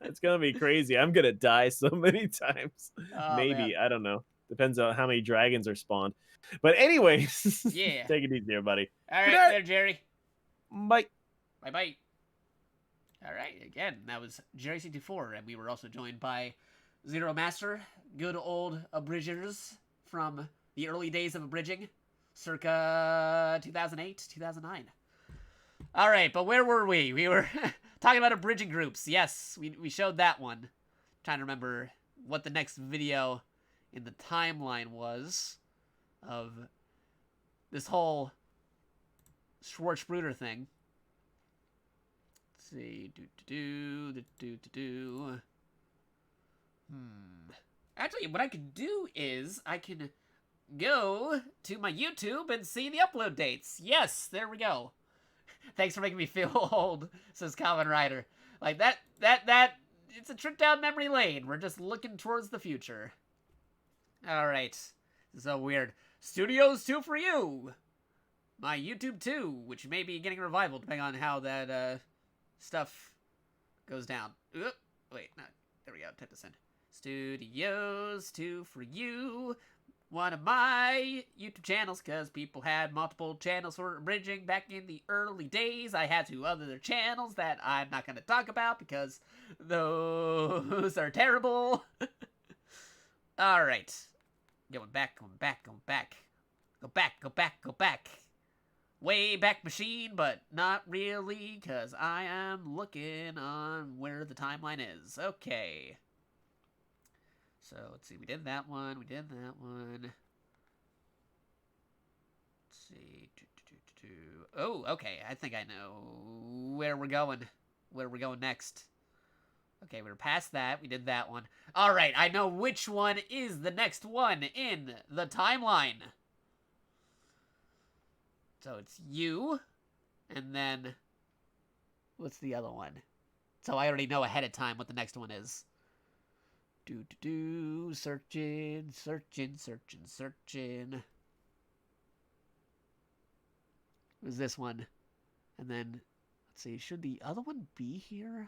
it's going to be crazy. I'm going to die so many times. Oh, maybe. Man. I don't know. Depends on how many dragons are spawned. But anyways, yeah. Take it easy, everybody. All right, there, Jerry. Bye. Bye-bye. All right, again, that was Jerry64, and we were also joined by Zero Master, good old abridgers from the early days of abridging, circa 2008, 2009. All right, but where were we? We were talking about abridging groups. Yes, we showed that one. Trying to remember what the next video in the timeline was of this whole Schwarz Bruder thing. See, Actually, what I could do is I can go to my YouTube and see the upload dates. Yes, there we go. Thanks for making me feel old, says Calvin Ryder. Like that, it's a trip down memory lane. We're just looking towards the future. All right, so weird. Studios 2 for you. my YouTube too, which may be getting a revival depending on how that stuff goes down. Oop, wait, no, there we go. Type this in. Studios 2 for you. One of my YouTube channels, because people had multiple channels for bridging back in the early days. I had 2 other channels that I'm not going to talk about because those are terrible. Alright. Going back. Go back. Way back machine, but not really, because I am looking on where the timeline is. Okay. So, let's see, we did that one. Let's see. Oh, okay, I think I know where we're going. Where we're going next. Okay, we're past that. We did that one. Alright, I know which one is the next one in the timeline. So, it's you. And then, what's the other one? So, I already know ahead of time what the next one is. Searching. It was this one. And then, let's see, should the other one be here?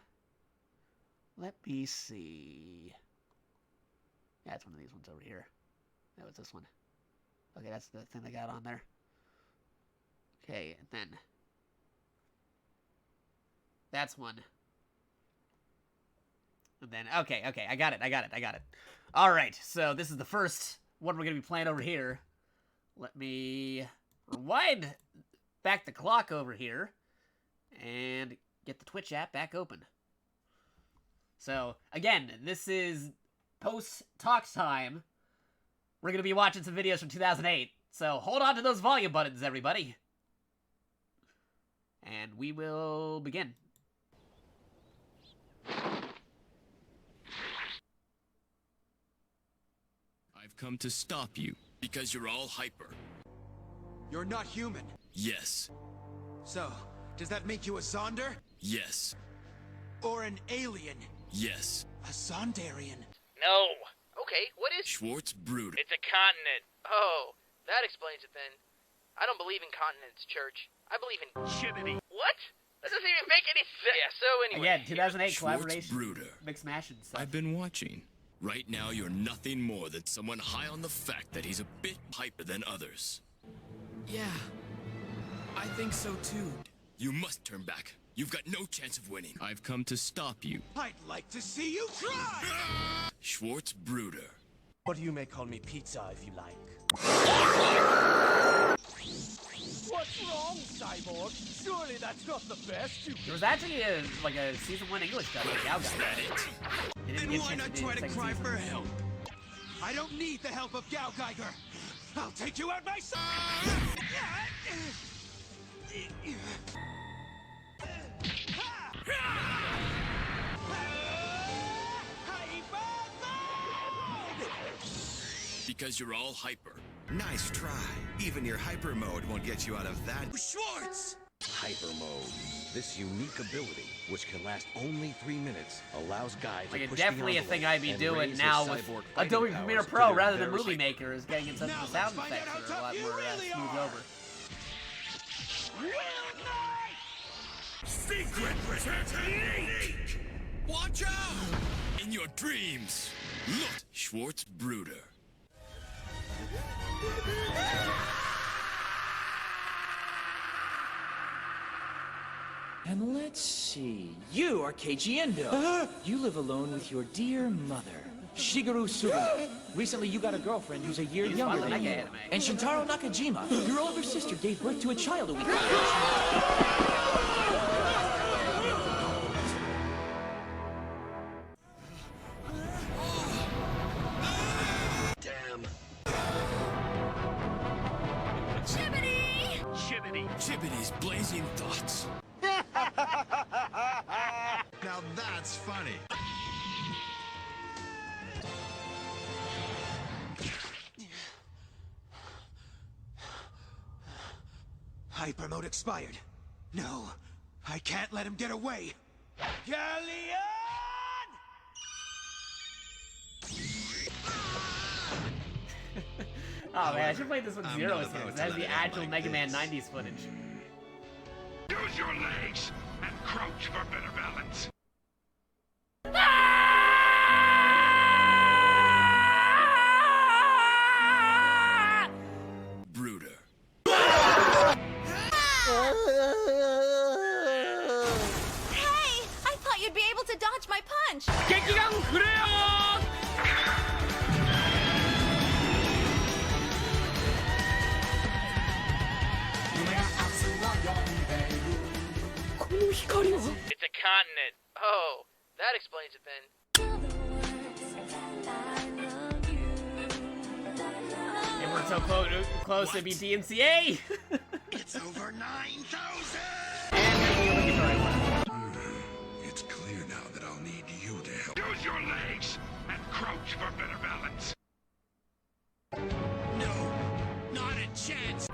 Let me see. Yeah, it's one of these ones over here. That was this one. Okay, that's the thing they got on there. Okay, and then that's one. And then, okay, I got it. Alright, so this is the first one we're going to be playing over here. Let me rewind back the clock over here and get the Twitch app back open. So, again, this is post-talk time. We're going to be watching some videos from 2008, so hold on to those volume buttons, everybody. And we will begin. I've come to stop you because you're all hyper. You're not human. Yes. So, does that make you a Zonder? Yes. Or an alien? Yes. A Zondarian? No. Okay, what is... Schwarz Bruder. It's a continent. Oh, that explains it then. I don't believe in continents, Church. I believe in... Chimney. What? That doesn't even make any sense. Yeah, so anyway... Again, 2008 Schwarz collaboration. Bruder. Mixed mash and stuff. I've been watching. Right now, you're nothing more than someone high on the fact that he's a bit hyper than others. Yeah, I think so too. You must turn back. You've got no chance of winning. I've come to stop you. I'd like to see you try! Schwarz Bruder. Or you may call me Pizza if you like. What's wrong, Cyborg? Surely that's not the best you... There was actually a season 1 English dub of Gal Guy. Then why not try to cry for help? I don't need the help of Gal Geiger. I'll take you out myself! Because you're all hyper. Nice try. Even your hyper mode won't get you out of that. Schwarz! Hyper mode. This unique ability, which can last only 3 minutes, allows guys to push definitely the a thing I'd be and doing raise now his with cyborg Adobe fighting Premiere powers Pro to rather their than Movie very Maker is getting into the sound effects that are a lot more smooth over. Secret technique! Watch out! In your dreams, look, Schwarz Bruder. And let's see. You are GGundam. You live alone with your dear mother, Shigeru Suga. Recently, you got a girlfriend who's a year younger than you. And Shintaro Nakajima, your older sister, gave birth to a child a week ago. Chibbity's blazing thoughts. Now that's funny. Hyper mode expired. No, I can't let him get away. Galleon! Oh man, I should play this with Zero's here. It has the actual Mega Man 90s footage. Use your legs and crouch for better balance. Bruder. Hey! I thought you'd be able to dodge my punch! It's a continent. Oh, that explains it then. And we're so close to be DMCA! It's over 9,000! It's clear now that I'll need you to help. Use your legs and crouch for better balance. No, not a chance.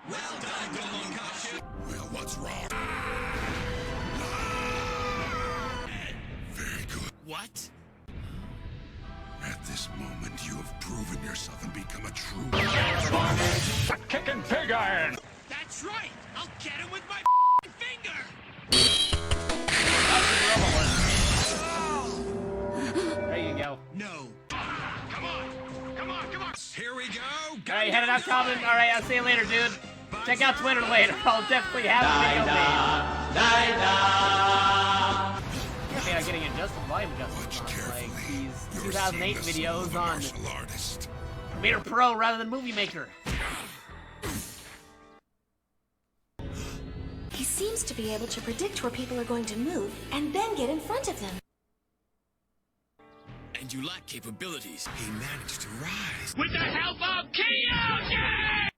Well done, Gundam. Well, what's wrong? Very good. What? At this moment, you have proven yourself and become a true... Kicking pig iron! That's right! I'll get him with my finger! There you go. No. Come on! Here we go! Alright, headed out, Calvin. Alright, I'll see you later, dude. Check out Twitter later. I'll definitely have a video made. I think I'm getting adjusted volume adjustments on, like these 2008 videos on Premiere Pro rather than Movie Maker. He seems to be able to predict where people are going to move and then get in front of them. And you lack capabilities. He managed to rise. With the help of Kyoshi!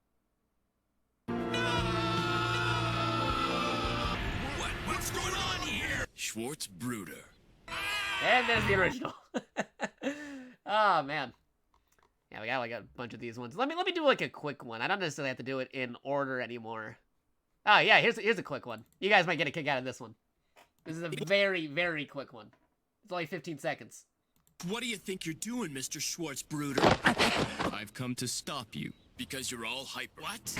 What's going on here? Schwarz Bruder. And there's the original. Oh man. Yeah, we got like a bunch of these ones. Let me do like a quick one. I don't necessarily have to do it in order anymore. Oh yeah, here's a quick one. You guys might get a kick out of this one. This is a very, very quick one. It's only 15 seconds. What do you think you're doing, Mr. Schwarz Bruder? I've come to stop you because you're all hyper. What?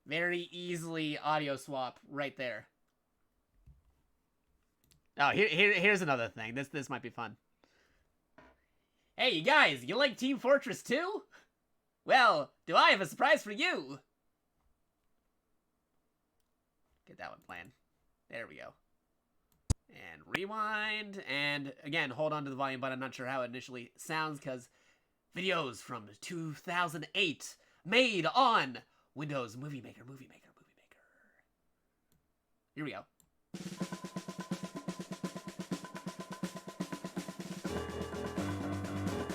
Very easily audio swap right there. Oh, here's another thing. This might be fun. Hey, you guys, you like Team Fortress 2? Well, do I have a surprise for you? Get that one playing. There we go. And rewind, and again, hold on to the volume button. I'm not sure how it initially sounds, because videos from 2008 made on Windows Movie Maker. Here we go.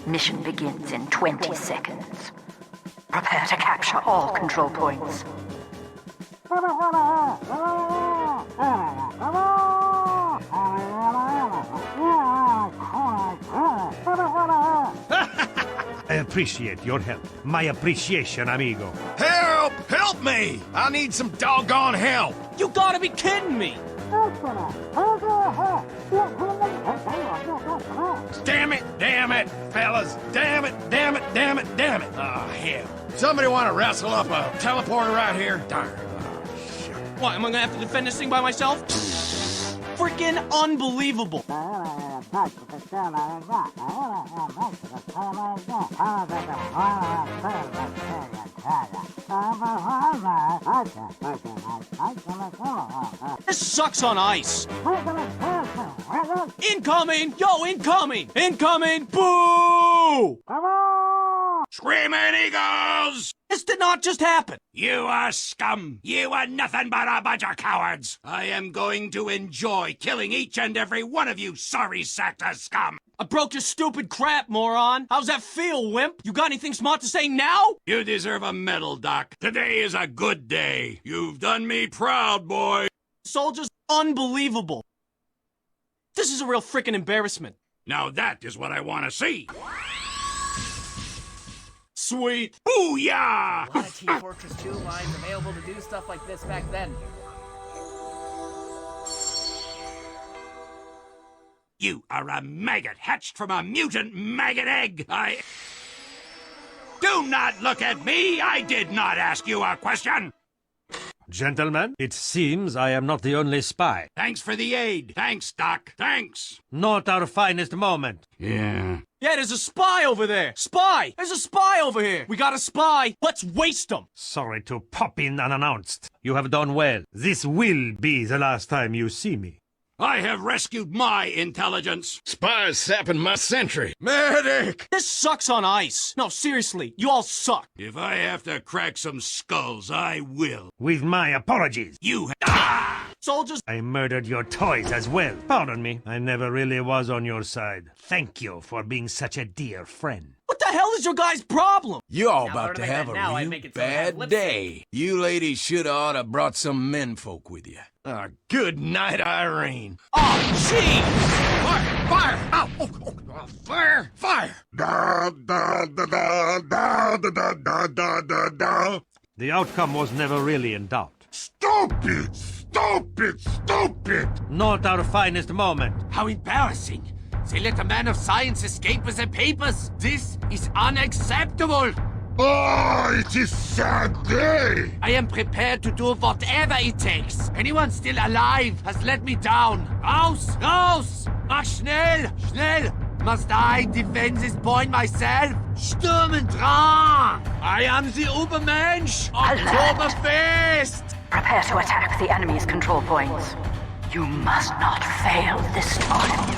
Mission begins in 20 seconds. Prepare to capture all control points. I appreciate your help. My appreciation, amigo. Help! Help me! I need some doggone help! You gotta be kidding me! Damn it, fellas! Damn it! Ah, hell. Somebody want to wrestle up a teleporter right here? Darn. What, am I gonna have to defend this thing by myself? Freaking unbelievable! This sucks on ice! Incoming! Yo, incoming! Incoming! Boo! Screaming eagles! This did not just happen! You are scum! You are nothing but a bunch of cowards! I am going to enjoy killing each and every one of you sorry sacks of scum! I broke your stupid crap, moron! How's that feel, wimp? You got anything smart to say now? You deserve a medal, Doc. Today is a good day. You've done me proud, boy. Soldiers, unbelievable. This is a real freaking embarrassment. Now that is what I want to see. Sweet. A Booyah! lot of Team Fortress 2 lines available to do stuff like this back then. You are a maggot hatched from a mutant maggot egg. Do not look at me! I did not ask you a question! Gentlemen, it seems I am not the only spy. Thanks for the aid. Thanks, Doc. Thanks. Not our finest moment. Yeah. Yeah, there's a spy over there. Spy! There's a spy over here. We got a spy. Let's waste him. Sorry to pop in unannounced. You have done well. This will be the last time you see me. I have rescued my intelligence. Spies sapping my sentry. Medic! This sucks on ice. No, seriously, you all suck. If I have to crack some skulls, I will. With my apologies. You Soldiers! I murdered your toys as well. Pardon me. I never really was on your side. Thank you for being such a dear friend. What the hell is your guys' problem? You all Now, about to have a now, I real make it so I have bad lip day. You ladies should oughta brought some menfolk with you. Good night, Irene. Oh, jeez! Fire! Fire! Ow! Oh, fire! Fire! Da, da, da, da, da, da, da, da, da, da. The outcome was never really in doubt. Stupid! Stupid! Stupid! Not our finest moment. How embarrassing! They let a man of science escape with the papers! This is unacceptable! Oh, it is sad day! I am prepared to do whatever it takes. Anyone still alive has let me down. Raus! Raus! Mach schnell! Schnell! Must I defend this point myself? Stürmen dran! I am the Ubermensch! Oktoberfest! Prepare to attack the enemy's control points. You must not fail this time.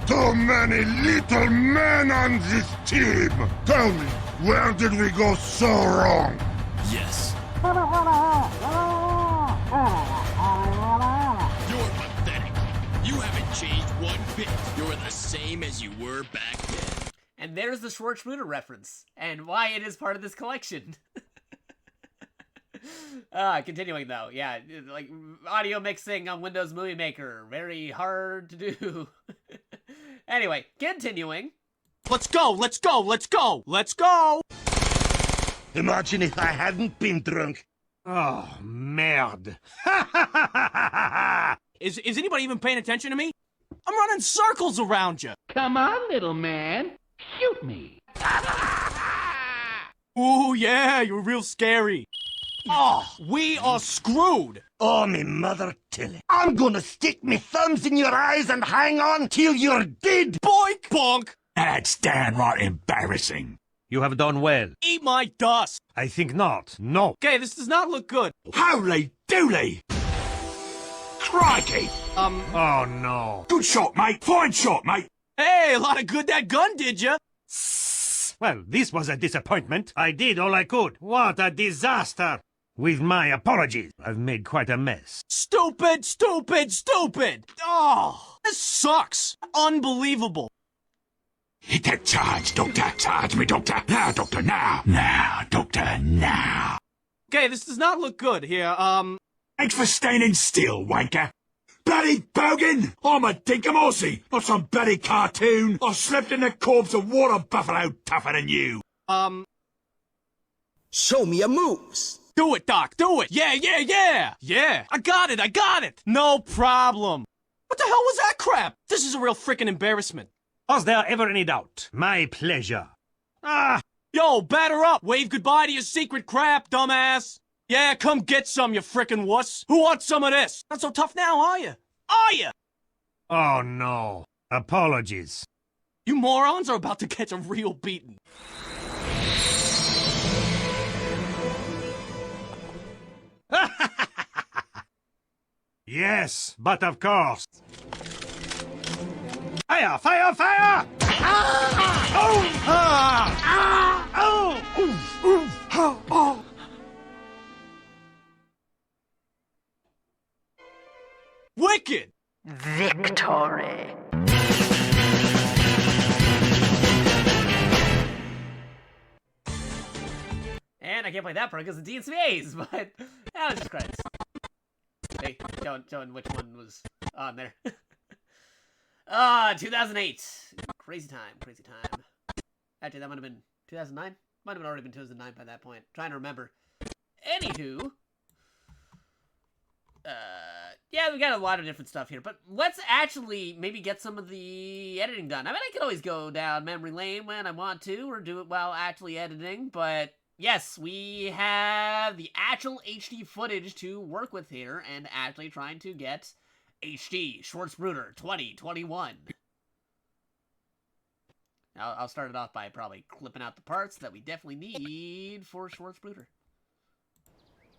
Too many little men on this team! Tell me, where did we go so wrong? Yes. You're pathetic. You haven't changed one bit. You're the same as you were back then. And there's the Schwarz Bruder reference, and why it is part of this collection. Continuing though, yeah, like audio mixing on Windows Movie Maker, very hard to do. Anyway, continuing. Let's go, let's go, let's go, let's go! Imagine if I hadn't been drunk. Oh, merde. Is anybody even paying attention to me? I'm running circles around you. Come on, little man. Shoot me. Ooh, yeah, you're real scary. Oh, we are screwed. Oh, me mother Tilly. I'm gonna stick me thumbs in your eyes and hang on till you're dead. Boink, bonk. That's downright embarrassing. You have done well. Eat my dust. I think not. No. Okay, this does not look good. Holy dooly! Crikey! Oh, no. Good shot, mate. Fine shot, mate. Hey, a lot of good that gun did ya. Well, this was a disappointment. I did all I could. What a disaster. With my apologies, I've made quite a mess. Stupid, stupid, stupid. Oh, this sucks. Unbelievable. Hit that charge, Doctor. Charge me, Doctor. Now, Doctor, now. Now, Doctor, now. Okay, this does not look good here. Thanks for standing still, wanker. Bloody bogan! I'm a dinkamorsey, not some bloody cartoon. I slept in the corpse of water buffalo tougher than you. Show me your moves. Do it, Doc, do it. Yeah, yeah, yeah. Yeah, I got it. No problem. What the hell was that crap? This is a real freaking embarrassment. Was there ever any doubt? My pleasure. Ah! Yo, batter up. Wave goodbye to your secret crap, dumbass. Yeah, come get some, you frickin' wuss. Who wants some of this? Not so tough now, are you? Are you? Oh, no. Apologies. You morons are about to catch a real beating. Yes, but of course. Fire! Fire! Fire! Ah! Oh! Ah! Ah! Oh! Oof! Oof! Oh! Oh! Wicked! Victory. And I can't play that part because of DNCAs, but that was just credits. Hey, showing which one was on there. 2008. Crazy time. Actually, that might have been 2009. Might have already been 2009 by that point. Trying to remember. Anywho. yeah, we got a lot of different stuff here, but let's actually maybe get some of the editing done. I mean, I can always go down memory lane when I want to, or do it while actually editing, but yes, we have the actual HD footage to work with here, and actually trying to get HD Schwarz Bruder 2021. I'll start it off by probably clipping out the parts that we definitely need for Schwarz Bruder.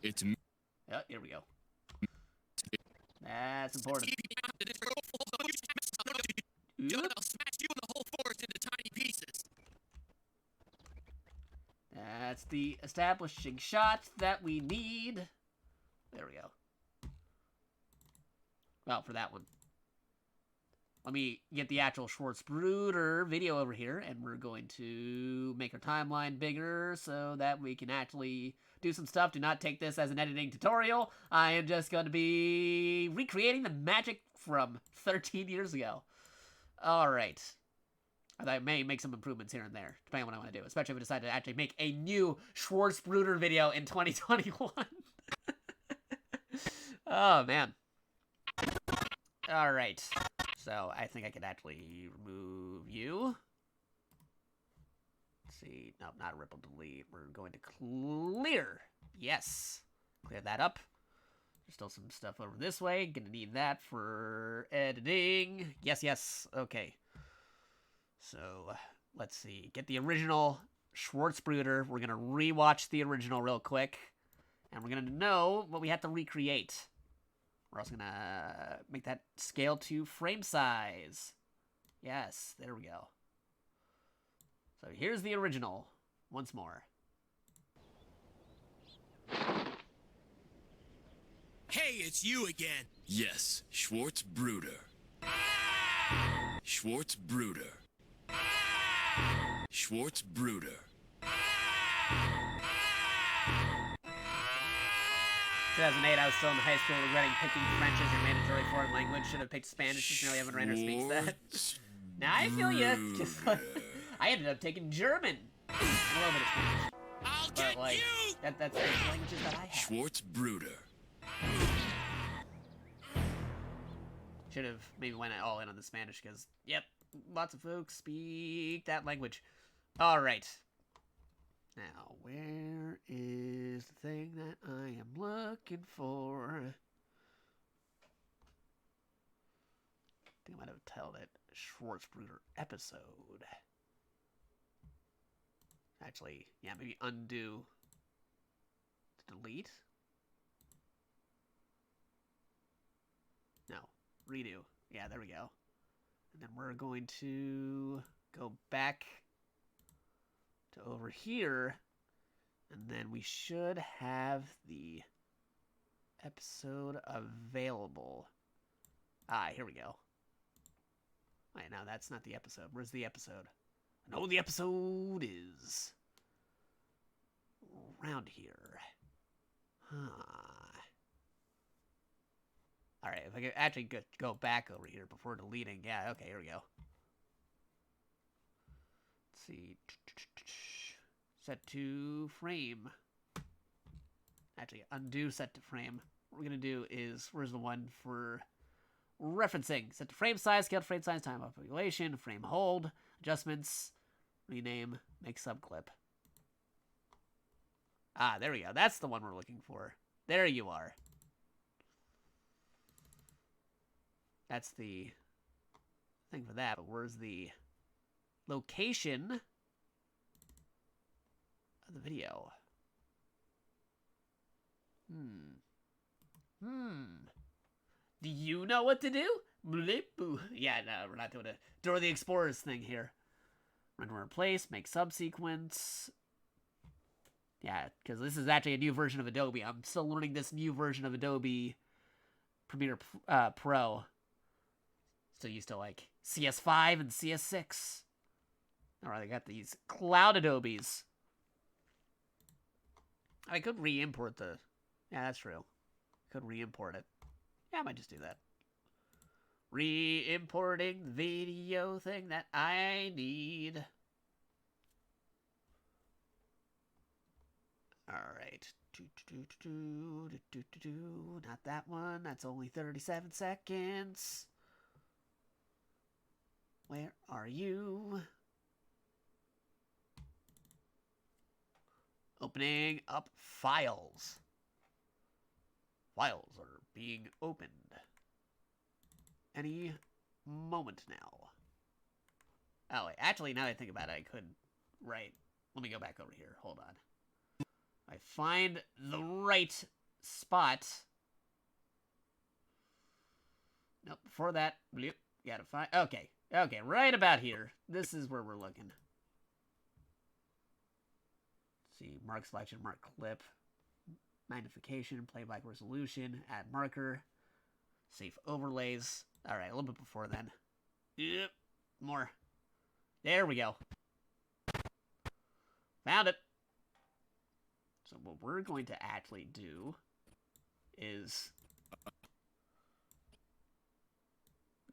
It's me. Oh, here we go. That's important. I'll smash you and the whole forest into tiny pieces. That's the establishing shot that we need. There we go. Well, for that one. Let me get the actual Schwarz Bruder video over here, and we're going to make our timeline bigger so that we can actually do some stuff. Do not take this as an editing tutorial. I am just going to be recreating the magic from 13 years ago. Alright. I may make some improvements here and there, depending on what I want to do, especially if I decide to actually make a new Schwarz Bruder video in 2021. Oh, man. Alright. So, I think I could actually remove you. Let's see. Nope, not a ripple delete. We're going to clear. Yes. Clear that up. There's still some stuff over this way. Gonna need that for editing. Yes, yes. Okay. So, let's see. Get the original Schwarz Bruder. We're gonna rewatch the original real quick. And we're gonna know what we have to recreate. We're also gonna make that scale to frame size. Yes, there we go. So here's the original, once more. Hey, it's you again. Yes, Schwarz Bruder. Schwarz Bruder. Schwarz Bruder. 2008, I was still in high school, regretting picking French as your mandatory foreign language. Should have picked Spanish, since nearly everyone around here speaks that. Now I feel you. I ended up taking German. And a little bit of Spanish. But, like, that's the languages that I have. Schwarz Bruder. Should have maybe went all in on the Spanish, because, yep, lots of folks speak that language. Alright. Now, where is the thing that I am looking for? I think I might have titled it Schwarz Bruder episode. Actually, yeah, maybe undo to delete. No, redo. Yeah, there we go. And then we're going to go back to over here, and then we should have the episode available. Ah, here we go. Wait, no, that's not the episode. Where's the episode? I know the episode is around here. Alright, if I could actually go back over here before deleting. Yeah, okay, here we go. Let's see. Set to frame. Actually, undo set to frame. What we're going to do is, where's the one for referencing? Set to frame size, scale to frame size, time of population, frame hold, adjustments, rename, make subclip. Ah, there we go. That's the one we're looking for. There you are. That's the thing for that, but where's the location of the video? Do you know what to do? Yeah, no, we're not doing a Dora the Explorer's thing here. Run, replace, make subsequence. Yeah, because this is actually a new version of Adobe. I'm still learning this new version of Adobe Premiere Pro. Still used to like CS5 and CS6. Alright, they got these cloud Adobes. I could re-import the... Yeah, that's true. Could re-import it. Yeah, I might just do that. Re-importing the video thing that I need. Alright. Not that one. That's only 37 seconds. Where are you? Opening up files. Files are being opened. Any moment now. Oh, wait. Actually, now that I think about it, I could... Right. Let me go back over here. Hold on. I find the right spot. Nope, before that, bloop, gotta find... Okay, okay, right about here. This is where we're looking. Let's see, mark selection, mark clip. Magnification, playback resolution, add marker. Safe overlays. Alright, a little bit before then. Yep, more. There we go. Found it. So what we're going to actually do is I'm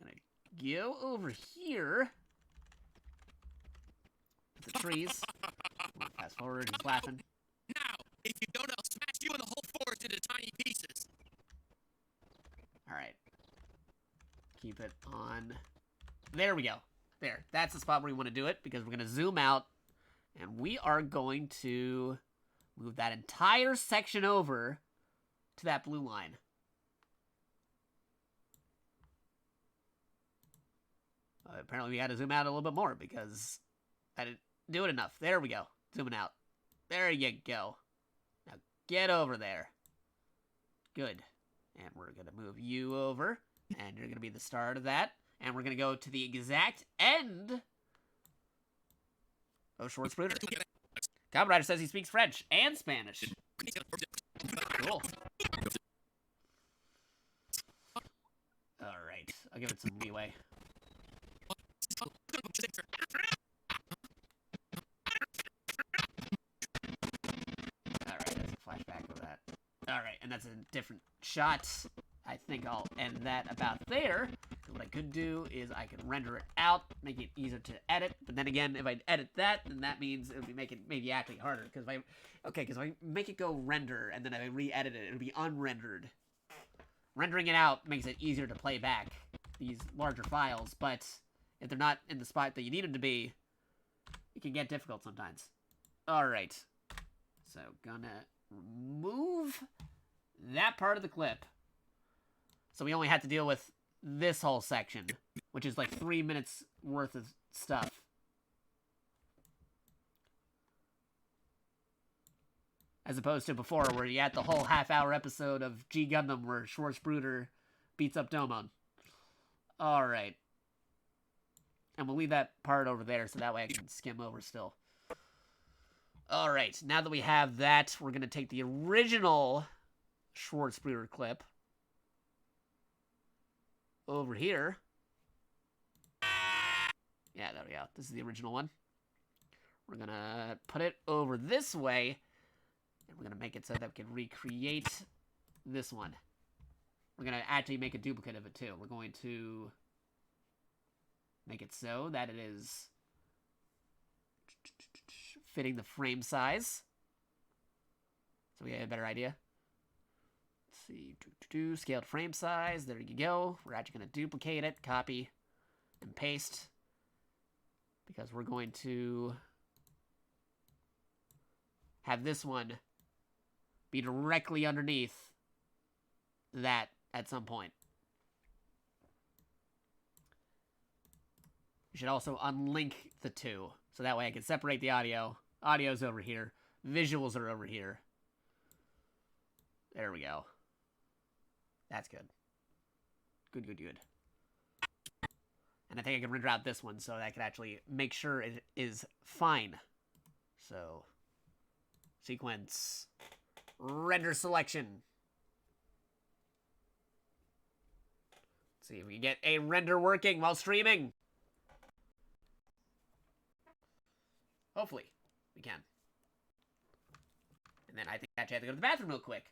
gonna go over here with the trees. Fast forward, he's laughing. Now, if you don't, I'll smash you and the whole forest into tiny pieces. Alright. Keep it on. There we go. There. That's the spot where we want to do it because we're going to zoom out and we are going to move that entire section over to that blue line. Apparently we got to zoom out a little bit more because I didn't do it enough. There we go. Zooming out. There you go. Now get over there. Good. And we're going to move you over. And you're going to be the start of that. And we're going to go to the exact end of Schwarz Bruder. Kamen Rider says he speaks French and Spanish. Cool. Alright, I'll give it some leeway. Alright, that's a flashback of that. Alright, and that's a different shot. I think I'll end that about there. What I could do is I could render it out, make it easier to edit. But then again, if I edit that, then that means it would be make it maybe actually harder. Because if I make it go render and then I re-edit it, it would be unrendered. Rendering it out makes it easier to play back these larger files. But if they're not in the spot that you need them to be, it can get difficult sometimes. All right. So gonna remove that part of the clip. So we only had to deal with this whole section, which is like 3 minutes worth of stuff. As opposed to before, where you had the whole half-hour episode of GGundam where Schwarz Bruder beats up Domon. Alright. And we'll leave that part over there, so that way I can skim over still. Alright, now that we have that, we're going to take the original Schwarz Bruder clip over here. Yeah, there we go. This is the original one. We're gonna put it over this way, and we're gonna make it so that we can recreate this one. We're gonna actually make a duplicate of it too. We're going to make it so that it is fitting the frame size, so we get a better idea. See, scaled frame size, there you go. We're actually going to duplicate it, copy, and paste, because we're going to have this one be directly underneath that at some point. You should also unlink the two, so that way I can separate the audio. Audio's over here, visuals are over here. There we go. That's good. Good, good, good. And I think I can render out this one so that I can actually make sure it is fine. So, sequence, render selection. Let's see if we can get a render working while streaming. Hopefully, we can. And then I think I actually have to go to the bathroom real quick.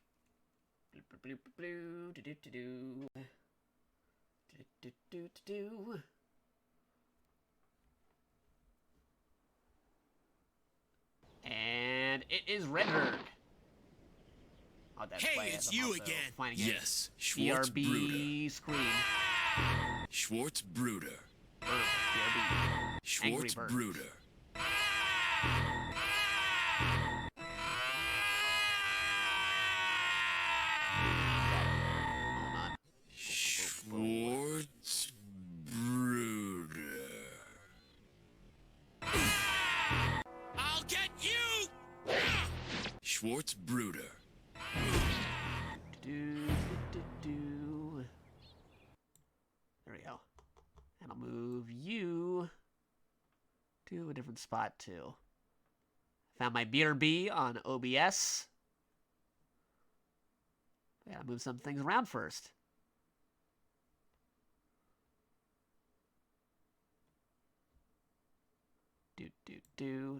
And it is rendered. how that Hey, play it's as I'm you also again. finding Yes, a Schwarz BRB Bruder. screen. Schwarz Bruder. BRB. Angry Schwarz Bird. Bruder. Schwarz Bruder. I'll get you! Schwarz Bruder. There we go. And I'll move you to a different spot too. Found my BRB on OBS. Gotta move some things around first.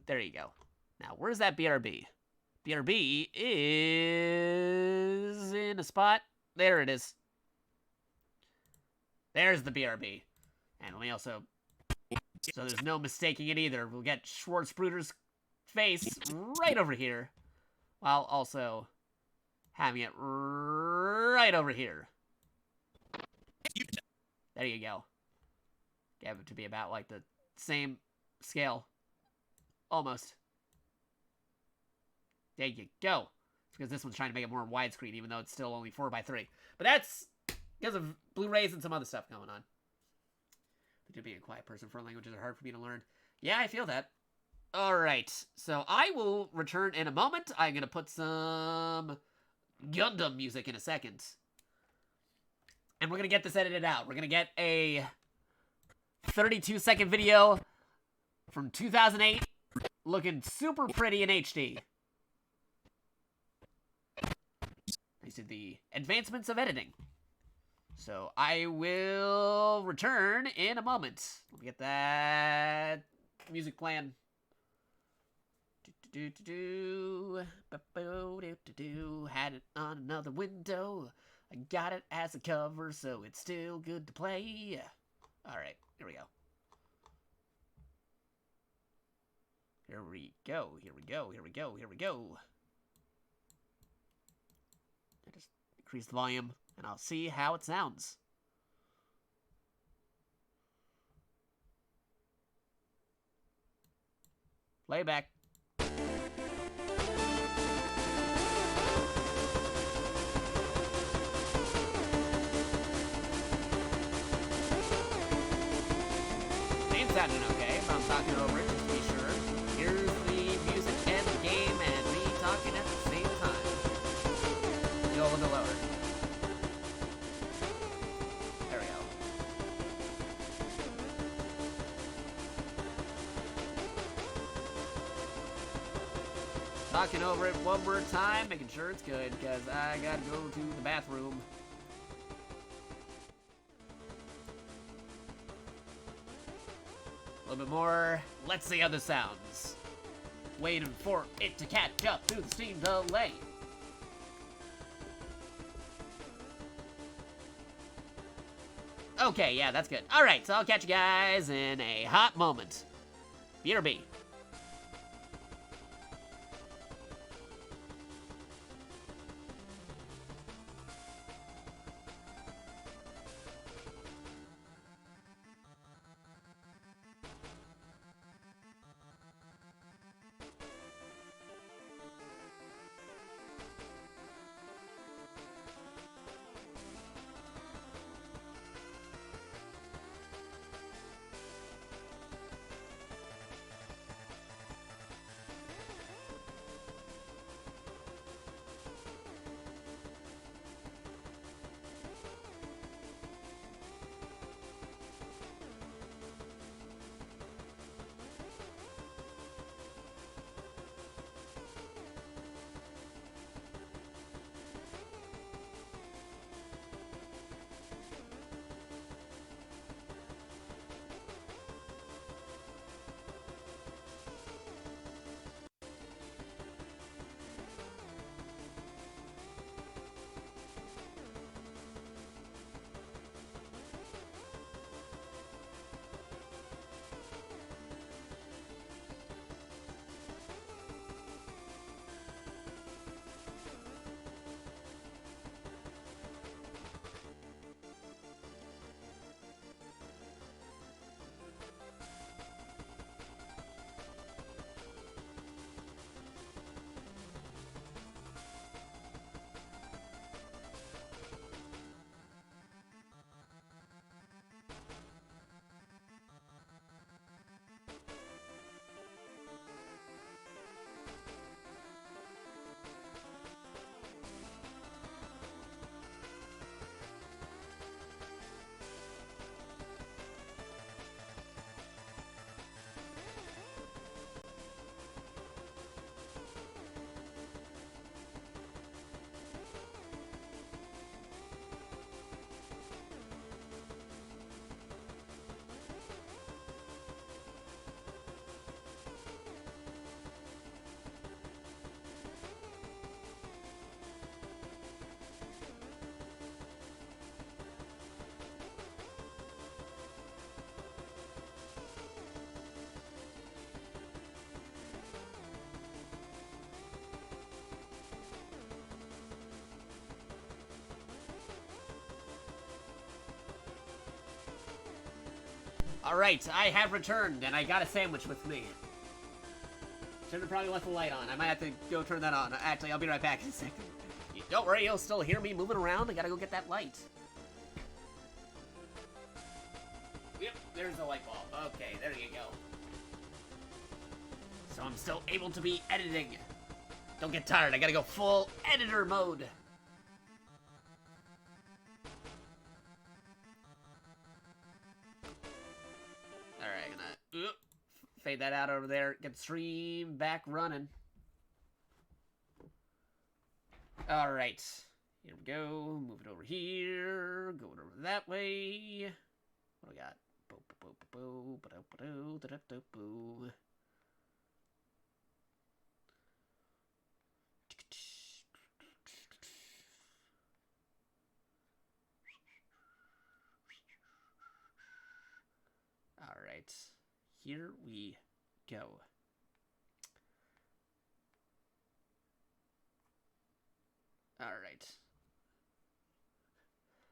There you go. Now, where's that BRB? BRB is in a spot. There it is. There's the BRB. And let me also... So there's no mistaking it either. We'll get Schwarzbruder's face right over here. While also having it right over here. There you go. Get it to be about like the same scale. Almost. There you go. It's because this one's trying to make it more widescreen, even though it's still only 4:3. But that's because of Blu-rays and some other stuff going on. But you're being a quiet person for languages are hard for me to learn. Yeah, I feel that. Alright, so I will return in a moment. I'm going to put some Gundam music in a second. And we're going to get this edited out. We're going to get a 32-second video from 2008 looking super pretty in HD. These are the advancements of editing. So I will return in a moment. Let me get that music playing. Had it on another window. I got it as a cover, so it's still good to play. Alright, here we go. Here we go, here we go, here we go, here we go. I just increase the volume, and I'll see how it sounds. Playback. Ain't sounding okay, but I'm talking over it just to be sure. Here's the music and the game and me talking at the same time. Go a little lower. There we go. Talking over it one more time, making sure it's good, because I gotta go to the bathroom. A little bit more. Let's see other sounds. Waiting for it to catch up to the Steam delay. Okay, yeah, that's good. Alright, so I'll catch you guys in a hot moment. BRB. Alright, I have returned, and I got a sandwich with me. Should have probably left the light on. I might have to go turn that on. Actually, I'll be right back in a second. Don't worry, you'll still hear me moving around. I gotta go get that light. Yep, there's the light bulb. Okay, there you go. So I'm still able to be editing. Don't get tired, I gotta go full editor mode. Alright, gonna fade that out over there. Get the stream back running. Alright. Here we go. Move it over here. Going over that way. What do we got? Alright. Here we go. Alright.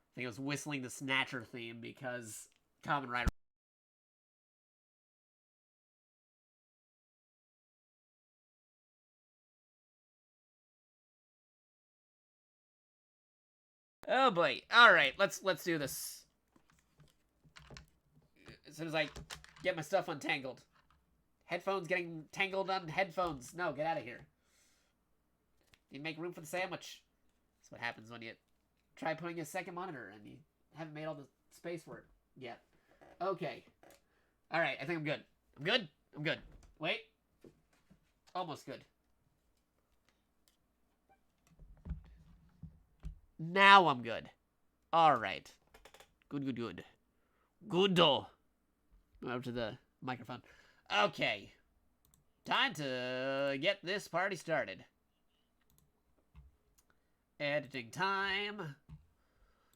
I think I was whistling the Snatcher theme because Kamen Rider. Oh boy. Alright, let's do this. As soon as I get my stuff untangled. Headphones getting tangled on headphones. No, get out of here. You make room for the sandwich. That's what happens when you try putting a second monitor and you haven't made all the space for it yet. Okay. Alright, I think I'm good. I'm good? I'm good. Wait. Almost good. Now I'm good. Alright. Good. Goodo. Over to the microphone. Okay. Time to get this party started. Editing time.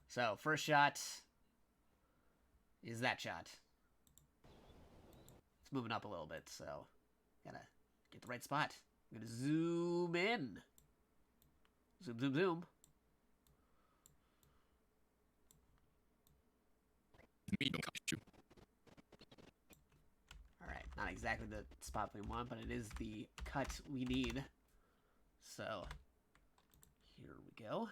So, first shot is that shot. It's moving up a little bit, so gotta get the right spot. I'm gonna zoom in. Zoom. Alright, not exactly the spot we want, but it is the cut we need. So, here we go.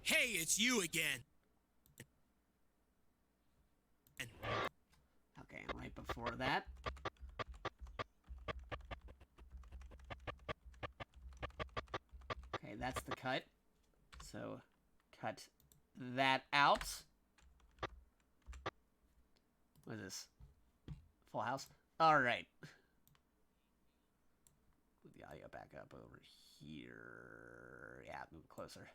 Hey, it's you again. Okay, and right before that. Okay, that's the cut. So, cut that out. What is this? Full House? Alright. Move the audio back up over here. Yeah, move it closer.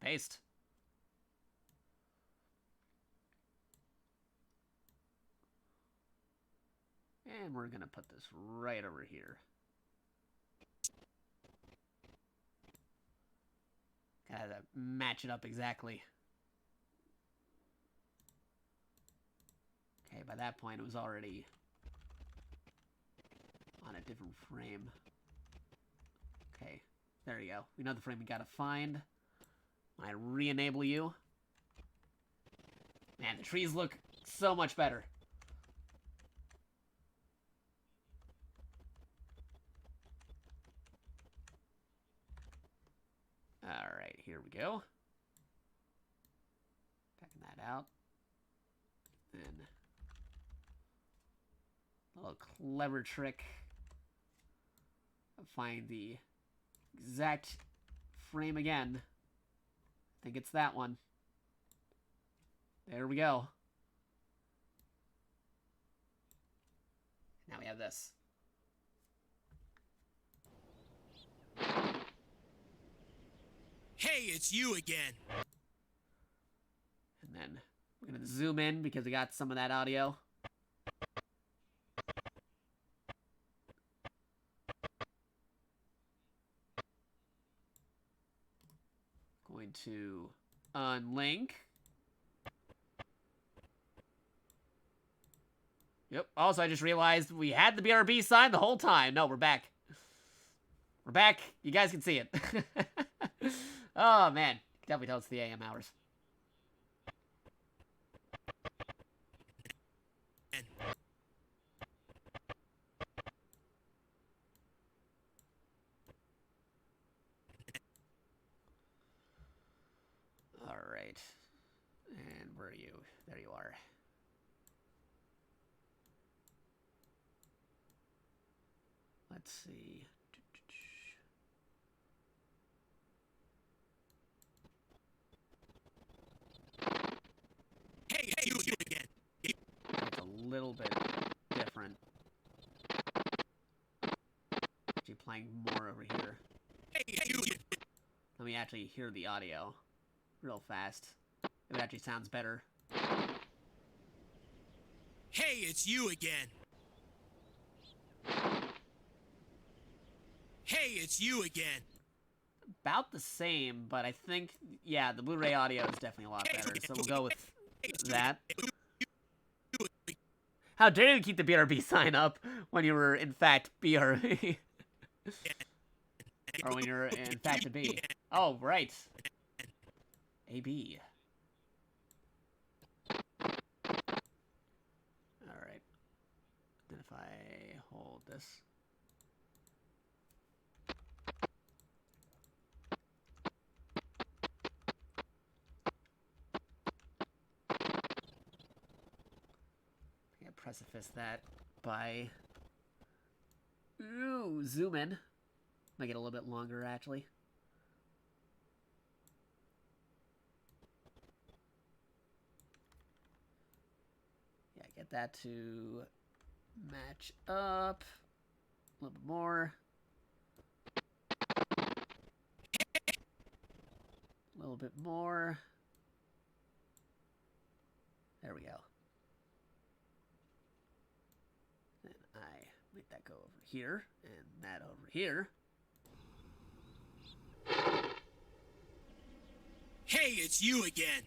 Paste. And we're gonna put this right over here. Gotta match it up exactly. Okay, by that point it was already on a different frame. Okay, there you go. We know the frame we gotta find. When I re-enable you. Man, the trees look so much better. Alright, here we go. Backing that out. Then a little clever trick of finding the exact frame again. I think it's that one. There we go. Now we have this. Hey, it's you again. And then we're going to zoom in because we got some of that audio. Going to unlink. Yep. Also, I just realized we had the BRB sign the whole time. No, we're back. We're back. You guys can see it. Oh, man. Definitely tell it's the AM hours. All right. And where are you? There you are. Let's see. Hey, you again. It's a little bit different. Actually playing more over here. Hey, you. Let me actually hear the audio real fast. It actually sounds better. Hey, it's you again. Hey, it's you again. About the same, but I think, yeah, the Blu-ray audio is definitely a lot better, so we'll go with that. How dare you keep the BRB sign up when you were, in fact, BRB? Or when you're, in fact, a B. Oh, right. AB. Alright. Then if I hold this... Precipice that by zoom in. Make it a little bit longer actually. Yeah, get that to match up a little bit more. A little bit more. There we go. Make that go over here, and that over here. Hey, it's you again.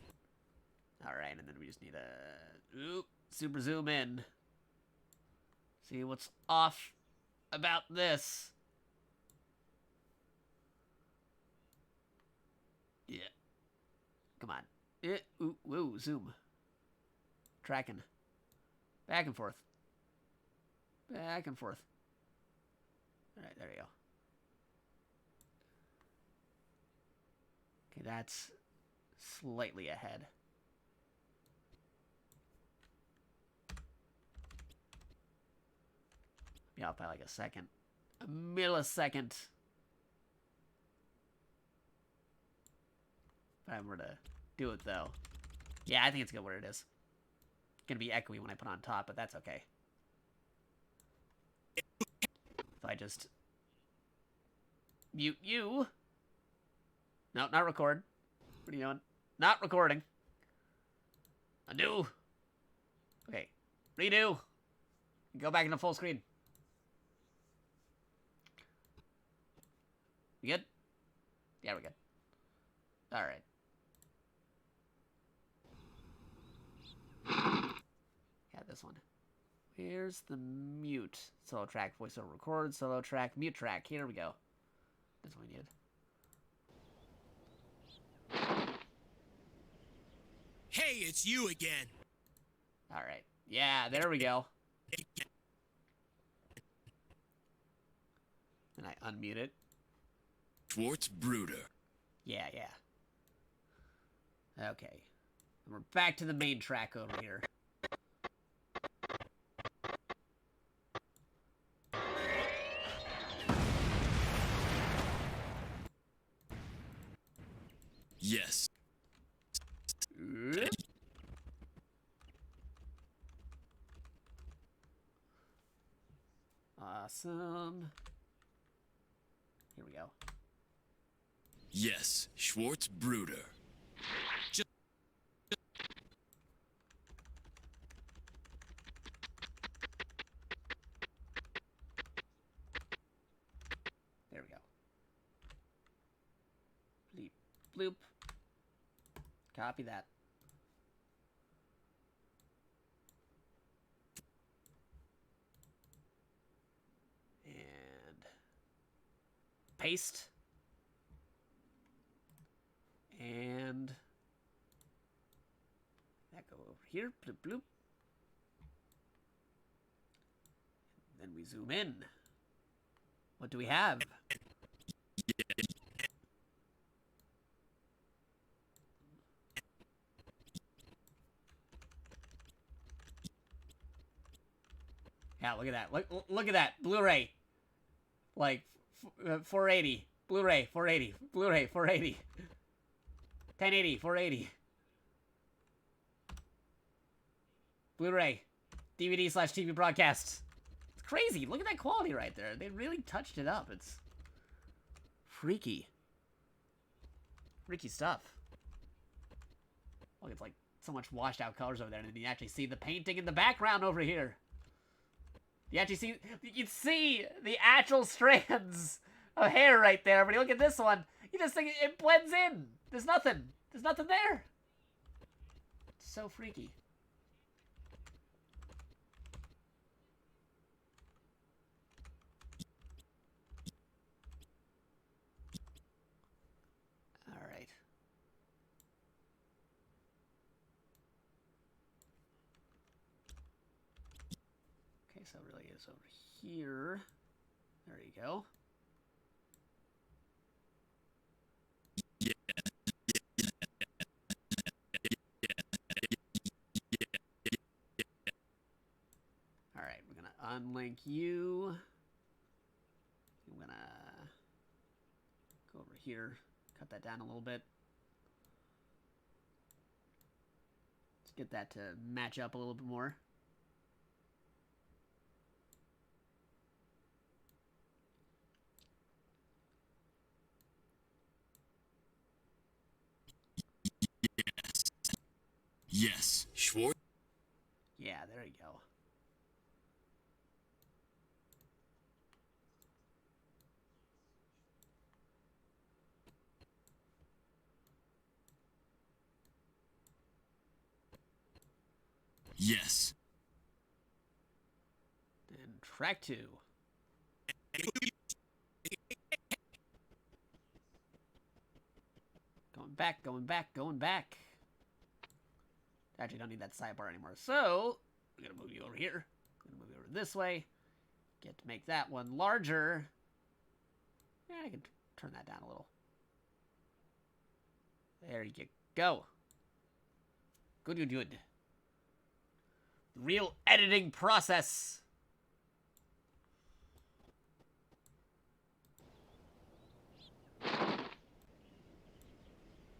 Alright, and then we just need a super zoom in. See what's off about this. Yeah. Come on. Whoa, zoom. Tracking. Back and forth. Back and forth. Alright, there we go. Okay, that's slightly ahead. Be off by like a second. A millisecond. If I were to do it though. Yeah, I think it's good where it is. It's gonna be echoey when I put on top, but that's okay. If I just mute you. No, not record. What are you doing? Not recording. Undo. Okay. Redo. Go back into full screen. We good? Yeah, we're good. Alright. Yeah, this one. Here's the mute. Solo track, voiceover record, solo track, mute track. Here we go. That's what we need. Hey, it's you again. Alright. Yeah, there we go. And I unmute it. Schwarz Bruder. Yeah. Okay. And we're back to the main track over here. Yes. Awesome. Here we go. Yes, Schwarz Bruder. There we go. Bleep. Bloop. Copy that. paste. And that go over here. Bloop, bloop. Then we zoom in. What do we have? Yeah, look at that. Look at that. Blu-ray. Like 480. Blu-ray 480. Blu-ray 480. 1080 480. Blu-ray. DVD/TV broadcast. It's crazy. Look at that quality right there. They really touched it up. It's freaky. Freaky stuff. Look, it's like so much washed out colors over there, and then you actually see the painting in the background over here. You can see the actual strands of hair right there. But you look at this one, you just think it blends in. There's nothing there. It's so freaky. All right. Okay, so it really is over here. There you go. All right, we're gonna unlink you. I'm gonna go over here, cut that down a little bit. Let's get that to match up a little bit more. Yes, Schwarz. Yeah, there you go. Yes. And track 2. Going back. Actually, don't need that sidebar anymore. So, we're going to move you over here. Going to move you over this way. Get to make that one larger. Yeah, I can turn that down a little. There you go. Good. Real editing process.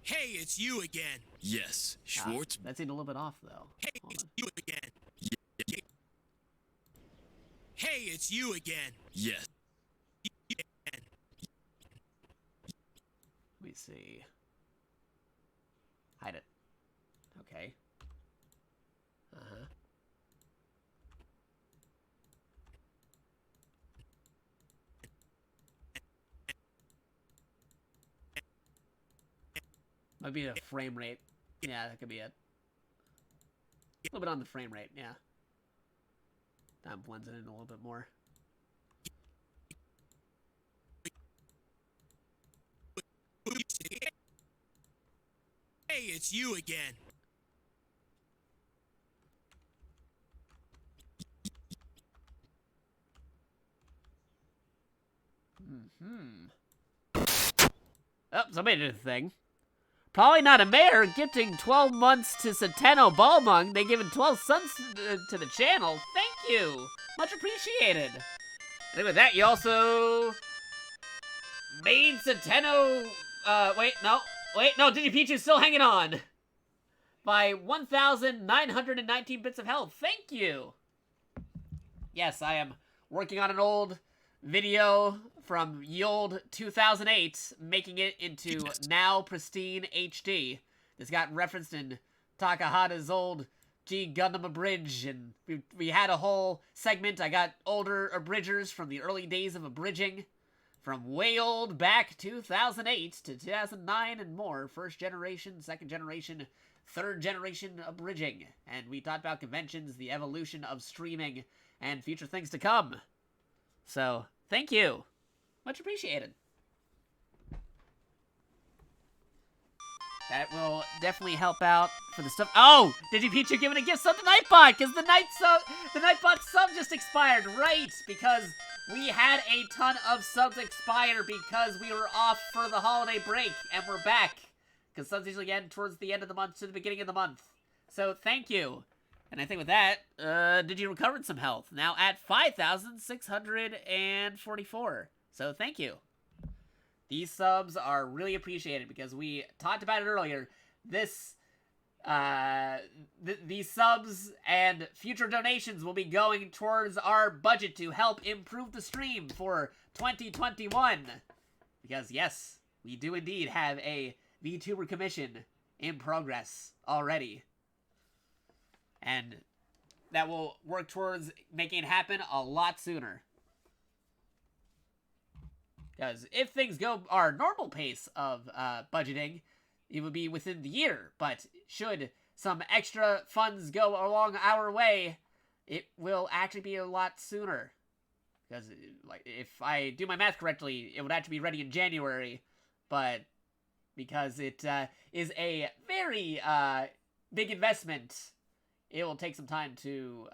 Hey, it's you again. Yes, Schwarz. That seemed a little bit off, though. Hey, it's you again. Hey, it's you again. Yes. Let me see. Hide it. Okay. Uh-huh. Might be a frame rate. Yeah, that could be it. A little bit on the frame rate, yeah. That blends it in a little bit more. Hey, it's you again. Oh, somebody did a thing. Probably not a mayor gifting 12 months to Sateno Balmung. They given 12 sons to the channel. Thank you. Much appreciated. I think with that, you also made Sateno... Wait, no, DigiPichu's still hanging on. By 1,919 bits of health. Thank you. Yes, I am working on an old video from ye old 2008, making it into now pristine HD. This got referenced in Takahata's old GGundam abridge, and we had a whole segment. I got older abridgers from the early days of abridging, from way old back 2008 to 2009 and more. First generation, second generation, third generation abridging. And we talked about conventions, the evolution of streaming, and future things to come. So, thank you. Much appreciated. That will definitely help out for the stuff. Oh, DigiPichu giving a gift sub to Nightbot because the Nightbot sub just expired, right? Because we had a ton of subs expire because we were off for the holiday break, and we're back. Because subs usually end towards the end of the month to the beginning of the month. So thank you. And I think with that, did you recover some health? Now at 5,644. So thank you. These subs are really appreciated because we talked about it earlier. These subs and future donations will be going towards our budget to help improve the stream for 2021. Because yes, we do indeed have a VTuber commission in progress already. And that will work towards making it happen a lot sooner. Because if things go our normal pace of budgeting, it would be within the year. But should some extra funds go along our way, it will actually be a lot sooner. Because like, if I do my math correctly, it would actually be ready in January. But because it is a very big investment, it will take some time to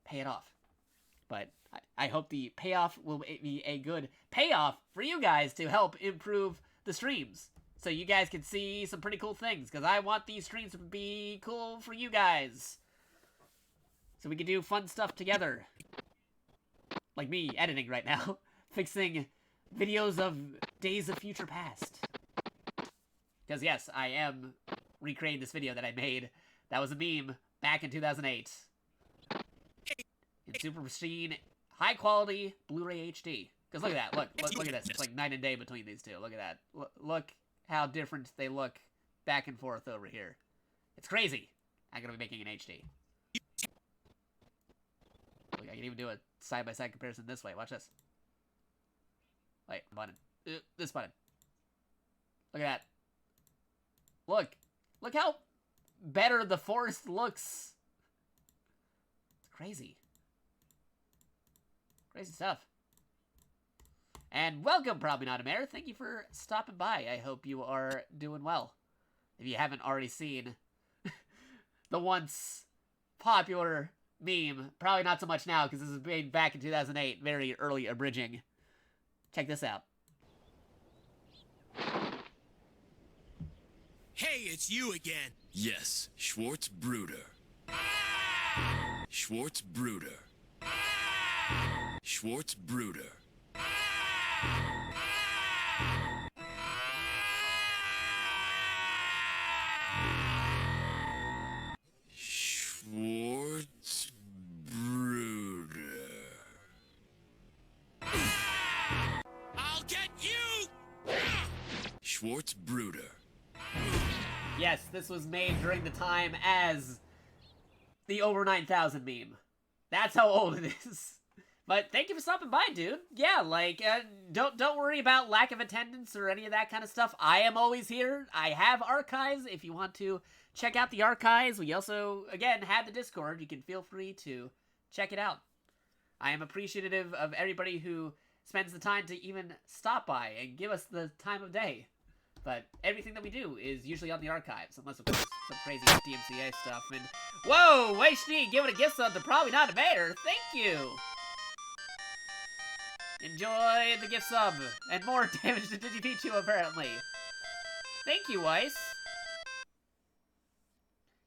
pay it off. But I hope the payoff will be a good payoff for you guys to help improve the streams. So you guys can see some pretty cool things. Because I want these streams to be cool for you guys. So we can do fun stuff together. Like me editing right now. Fixing videos of Days of Future Past. Because yes, I am recreating this video that I made. That was a meme back in 2008. In super pristine, high quality Blu-ray HD. Because look at that. Look at this. It's like night and day between these two. Look at that. Look how different they look back and forth over here. It's crazy. I'm going to be making an HD. Look, I can even do a side-by-side comparison this way. Watch this. Wait, button. This button. Look at that. Look how better the forest looks. It's crazy. Crazy stuff. And welcome, Probably Not a Mayor. Thank you for stopping by. I hope you are doing well. If you haven't already seen the once popular meme, probably not so much now because this was made back in 2008, very early abridging. Check this out. Hey, it's you again. Yes, Schwarz Bruder. Schwarz Bruder. Schwarz Bruder. Schwarz Bruder. I'll get you! Schwarz Bruder. Yes, this was made during the time as the over 9,000 meme. That's how old it is. But thank you for stopping by, dude. Yeah, like, don't worry about lack of attendance or any of that kind of stuff. I am always here. I have archives if you want to check out the archives. We also, again, have the Discord. You can feel free to check it out. I am appreciative of everybody who spends the time to even stop by and give us the time of day. But everything that we do is usually on the archives, unless of course some crazy DMCA stuff. And whoa, Weishni giving a gift sub to Probably Not a Mayor. Thank you. Enjoy the gift sub and more damage to DigiPichu apparently. Thank you, Weiss.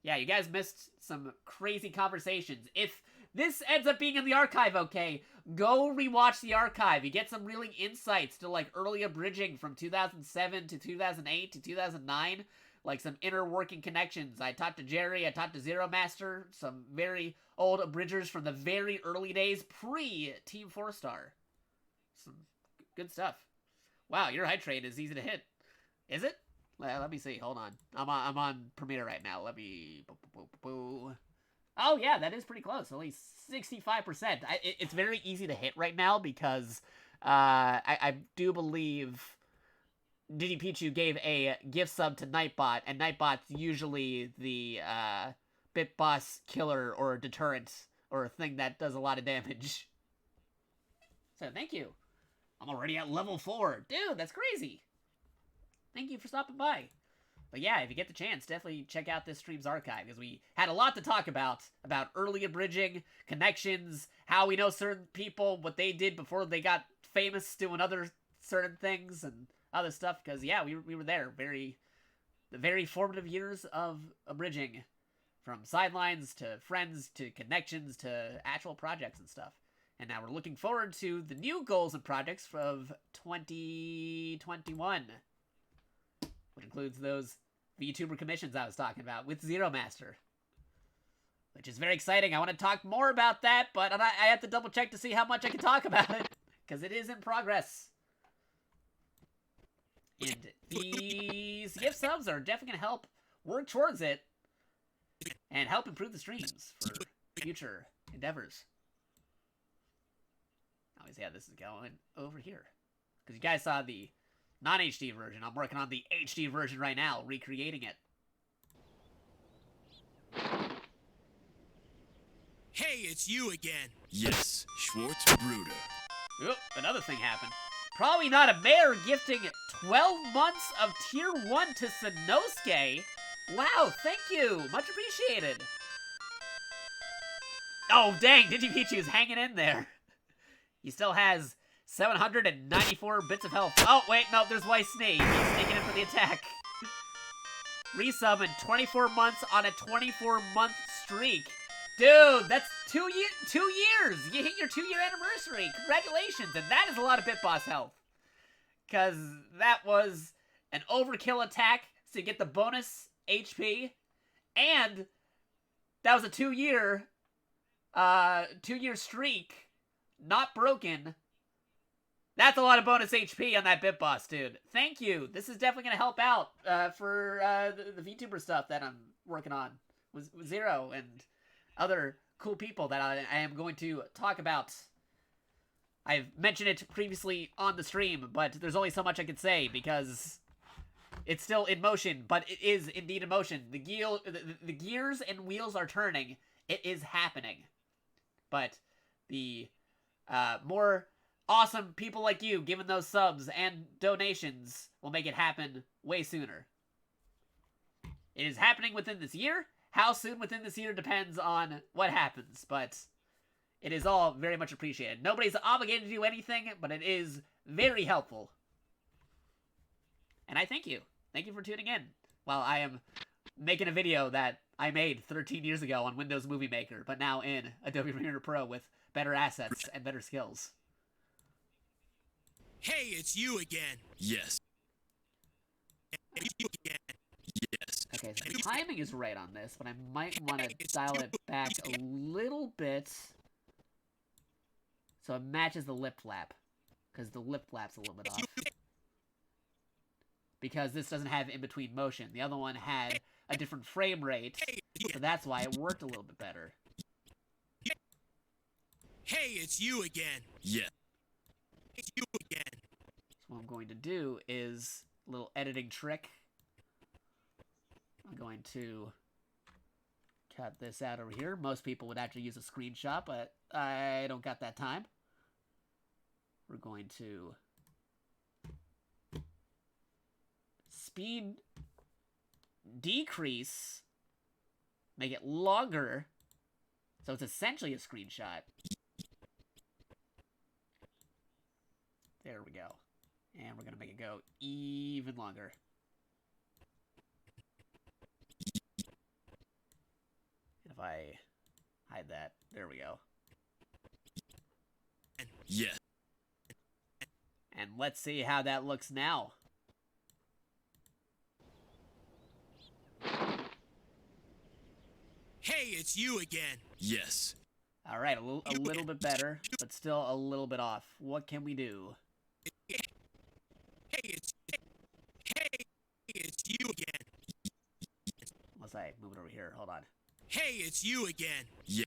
Yeah, you guys missed some crazy conversations. If this ends up being in the archive, okay, go rewatch the archive. You get some really insights to, like, early abridging from 2007 to 2008 to 2009. Like, some inner working connections. I talked to Jerry, I talked to Zero Master, some very old abridgers from the very early days, pre-Team 4-Star. Some good stuff. Wow, your high trade is easy to hit. Is it? Well, let me see. Hold on. I'm on Premiere right now. Let me... Oh, yeah, that is pretty close. Only 65%. It's very easy to hit right now because I do believe DigiPichu gave a gift sub to Nightbot, and Nightbot's usually the bit boss killer or deterrent or a thing that does a lot of damage. So, thank you. I'm already at level 4. Dude, that's crazy. Thank you for stopping by. But yeah, if you get the chance, definitely check out this stream's archive, because we had a lot to talk about early abridging, connections, how we know certain people, what they did before they got famous doing other certain things and other stuff, because yeah, we were there, the very formative years of abridging, from sidelines to friends to connections to actual projects and stuff. And now we're looking forward to the new goals and projects of 2021. Which includes those VTuber commissions I was talking about with Zero Master. Which is very exciting. I want to talk more about that, but I have to double check to see how much I can talk about it. Because it is in progress. And these gift subs are definitely going to help work towards it. And help improve the streams for future endeavors. Always, yeah, this is going over here. Because you guys saw the non-HD version. I'm working on the HD version right now, recreating it. Hey, it's you again. Yes, Schwarz Bruder. Oop, another thing happened. Probably not a mayor gifting 12 months of Tier 1 to Sanosuke. Wow, thank you. Much appreciated. Oh, dang, Digipichu's hanging in there. He still has 794 bits of health. Oh, wait, no, there's White Snake. He's sneaking in for the attack. Resub in 24 months on a 24-month streak. Dude, that's 2 years. You hit your 2-year anniversary. Congratulations. And that is a lot of Bit Boss health. Because that was an overkill attack, so you get the bonus HP. And that was a 2-year streak. Not broken. That's a lot of bonus HP on that Bit Boss, dude. Thank you. This is definitely going to help out for the VTuber stuff that I'm working on with Zero and other cool people that I am going to talk about. I've mentioned it previously on the stream, but there's only so much I can say because it's still in motion, but it is indeed in motion. The gears and wheels are turning. It is happening. But the more awesome people like you giving those subs and donations will make it happen way sooner. It is happening within this year. How soon within this year depends on what happens, but it is all very much appreciated. Nobody's obligated to do anything, but it is very helpful. And I thank you. Thank you for tuning in while I am making a video that I made 13 years ago on Windows Movie Maker, but now in Adobe Premiere Pro with better assets and better skills. Hey, it's you again. Yes. It's you again. Yes. Okay, so the timing is right on this, but I might want to dial it back a little bit so it matches the lip flap, because the lip flap's a little bit off. Because this doesn't have in-between motion. The other one had a different frame rate, so that's why it worked a little bit better. Hey, it's you again. Yeah. It's you again. So what I'm going to do is a little editing trick. I'm going to cut this out over here. Most people would actually use a screenshot, but I don't got that time. We're going to speed decrease, make it longer, so it's essentially a screenshot. There we go. And we're going to make it go even longer. And if I hide that, there we go. Yeah. And let's see how that looks now. Hey, it's you again. Yes. All right, a little bit better, but still a little bit off. What can we do? Hey, it's you again. Unless I move it over here. Hold on. Hey, it's you again. Yeah.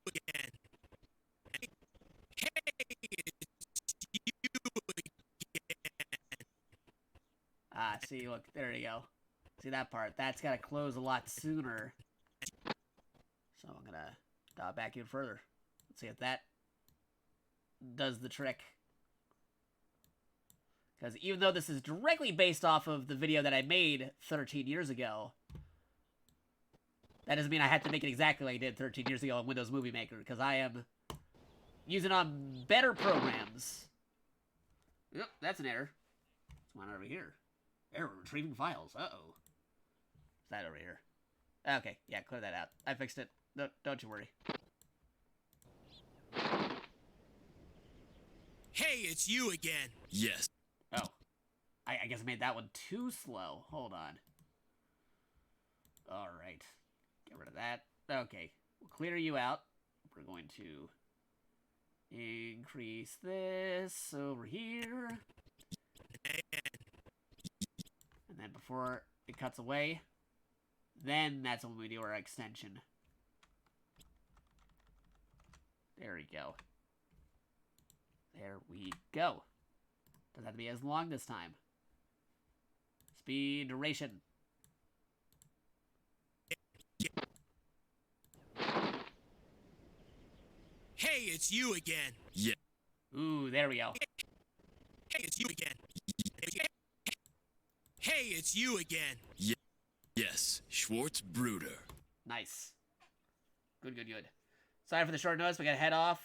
Again. Hey, it's you again. Ah, see, look, there you go. See that part? That's got to close a lot sooner. So I'm going to dial it back even further. Let's see if that does the trick. Because even though this is directly based off of the video that I made 13 years ago, that doesn't mean I had to make it exactly like I did 13 years ago on Windows Movie Maker, because I am using it on better programs. Yep, that's an error. There's one over here. Error retrieving files. Uh-oh. Is that over here? Okay, yeah, clear that out. I fixed it. No, don't you worry. Hey, it's you again. Yes. Oh. I guess I made that one too slow. Hold on. Alright. Get rid of that. Okay. We'll clear you out. We're going to increase this over here. And then before it cuts away, then that's when we do our extension. There we go. There we go. Doesn't have to be as long this time. Speed, duration. Hey, it's you again. Yeah. Ooh, there we go. Hey, it's you again. Hey, it's you again. Yeah. Yes, Schwarz Bruder. Nice. Good, good, good. Sorry for the short notice. We gotta head off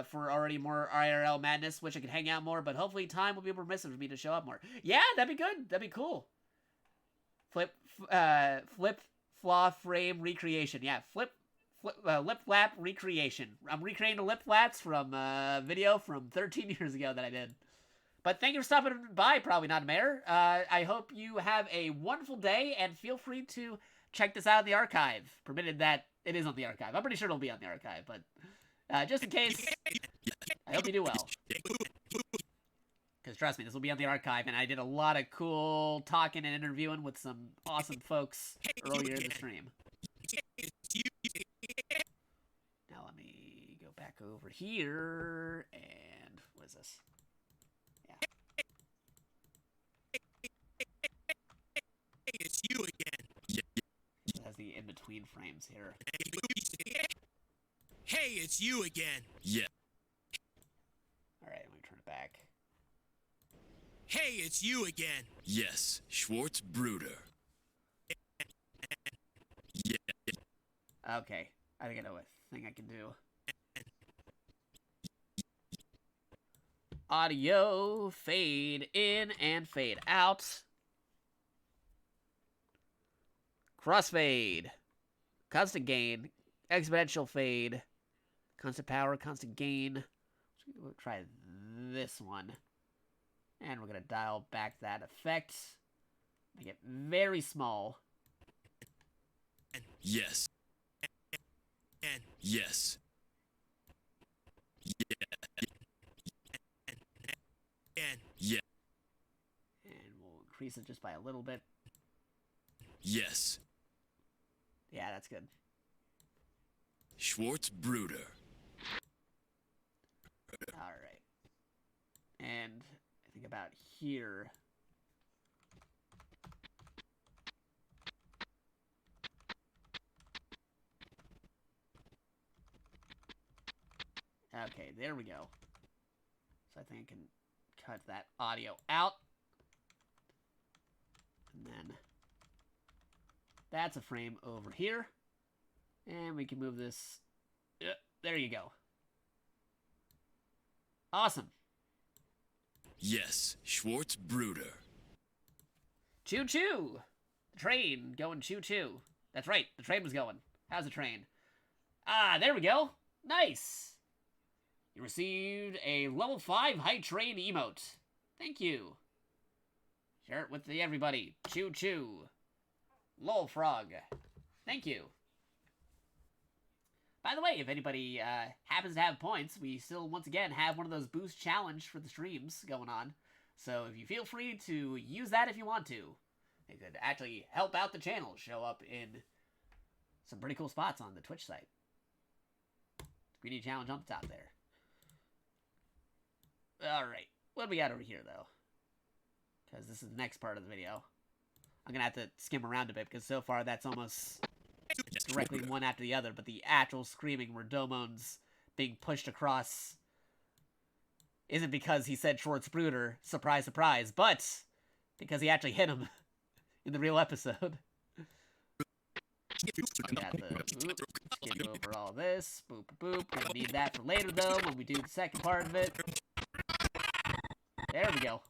for already more IRL madness. Wish I could hang out more, but hopefully time will be permissive for me to show up more. Yeah, that'd be good. That'd be cool. Flip, flaw frame recreation. Yeah, lip flap recreation. I'm recreating the lip flaps from video from 13 years ago that I did. But thank you for stopping by, Probably Not a Mayor. I hope you have a wonderful day, and feel free to check this out in the archive, provided that it is on the archive. I'm pretty sure it'll be on the archive, but just in case, I hope you do well. Because trust me, this will be on the archive, and I did a lot of cool talking and interviewing with some awesome folks earlier in the stream. Now let me go back over here, and what is this? It's you again. It has the in-between frames here. Hey, it's you again. Yeah. Alright, let me turn it back. Hey, it's you again. Yes, Schwarz Bruder. Yeah. Okay, I think I know a thing I can do. Audio, fade in and fade out. Crossfade. Constant gain. Exponential fade. Constant power, constant gain. We'll try this one. And we're going to dial back that effect. Make it very small. Yes. Yes. Yeah. And we'll increase it just by a little bit. Yes. Yeah, that's good. Schwarz Bruder. Alright. And I think about here. Okay, there we go. So I think I can cut that audio out. And then that's a frame over here. And we can move this. There you go. Awesome. Yes, Schwarz Bruder. Choo-choo! The train going choo-choo. That's right, the train was going. How's the train? Ah, there we go. Nice. You received a level 5 high train emote. Thank you. Share it with everybody. Choo-choo. Lol frog. Thank you. By the way, if anybody happens to have points, we still, once again, have one of those boost challenge for the streams going on. So if you feel free to use that if you want to. It could actually help out the channel, show up in some pretty cool spots on the Twitch site. Greedy challenge on the top there. Alright, what do we got over here, though? Because this is the next part of the video. I'm going to have to skim around a bit, because so far that's almost directly one after the other, but the actual screaming where Domon's being pushed across isn't because he said Schwarz Bruder, surprise, surprise, but because he actually hit him in the real episode. Got the skim over all this. Boop, boop. We don't need that for later, though, when we do the second part of it. There we go.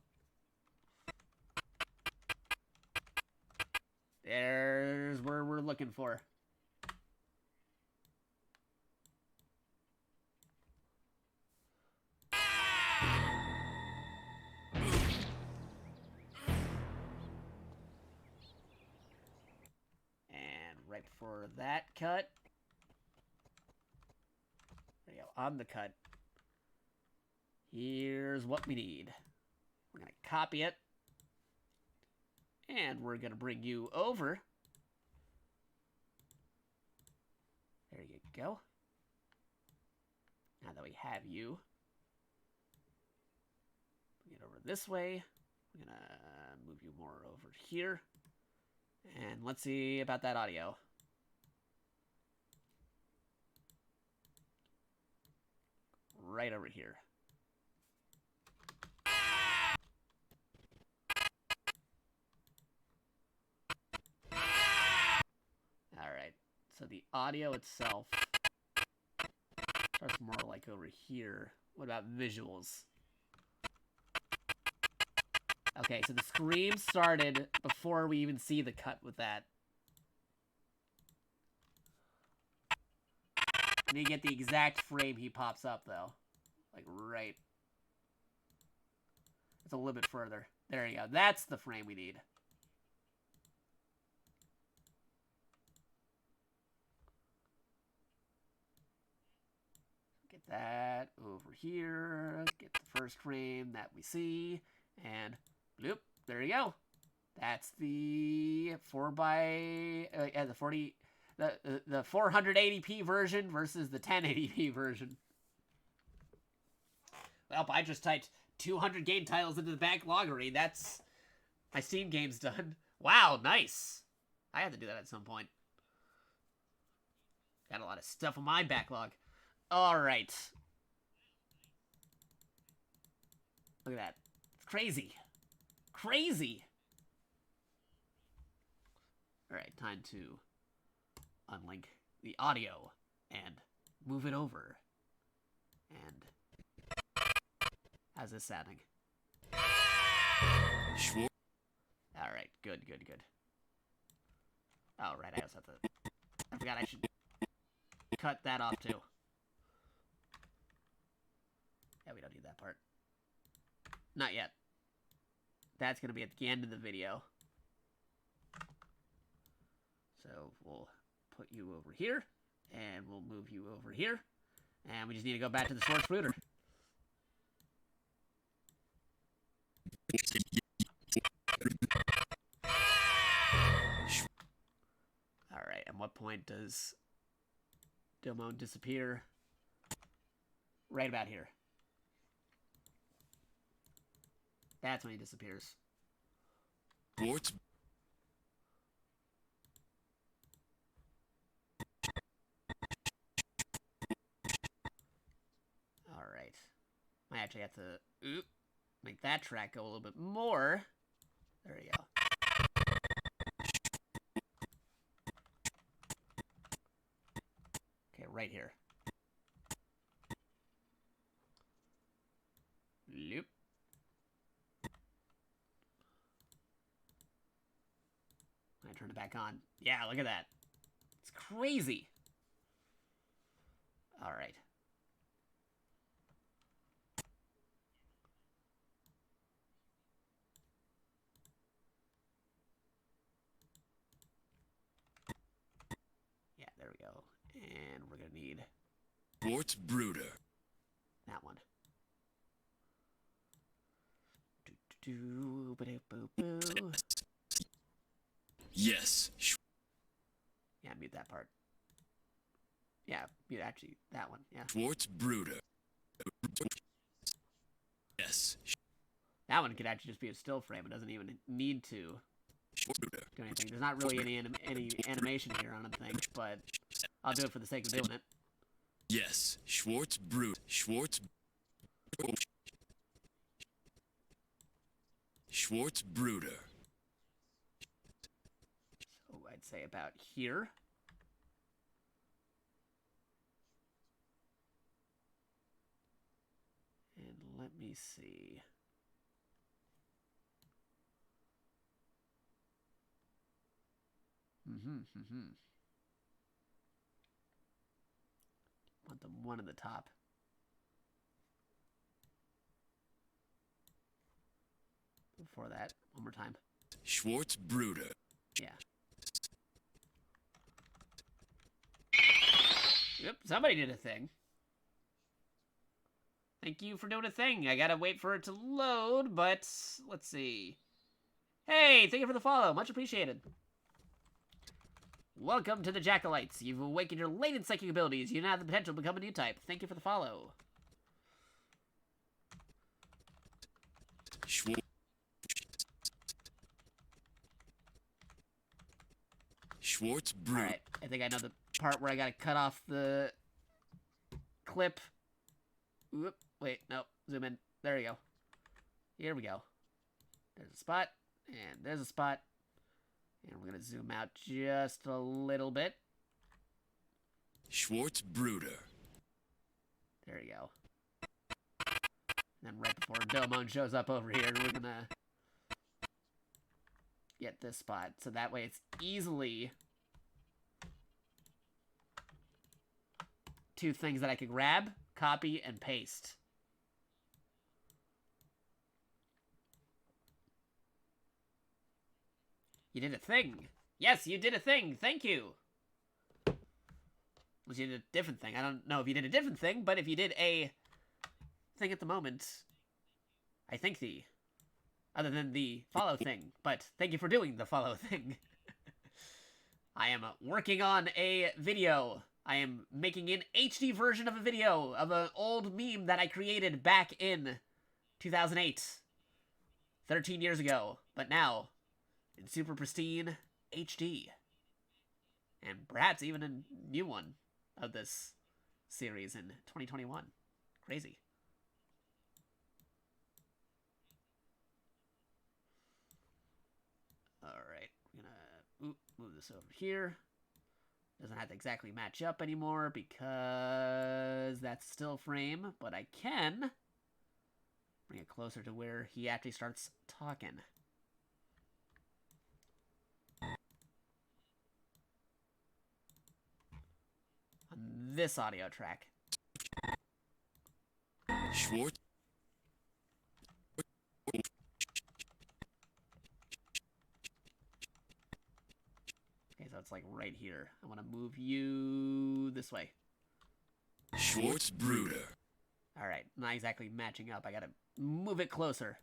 There's where we're looking for. And right before that cut. There you go, on the cut. Here's what we need. We're going to copy it. And we're going to bring you over. There you go. Now that we have you, get over this way. We're going to move you more over here. And let's see about that audio. Right over here. Alright, so the audio itself starts more like over here. What about visuals? Okay, so the scream started before we even see the cut with that. I need to get the exact frame he pops up, though. Like, right. It's a little bit further. There you go. That's the frame we need. Get that over here. Get the first frame that we see. And bloop. There you go. That's the the 480p version versus the 1080p version. Well, I just typed 200 game titles into the backloggery. That's my Steam games done. Wow, nice. I had to do that at some point. Got a lot of stuff on my backlog. Alright. Look at that. It's crazy. Crazy! Alright, time to unlink the audio and move it over. And how's this sounding? Alright, good. Alright, I also have to... I forgot I should cut that off too. Yeah, we don't need that part. Not yet. That's going to be at the end of the video. So we'll put you over here, and we'll move you over here, and we just need to go back to the Schwarz Bruder. Alright, at what point does Domon disappear? Right about here. That's when he disappears. Schwarz. Alright. I actually have to make that track go a little bit more. There you go. Okay, right here. Loop. I turn it back on. Yeah, look at that. It's crazy. All right. Yeah, there we go. And we're going to need... Schwarz Bruder. That one. Do-do-do-ba-do-boo-boo. Yes. Yeah, mute that part. Yeah, mute actually that one. Yeah. Schwarz Bruder. Yes. That one could actually just be a still frame. It doesn't even need to do anything. There's not really any animation here, I don't think, but I'll do it for the sake of doing it. Yes. Schwarz Bruder. Schwarz. Schwarz Bruder. So I'd say about here. And let me see. Want the one at the top. Before that, one more time. Schwarz Bruder. Yeah. Yep, somebody did a thing. Thank you for doing a thing. I gotta wait for it to load, but let's see. Hey, thank you for the follow. Much appreciated. Welcome to the JakatoX. You've awakened your latent psychic abilities. You now have the potential to become a new type. Thank you for the follow. Schwarz Bruder. Alright, I think I know the part where I gotta cut off the clip. Whoop, wait, no, zoom in. There we go. Here we go. There's a spot, and there's a spot. And we're gonna zoom out just a little bit. Schwarz Bruder. There you go. And then right before Domon shows up over here, we're gonna get this spot. So that way it's easily two things that I can grab, copy, and paste. You did a thing. Yes, you did a thing. Thank you. Unless you did a different thing. I don't know if you did a different thing, but if you did a thing at the moment, I thank thee. Other than the follow thing. But thank you for doing the follow thing. I am working on a video. I am making an HD version of a video of an old meme that I created back in 2008. 13 years ago. But now, in super pristine HD. And perhaps even a new one of this series in 2021. Crazy. Alright, we're gonna move this over here. Doesn't have to exactly match up anymore because that's still frame, but I can bring it closer to where he actually starts talking. On this audio track. Schwarz. Okay, so it's like right here. I want to move you this way. Schwarz Bruder. Alright, not exactly matching up. I gotta move it closer.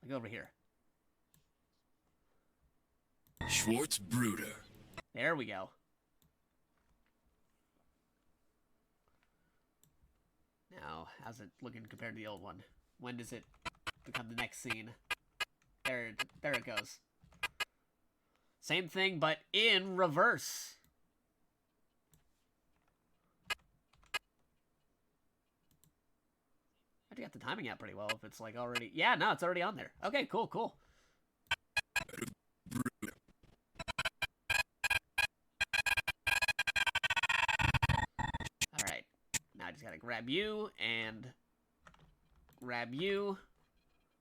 Like over here. Schwarz Bruder. There we go. Now, how's it looking compared to the old one? When does it become the next scene? There it goes. Same thing, but in reverse. I got the timing out pretty well if it's like already... Yeah, no, it's already on there. Okay, cool, cool. Alright. Now I just gotta grab you and grab you.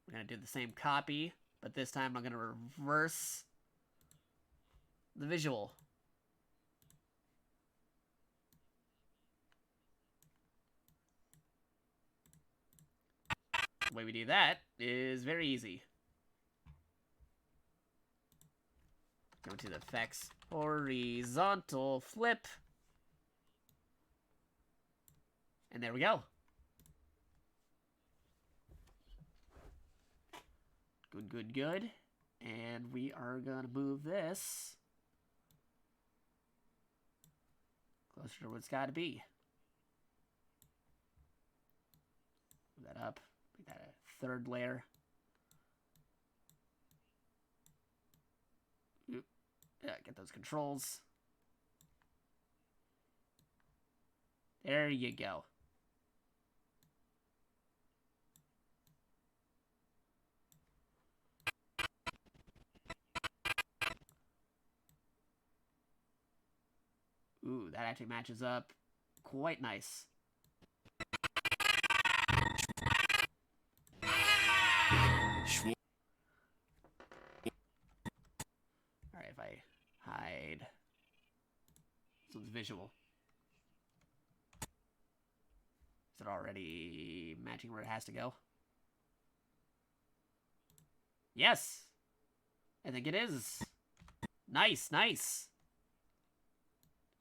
We're gonna do the same copy, but this time I'm gonna reverse the visual. The way we do that is very easy. Go to the effects, horizontal flip. And there we go. Good, good, good. And we are gonna move this closer to where it's gotta be. Move that up. Make that a third layer. Oop. Yeah, get those controls. There you go. Ooh, that actually matches up quite nice. Alright, if I hide... This one's visual. Is it already matching where it has to go? Yes! I think it is. Nice, nice.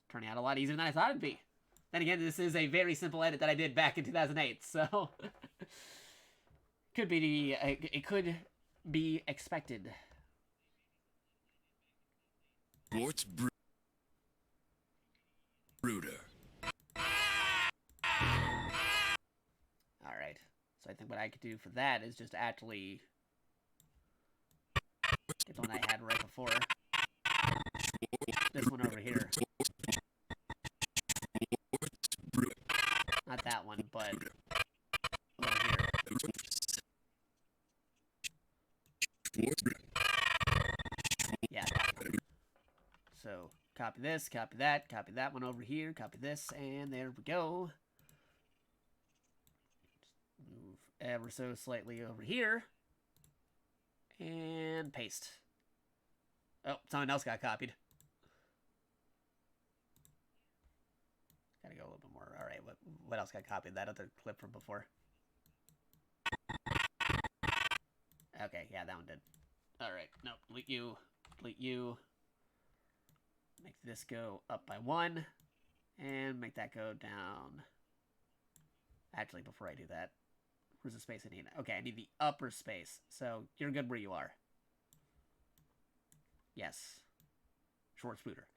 Turning out a lot easier than I thought it'd be. Then again, this is a very simple edit that I did back in 2008, so... it could be expected. Schwarz Bruder. Alright. So I think what I could do for that is just actually... get the one I had right before. This one over here. Not that one, but over here. Yeah, that one. So, copy this, copy that one over here, copy this, and there we go. Just move ever so slightly over here. And paste. Oh, something else got copied. Gotta go a little bit more. Alright, what else got copied? That other clip from before. Okay, yeah, that one did. Alright, no, delete you. Delete you. Make this go up by 1. And make that go down. Actually, before I do that, where's the space I need? Okay, I need the upper space. So, you're good where you are. Yes. Schwarz Bruder.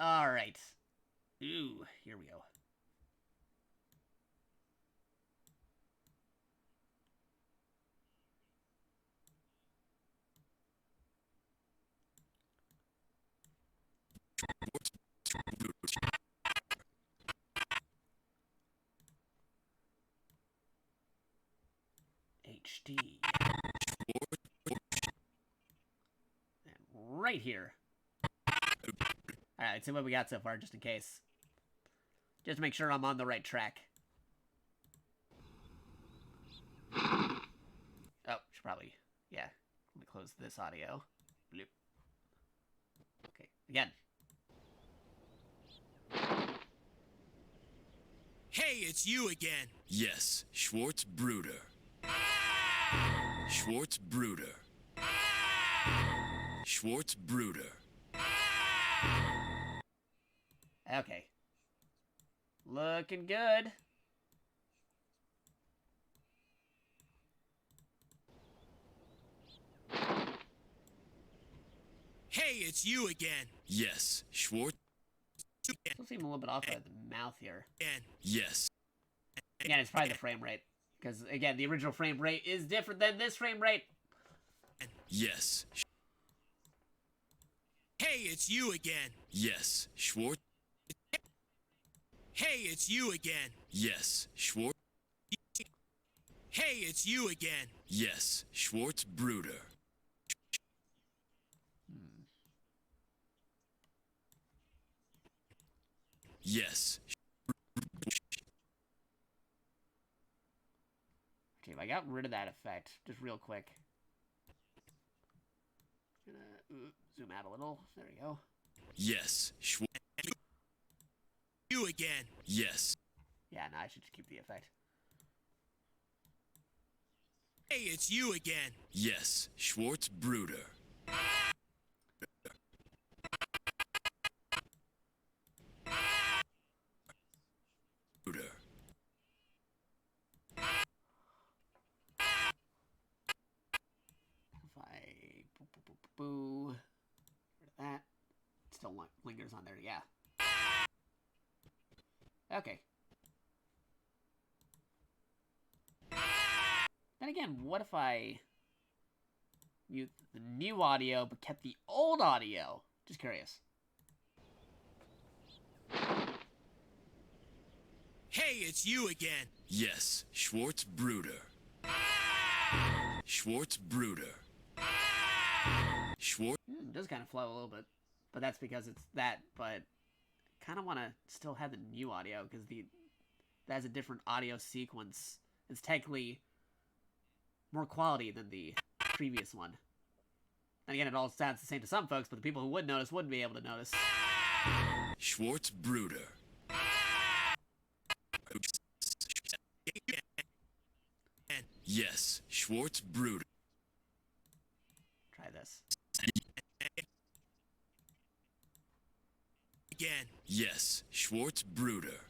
Alright. Ooh, here we go. HD. And right here. Alright, let's see what we got so far, just in case. Just to make sure I'm on the right track. Oh, should probably... Yeah. Let me close this audio. Bloop. Okay, again. Hey, it's you again. Yes, Schwarz Bruder. Schwarz Bruder. Schwarz Bruder. Okay. Looking good. Hey, it's you again. Yes, Schwarz. Still seem a little bit off by the mouth here. Yes. Again, it's probably the frame rate. Because, again, the original frame rate is different than this frame rate. Yes. Hey, it's you again. Yes, Schwarz. Hey, it's you again. Yes, Schwarz. Hey, it's you again. Yes, Schwarz Bruder. Yes. Okay, if I got rid of that effect, just real quick. Gonna zoom out a little. There we go. Yes, Schwarz. You again. Yes. Yeah, no, I should just keep the effect. Hey, it's you again. Yes, Schwarz Bruder. Bruder. If I boo, rid of that. It still lingers on there, yeah. Okay. Then again, what if I mute the new audio but kept the old audio? Just curious. Hey, it's you again. Yes, Schwarz Bruder. Schwarz Bruder. Schwarz. It does kind of flow a little bit, but that's because it's that. But kind of want to still have the new audio because that has a different audio sequence. It's technically more quality than the previous one. And again, it all sounds the same to some folks, but the people who would notice wouldn't be able to notice. Schwarz Bruder. Yes, Schwarz Bruder. Try this. Again. Yes, Schwarz Bruder.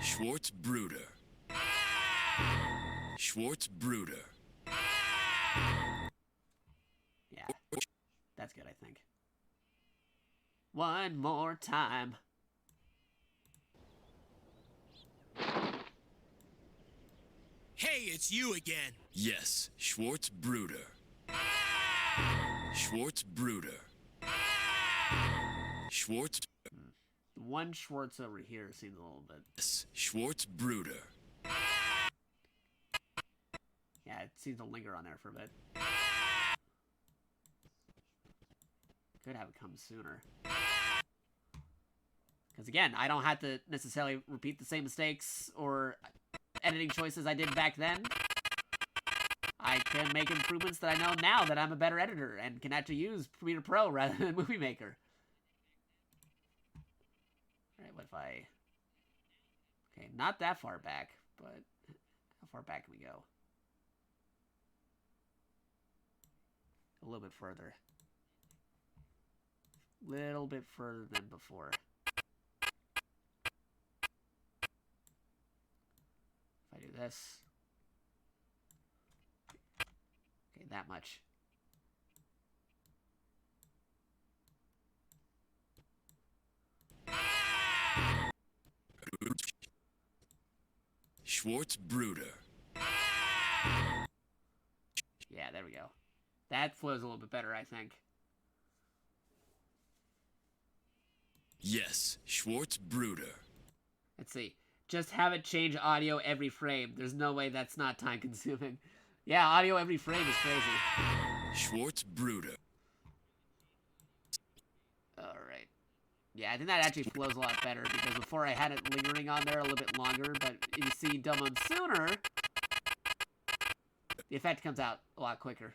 Schwarz Bruder. Schwarz Bruder. Yeah, that's good, I think. One more time. Hey, it's you again. Yes, Schwarz Bruder. Schwarz Bruder. Schwarz. The one Schwartz over here seems a little bit. Yes, Schwarz Bruder. Yeah, it seems to linger on there for a bit. Could have it come sooner. Because again, I don't have to necessarily repeat the same mistakes or editing choices I did back then. I can make improvements that I know now that I'm a better editor and can actually use Premiere Pro rather than Movie Maker. Alright, what if I... Okay, not that far back, but how far back can we go? A little bit further. Little bit further than before. If I do this. Okay, that much. Schwarz Bruder. Yeah, there we go. That flows a little bit better, I think. Yes, Schwarz Bruder. Let's see. Just have it change audio every frame. There's no way that's not time consuming. Yeah, audio every frame is crazy. Schwarz Bruder. Alright. Yeah, I think that actually flows a lot better because before I had it lingering on there a little bit longer, but if you see Dumb on sooner, the effect comes out a lot quicker.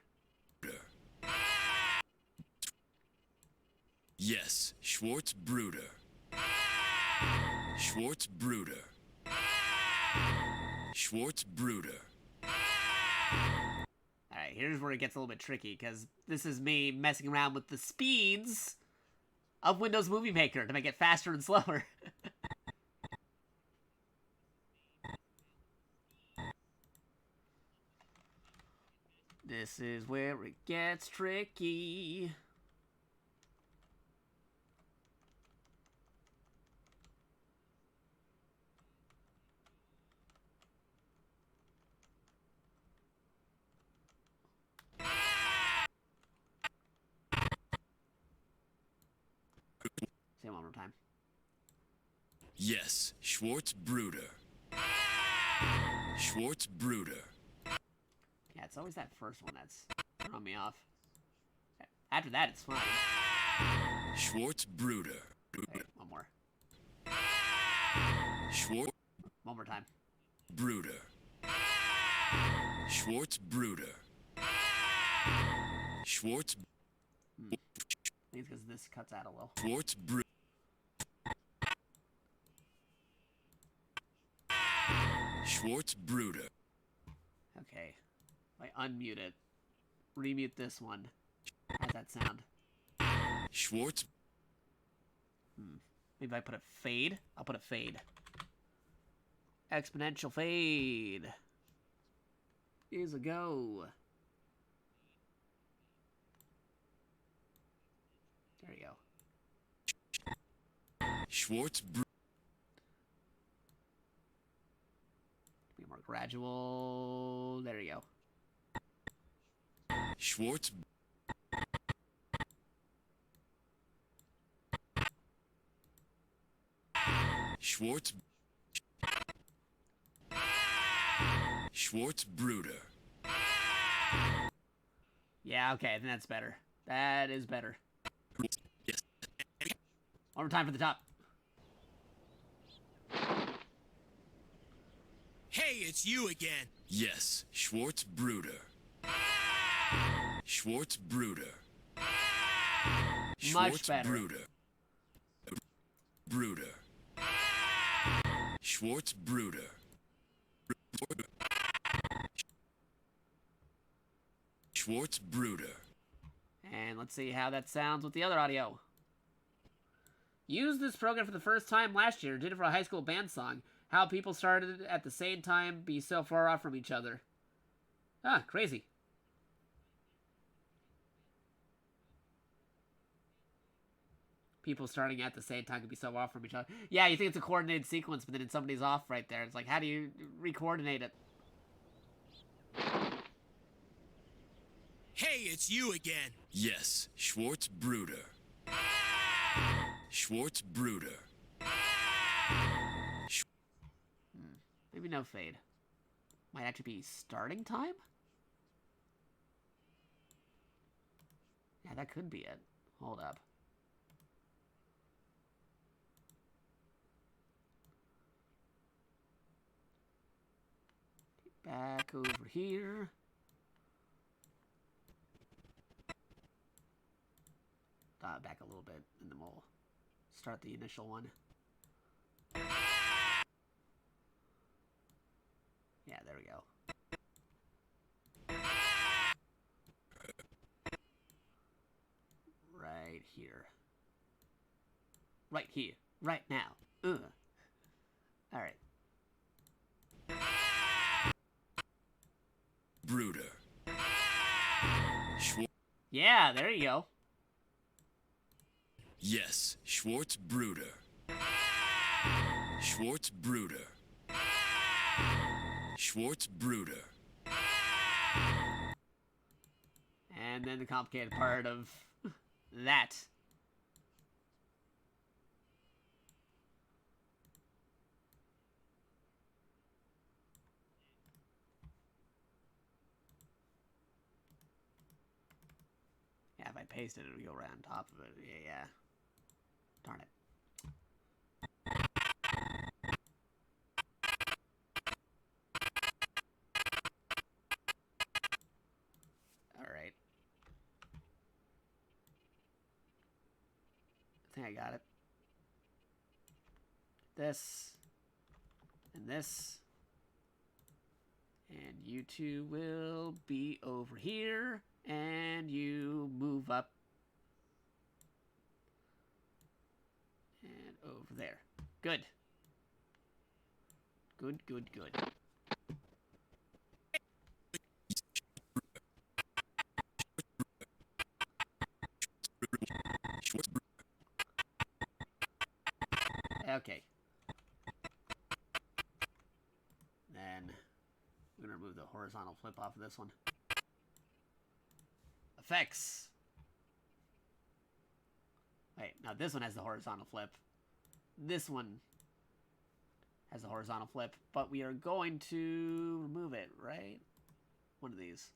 Yes, Schwarz Bruder. Schwarz Bruder. Schwarz Bruder. Alright, here's where it gets a little bit tricky, because this is me messing around with the speeds of Windows Movie Maker to make it faster and slower. This is where it gets tricky. Say it one more time. Yes, Schwarz Bruder. Schwarz Bruder. Yeah, it's always that first one that's throwing me off. After that, it's fine. Schwarz Bruder. Wait, one more. Schwarz. One more time. Bruder. Schwarz Bruder. Schwarz. I think it's because this cuts out a little. Schwarz Bruder. Schwarz Bruder. Okay. If I unmute it, remute this one. How's that sound? Schwarz. Maybe if I put a fade. I'll put a fade. Exponential fade. Here's a go. There you go. Schwarz Bruder. Be more gradual. There you go. Schwarz. Schwarz. Schwarz Bruder. Yeah, okay, I think that's better. That is better. Yes. One more time for the top. Hey, it's you again. Yes, Schwarz Bruder. Schwarz Bruder. Much better. Bruder. Bruder. Schwarz Bruder. Schwarz Bruder. And let's see how that sounds with the other audio. Used this program for the first time last year. Did it for a high school band song. How people started at the same time be so far off from each other. Ah, crazy. People starting at the same time could be so off from each other. Yeah, you think it's a coordinated sequence, but then somebody's off right there. It's like, how do you re-coordinate it? Hey, it's you again. Yes, Schwarz Bruder. Schwarz Bruder. Maybe no fade. Might actually be starting time? Yeah, that could be it. Hold up. Back over here. Back a little bit, and then we'll start the initial one. Yeah, there we go. Right here. Right here. Right now. Ugh. Alright. Bruder. Yeah, there you go. Yes, Schwarz Bruder. Schwarz Bruder. Schwarz Bruder. And then the complicated part of that. Yeah, if I paste it, it'll go right on top of it. Yeah. Darn it. Alright. I think I got it. This. And this. And you two will be over here. And you move up. And over there. Good. Good, good, good. Okay. Then we're gonna remove the horizontal flip off of this one. Effects. Wait, now this one has the horizontal flip. This one has a horizontal flip, but we are going to remove it, right? One of these.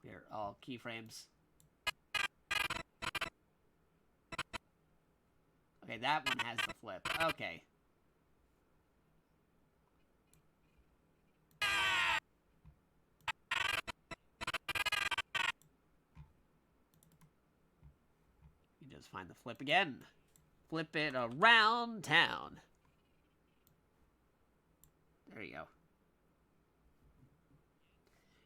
Here, all keyframes. Okay, that one has the flip. Okay. You just find the flip again. Flip it around town. There you go.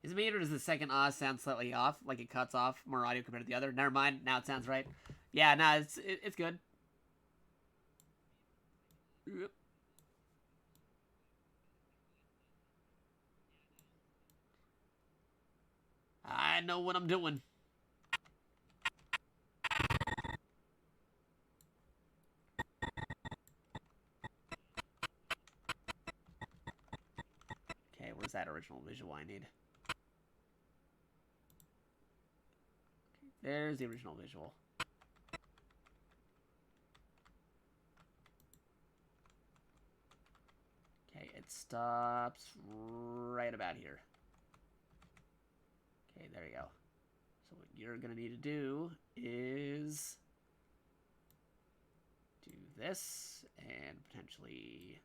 Is it me or does the second Oz sound slightly off? Like it cuts off more audio compared to the other? Never mind. Now it sounds right. Yeah, no, it's good. Yep. I know what I'm doing. Okay, where's that original visual I need? Okay, there's the original visual. Okay, it stops right about here. Okay, there you go. So what you're going to need to do is this and potentially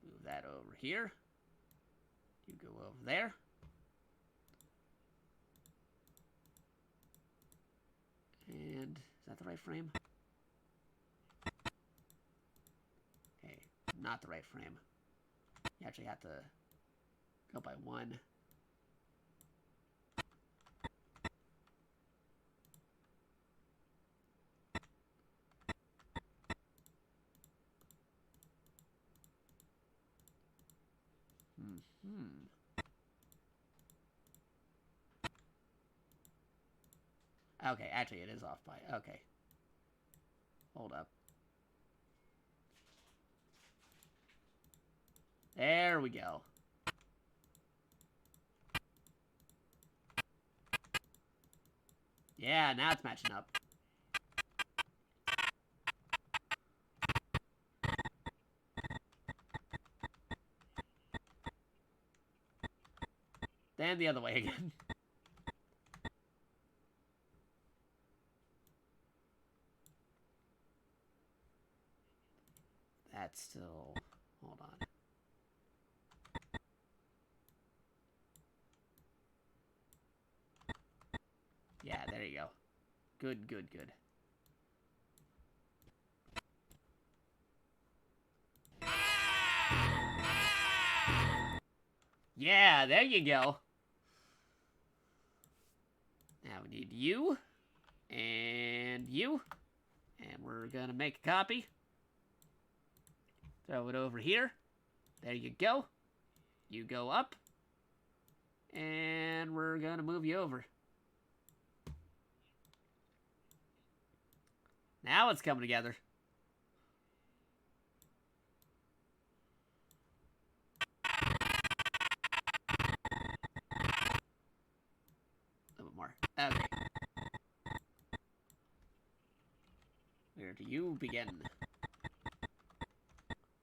move that over here. You go over there. And is that the right frame? Okay, not the right frame. You actually have to go by one. Okay, actually it is off by, okay. Hold up. There we go. Yeah, now it's matching up. Then the other way again. That's still... Hold on. Yeah, there you go. Good, good, good. Yeah, there you go. Now we need you. And you. And we're gonna make a copy. Throw it over here. There you go. You go up. And we're gonna move you over. Now it's coming together. A little bit more. Okay. Where do you begin?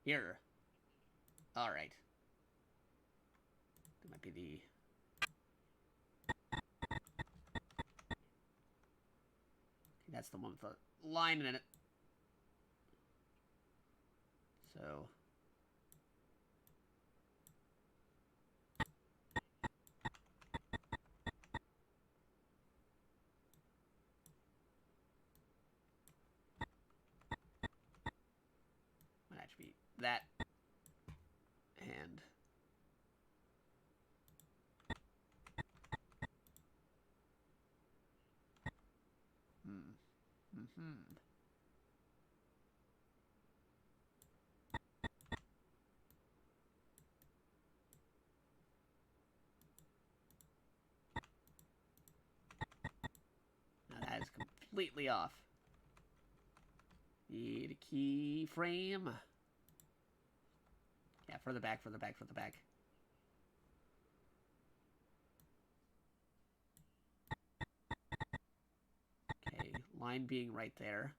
Here. Alright. That might be the... That's the one with the line in it. So... might actually be that. And... Now that is completely off. Need a keyframe. Yeah, further back, further back, further back. Okay, line being right there.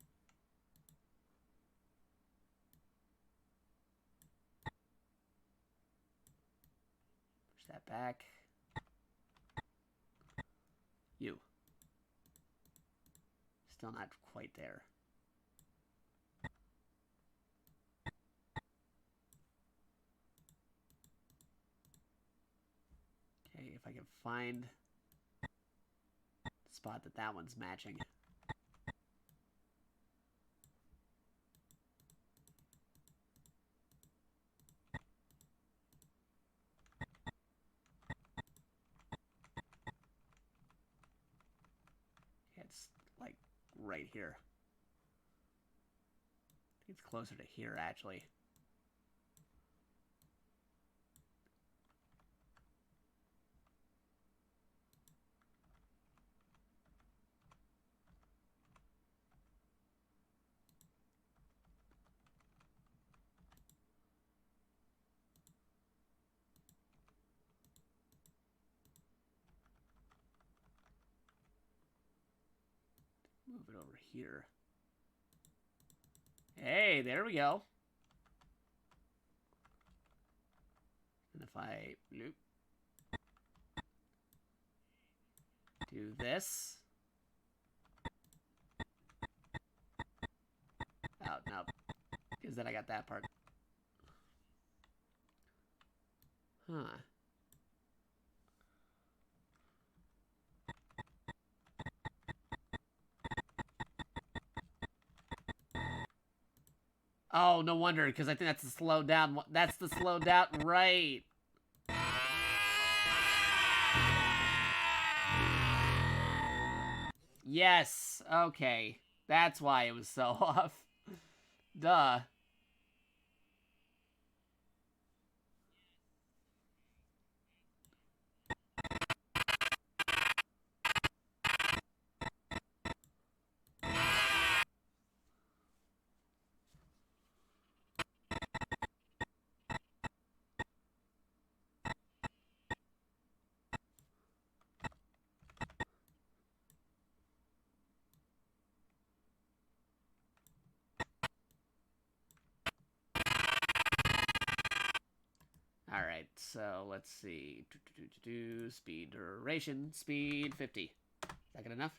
Push that back. You. Still not quite there. Okay, if I can find the spot that one's matching. It's like right here. I think it's closer to here, actually. Move it over here. Hey, there we go. And if I loop, do this. Oh, no. Because then I got that part. Huh. Oh, no wonder, because I think that's the slowed down one. That's the slowed down, right. Yes, okay. That's why it was so off. Duh. Alright, so let's see. Speed duration. Speed 50. Is that good enough?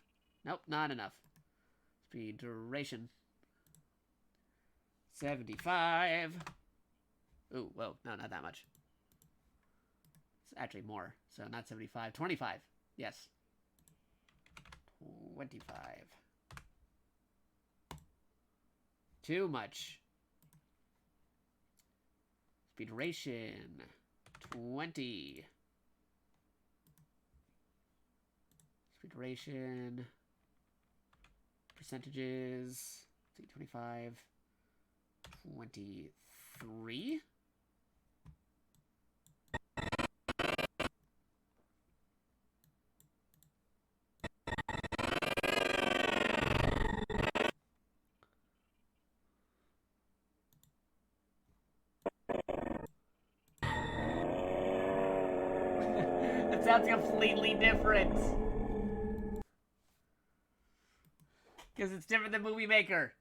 Nope, not enough. Speed duration. 75. Ooh, whoa, no, not that much. It's actually more, so not 75. 25. Yes. 25. Too much. Speed duration. 20. Speed duration. Percentages. 25. 23. That sounds completely different. Because it's different than Movie Maker.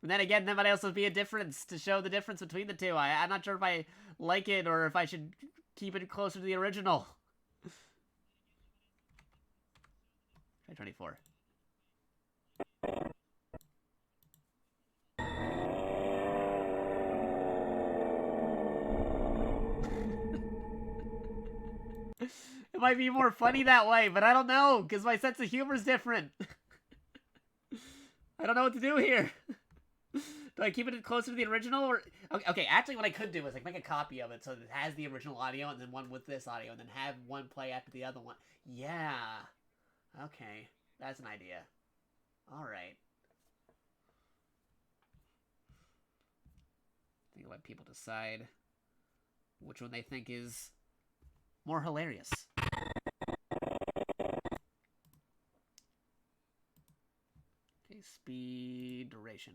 And then again, there might also be a difference to show the difference between the two. I'm not sure if I like it or if I should keep it closer to the original. Try 24. It might be more funny that way, but I don't know, because my sense of humor is different. I don't know what to do here. Do I keep it closer to the original, or... Okay, actually what I could do is like make a copy of it so that it has the original audio and then one with this audio and then have one play after the other one. Yeah. Okay. That's an idea. Alright. I think I'll let people decide which one they think is more hilarious. Okay, speed duration.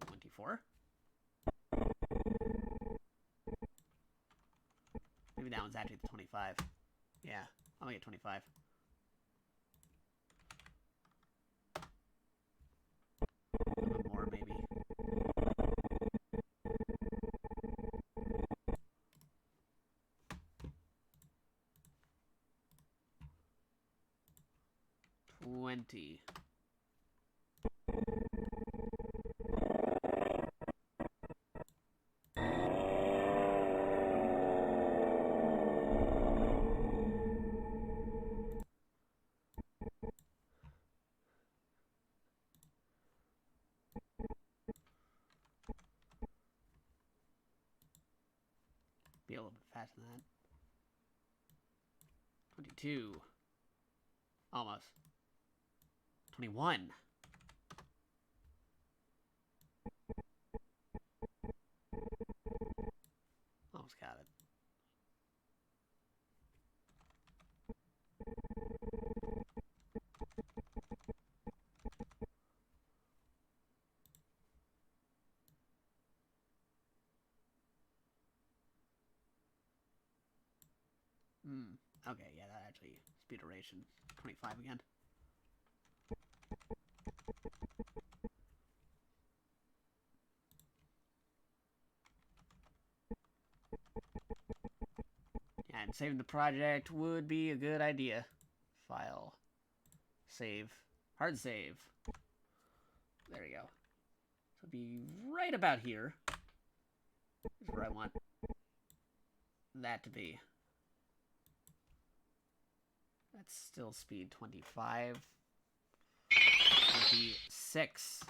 24. Maybe that one's actually the 25. Yeah, I'll make it 25. A little bit more, maybe. $20. Be a little bit faster than that. 22. Almost. 21. Almost got it. Okay, yeah, that actually, speed duration, 25 again. Yeah, and saving the project would be a good idea. File. Save. Hard save. There we go. So it'll be right about here. Is where I want that to be. That's still speed 25. 26.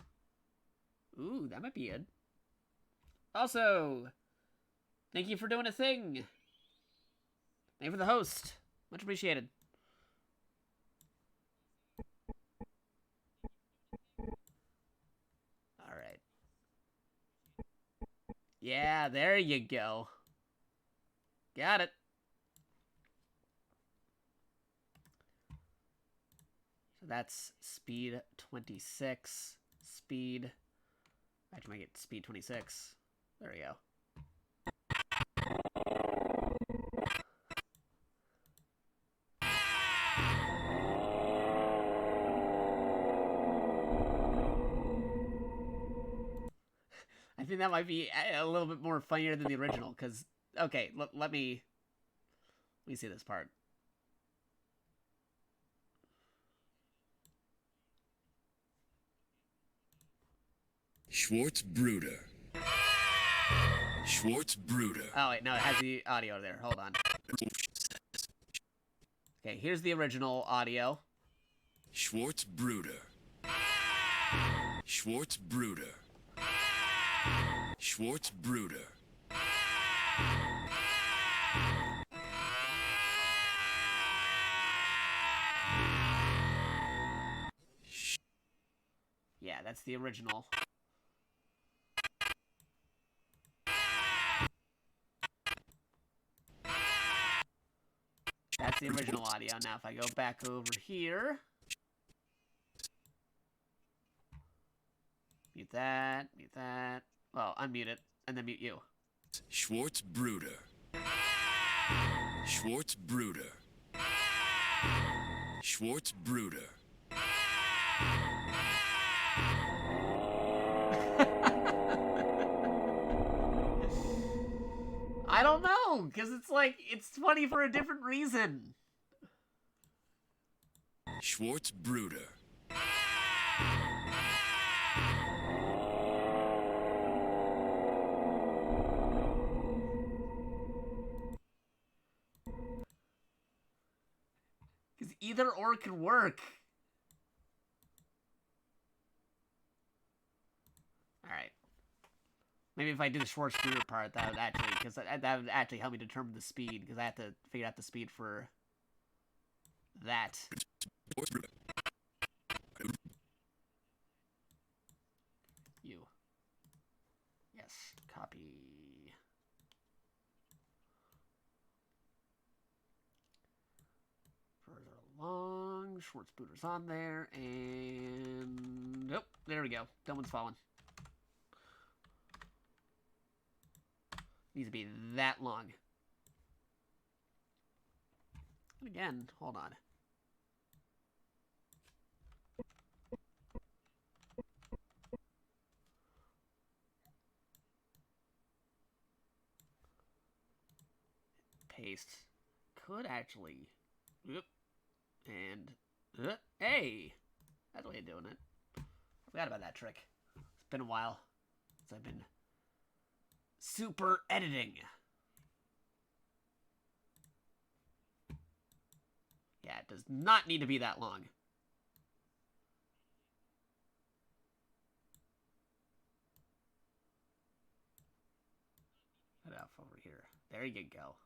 Ooh, that might be good. Also, thank you for doing a thing. Thank you for the host. Much appreciated. Alright. Yeah, there you go. Got it. So that's speed 26. Speed. Actually, might get speed 26. There we go. I think that might be a little bit more funnier than the original, because, okay, let me see this part. Schwarz Bruder. Schwarz Bruder. Oh, wait, no, it has the audio there. Hold on. Okay, here's the original audio. Schwarz Bruder. Schwarz Bruder. Schwarz Bruder. Yeah, that's the original. That's the original audio. Now, if I go back over here... Mute that, mute that. Well, unmute it, and then mute you. Schwarz Bruder. Schwarz Bruder. Schwarz Bruder. I don't know, because it's like, it's funny for a different reason. Schwarz Bruder. Because either or could work. Alright. Maybe if I do the Schwarz Bruder part, that would actually, because that would actually help me determine the speed, because I have to figure out the speed for that. You. Yes. Copy. Further along. Schwarz Bruder's on there, and... Nope. There we go. Someone's fallen. Needs to be that long. And again, hold on. Paste. Could actually... Oop. And... Hey! That's the way of doing it. I forgot about that trick. It's been a while since I've been... super editing. Yeah, it does not need to be that long. Put it off over here. There you go.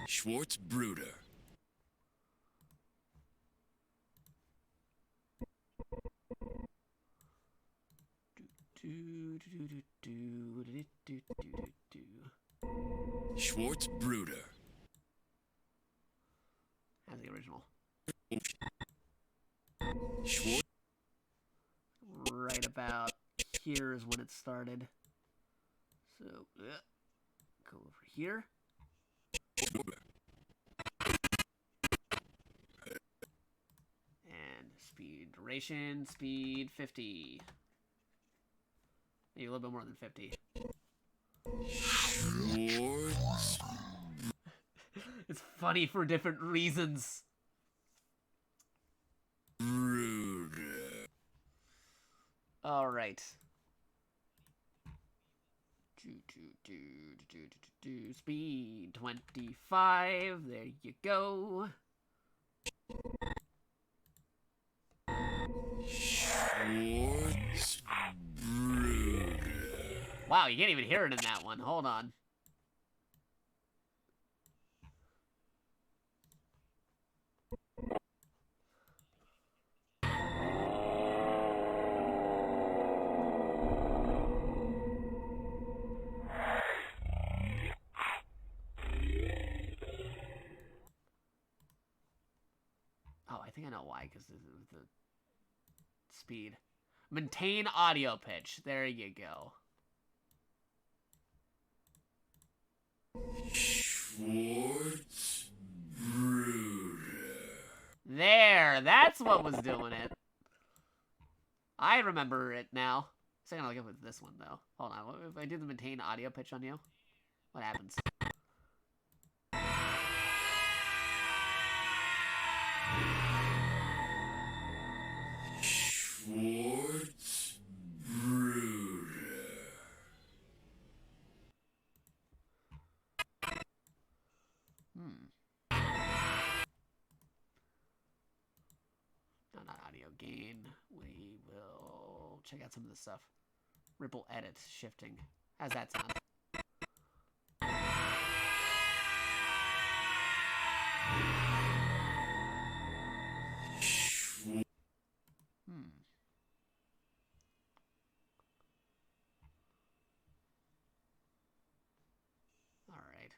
Schwarz Bruder. Schwarz Bruder. That's the original. Schwarz. Right about here is when it started. So, go over here. And speed duration, speed 50. Maybe a little bit more than 50. It's funny for different reasons. All right. Speed 25. There you go. Wow, you can't even hear it in that one. Hold on. Oh, I think I know why, because the speed. Maintain audio pitch. There you go. Schwarz, Bruder. There, that's what was doing it. I remember it now. So I'm gonna look up with this one though. Hold on. What if I do the maintain audio pitch on you? What happens? Schwarz, Bruder. No, not audio gain. We will check out some of this stuff. Ripple edit, shifting. How's that sound? All right.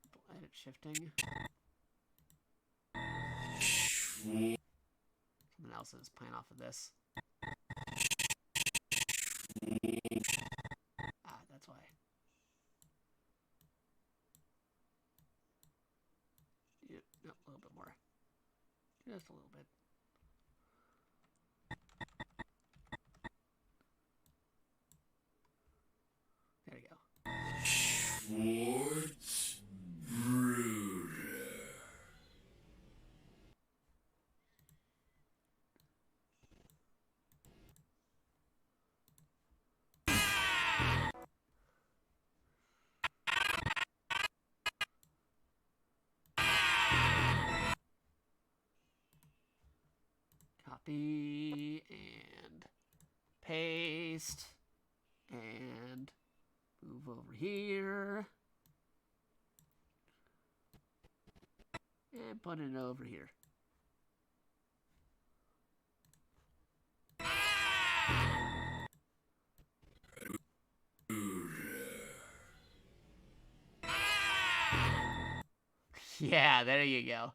Ripple edit, shifting. Something else is playing off of this. Ah, that's why. Yep, no, a little bit more. Just a little bit. There we go. Schwarz, Bruder. Copy and paste and move over here and put it over here. Yeah, there you go.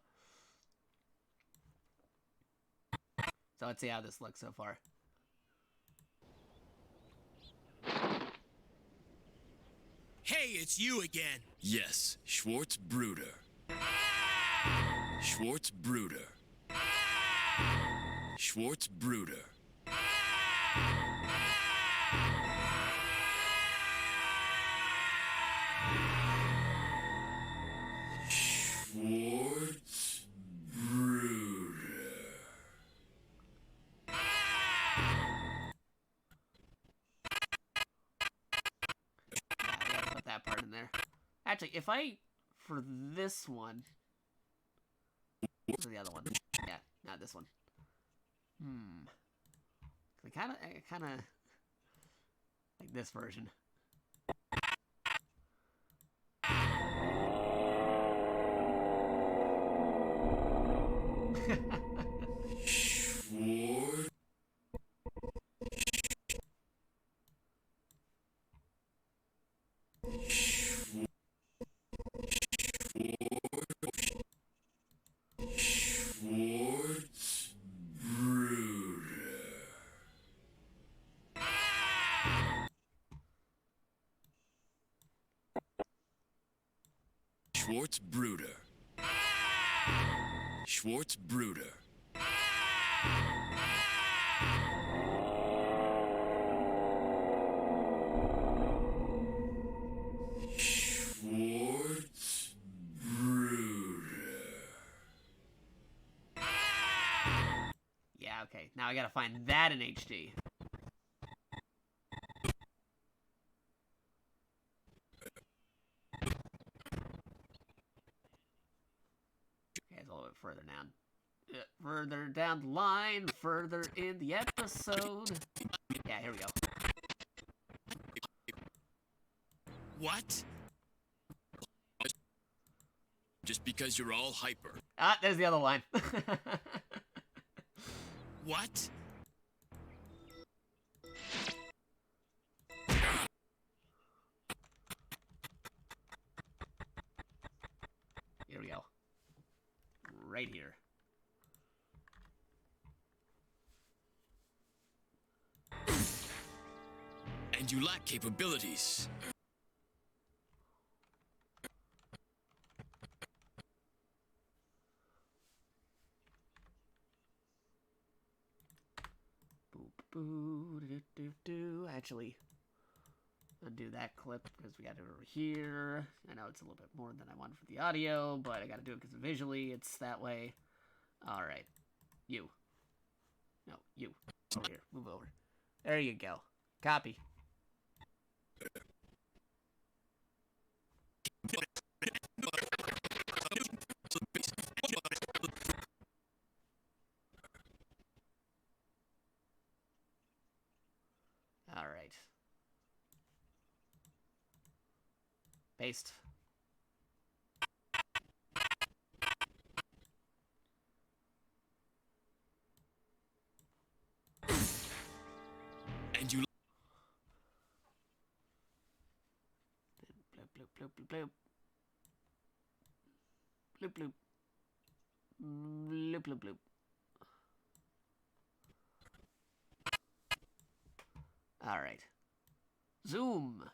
So let's see how this looks so far. Hey, it's you again. Yes, Schwarz Bruder. Schwarz Bruder. Schwarz Bruder. Schwarz Bruder. Put that part in there. Actually, if I, for this one, what's the other one? Yeah, not this one. I kind of like this version. Schwarz. Schwarz Bruder. Schwarz Bruder. Schwarz Bruder. okay. Now I gotta find that in HD. Okay, it's a little bit further down. Further down the line, further in the episode. Yeah, here we go. What? Just because you're all hyper. Ah, there's the other line. What? Here we go. Right here. And you lack capabilities. Actually, undo that clip because we got it over here. I know it's a little bit more than I wanted for the audio, but I got to do it because visually it's that way. All right, you. No, you. Over here. Move over. There you go. Copy. All right. Paste. And you. Bloop, bloop, bloop, bloop, bloop. Bloop, bloop. Bloop, bloop, bloop. All right. Zoom.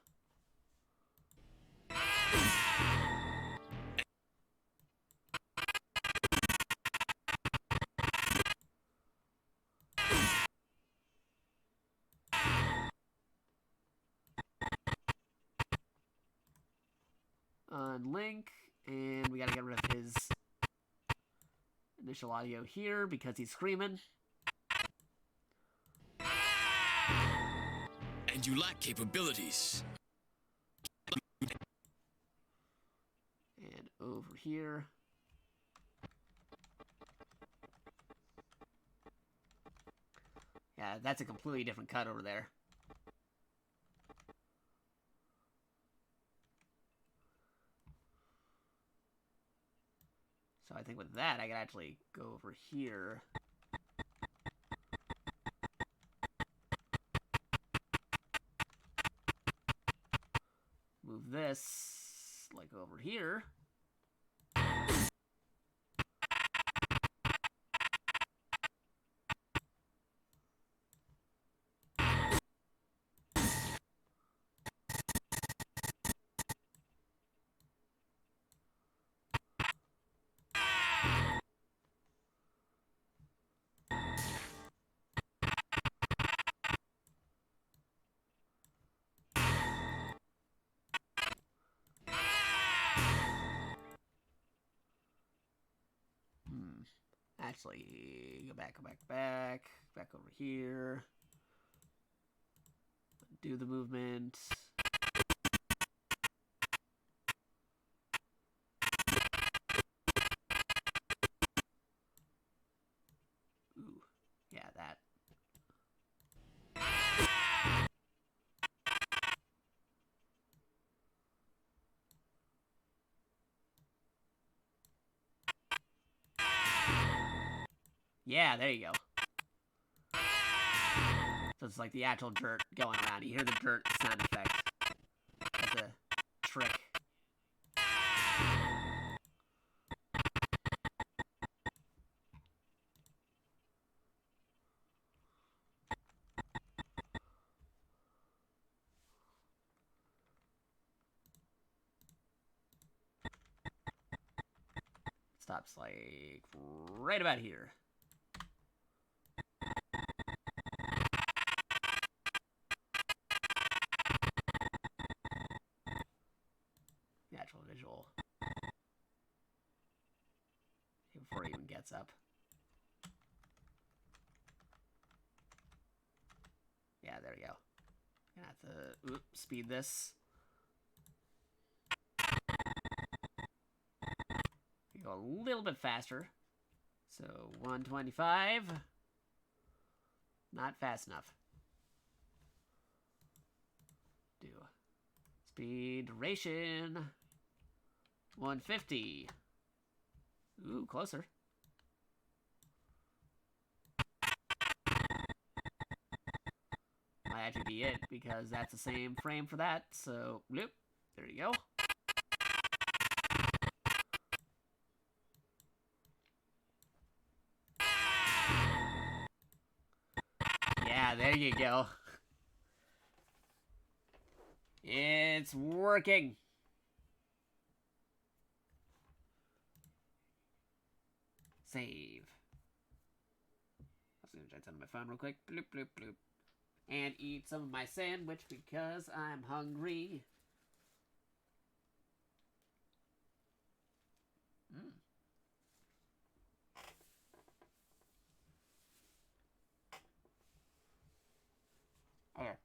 Unlink, and we gotta get rid of his initial audio here because he's screaming. And you lack capabilities. And over here. Yeah, that's a completely different cut over there. So I think with that, I can actually go over here. Move this, like, over here. Actually, go back over here. Do the movement. Ooh, yeah, that. Yeah, there you go. So it's like the actual dirt going around. You hear the dirt sound effect. That's a trick. Stops like right about here. Natural visual. Before he even gets up. Yeah, there we go. Gonna have to speed this. We go a little bit faster. So 125. Not fast enough. Do speed duration 150. Ooh, closer. Might actually be it because that's the same frame for that. So, bloop. There you go. Yeah, there you go. It's working. Save. I was gonna try to turn on my phone real quick. Bloop, bloop, bloop. And eat some of my sandwich because I'm hungry. Mm. Okay.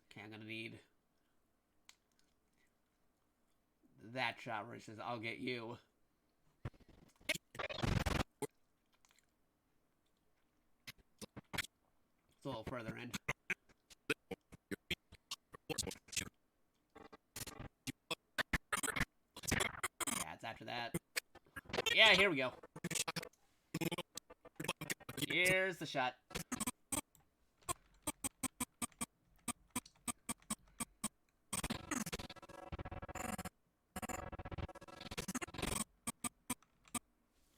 Okay, I'm gonna need that shot where it says, I'll get you. It's a little further in. Yeah, it's after that. Yeah, here we go. Here's the shot.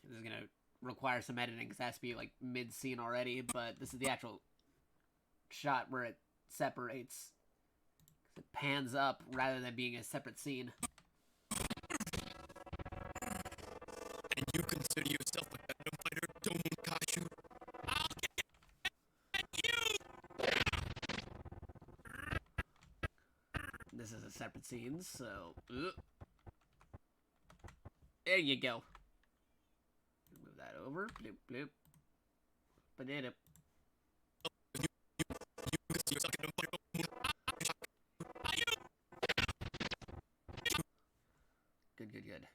This is gonna require some editing because it has to be like mid-scene already, but this is the actual shot where it separates. It pans up rather than being a separate scene. And you consider yourself a Gundam fighter, Tomokazu? I'll get you! This is a separate scene, so... There you go. Move that over. Bloop, bloop. Banana. Good, good, good.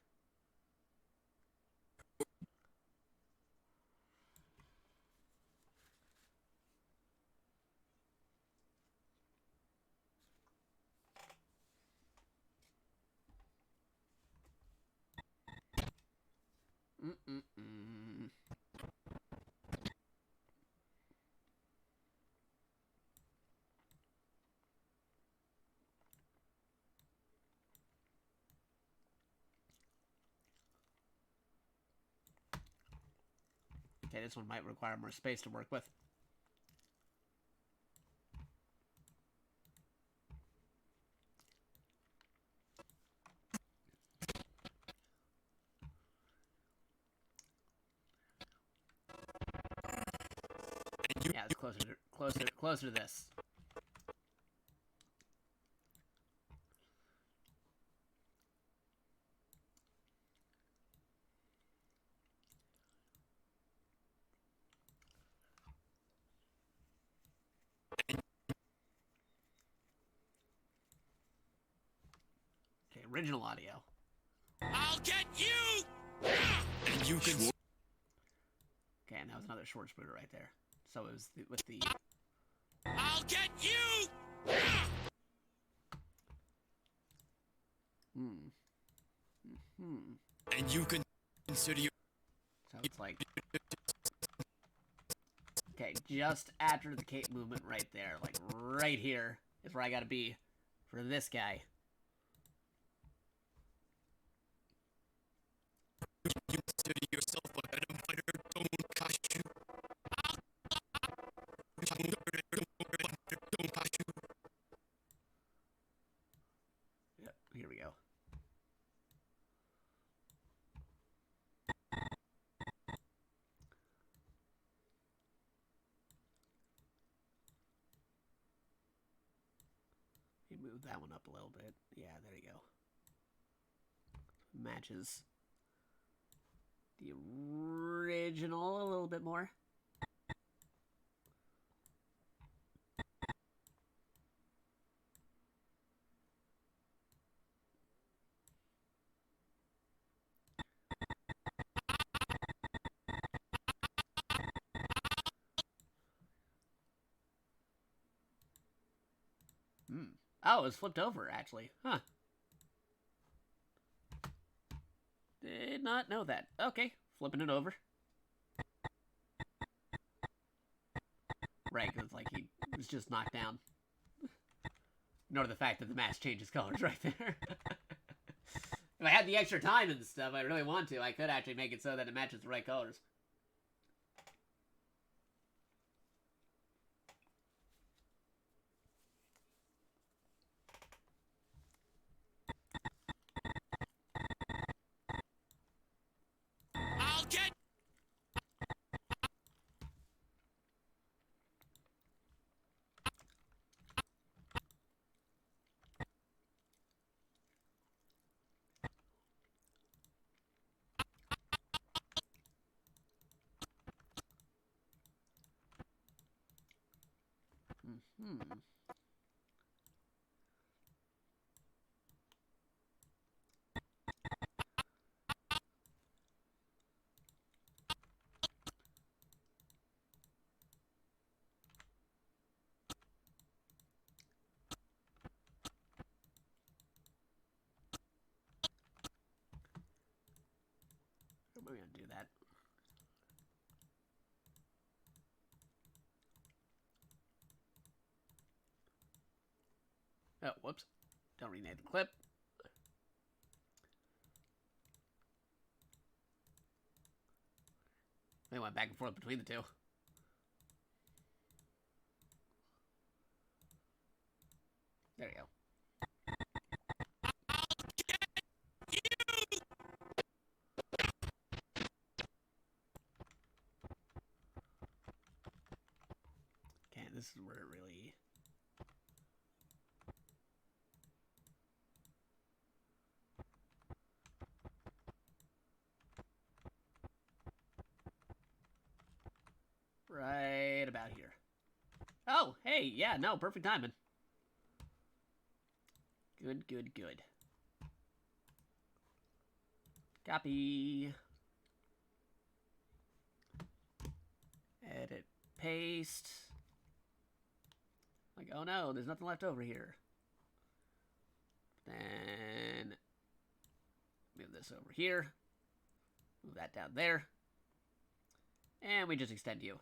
Okay, this one might require more space to work with. Yeah, it's closer to this. Okay, original audio. I'll get you! And you can... Okay, and that was another Schwarz Bruder right there. So it was with the... I'll get you! And you can consider your... So it's like... Okay, just after the cape movement right there. Like, right here is where I gotta be for this guy. You consider yourself a Gundam fighter, Tomokazu? Yep, here we go. move that one up a little bit. Yeah, there you go. Matches the original a little bit more. Oh, it was flipped over, actually. Huh. Did not know that. Okay, flipping it over. Right, because, like, he was just knocked down. Ignore the fact that the mask changes colors right there. If I had the extra time and stuff, I really want to, I could actually make it so that it matches the right colors. I'll get... How am I going to do that? Oh, whoops. Don't rename the clip. They went back and forth between the two. There you go. Okay, this is where it really... Right about here. Oh, hey, yeah, no, perfect timing. Good, good, good. Copy. Edit, paste. Like, oh no, there's nothing left over here. Then move this over here. Move that down there. And we just extend you.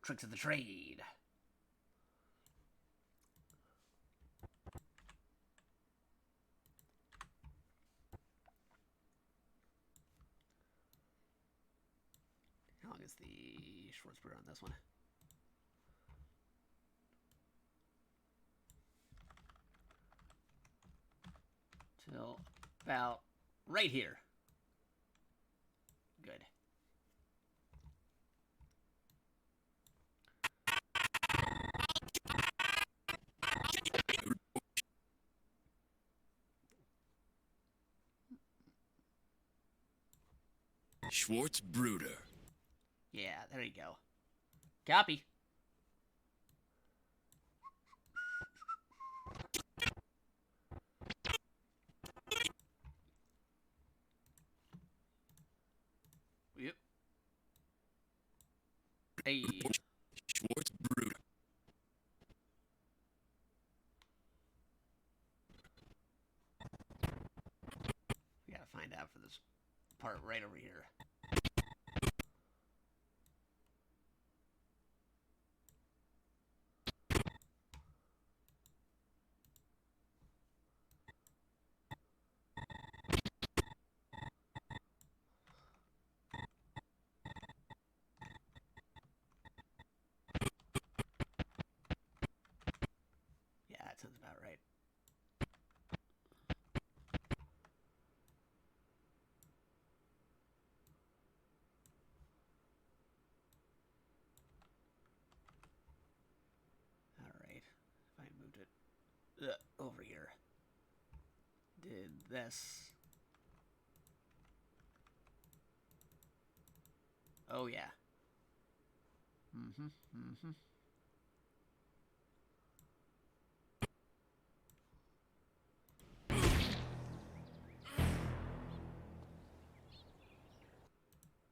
Tricks of the trade. How long is the Schwarz Bruder on this one? Till about right here. Good. Schwarz Bruder. Yeah, there you go. Copy. Yep. Hey. Schwarz Bruder. We gotta find out for this part right over here. Yeah, that sounds about right. did this. Oh, yeah.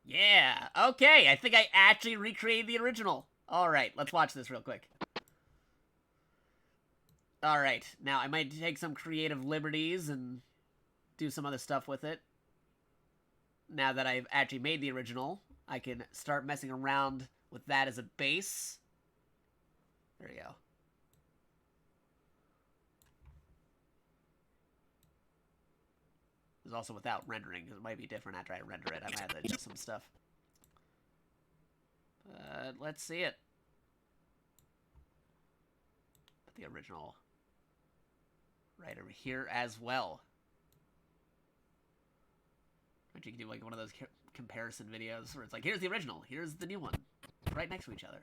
Yeah, okay, I think I actually recreated the original. Alright, let's watch this real quick. Alright, now I might take some creative liberties and do some other stuff with it. Now that I've actually made the original, I can start messing around with that as a base. There you go. It's also without rendering, because it might be different after I render it. I might have to adjust some stuff. But let's see it. Put the original right over here as well. You can do like one of those comparison videos where it's like, here's the original, here's the new one, right next to each other.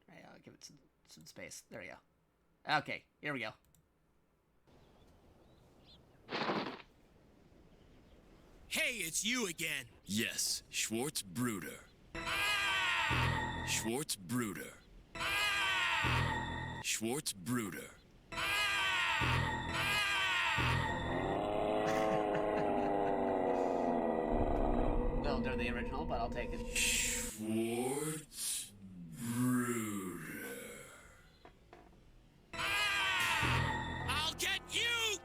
Alright, I'll give it some space. There we go. Okay, here we go. Hey, it's you again. Yes, Schwarz Bruder. Schwarz Bruder. Schwarz Bruder. Well, they're the original, but I'll take it. Schwarz Bruder. I'll get you!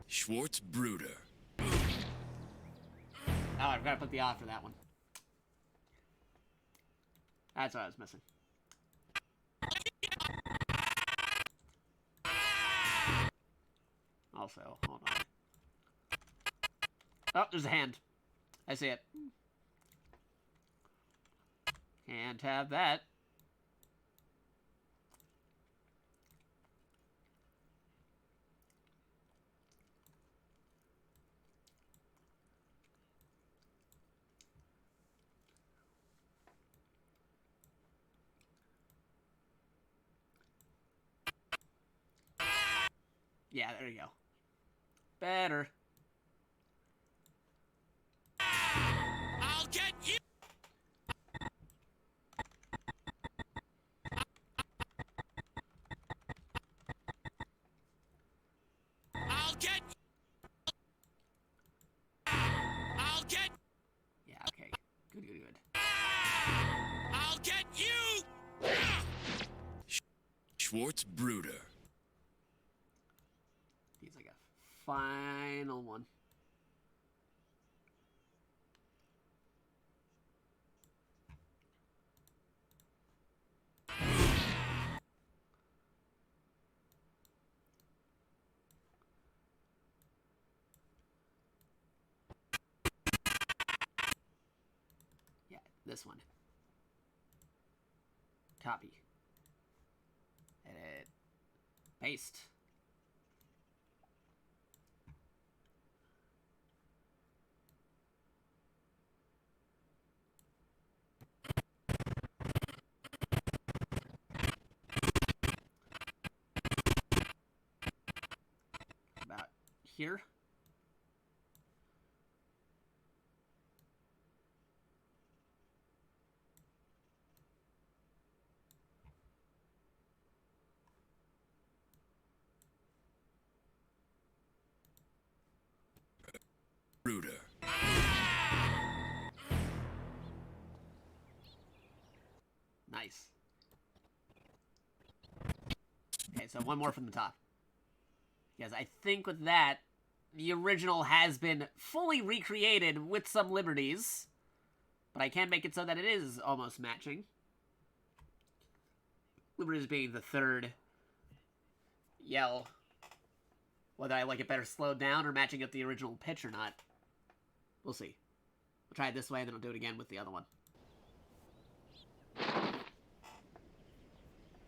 Schwarz Bruder. Oh, I've got to put the off for that one. That's what I was missing. Also, hold on. Oh, there's a hand. I see it. Can't have that. Yeah, there you go. Better. I'll get you! I'll get... I'll get... Yeah, okay. Good, good, good. I'll get you! Schwarz Bruder. He's like a final one. Yeah, this one. Copy. Edit. Paste. About here. Bruder. Nice. Okay, so one more from the top. Because I think with that, the original has been fully recreated with some liberties. But I can make it so that it is almost matching. Liberties being the third yell. Whether I like it better slowed down or matching up the original pitch or not. We'll see. We'll try it this way, and then I'll do it again with the other one.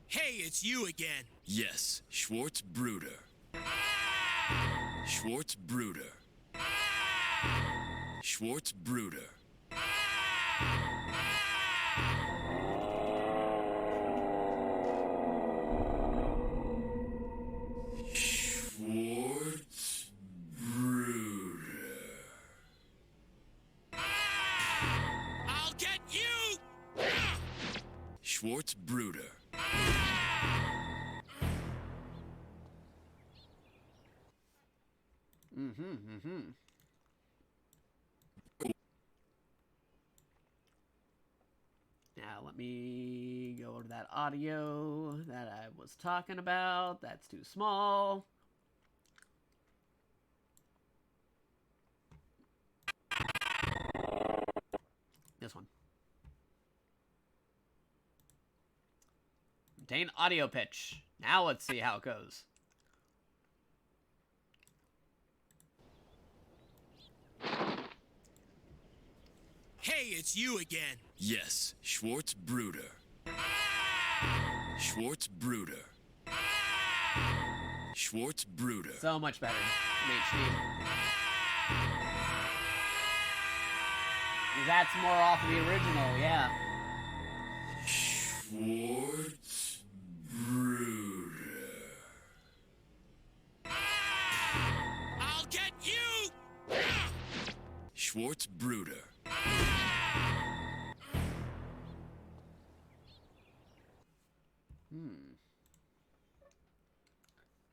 Hey, it's you again. Yes, Schwarz Bruder. Schwarz Bruder. Schwarz Bruder. Schwarz Bruder. Now let me go to that audio that I was talking about. That's too small. This one. Obtain audio pitch. Now let's see how it goes. Hey, it's you again. Yes, Schwarz Bruder. Schwarz Bruder. Schwarz Bruder. So much better in HD. That's more off of the original, yeah. Schwarz Bruder. I'll get you! Schwarz Bruder.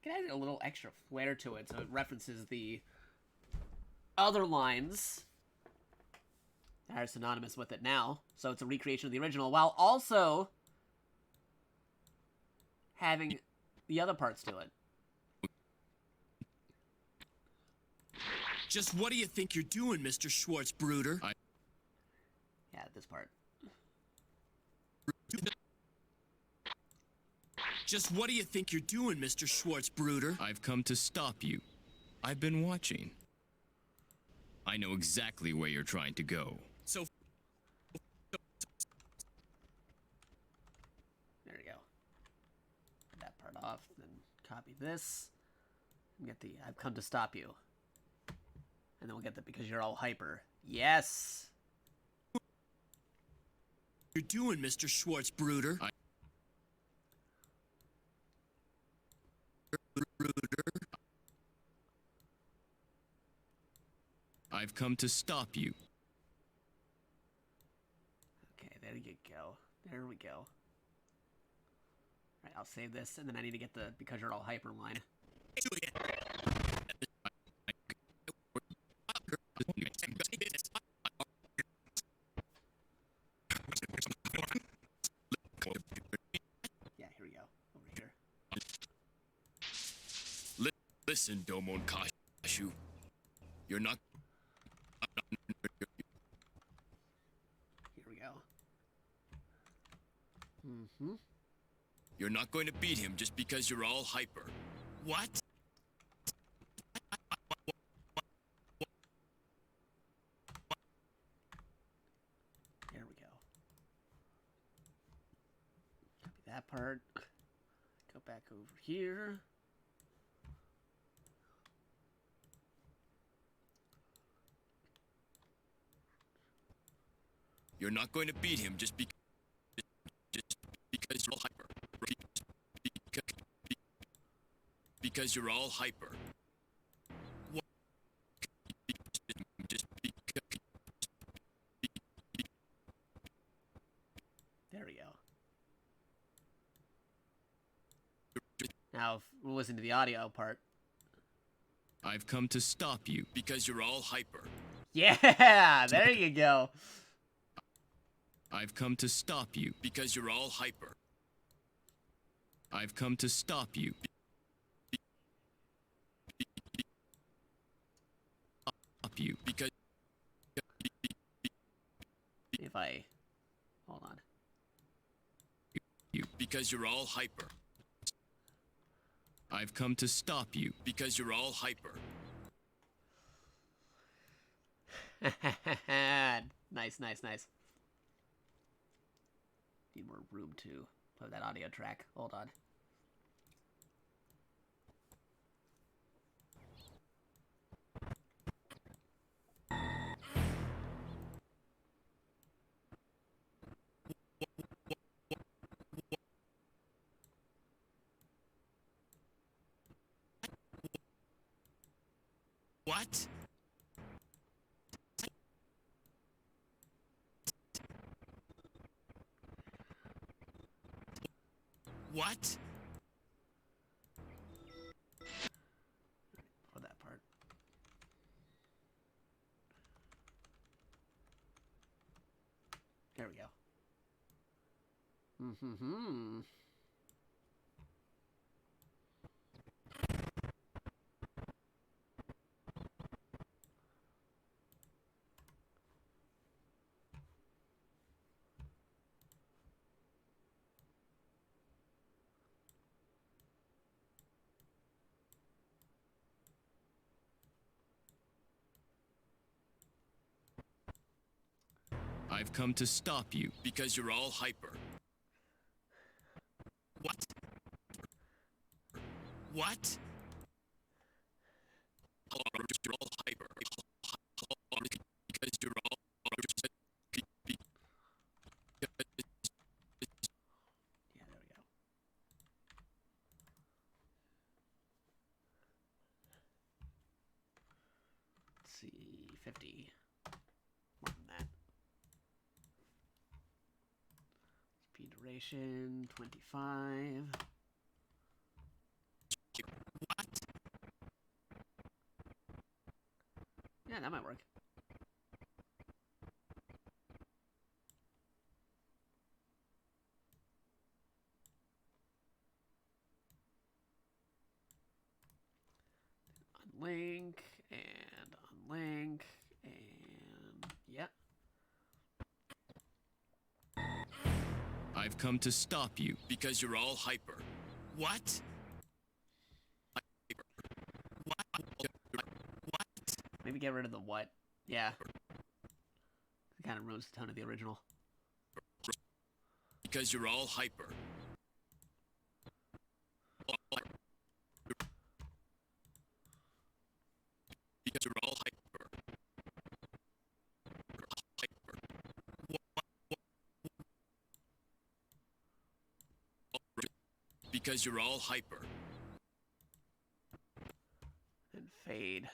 Can add a little extra flair to it so it references the other lines that are synonymous with it now. So it's a recreation of the original while also having the other parts to it. Just what do you think you're doing, Mr. Schwarz Bruder? Yeah, this part. Just what do you think you're doing, Mr. Schwarz Bruder? I've come to stop you. I've been watching. I know exactly where you're trying to go. So... There you go. Get that part off, then copy this. And get the I've come to stop you. And then we'll get the because you're all hyper. Yes! You're doing, Mr. Schwarz Bruder? I've come to stop you. Okay, there you go. There we go. Alright, I'll save this, and then I need to get the because you're all hyper line. Yeah, here we go. Over here. Listen, Domon Kashu. You're not... Here we go. You're not going to beat him just because you're all hyper. What? There we go. Copy that part. Go back over here. You're not going to beat him just because you're all hyper. Because you're all hyper. What? Just because. There we go. Now, we'll listen to the audio part. I've come to stop you because you're all hyper. Yeah, there you go. I've come to stop you because you're all hyper. I've come to stop you. Stop you because. If I hold on. You because you're all hyper. I've come to stop you because you're all hyper. Nice, nice, nice. Need more room to play that audio track. Hold on. What? What? For that part. There we go. Mm-hmm. I've come to stop you because you're all hyper. What? What? You're all hyper. Because you're all... Yeah, there we go. Let's see, 50. More than that. Speed duration, 25. What? Yeah, that might work. Unlink, and unlink, and yeah. I've come to stop you because you're all hyper. What? Maybe get rid of the what. Yeah. It kind of ruins the tone of the original. Because you're all hyper. Because you're all hyper. Because you're all hyper. And fade.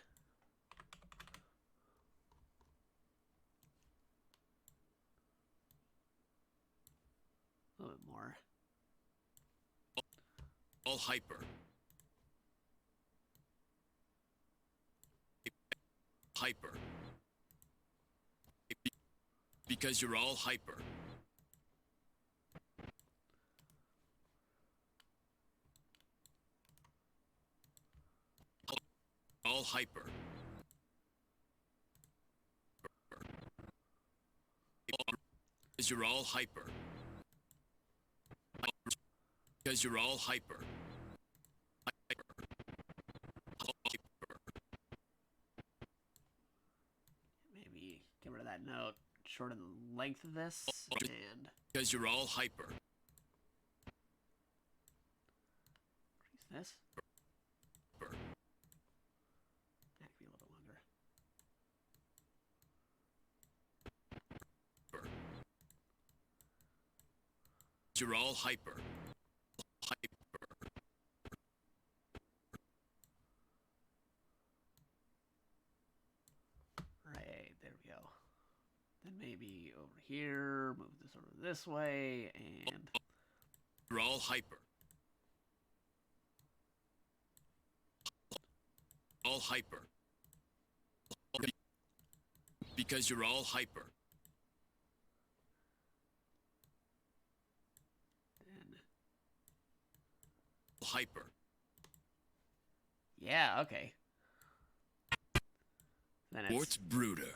A little bit more. All hyper. Hyper. Because you're all hyper. All hyper. Because you're all hyper. Because you're all hyper. Maybe get rid of that note. Shorten the length of this, and... Because you're all hyper. Increase this. That could be a little bit longer. You're all hyper. Right, there we go. Then maybe over here, move this over this way, and... You're all hyper. All hyper. Because you're all hyper. Then... Hyper. Yeah, okay. Then it's... Schwarz Bruder.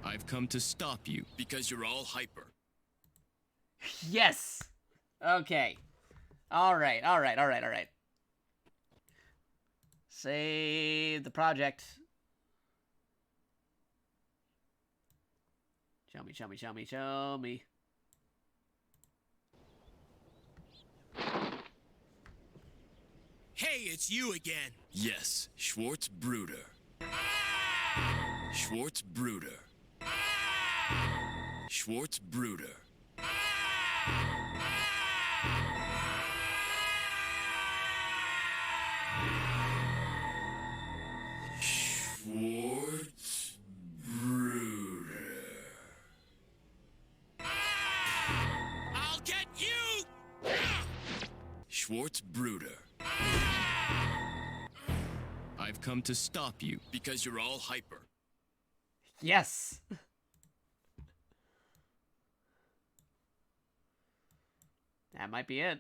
I've come to stop you because you're all hyper. Yes! Okay. Alright, alright, alright, alright. Save the project. Show me, show me, show me, show me. Hey, it's you again. Yes, Schwarz Bruder. Schwarz Bruder. Schwarz Bruder. Schwarz Bruder. I'll get you! Schwarz Bruder. I've come to stop you because you're all hyper. Yes. That might be it.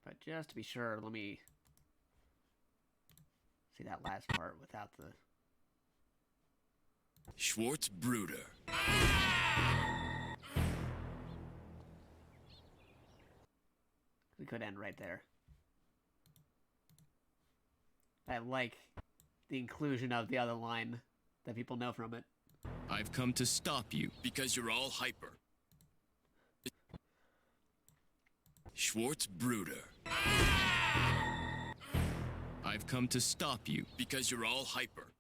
But just to be sure, let me see that last part without the... Schwarz Bruder. We could end right there. I like the inclusion of the other line that people know from it. I've come to stop you because you're all hyper. Schwarz Bruder. I've come to stop you because you're all hyper.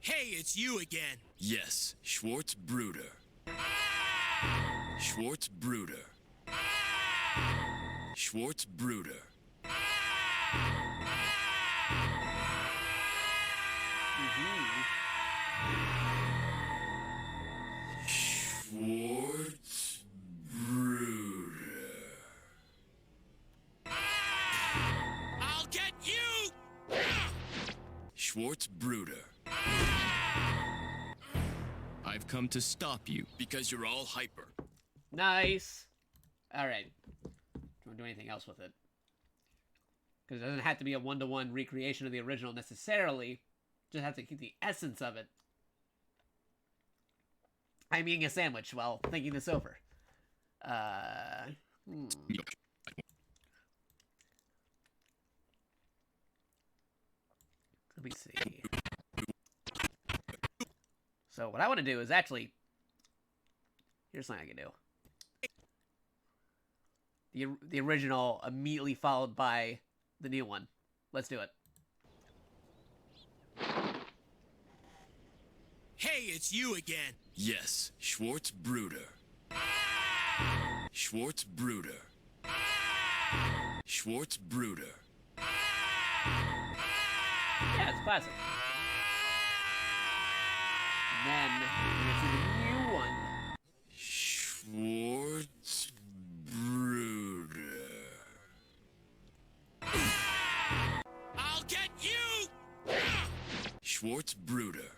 Hey, it's you again. Yes, Schwarz Bruder. Schwarz Bruder. Schwarz Bruder. Schwarz Bruder. I'll get you! Schwarz Bruder. I've come to stop you because you're all hyper. Nice. Alright. Don't do anything else with it. Because it doesn't have to be a one-to-one recreation of the original necessarily. Just have to keep the essence of it. I'm eating a sandwich while thinking this over. Let me see. So what I want to do is actually... Here's something I can do. The original immediately followed by the new one. Let's do it. Hey, it's you again. Yes, Schwarz Bruder. Schwarz Bruder. Schwarz Bruder. Yeah, it's classic. And then we get to the new one. Schwarz Bruder. I'll get you! Schwarz Bruder.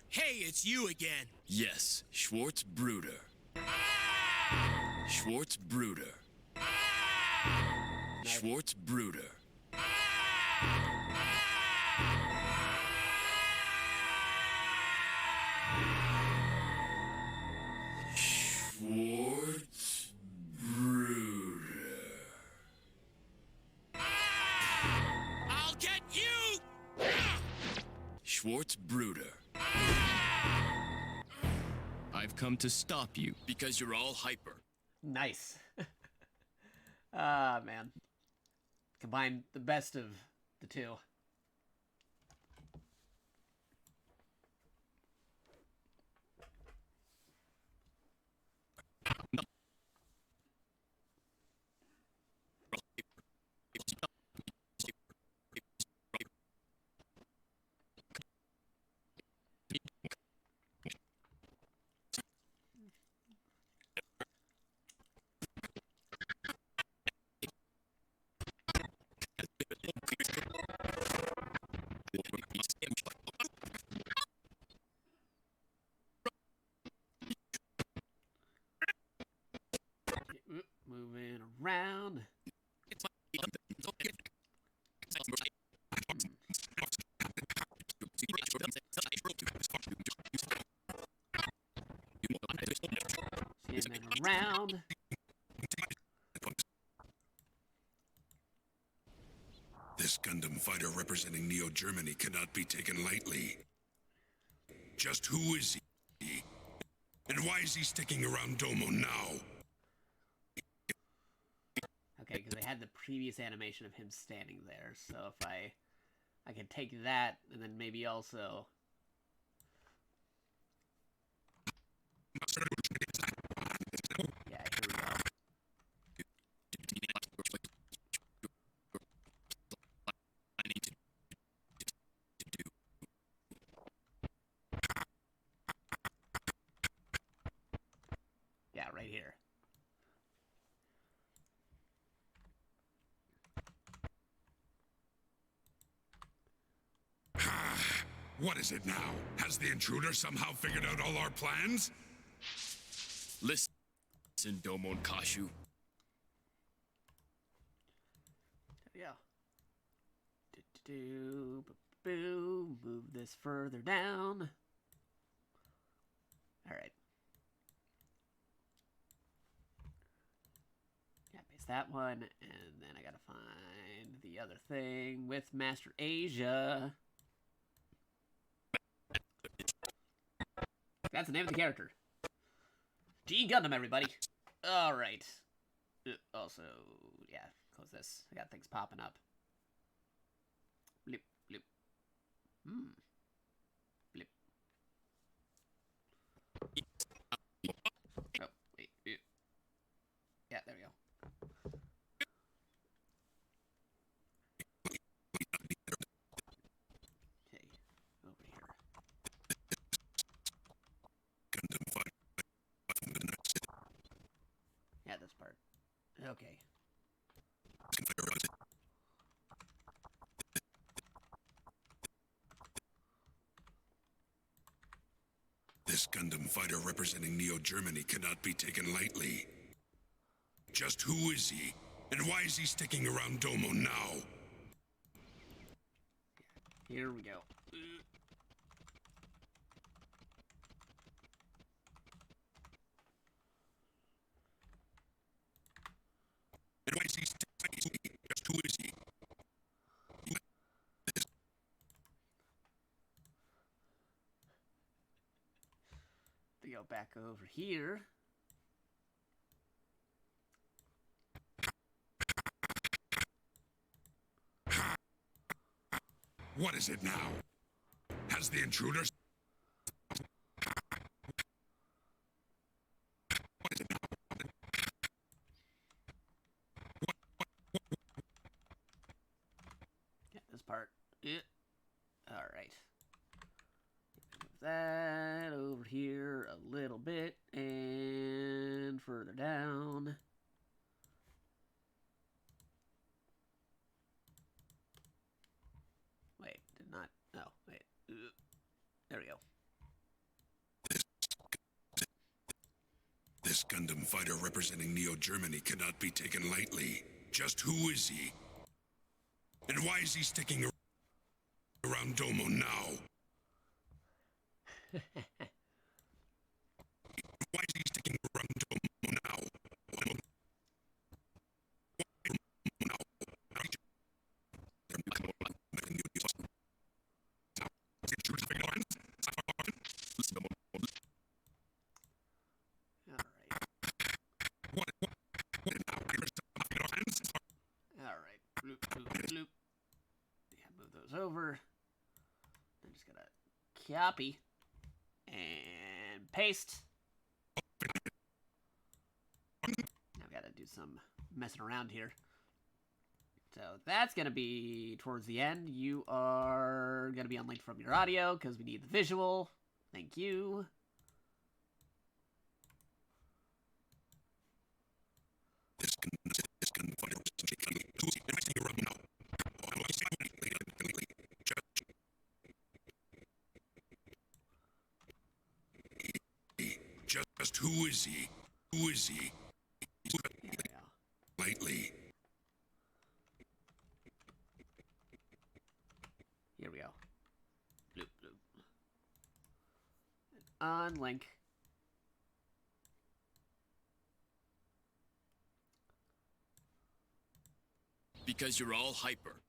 Hey, it's you again. Yes, Schwarz Bruder. Schwarz Bruder. Schwarz Bruder. Schwarz Bruder. I'll get you! Schwarz Bruder. I've come to stop you because you're all hyper. Nice. Ah, man. Combine the best of the two. Moving around. Spinning around. This Gundam fighter representing Neo-Germany cannot be taken lightly. Just who is he? And why is he sticking around Domo now? Okay, because I had the previous animation of him standing there, so if I can take that, and then maybe also... What is it now? Has the intruder somehow figured out all our plans? Listen, Domon Kashu. Yeah. Boo. Move this further down. Alright. Yeah, paste that one, and then I gotta find the other thing with Master Asia. That's the name of the character. GGundam, everybody. Alright. Also, yeah, close this. I got things popping up. Blip, blip. Blip. Oh, wait. Yeah, there we go. Okay, over here. Yeah, this part. Okay. This Gundam fighter representing Neo-Germany cannot be taken lightly. Just who is he? And why is he sticking around Domo now? Here we go. And why is he sticking? Just who is he? We go back over here. What is it now? Has the intruder... What is it now? Yeah, this part. Alright. Move that over here a little bit and further down. Wait, did not. Oh, wait. There we go. This Gundam fighter representing Neo-Germany cannot be taken lightly. Just who is he? And why is he sticking around Domo now? Why is he sticking around Domo now? Alright. Bloop, bloop, bloop. Yeah, move those over. I'm just gonna copy and paste. Now we gotta do some messing around here. So that's gonna be towards the end. You are gonna be unlinked from your audio because we need the visual. Thank you. Just who is he? Who is he? Lightly. Here we go. Bloop, bloop. Unlink. Because you're all hyper.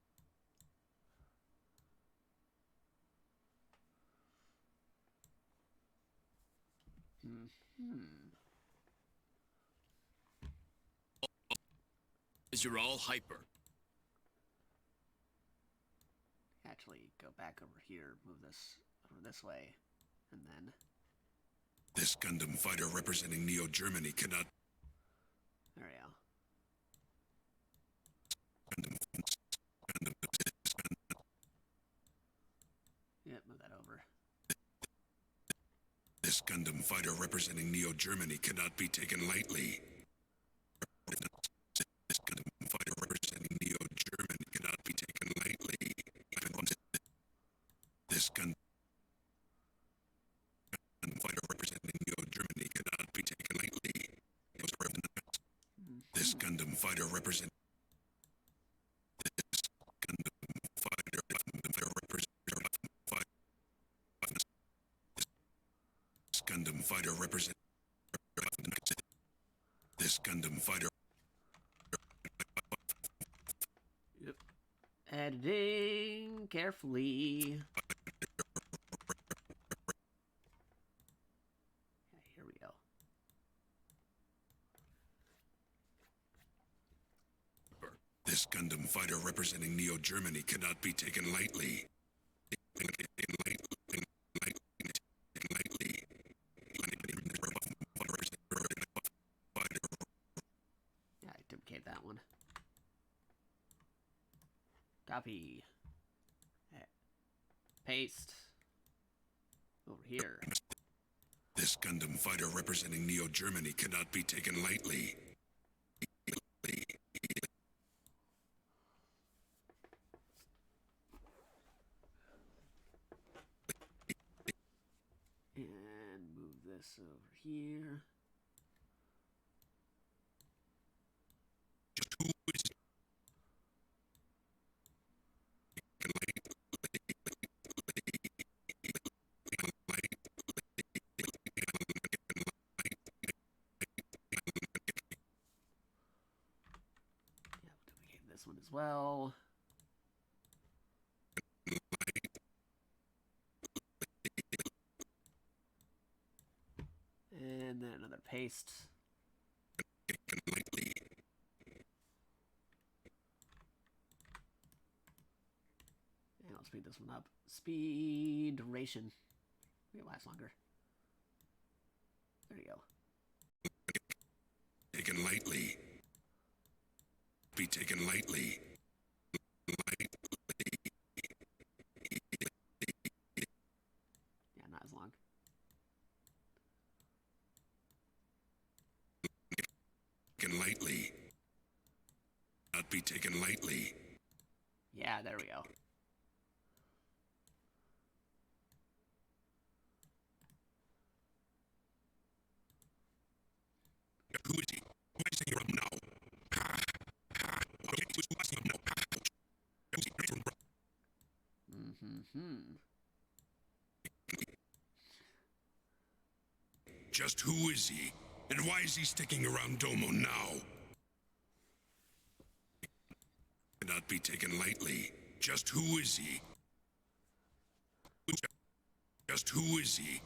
Because you're all hyper. Actually, go back over here. Move this over this way. And then... This Gundam fighter representing Neo-Germany cannot... There we go. Yeah, move that over. This Gundam fighter representing Neo-Germany cannot be taken lightly. This Gundam fighter representing Neo-Germany cannot be taken lightly. This Gundam represent. This Gundam fighter represent. This Gundam fighter. Yep. Editing carefully. Okay, here we go. This Gundam fighter representing Neo-Germany cannot be taken lightly. Yeah, I duplicate that one. Copy. Paste. Over here. This Gundam fighter representing Neo-Germany cannot be taken lightly. And move this over here. This one as well. And then another paste. And I'll speed this one up. Speed duration. Make it last longer. There you go. Taken lightly. Be taken lightly. Yeah, not as long. Taken lightly. Not be taken lightly. Yeah, there we go. Who is he? Why is he around now? Just who is he? And why is he sticking around Domo now? Cannot be taken lightly. Just who is he? Just who is he?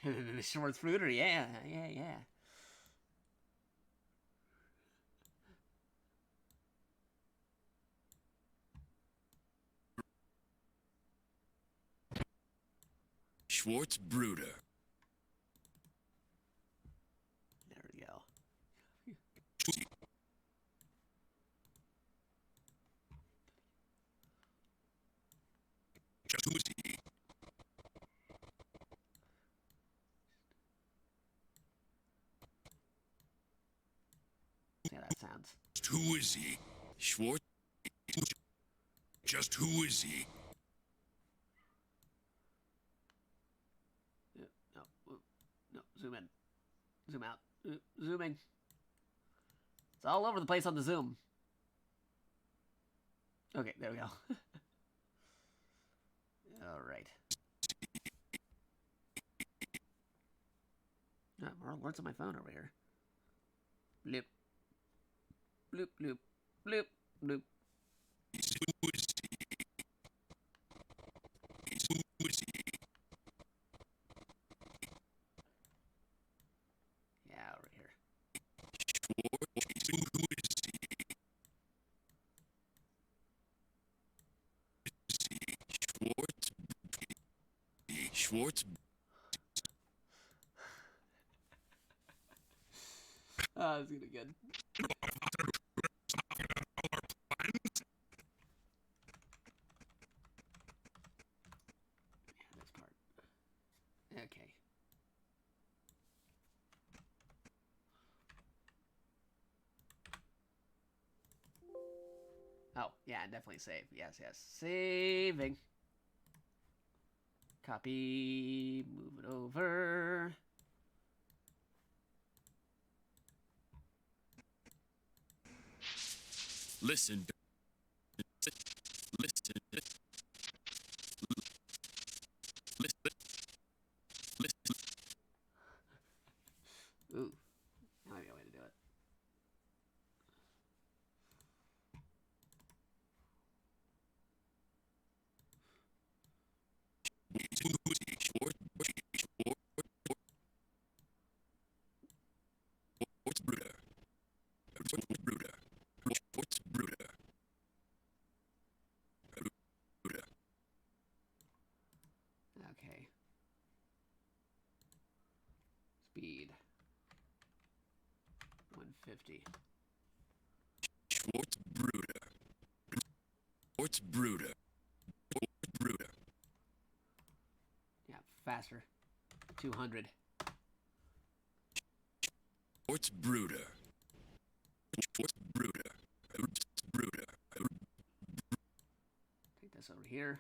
And Schwarz Bruder, yeah. Schwarz Bruder. There we go. just who is he? See how that sounds. Just who is he? Schwarz. Just who is he? No, zoom in. Zoom out. Zooming. It's all over the place on the zoom. Okay, there we go. All right. More alerts on my phone over here. Bloop. Bloop, bloop, bloop, bloop. Who is he? Who is he? Yeah, over here. Who is he? Schwarz. Oh, it's gonna be good. Yeah, this part. Okay. Oh, yeah, definitely save. Yes, yes. Saving. Copy. Move it over. Listen. Listen. Listen. Ooh. That might be a way to do it. Okay. Speed. 150. Schwarz Bruder. Schwarz Bruder. Bruder. Yeah, faster. 200. Schwarz Bruder. Schwarz Bruder. Bruder. Take this over here.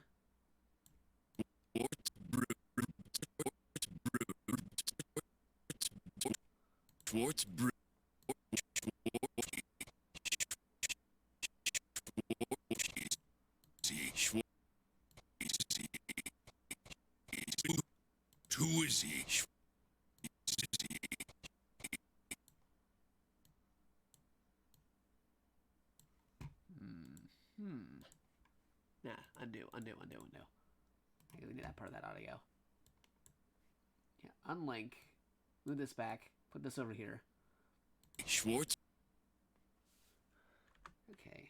Schwarz Bruder. Who is he? Nah, undo. I think we need that part of that audio. Yeah, unlink. Move this back. Put this over here. Schwarz. Okay.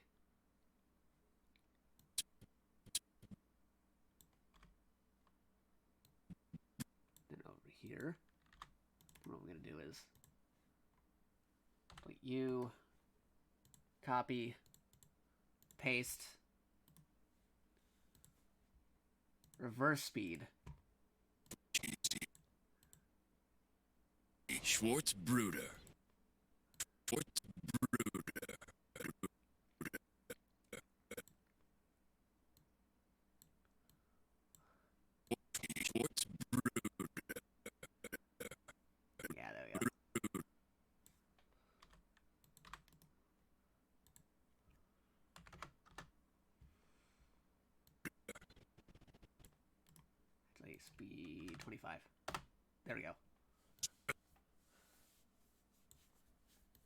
Then over here. What we're gonna do is put you, copy, paste, reverse speed. Schwarz Bruder. Schwarz Bruder. Schwarz Bruder. Yeah, there we go. Actually, speed 25. There we go.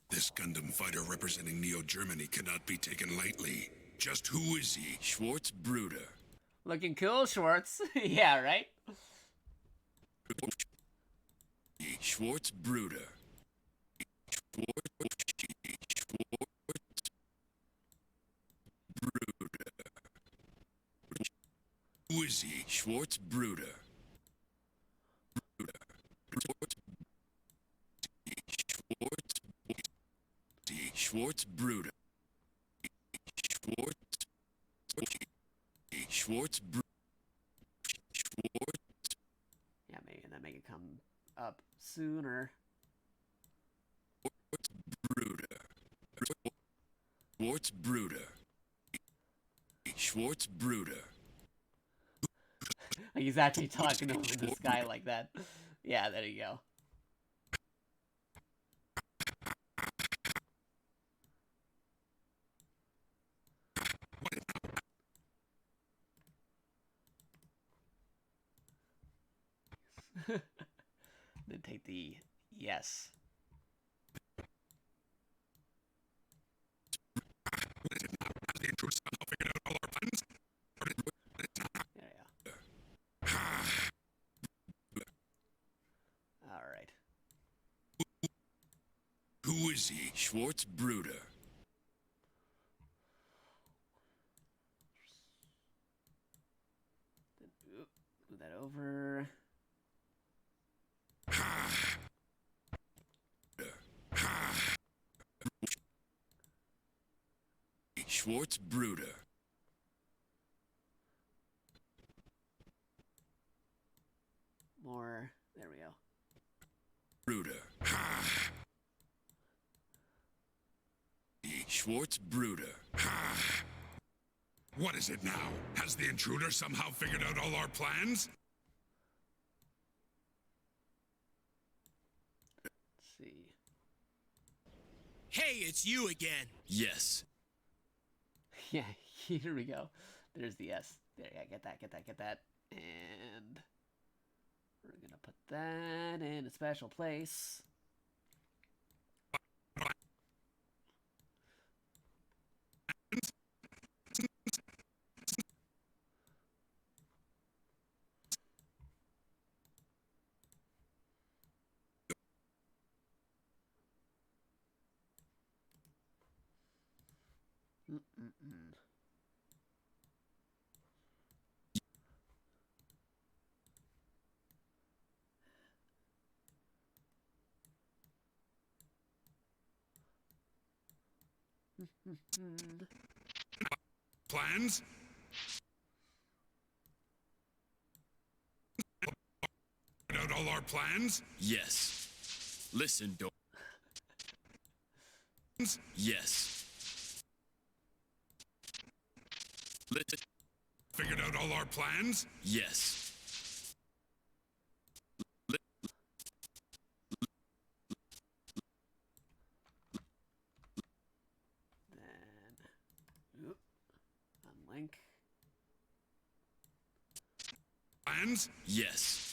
This Gundam fighter representing Neo-Germany cannot be taken lightly. Just who is he? Schwarz Bruder. Looking cool, Schwarz. Yeah, right? Schwarz Bruder. Schwarz Bruder. Who is he? Schwarz Bruder. Schwarz Bruder. Schwarz Bruder. Yeah, maybe, and then make it come up sooner. Bruder. Schwarz Bruder. Schwarz Bruder. Like he's actually talking over this guy like that. Yeah, there you go. Then take the yes. Alright. Who is he? Schwarz Bruder. Then move that over. Schwarz Bruder. More. There we go. Bruder. Schwarz Bruder. What is it now? Has the intruder somehow figured out all our plans? see. Hey, it's you again. Yes. Yeah, here we go. There's the S. There, yeah, get that. And we're gonna put that in a special place. Plans? Out all our plans? Yes. Listen, don't. Yes. Listen. Figured out all our plans? Yes. Then, unlink. Plans? Yes.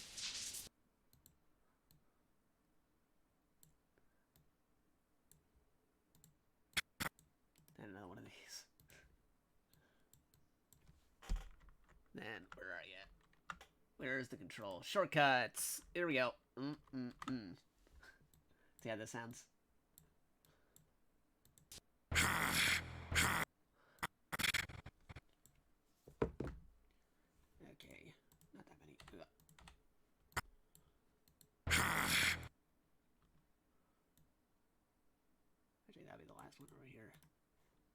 And another one of these. Then, where are you? Where's the control? Shortcuts! Here we go. See how this sounds? Okay, not that many. Actually, that'll be the last one over here.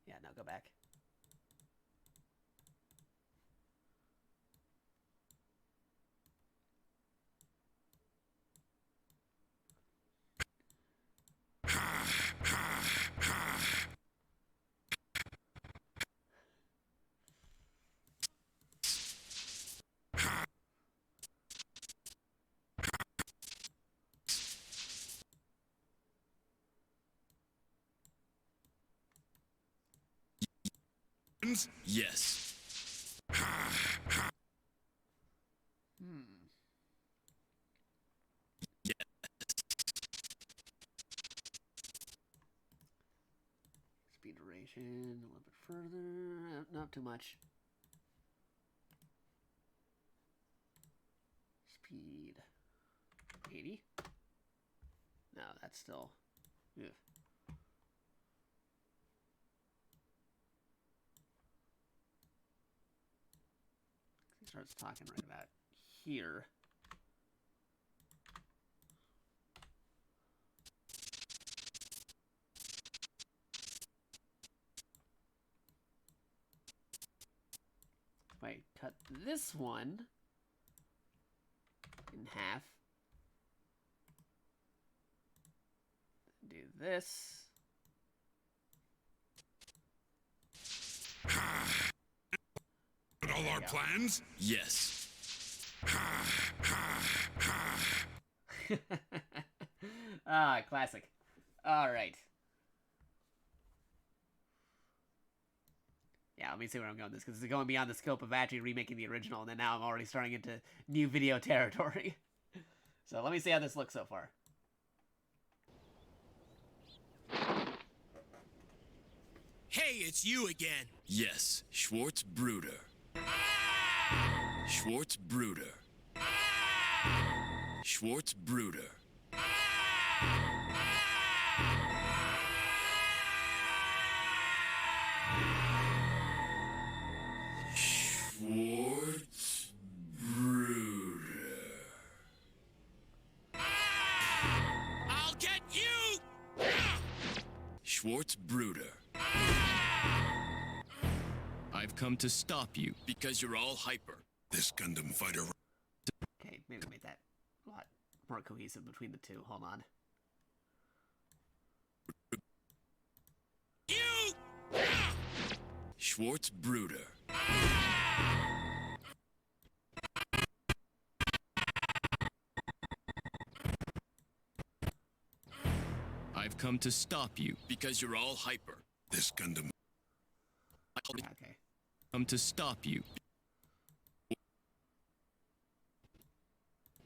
Yeah, now go back. Yes. Speed duration a little bit further. Not too much. Speed 80. No, that's still. Ugh. He starts talking right about here. If I cut this one in half, do this. All our plans? Yes. Ah, classic. All right. Yeah, let me see where I'm going with this, because it's going beyond the scope of actually remaking the original, and then now I'm already starting into new video territory. So let me see how this looks so far. Hey, it's you again. Yes. Schwarz Bruder. Schwarz Bruder. Schwarz Bruder. Schwarz Bruder. I'll get you! Schwarz Bruder. I've come to stop you because you're all hyper. This Gundam fighter. Okay, maybe make that a lot more cohesive between the two. Hold on. You! Schwarz Bruder. I've come to stop you because you're all hyper. This Gundam. Okay. Come to stop you.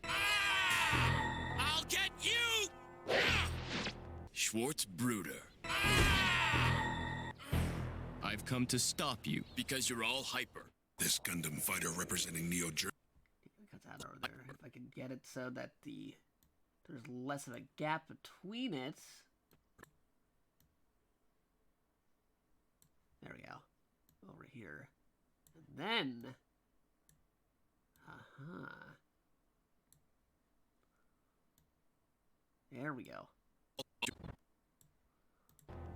I'll get you! Schwarz Bruder. I've come to stop you because you're all hyper. This Gundam fighter representing Neo Germany. Cut that over there. If I can get it so that there's less of a gap between it. There we go. Over here. And then... There we go.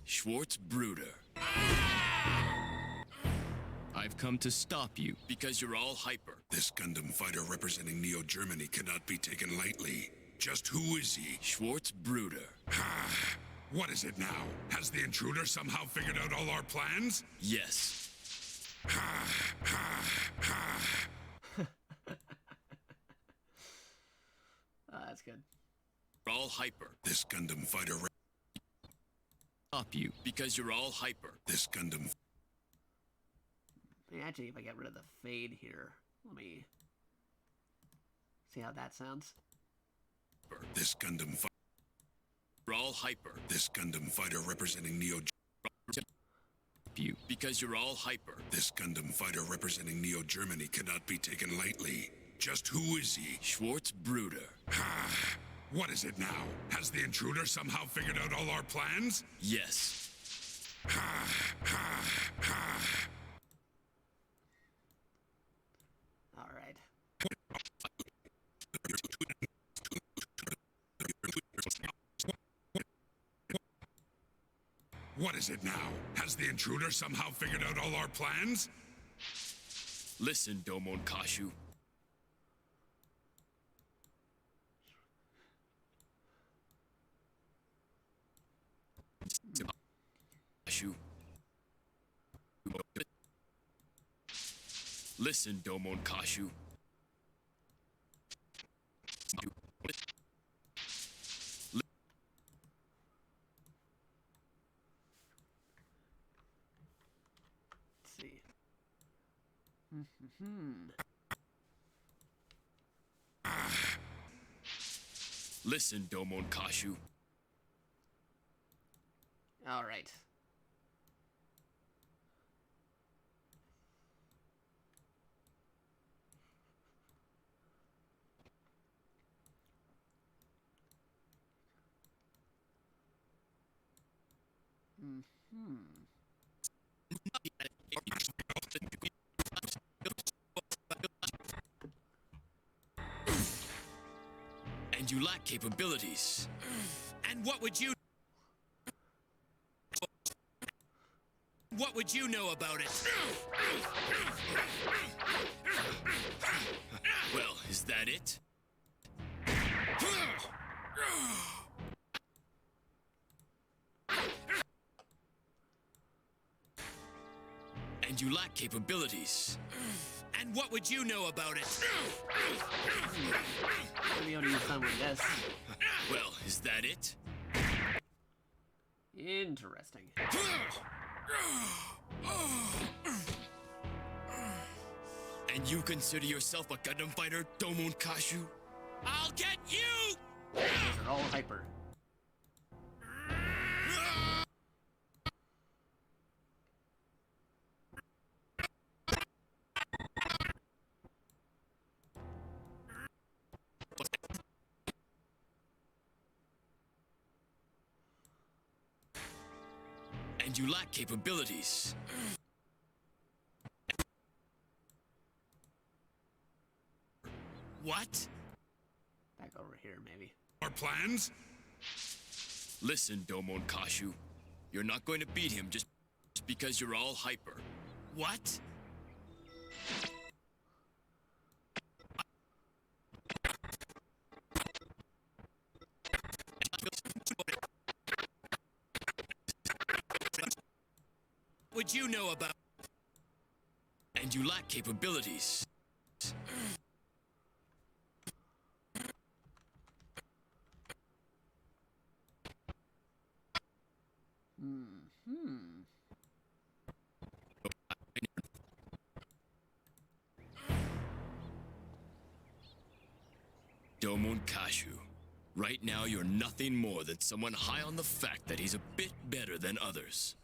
Schwarz Bruder. I've come to stop you because you're all hyper. This Gundam fighter representing Neo Germany cannot be taken lightly. Just who is he? Schwarz Bruder. What is it now? Has the intruder somehow figured out all our plans? Yes. That's good. You're all hyper. This Gundam fighter stop you because you're all hyper. This Gundam. Actually, if I get rid of the fade here, let me see how that sounds. This Gundam fighter. You're all hyper. This Gundam fighter representing Neo you because you're all hyper. This Gundam fighter representing Neo Germany cannot be taken lightly. Just who is he? Schwarz Bruder. What is it now? Has the intruder somehow figured out all our plans? Yes. All right. What is it now? Has the intruder somehow figured out all our plans? Listen, Domon Kashu. Listen, Domon Kashu. Let's see. Listen, Domon Kashu. All right. And you lack capabilities. And what would you know about it? Well, is that it? And you lack capabilities. And what would you know about it? Maybe I'll use someone this. Well, is that it? Interesting. And you consider yourself a Gundam fighter, Domon Kashu? I'll get you! Those are all hyper. And you lack capabilities. What? Back over here, maybe. Our plans? Listen, Domon Kashu. You're not going to beat him just because you're all hyper. What? What would you know about? And you lack capabilities. Hmm. Domon Kashu. Right now, you're nothing more than someone high on the fact that he's a bit better than others.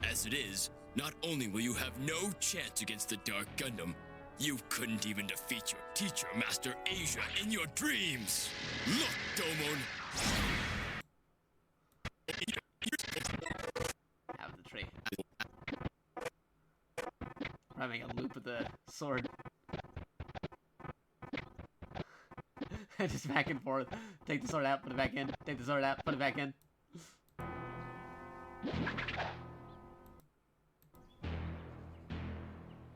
As it is, not only will you have no chance against the Dark Gundam, you couldn't even defeat your teacher, Master Asia, in your dreams! Look, Domon! Out of the tree. Probably make a loop with the sword. Just back and forth. Take the sword out, put it back in. Take the sword out, put it back in.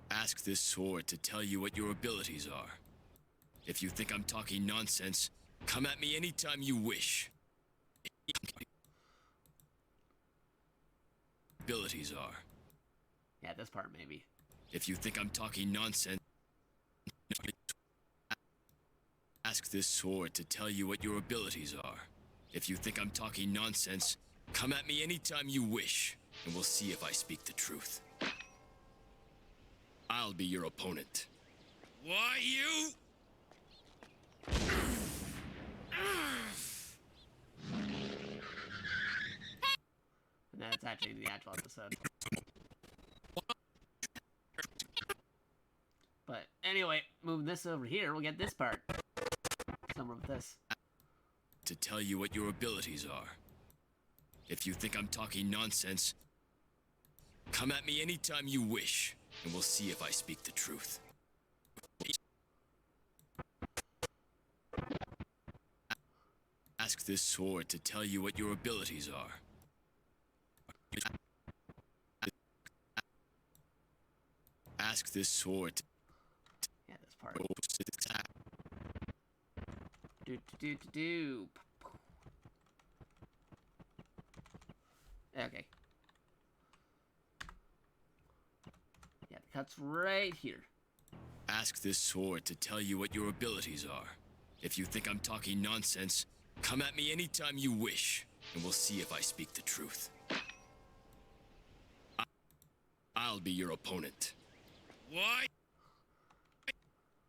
Ask this sword to tell you what your abilities are. If you think I'm talking nonsense, come at me anytime you wish. Abilities are. Yeah, this part maybe. If you think I'm talking nonsense, ask this sword to tell you what your abilities are. If you think I'm talking nonsense, come at me anytime you wish, and we'll see if I speak the truth. I'll be your opponent. Why, you? And that's actually the actual episode. But anyway, moving this over here, we'll get this part. Somewhere with this. To tell you what your abilities are. If you think I'm talking nonsense, come at me anytime you wish, and we'll see if I speak the truth. Ask this sword to tell you what your abilities are. Ask this sword. Yeah, this part. Do. Okay. Yeah, the cut's right here. Ask this sword to tell you what your abilities are. If you think I'm talking nonsense, come at me anytime you wish, and we'll see if I speak the truth. I'll be your opponent. Why?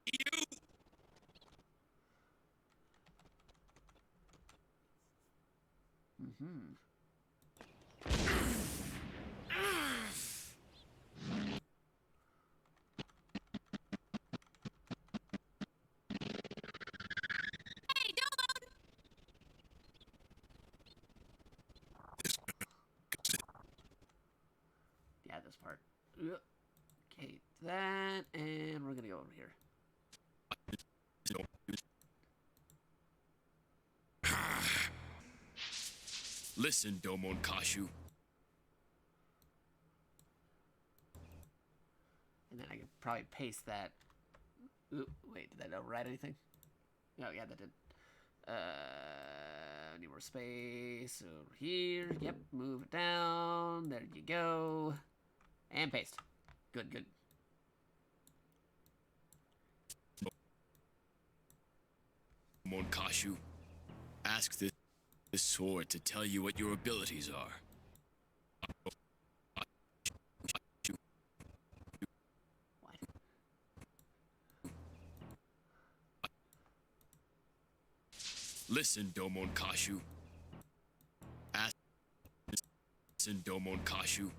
You? Mm-hmm. Yeah, this part. Okay, that, and we're gonna go over here. Listen, Domon Kashu. And then I could probably paste that. Ooh, wait, did that override anything? Oh, yeah, that did. Need more space over here. Yep, move it down. There you go. And paste. Good, good. Domon Kashu. Ask this sword to tell you what your abilities are. Listen, Domon Kashu. Listen, Domon Kashu.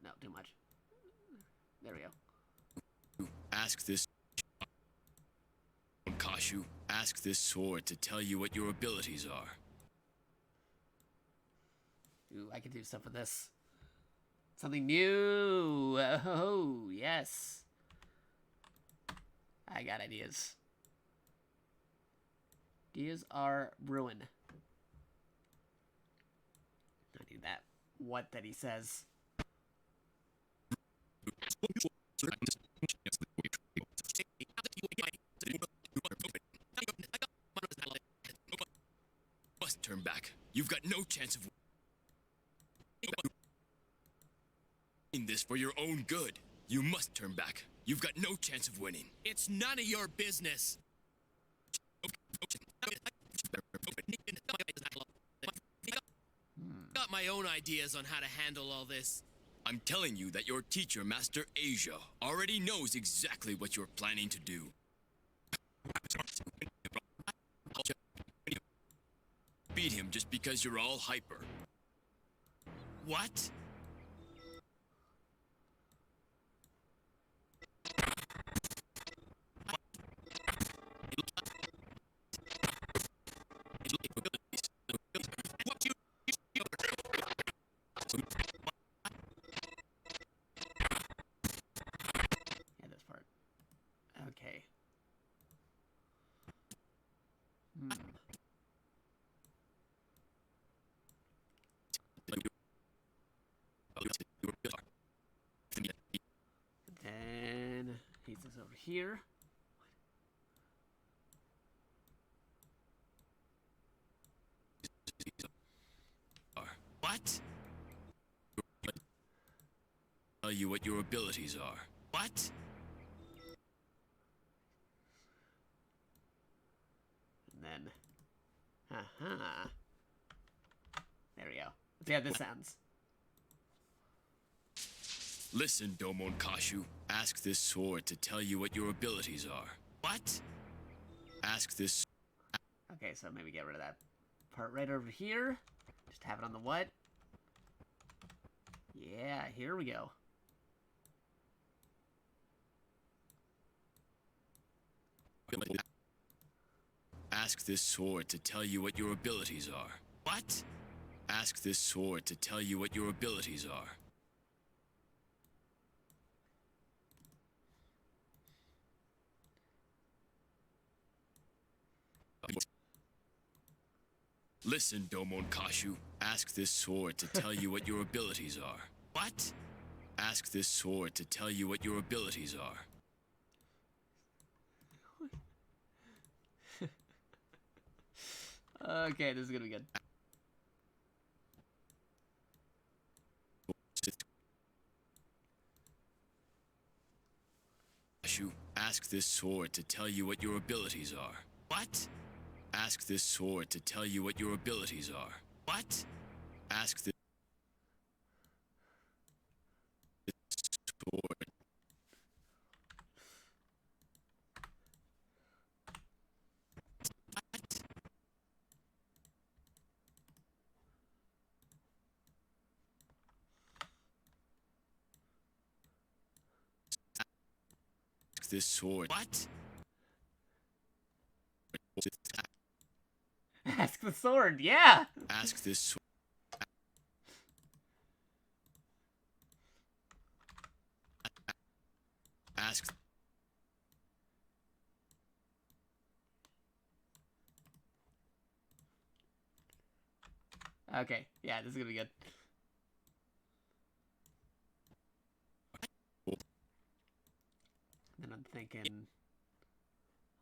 No, too much. There we go. Ask this Kashu. Ask this sword to tell you what your abilities are. Ooh, I can do stuff with this. Something new. Oh, yes. I got ideas. Ideas are brewing. I need that. What that he says. Must turn back. You've got no chance of. In this for your own good. You must turn back. You've got no chance of winning. It's none of your business. Got my own ideas on how to handle all this. I'm telling you that your teacher, Master Asia, already knows exactly what you're planning to do. Beat him just because you're all hyper. What? Yeah, this part. Okay. Then he's this over here. What? Tell you what your abilities are. What? And then, there we go. Let's see how this sounds. Listen, Domon Kashu. Ask this sword to tell you what your abilities are. What? Ask this. Okay, so maybe get rid of that part right over here. Just have it on the what? Yeah, here we go. Ask this sword to tell you what your abilities are. What? Ask this sword to tell you what your abilities are. Listen, Domon Kashu. Ask this sword to tell you what your abilities are. What? Ask this sword to tell you what your abilities are. Okay, this is gonna be good. Kashu, ask this sword to tell you what your abilities are. What? Ask this sword to tell you what your abilities are. What? Ask this sword. Ask this sword. What? Ask the sword, yeah! Ask this sword. Ask. Okay, yeah, this is gonna be good. Then I'm thinking,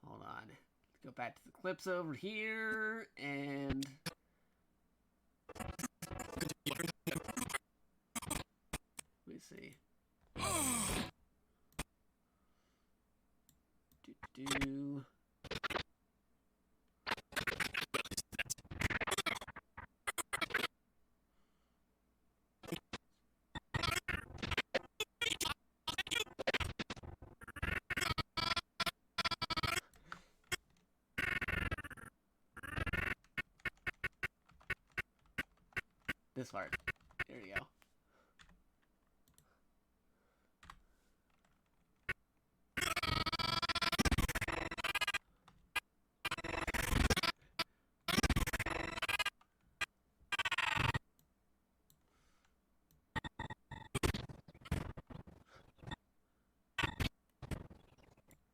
hold on. Let's go back to the clips over here, and... Let me see. Do. This part. There you go.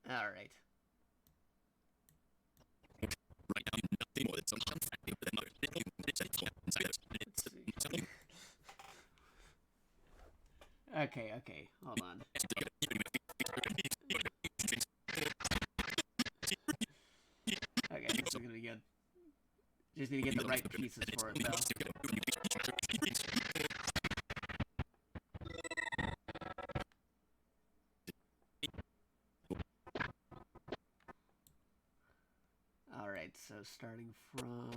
All right. Right now, nothing more than some contact with another. Okay, hold on. Okay, this is gonna be good. Just need to get the right pieces for it, though. so starting from...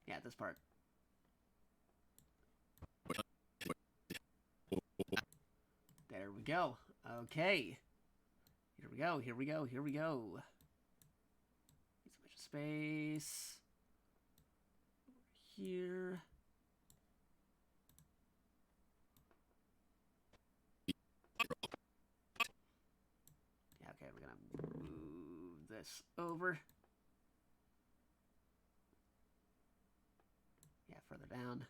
Yeah, this part. There we go. Okay. Here we go, here we go, here we go. Need some extra space. Over here. Yeah, okay, we're gonna move this over. Yeah, further down.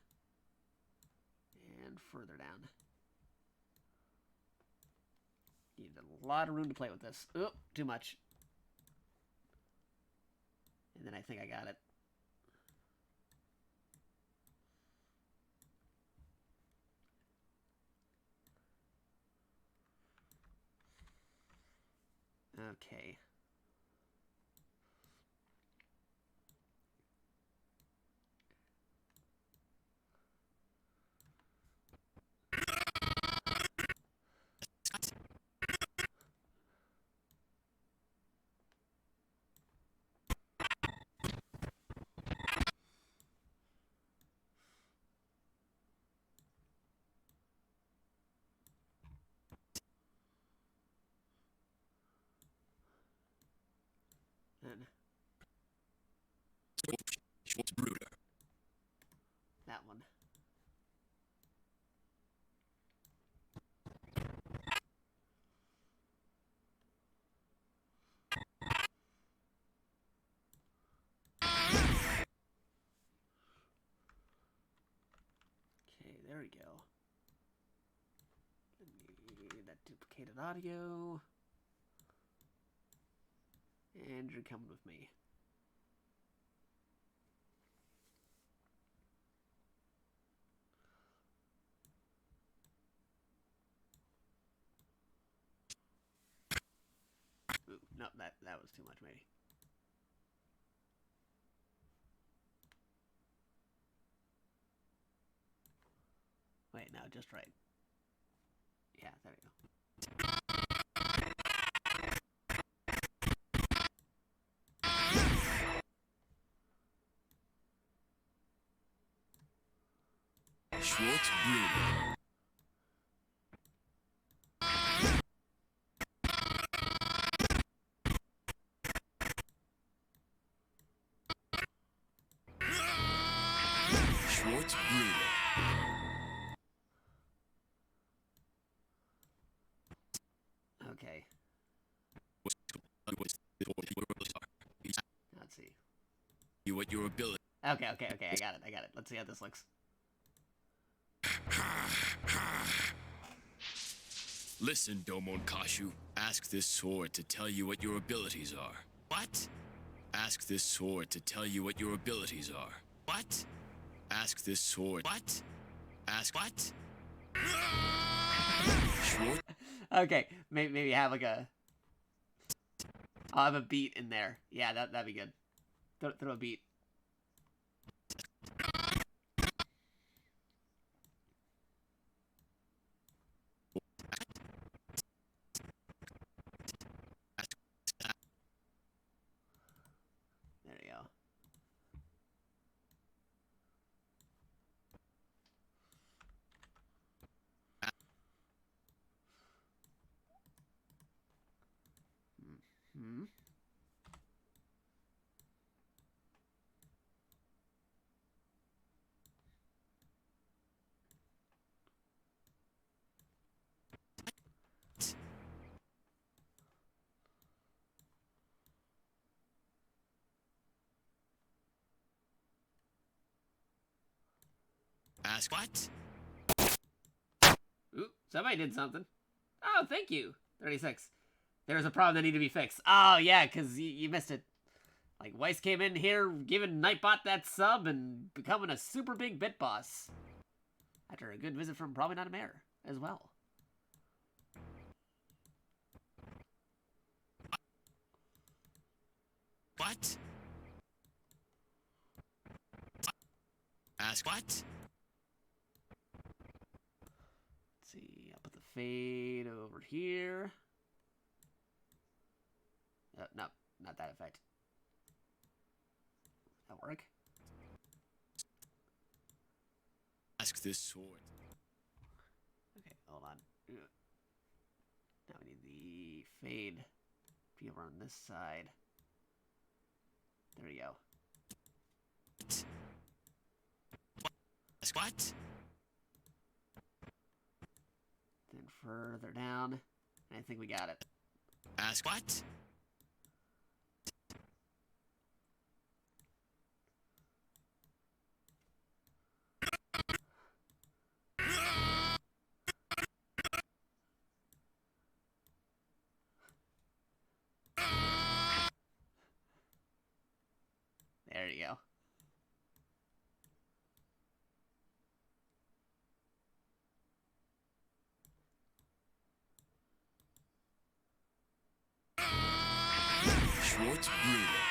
And further down. You need a lot of room to play with this. Oh, too much. And then I think I got it. Okay. Then Bruder. that one. Okay, there we go. Need that duplicated audio. And you're coming with me. Ooh, no, that was too much, maybe. Wait, no, just right. Yeah, there we go. Schwarz Bruder. Schwarz Bruder. Okay. Let's see. You what your ability. Okay, I got it. Let's see how this looks. Listen, Domon Kashu. Ask this sword to tell you what your abilities are. What? Ask this sword to tell you what your abilities are. What? Ask this sword. What? Ask what? Schwarz. Okay, maybe have like a... I'll have a beat in there. Yeah, that'd be good. Throw a beat. There you go. Hmm. Ask what? Ooh, somebody did something. Oh, thank you. 36. There's a problem that needed to be fixed. Oh, yeah, because you missed it. Like, Weiss came in here giving Nightbot that sub and becoming a super big bit boss. After a good visit from Probably Not a Mayor as well. What? Ask what? Let's see, I'll put the fade over here. No, not that effect. That work? Ask this sword. Okay, hold on. Now we need the fade. Be over on this side. There we go. Ask what? Then further down. And I think we got it. Ask what? There you go. Schwarz Bruder.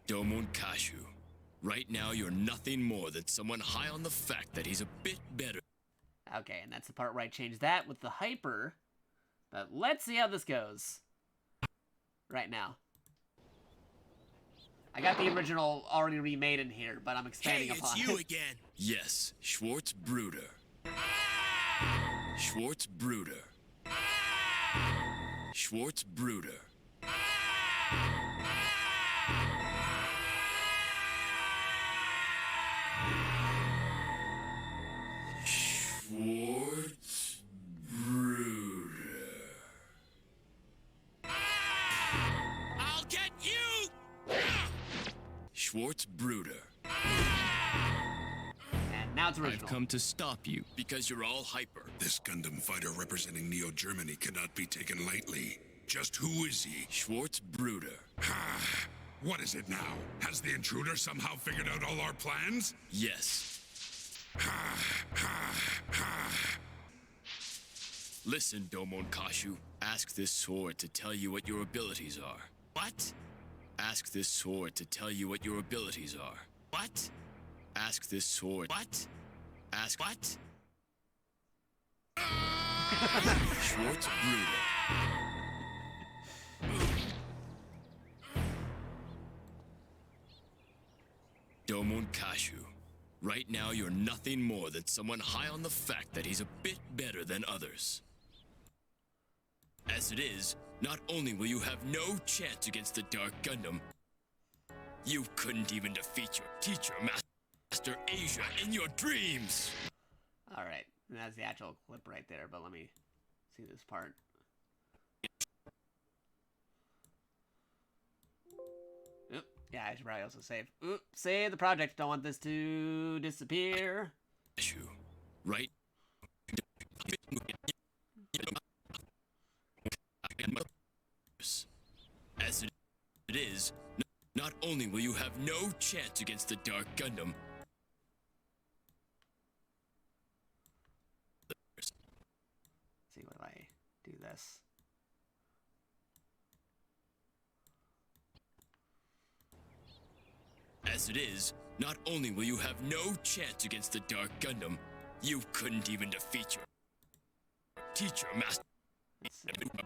Domon Kashu. Right now, you're nothing more than someone high on the fact that he's a bit better. Okay, and that's the part where I changed that with the hyper. But let's see how this goes. Right now. I got the original already remade in here, but I'm expanding Hey, upon it's you it. again. Yes, Schwarz Bruder. Schwarz Bruder. Schwarz Bruder. Schwarz Bruder. I'll get you! Schwarz Bruder. And now it's original. I've come to stop you because you're all hyper. This Gundam fighter representing Neo Germany cannot be taken lightly. Just who is he? Schwarz Bruder. What is it now? Has the intruder somehow figured out all our plans? Yes. Listen, Domon Kashu. Ask this sword to tell you what your abilities are. What? Ask this sword to tell you what your abilities are. What? Ask this sword. What? Ask what? Schwarz Bruder. Domon Kashu. Right now, you're nothing more than someone high on the fact that he's a bit better than others. As it is, not only will you have no chance against the Dark Gundam, you couldn't even defeat your teacher, Master Asia, in your dreams! Alright, that's the actual clip right there, but let me see this part. Oop, yeah, I should probably also save. Oop, save the project. Don't want this to disappear. Right? As it is, not only will you have no chance against the Dark Gundam, Let's see, what if I do this? as it is, not only will you have no chance against the Dark Gundam, you couldn't even defeat your teacher, Master. You couldn't even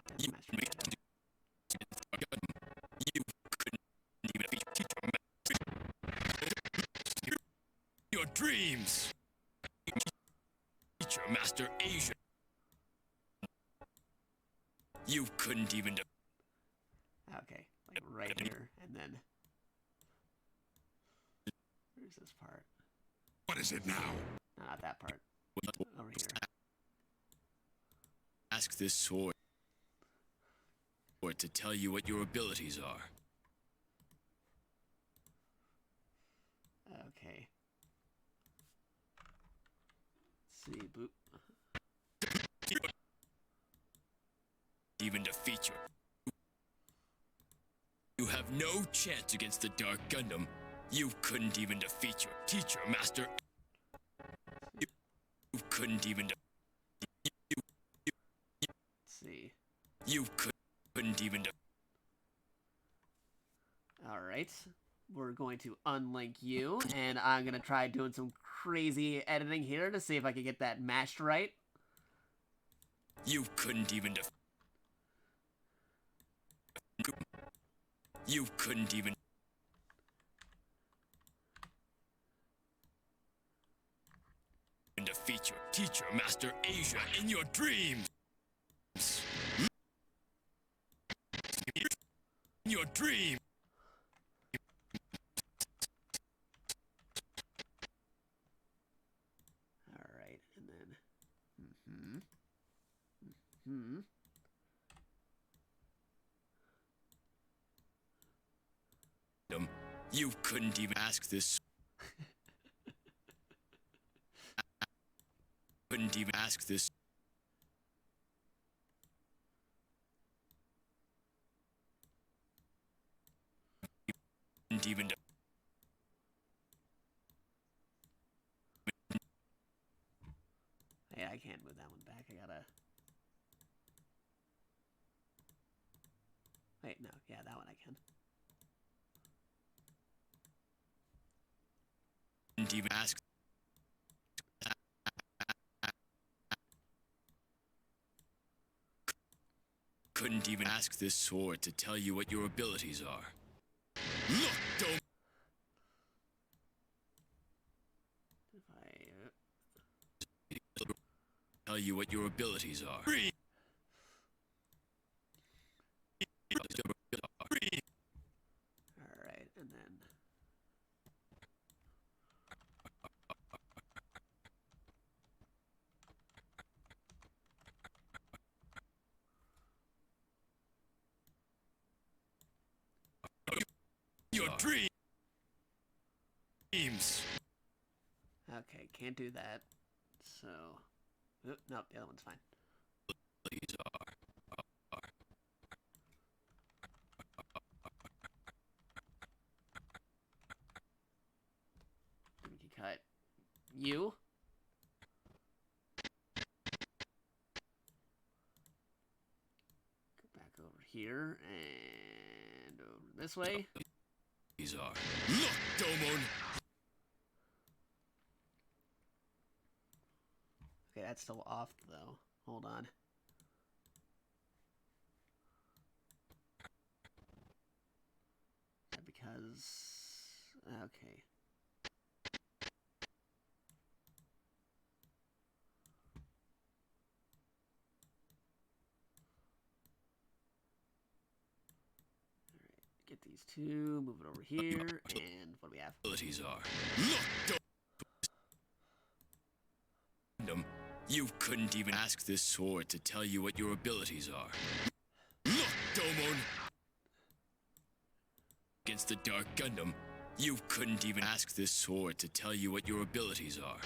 defeat your teacher, Master. Your dreams. Teacher, Master Asia. You couldn't even. Okay, like right here, and then where's this part? What is it now? No, not that part. Over here. Ask this sword to tell you what your abilities are. Okay. Let's see, boop. Even defeat you. You have no chance against the Dark Gundam. You couldn't even defeat your teacher, Master. You couldn't even. Let's see. You couldn't even. Alright. We're going to unlink you, and I'm going to try doing some crazy editing here to see if I can get that mashed right. You couldn't even You couldn't even defeat your teacher, Master Asia, in your dreams. In your dream. Alright, and then... You couldn't even ask this. Couldn't even ask this. Couldn't even. Hey, I can't move that one back. I gotta. Wait, no. Yeah, that one I can. Couldn't even ask. Couldn't even ask this sword to tell you what your abilities are. Look, don't. If I tell you what your abilities are. Alright, and then... Your dreams. Okay, can't do that. So... Oop, nope, the other one's fine. These are. We can cut you. Go back over here and over this way. These are. Look, Domon. Okay, that's still off though. Hold on. Is that because... Okay. Get these two, move it over here, and what do we have? Abilities are. Look, Gundam, you couldn't even ask this sword to tell you what your abilities are. Look, Domon. Against the Dark Gundam, you couldn't even ask this sword to tell you what your abilities are.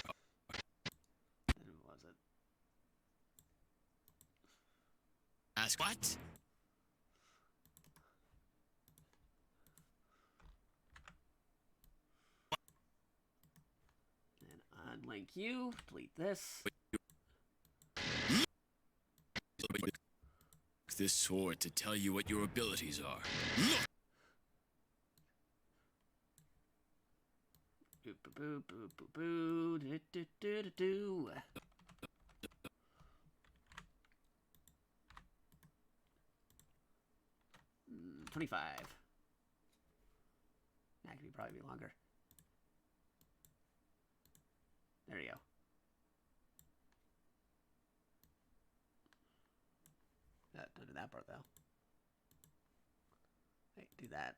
Who was it? Ask what? Unlink you, delete this. This sword to tell you what your abilities are. Look. Boo boo boo boo boo do do do do do. 25. That could probably be longer. There you go. Don't do that part though. Wait, do that.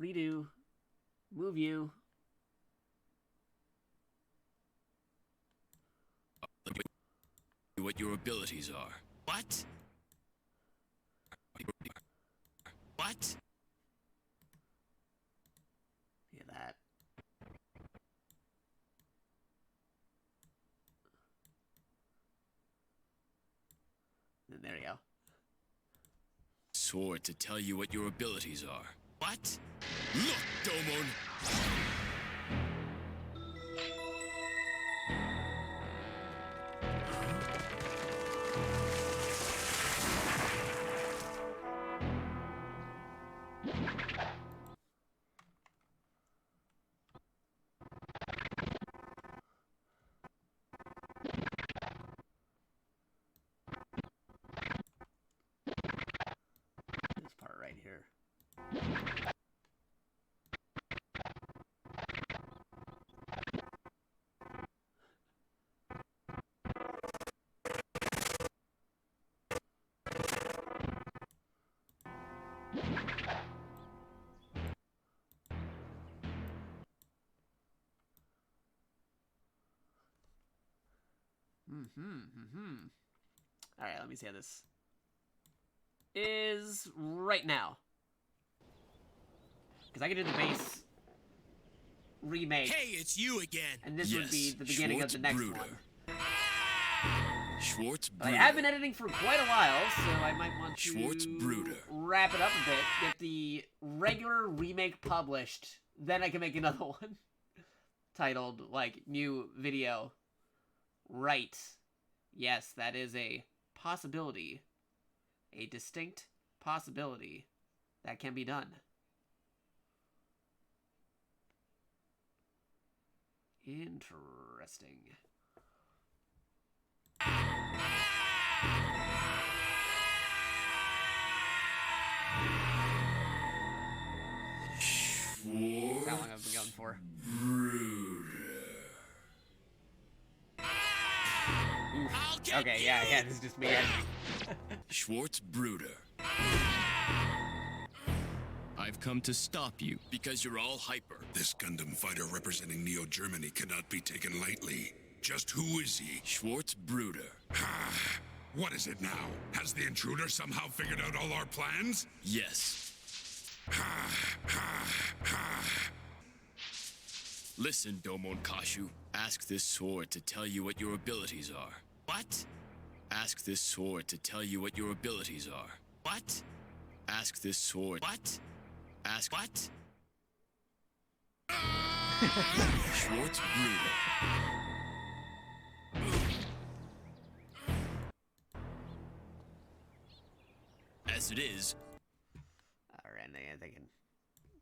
Redo. Move you. What your abilities are. What? What? Yeah, that. And there you go. Sword to tell you what your abilities are. What? Look, Domon! Alright, let me see how this is right now. Because I can do the base remake. Hey, it's you again. And this would be the beginning of the next Bruder. one. Schwarz But I Bruder. have been editing for quite a while, so I might want to Schwarz Bruder. wrap it up a bit, get the regular remake published, then I can make another one titled, like, new video. Right. Yes, that is a possibility. A distinct possibility that can be done. Interesting. That's how long I've been going for. Okay, yeah, this is just me. Schwarz Bruder. I've come to stop you because you're all hyper. This Gundam fighter representing Neo-Germany cannot be taken lightly. Just who is he? Schwarz Bruder. What is it now? Has the intruder somehow figured out all our plans? Yes. Listen, Domon Kashu. Ask this sword to tell you what your abilities are. What? Ask this sword to tell you what your abilities are. What? Ask this sword. What? Ask what? Schwarz Bruder. As it is. Alright, they can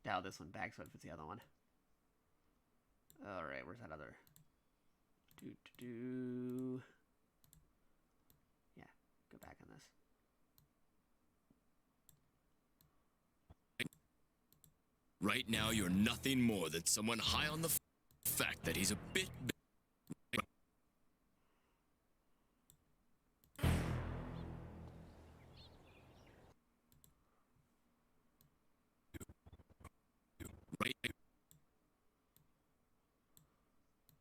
dial this one back so it fits the other one. Alright, where's that other? Yeah, go back on this. Right now, you're nothing more than someone high on the fact that he's a bit. Right.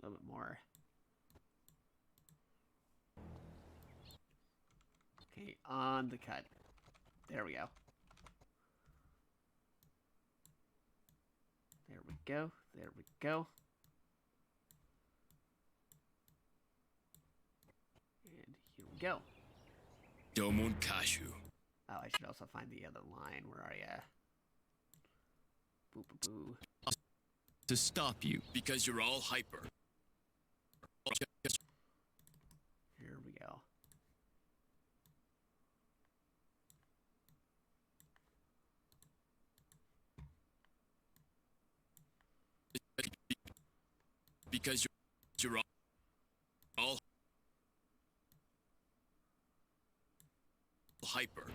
A little bit more. Okay, on the cut. There we go. There we go. There we go. And here we go. Domon Kashu. Oh, I should also find the other line. Where are ya? Boo boo boo. To stop you because you're all hyper. Here we go. Because you're all hyper.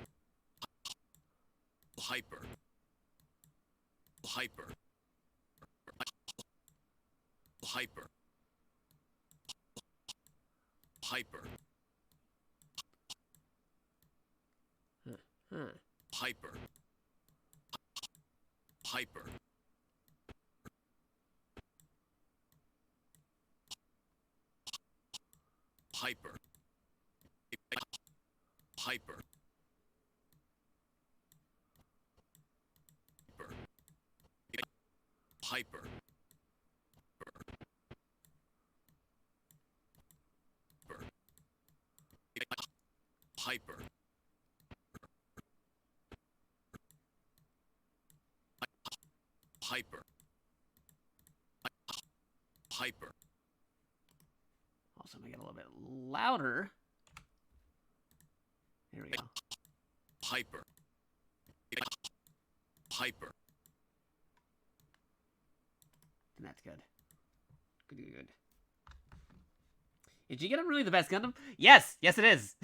Hyper. Hyper. Hyper. Hyper. Hyper. Hyper. Hyper. Hyper. Hyper. Hyper. Hyper. Hyper. Also make it a little bit louder. Here we go. Hyper. Hyper. And that's good. Good. Is GGundam really the best Gundam? Yes! Yes, it is!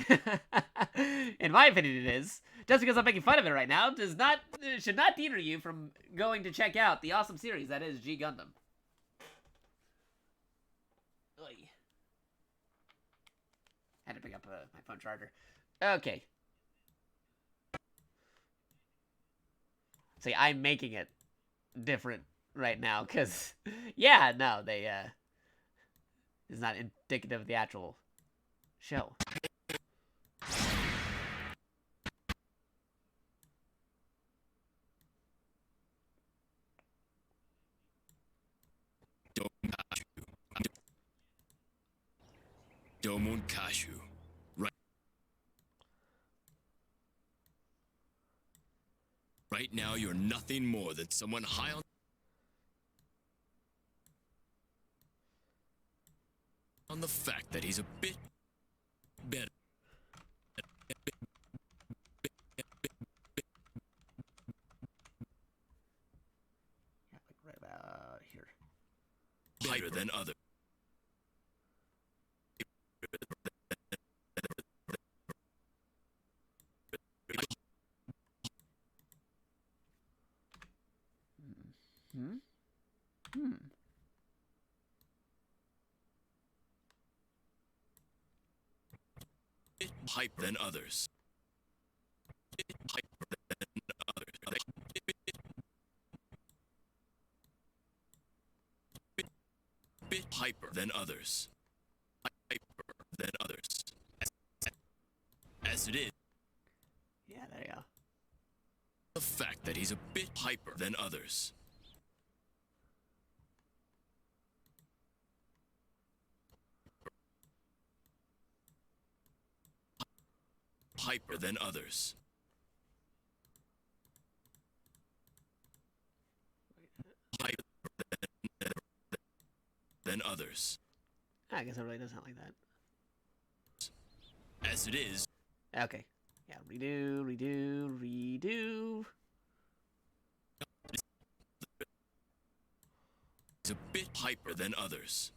In my opinion, it is. Just because I'm making fun of it right now should not deter you from going to check out the awesome series that is GGundam. Oy. Had to pick up my phone charger. Okay. See, I'm making it different right now, because, yeah, no, it's not indicative of the actual Show. Domon Kashu. Right now, you're nothing more than someone high on the fact that he's a bit better. Yeah, like right about here. Better than others. Hmm? Hmm. Hyper than others. Hyper than others. Bit hyper than others. Hyper than others. As it is. Yeah, there you go. The fact that he's a bit hyper than others. Hyper than others. Hyper than others. I guess it really does sound like that. As it is. Okay. Yeah, redo, redo, redo. He's a bit hyper than others.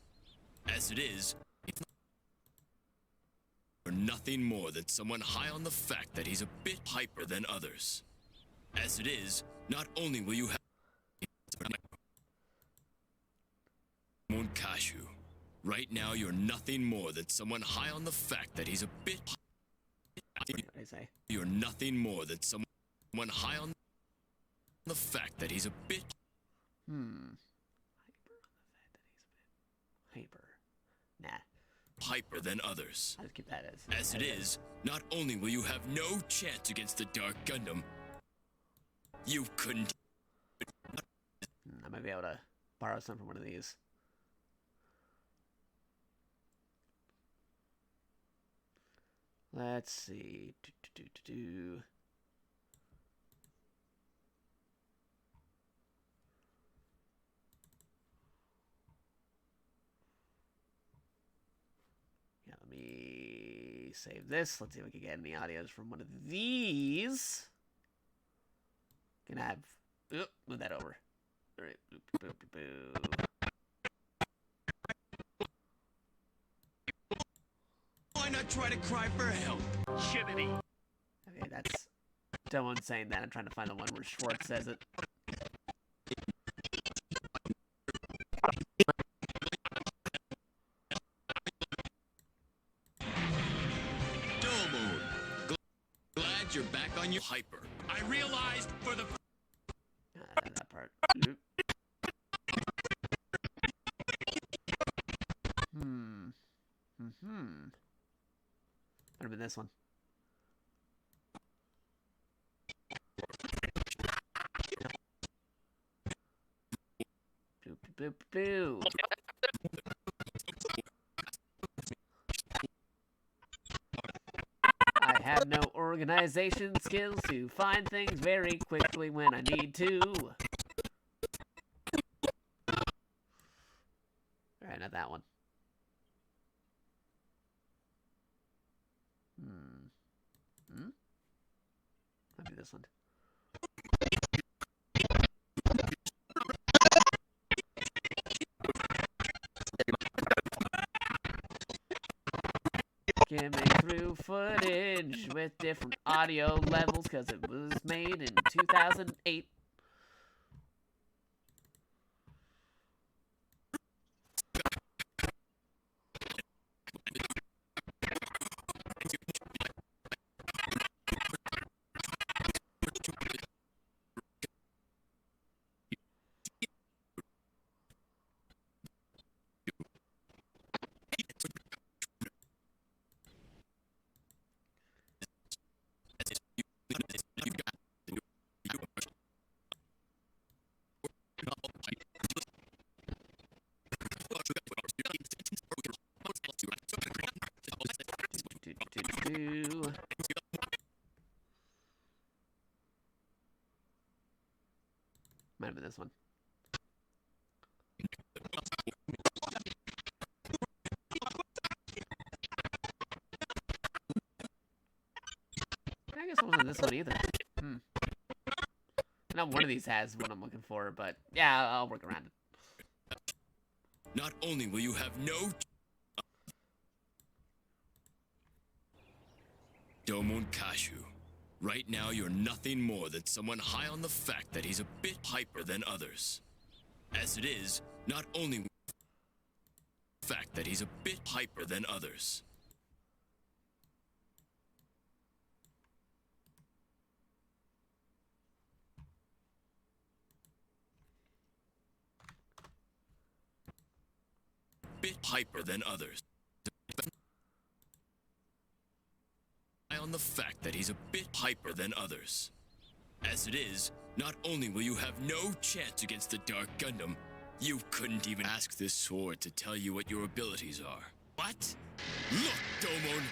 As it is. Or nothing more than someone high on the fact that he's a bit hyper than others. As it is, not only will you have Monkashu. Right now, you're nothing more than someone high on the fact that he's a bit. What did I say? You're nothing more than someone high on the fact that he's a bit. Hyper on the fact that he's a bit hyper. Nah. Hyper than others. I'll just keep that as. As it is, not only will you have no chance against the Dark Gundam, you couldn't. I might be able to borrow some from one of these. Let's see. Yeah, let me save this. Let's see if we can get any audios from one of these. Can I have... Oop, move that over. All right. Boop, boop, boop, boop. Why not try to cry for help? Shibbity. Okay, that's Dylan saying that. I'm trying to find the one where Schwarz says it. Domo, glad you're back on your hyper. I realized for the that part. Oop. Might have been this one. Boop, boop, boop, boop. I have no organization skills to find things very quickly when I need to. Alright, not that one. Might be this one. Skimming through footage with different audio levels because it was made in 2008. do. Might have been this one. I guess it wasn't this one either. I know one of these has what I'm looking for, but yeah, I'll work around it. Not only will you have no... Domon Kashu. Right now, you're nothing more than someone high on the fact that he's a bit hyper than others. As it is, not only... fact that he's a bit hyper than others. Bit hyper than others. On the fact that he's a bit hyper than others. As it is, not only will you have no chance against the Dark Gundam, you couldn't even ask this sword to tell you what your abilities are. What? Look, Domon!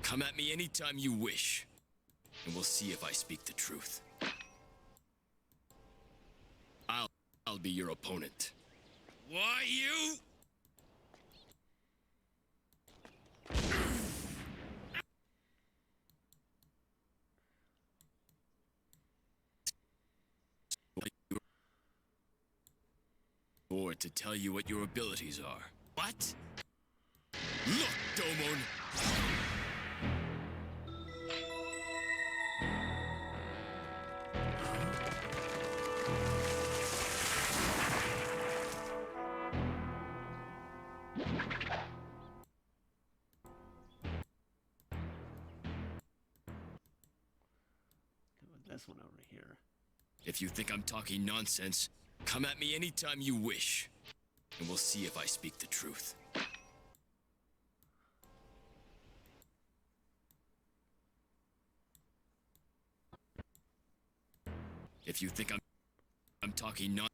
Come at me anytime you wish, and we'll see if I speak the truth. I'll be your opponent. Why, you? Or to tell you what your abilities are. What? Look, Domon! This one over here. If you think I'm talking nonsense, come at me anytime you wish, and we'll see if I speak the truth. If you think I'm talking nonsense.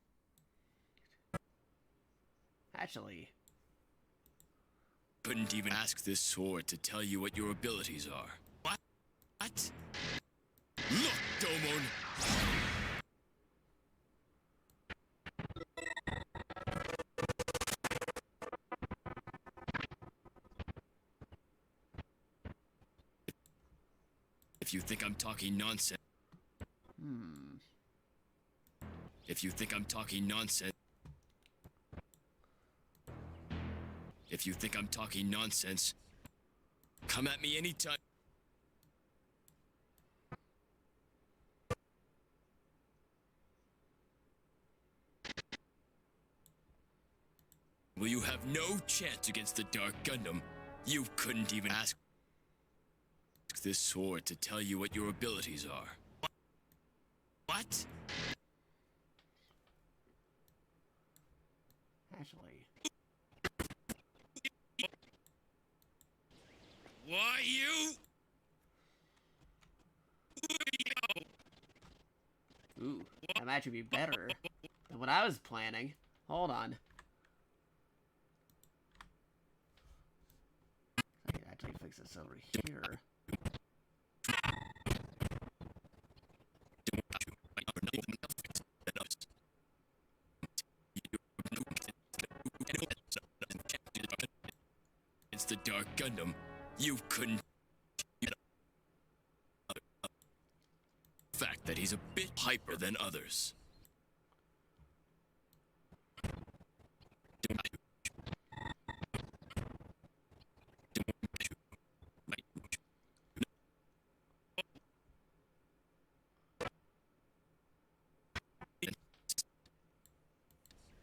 Actually, couldn't even ask this sword to tell you what your abilities are. What? What? Look, Domon! If you think I'm talking nonsense... If you think I'm talking nonsense... If you think I'm talking nonsense, come at me anytime... Will you have no chance against the Dark Gundam? You couldn't even ask this sword to tell you what your abilities are. What? actually. Why, you? Ooh, that might actually be better than what I was planning. Hold on. I can actually fix this over here. It's the Dark Gundam. You couldn't... fact that he's a bit hyper than others.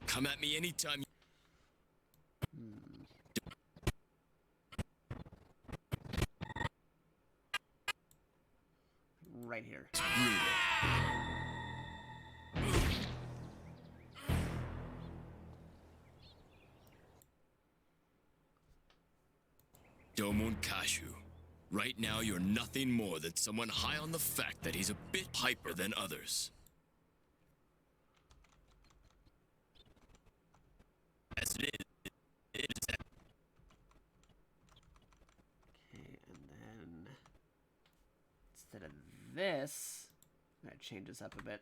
Come at me anytime. Right here. Domon Kashu. Right now, you're nothing more than someone high on the fact that he's a bit hyper than others. As it is, Okay, and then instead of this, I'm gonna change this up a bit.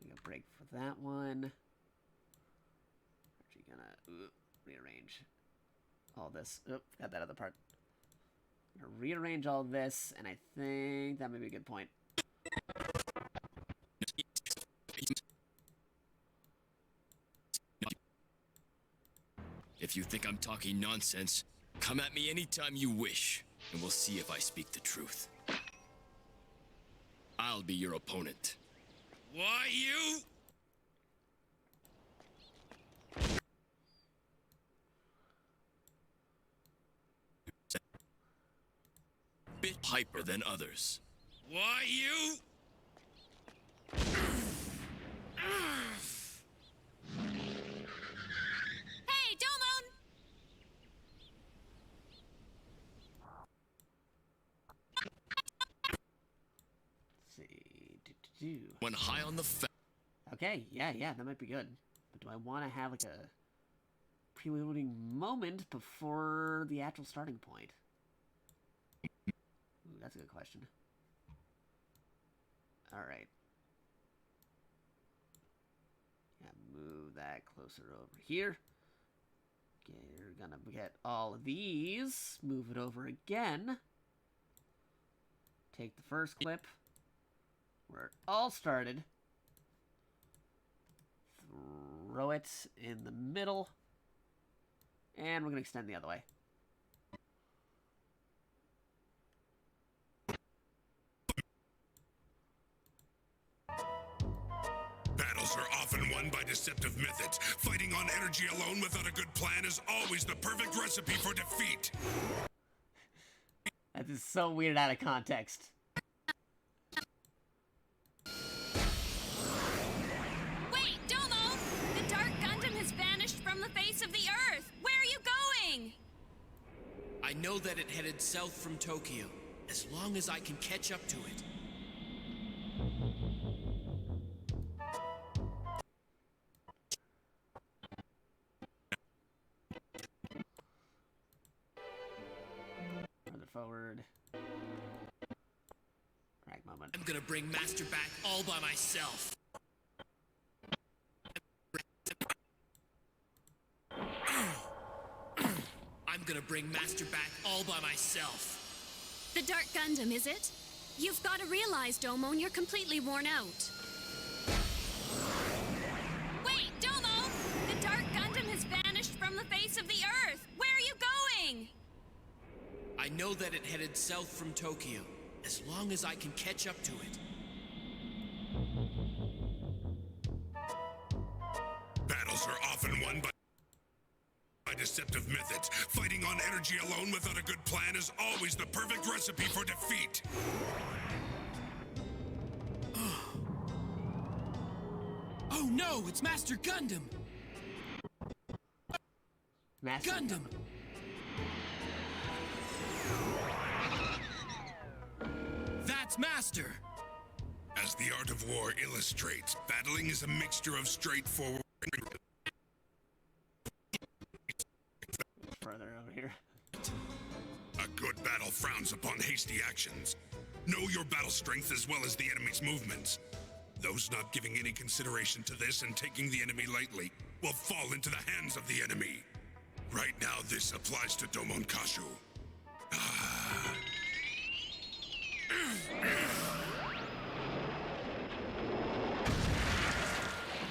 Take a break for that one. Actually gonna rearrange all this. Oop, got that other part. I'm gonna rearrange all this, and I think that may be a good point. If you think I'm talking nonsense, come at me anytime you wish, and we'll see if I speak the truth. I'll be your opponent. Why, you? Bit hyper than others. Why, you? Hey, Domon! Let's see. When high on the Okay, yeah, that might be good. But do I want to have like a preloading moment before the actual starting point? Ooh, that's a good question. Alright. Yeah, move that closer over here. Okay, we're gonna get all of these. Move it over again. Take the first clip where it all started. Throw it in the middle. And we're gonna extend the other way. Battles are often won by deceptive methods. Fighting on energy alone without a good plan is always the perfect recipe for defeat. That is so weird out of context. Wait, Domo! The Dark Gundam has vanished from the face of the Earth! Where are you going? I know that it headed south from Tokyo, as long as I can catch up to it. Further forward. Right moment. I'm gonna bring Master back all by myself. I'm gonna bring Master back all by myself. The Dark Gundam, is it? You've got to realize, Domon, you're completely worn out. Wait, Domo! The Dark Gundam has vanished from the face of the Earth! Where are you going? I know that it headed south from Tokyo, as long as I can catch up to it. Battles are often won by deceptive methods. Fighting on energy alone without a good plan is always the perfect recipe for defeat. Oh no, it's Master Gundam! Master Gundam! That's Master! As the art of war illustrates, battling is a mixture of straightforward... Further over here. A good battle frowns upon hasty actions. Know your battle strength as well as the enemy's movements. Those not giving any consideration to this and taking the enemy lightly will fall into the hands of the enemy. Right now, this applies to Domon Kashu.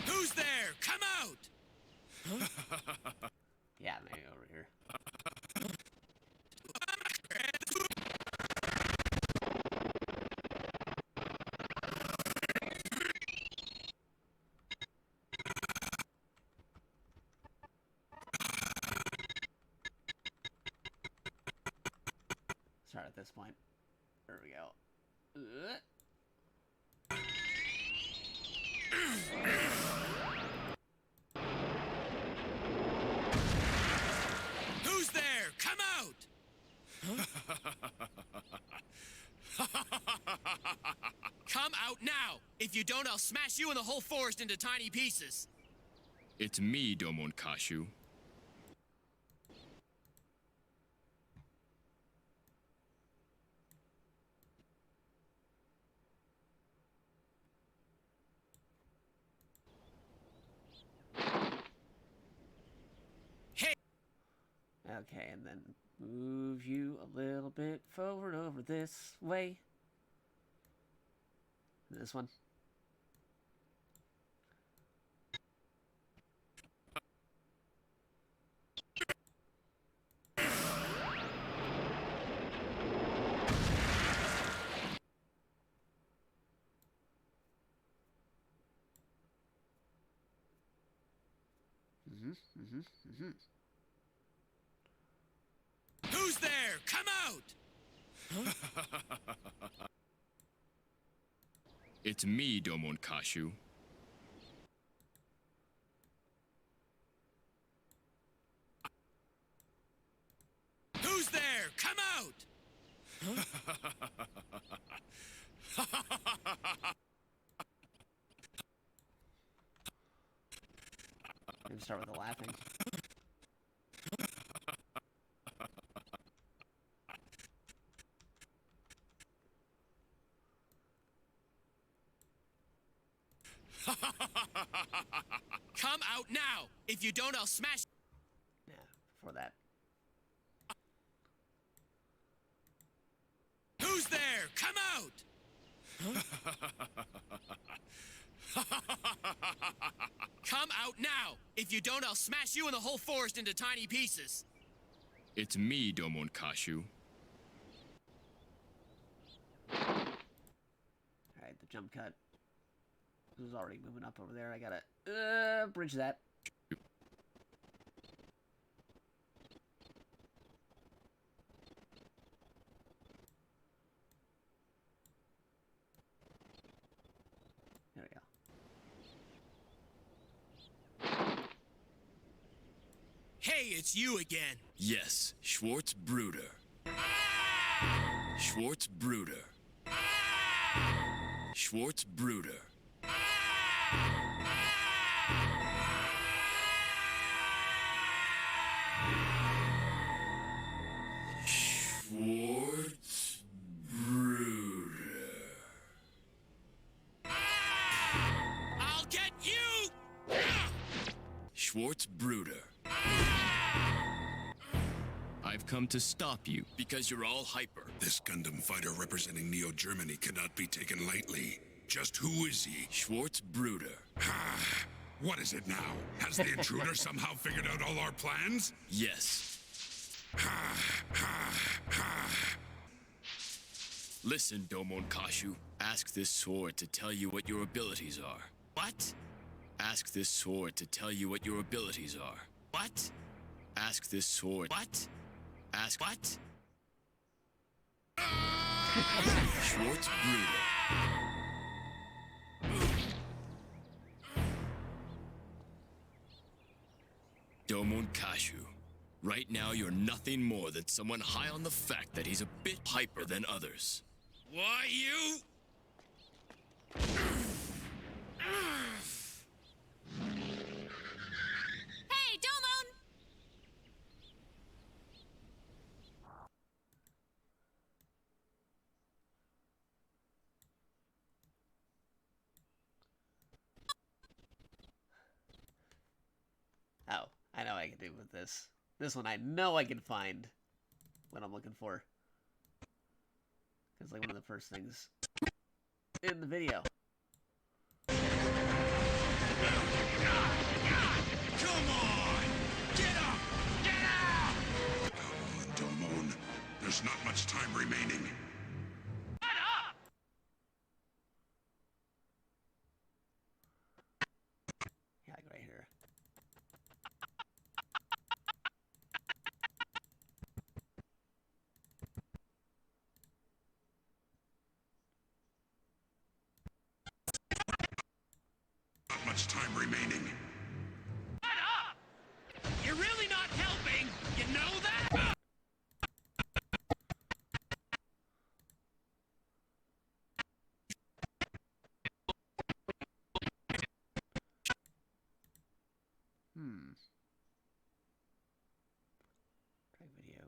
Who's there? Come out! Yeah, maybe over here. Start at this point. There we go. Come out now! If you don't, I'll smash you and the whole forest into tiny pieces. It's me, Domon Kashu. Okay, and then move you a little bit forward over this way. This one. Who's there? Come out! It's me, Domon Kashu. Who's there? Come out! Maybe start with the laughing. Come out now! If you don't, I'll smash. Yeah, before that. Who's there? Come out! Come out now! If you don't, I'll smash you and the whole forest into tiny pieces. It's me, Domon Kashu. Alright, the jump cut. This is already moving up over there. I gotta bridge that. There we go. Hey, it's you again. Yes, Schwarz Bruder. Schwarz Bruder. Schwarz Bruder. Schwarz Bruder. I'll get you! Schwarz Bruder. I've come to stop you because you're all hyper. This Gundam fighter representing Neo-Germany cannot be taken lightly. Just who is he? Schwarz Bruder. What is it now? Has the intruder somehow figured out all our plans? Yes. Listen, Domon Kashu. Ask this sword to tell you what your abilities are. What? Ask this sword to tell you what your abilities are. What? Ask this sword. What? Ask what? Schwarz Bruder. Domon Kashu. Right now, you're nothing more than someone high on the fact that he's a bit hyper than others. Why, you? Hey, Domon! Oh, I know what I can do with this. This one I know I can find what I'm looking for. It's like one of the first things in the video. Come on! Get up! Get out! Come on, Domon. There's not much time remaining. Yeah, like right here. Not much time remaining. Shut up! You're really not helping! You know that?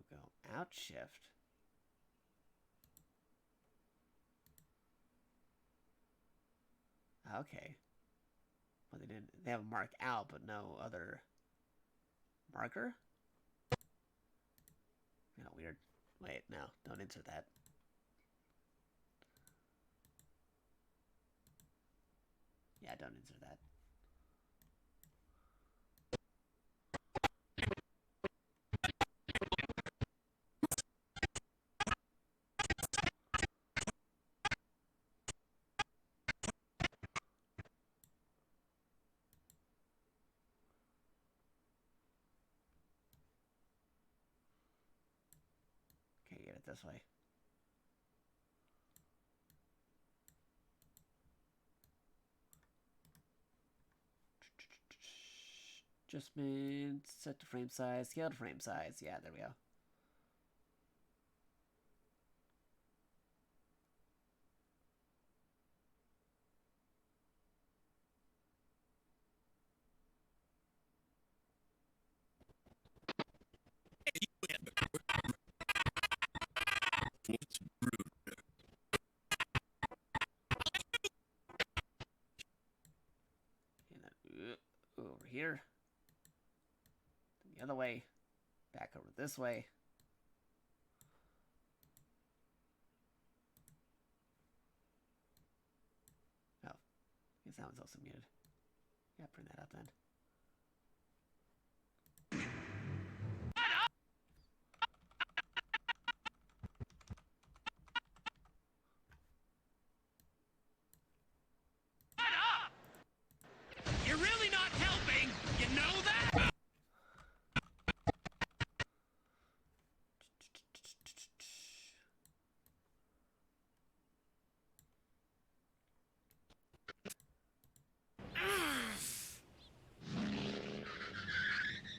go out shift. Okay. Well, they didn't. They have a mark out, but no other marker. You know, weird. Wait, no, don't insert that. Yeah, don't insert that. Okay, get it this way. Adjustment, set to frame size, scale to frame size. Yeah, there we go. And then over here. The other way. Back over this way. Oh. I guess that one's also muted. Yeah, bring that up then. You're really not helping! You know that?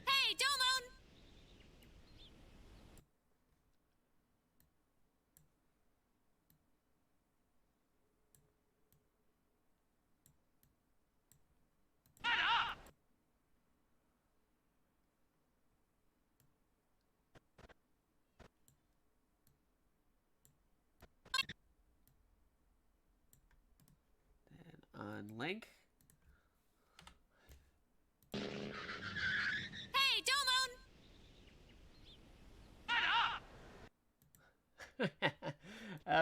Hey, Domon! On link. Hey, Domon!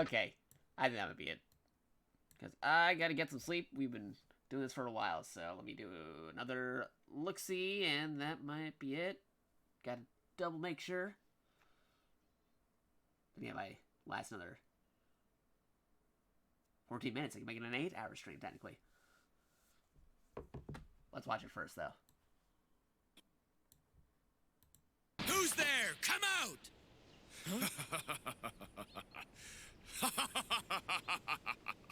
Okay. I think that would be it. Because I gotta get some sleep. We've been doing this for a while, so let me do another look-see, and that might be it. Gotta double make sure. Yeah, my last another 14 minutes. I can make it an 8-hour stream, technically. Let's watch it first, though. Who's there? Come out!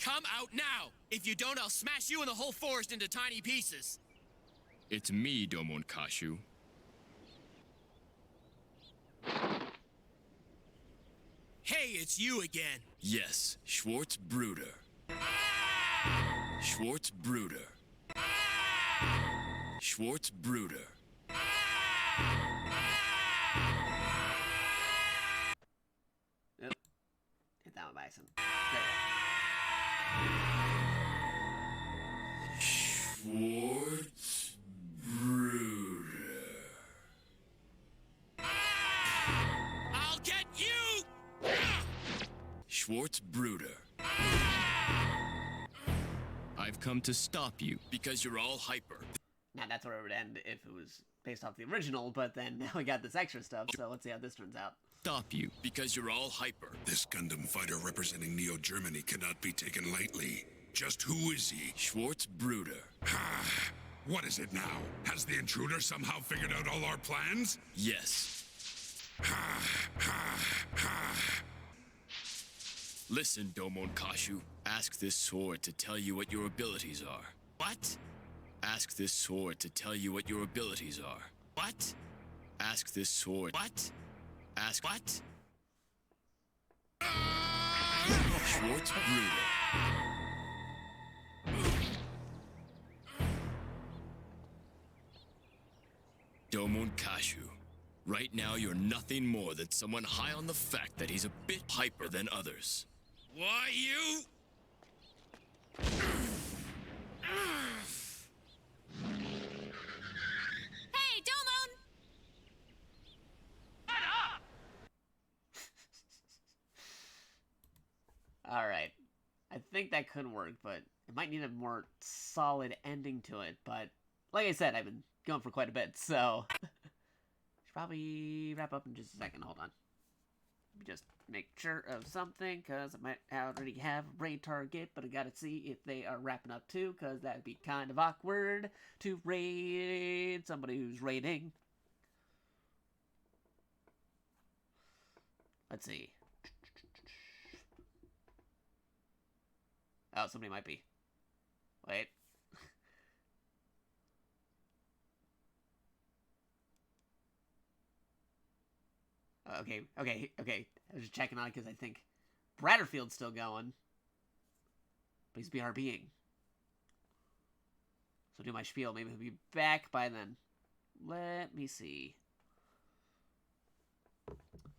Come out now! If you don't, I'll smash you and the whole forest into tiny pieces. It's me, Domon Kashu. Hey, it's you again. Yes, Schwarz Bruder. Schwarz Bruder. Schwarz Bruder. Yep. Hit that one by accident. Schwarz Bruder. I'll get you! Schwarz Bruder. I've come to stop you because you're all hyper. Now that's where it would end if it was based off the original, but then now we got this extra stuff, so let's see how this turns out. Stop you because you're all hyper. This Gundam fighter representing Neo-Germany cannot be taken lightly. Just who is he? Schwarz Bruder. What is it now? Has the intruder somehow figured out all our plans? Yes. Listen, Domon Kashu. Ask this sword to tell you what your abilities are. What? Ask this sword to tell you what your abilities are. What? Ask this sword. What? Ask what? Schwarz Bruder. Domon Kashu. Right now, you're nothing more than someone high on the fact that he's a bit hyper than others. Why, you? Hey, Domon! Alright. I think that could work, but it might need a more solid ending to it. But, like I said, I've been going for quite a bit, so... should probably wrap up in just a second. Hold on. Let me just make sure of something, because I might already have a raid target, but I gotta see if they are wrapping up too, because that'd be kind of awkward to raid somebody who's raiding. Let's see. Oh, somebody might be. Wait. Okay. I was just checking on it because I think Bratterfield's still going. But he's BRBing. So do my spiel. Maybe he'll be back by then. Let me see.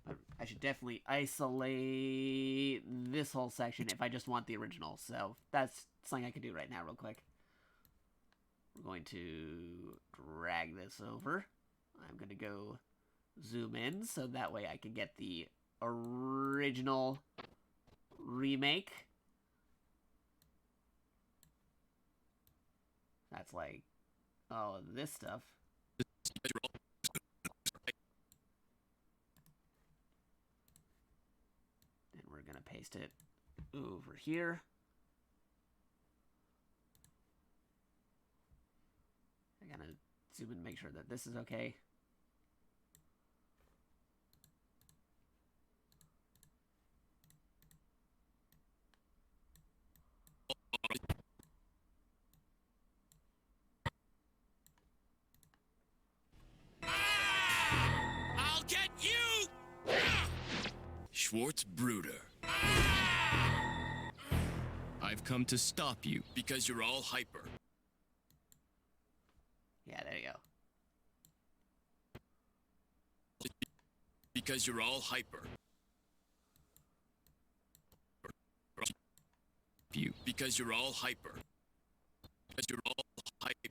But I should definitely isolate this whole section if I just want the original. So that's something I can do right now real quick. We're going to drag this over. I'm going to go zoom in so that way I can get the original remake. That's like all of this stuff. And we're gonna paste it over here. I gotta zoom in and make sure that this is okay. I'll get you! Schwarz Bruder. I've come to stop you because you're all hyper. Yeah, there you go. Because you're all hyper. You because you're all hyper. Because you're all hyper.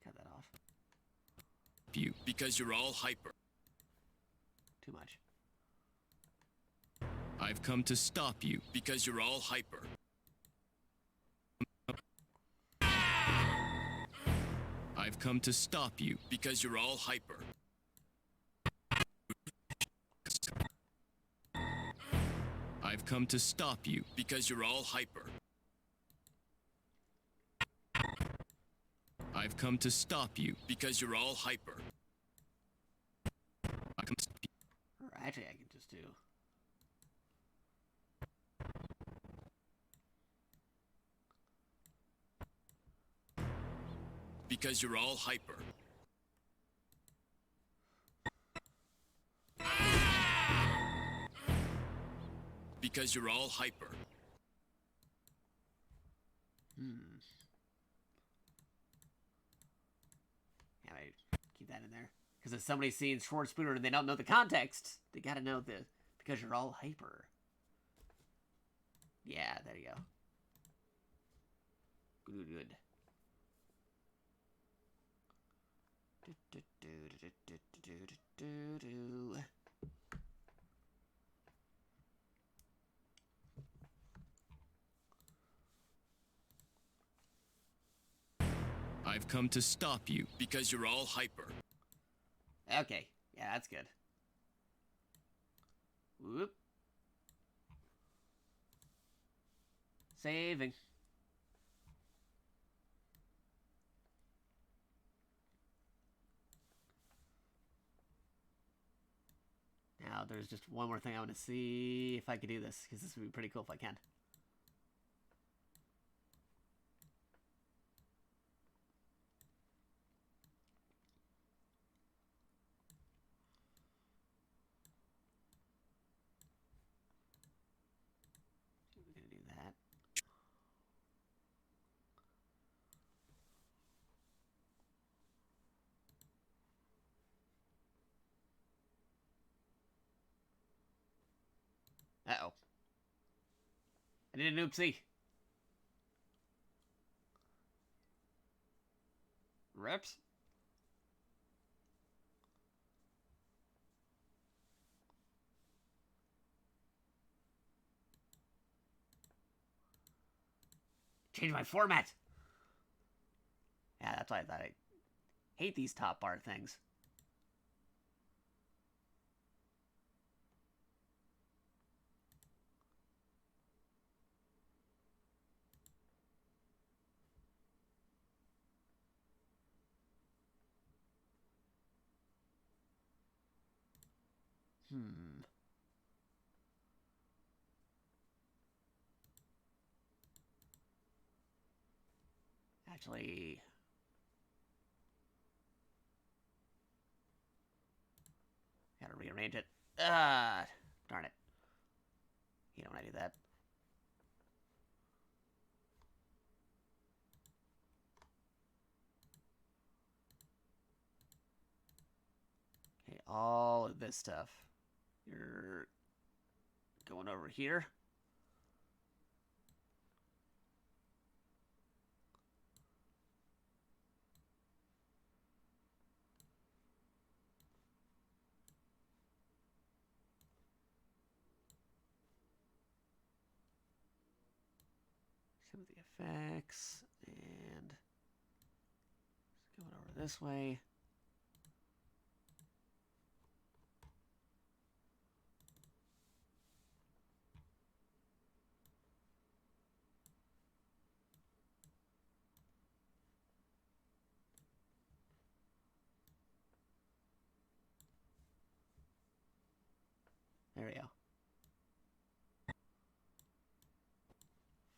Cut that off. You because you're all hyper. Too much. I've come to stop you because you're all hyper. I've come to stop you because you're all hyper. I've come to stop you because you're all hyper. I've come to stop you because you're all hyper. Or actually, I can just do. Because you're all hyper. Because you're all hyper. Yeah, I keep that in there. Because if somebody's seeing Schwarz Bruder and they don't know the context, they gotta know the because you're all hyper. Yeah, there you go. Good. I've come to stop you because you're all hyper. Okay, yeah, that's good. Whoop. Saving. Now, there's just one more thing I want to see if I could do this, because this would be pretty cool if I can. We're going to do that. Uh-oh. I did an oopsie. Rips? Change my format. Yeah, that's why I thought I hate these top bar things. Actually, gotta rearrange it. Darn it. You don't want to do that. Okay, all of this stuff. You're going over here. Some of the effects, and going over this way. There we go.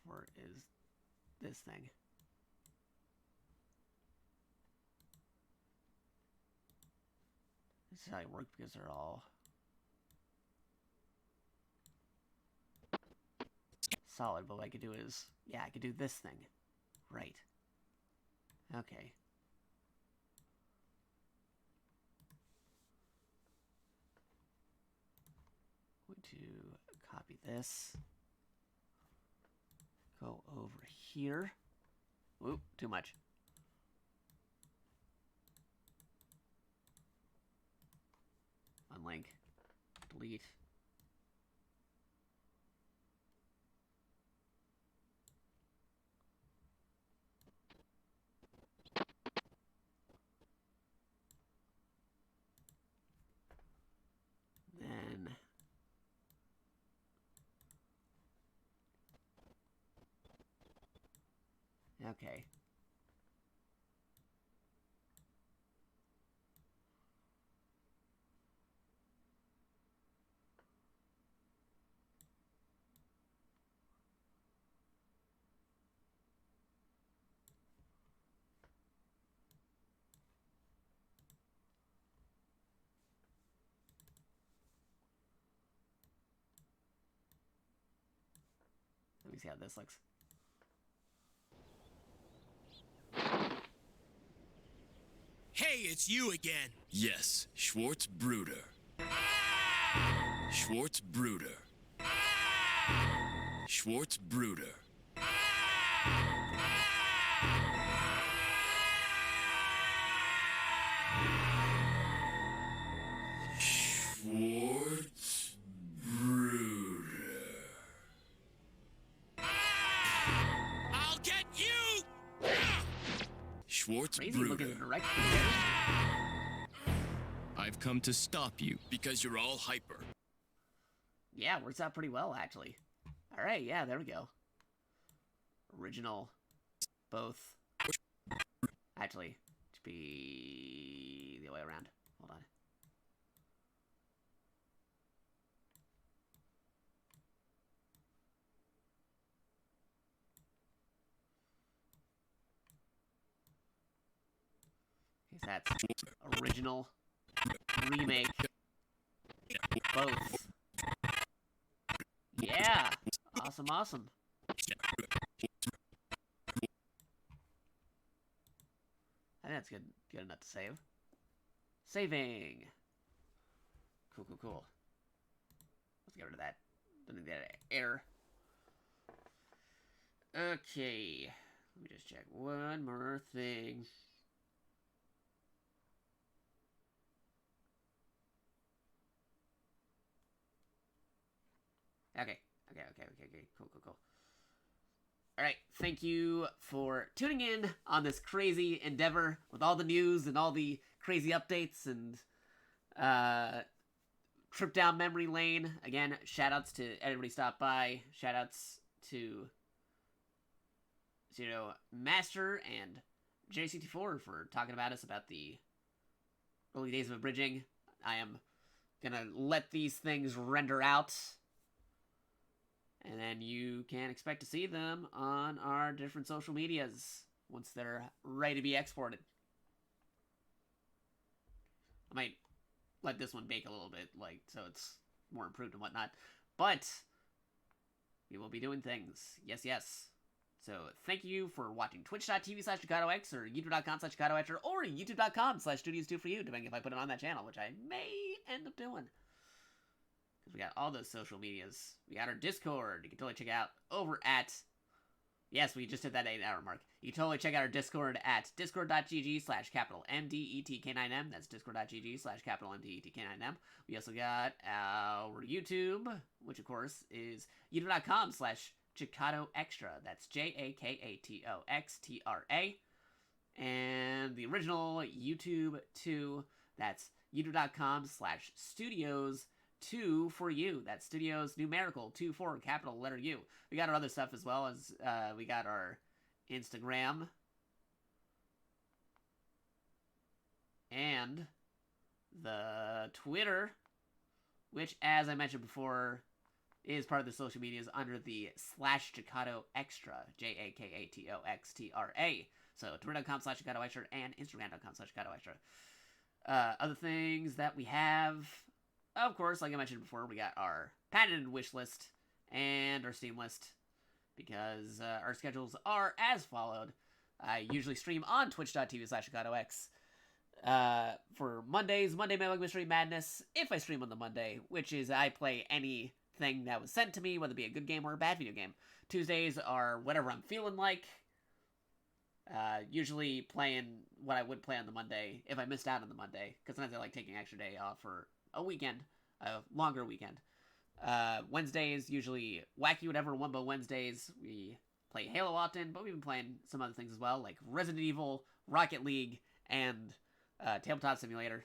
Where is this thing? This is how it works because they're all solid, but what I could do is, yeah, I could do this thing. Right. Okay. Going to copy this. Go over here. Oop, too much. Unlink. Delete. Then okay. Let me see how this looks. Hey, it's you again. Yes, Schwarz Bruder. Schwarz Bruder. Schwarz Bruder. Schwarz Bruder. I'll get you! Schwarz Crazy Bruder. looking direct. I've come to stop you because you're all hyper. Yeah, works out pretty well, actually. Alright, yeah, there we go. Original. Both. Actually, it should be the other way around. Hold on. Okay, so that's original, remake, both. Yeah! Awesome, awesome. I think that's good enough to save. Saving! Cool, cool, cool. Let's get rid of that Didn't get an error. Okay. Let me just check one more thing. Okay. Cool. Alright, thank you for tuning in on this crazy endeavor with all the news and all the crazy updates and trip down memory lane. Again, shoutouts to everybody stopped by. Shoutouts to Master and J64 for talking about us about the early days of abridging. I am gonna let these things render out, and then you can expect to see them on our different social medias once they're ready to be exported. I might let this one bake a little bit, so it's more improved and whatnot. But we will be doing things. Yes. So thank you for watching twitch.tv/JakatoX or youtube.com/JakatoX or youtube.com/studios2for you, depending if I put it on that channel, which I may end up doing. Because we got all those social medias. We got our Discord. You can totally check out over at... Yes, we just hit that 8-hour mark. You can totally check out our Discord at discord.gg/MDETK9M. That's discord.gg/MDETK9M. We also got our YouTube, which of course is youtube.com/JakatoXtra. That's JakatoXtra. And the original YouTube 2, that's youtube.com/studios2 for you. That's studios numerical 24 capital letter U. We got our other stuff as well, as we got our Instagram and the Twitter, which, as I mentioned before, is part of the social medias under the /JakatoXtra, JakatoXtra. So twitter.com/JakatoXtra and instagram.com/JakatoXtra. Other things that we have, of course, like I mentioned before, we got our patented wish list and our Steam list, because our schedules are as followed. I usually stream on twitch.tv/JakatoX for Mondays, Monday Mystery Madness, if I stream on the Monday, which is I play anything that was sent to me, whether it be a good game or a bad video game. Tuesdays are whatever I'm feeling like. Usually playing what I would play on the Monday if I missed out on the Monday, because sometimes I like taking an extra day off for a weekend, a longer weekend. Wednesdays, usually wacky whatever Wumbo Wednesdays. We play Halo often, but we've been playing some other things as well, like Resident Evil, Rocket League, and Tabletop Simulator,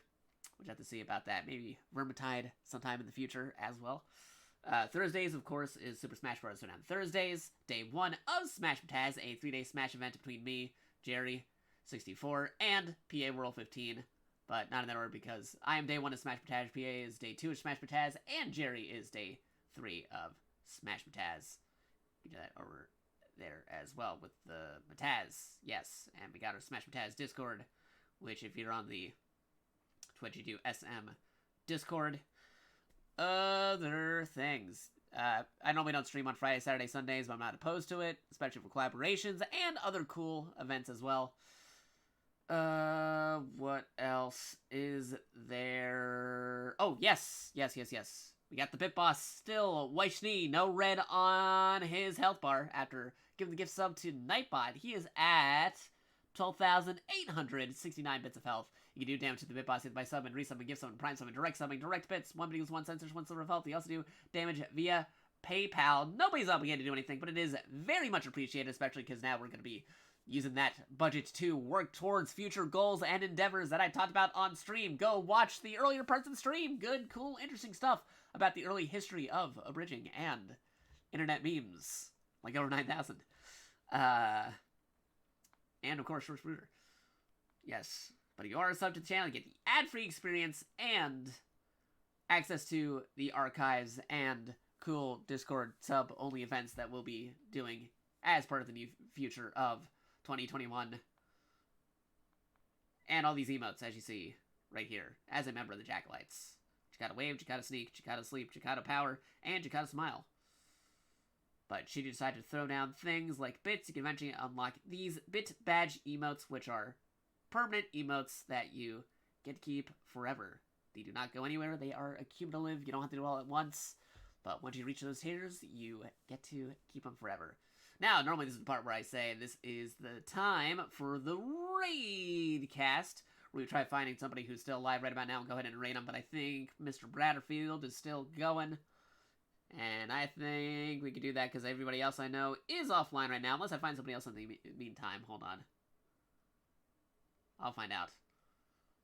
which I have to see about that. Maybe Vermintide sometime in the future as well. Thursdays, of course, is Super Smash Bros. So on Thursdays, day 1 of Smash Taz, a 3-day Smash event between me, Jerry, 64, and PA World 15. But not in that order, because I am day 1 of Smash Taz, PA is day 2 of Smash Taz, and Jerry is day 3 of Smash Taz. We do that over there as well with the Mataz. Yes, and we got our Smash Taz Discord, which if you're on the Twitch, you do SM Discord. Other things. I normally don't stream on Friday, Saturday, Sundays, but I'm not opposed to it, especially for collaborations and other cool events as well. What else is there? Oh, yes. We got the Bit Boss still. Weichni, no red on his health bar after giving the gift sub to Nightbot. He is at 12,869 bits of health. You can do damage to the Bit Boss by sub and resub and gift sub and prime sub and direct subbing, direct bits, 1 bit equals 1 sensors, 1 silver of health. You also do damage via PayPal. Nobody's obligated to do anything, but it is very much appreciated, especially because now we're going to be using that budget to work towards future goals and endeavors that I talked about on stream. Go watch the earlier parts of the stream. Good, cool, interesting stuff about the early history of abridging and internet memes, like over 9,000. And of course, Schwarz Bruder. Yes, but if you are a sub to the channel, you get the ad-free experience and access to the archives and cool Discord sub-only events that we'll be doing as part of the new future of 2021. And all these emotes, as you see right here, as a member of the JakatoX. Jakato Wave, Jakato Sneak, Jakato Sleep, Jakato Power, and Jakato Smile. But she decided to throw down things like bits. You can eventually unlock these bit badge emotes, which are permanent emotes that you get to keep forever. They do not go anywhere. They are accumulative. You don't have to do it all at once. But once you reach those tiers, you get to keep them forever. Now, normally this is the part where I say this is the time for the raid cast, where we try finding somebody who's still alive right about now and go ahead and raid them. But I think Mr. Bradderfield is still going. And I think we could do that because everybody else I know is offline right now, unless I find somebody else in the meantime. Hold on. I'll find out.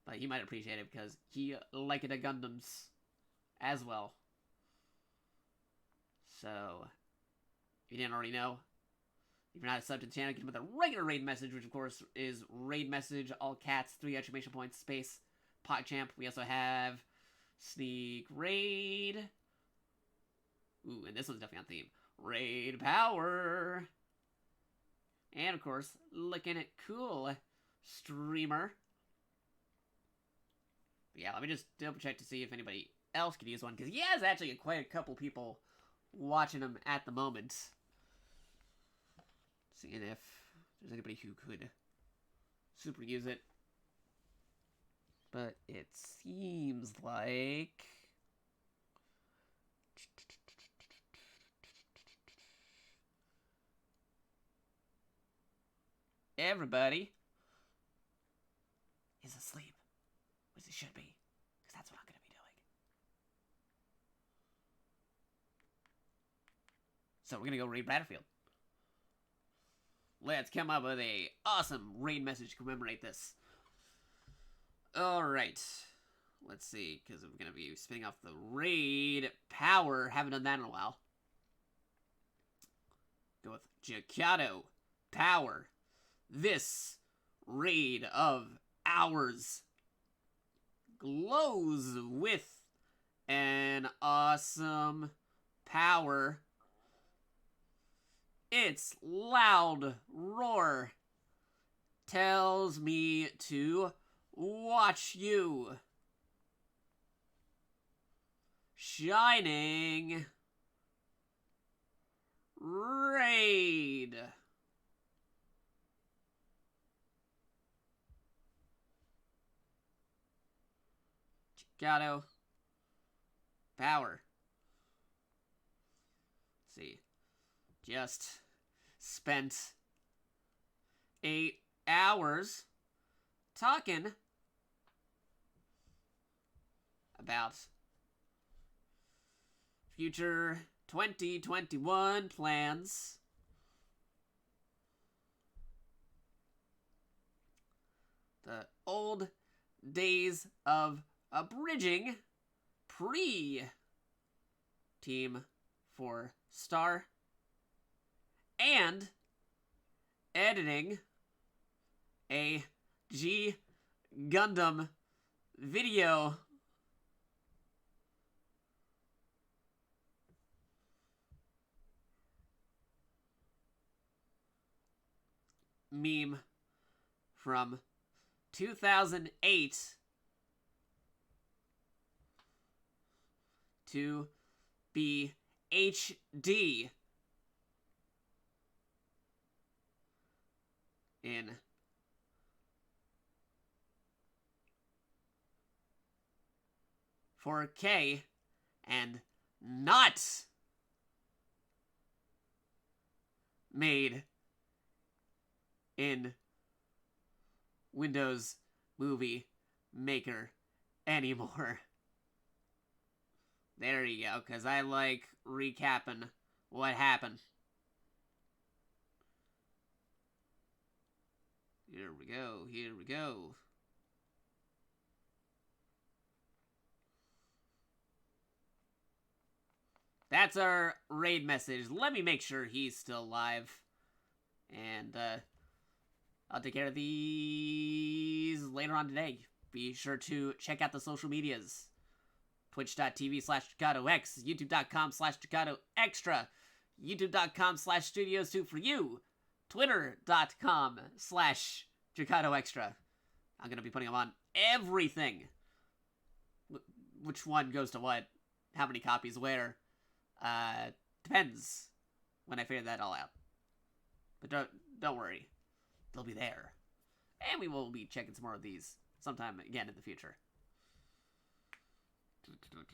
But he might appreciate it because he liked the Gundams as well. So, if you didn't already know, if you're not a sub to the channel, get him with a regular raid message, which of course is raid message, all cats, 3 exclamation points, space, PogChamp. We also have sneak raid. Ooh, and this one's definitely on theme. Raid power. And of course, looking at cool streamer. But yeah, let me just double check to see if anybody else could use one, because he has actually quite a couple people watching him at the moment. Seeing if there's anybody who could super use it. But it seems like... everybody is asleep, which they should be, because that's what I'm going to be doing. So we're going to go raid Bradderfield. Let's come up with a awesome raid message to commemorate this. Alright. Let's see, because we're going to be spinning off the raid power. Haven't done that in a while. Go with Jakato power. This raid of ours glows with an awesome power. Its loud roar tells me to watch you. Shining raid. Jakato power. Let's see. Just spent 8 hours talking about future 2021 plans. The old days of abridging pre-Team 4 Star and editing a GGundam video. Meme from 2008 to be HD in 4K and not made in Windows Movie Maker anymore. There you go, because I like recapping what happened. Here we go, here we go. That's our raid message. Let me make sure he's still alive. And, I'll take care of these later on today. Be sure to check out the social medias. Twitch.tv/JakatoX, YouTube.com/JakatoExtra, YouTube.com/Studios2 for you, Twitter.com/JakatoExtra. I'm going to be putting them on everything. Which one goes to what? How many copies where? Depends when I figure that all out. But don't worry. They'll be there. And we will be checking some more of these sometime again in the future. Gonna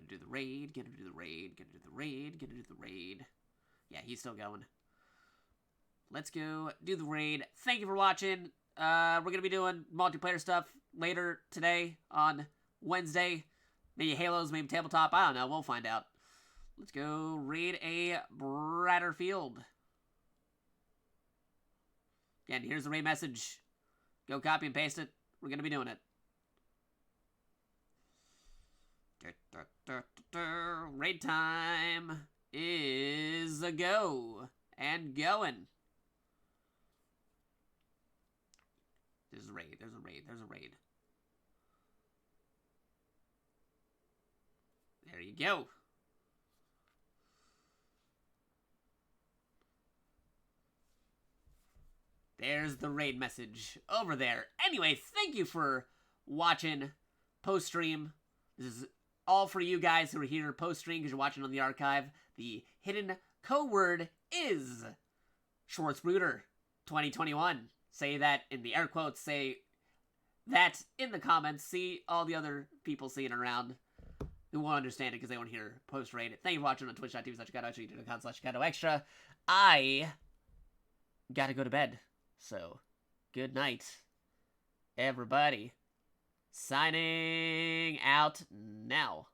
do the raid, gonna do the raid, gonna do the raid, gonna do the raid. Yeah, he's still going. Let's go do the raid. Thank you for watching. We're gonna be doing multiplayer stuff later today on Wednesday. Maybe Halos, maybe Tabletop. I don't know. We'll find out. Let's go raid a brighter field. Again, here's the raid message. Go copy and paste it. We're gonna be doing it. Raid time is a go and going. There's a raid, there's a raid, there's a raid. There you go. There's the raid message over there. Anyway, thank you for watching post-stream. This is all for you guys who are here post-stream because you're watching on the archive. The hidden code word is Schwarz Bruder 2021. Say that in the air quotes. Say that in the comments. See all the other people seeing it around who won't understand it because they won't hear post-raid. Thank you for watching on twitch.tv/JakatoX, youtube.com/JakatoXtra. I gotta go to bed. So, good night, everybody. Signing out now.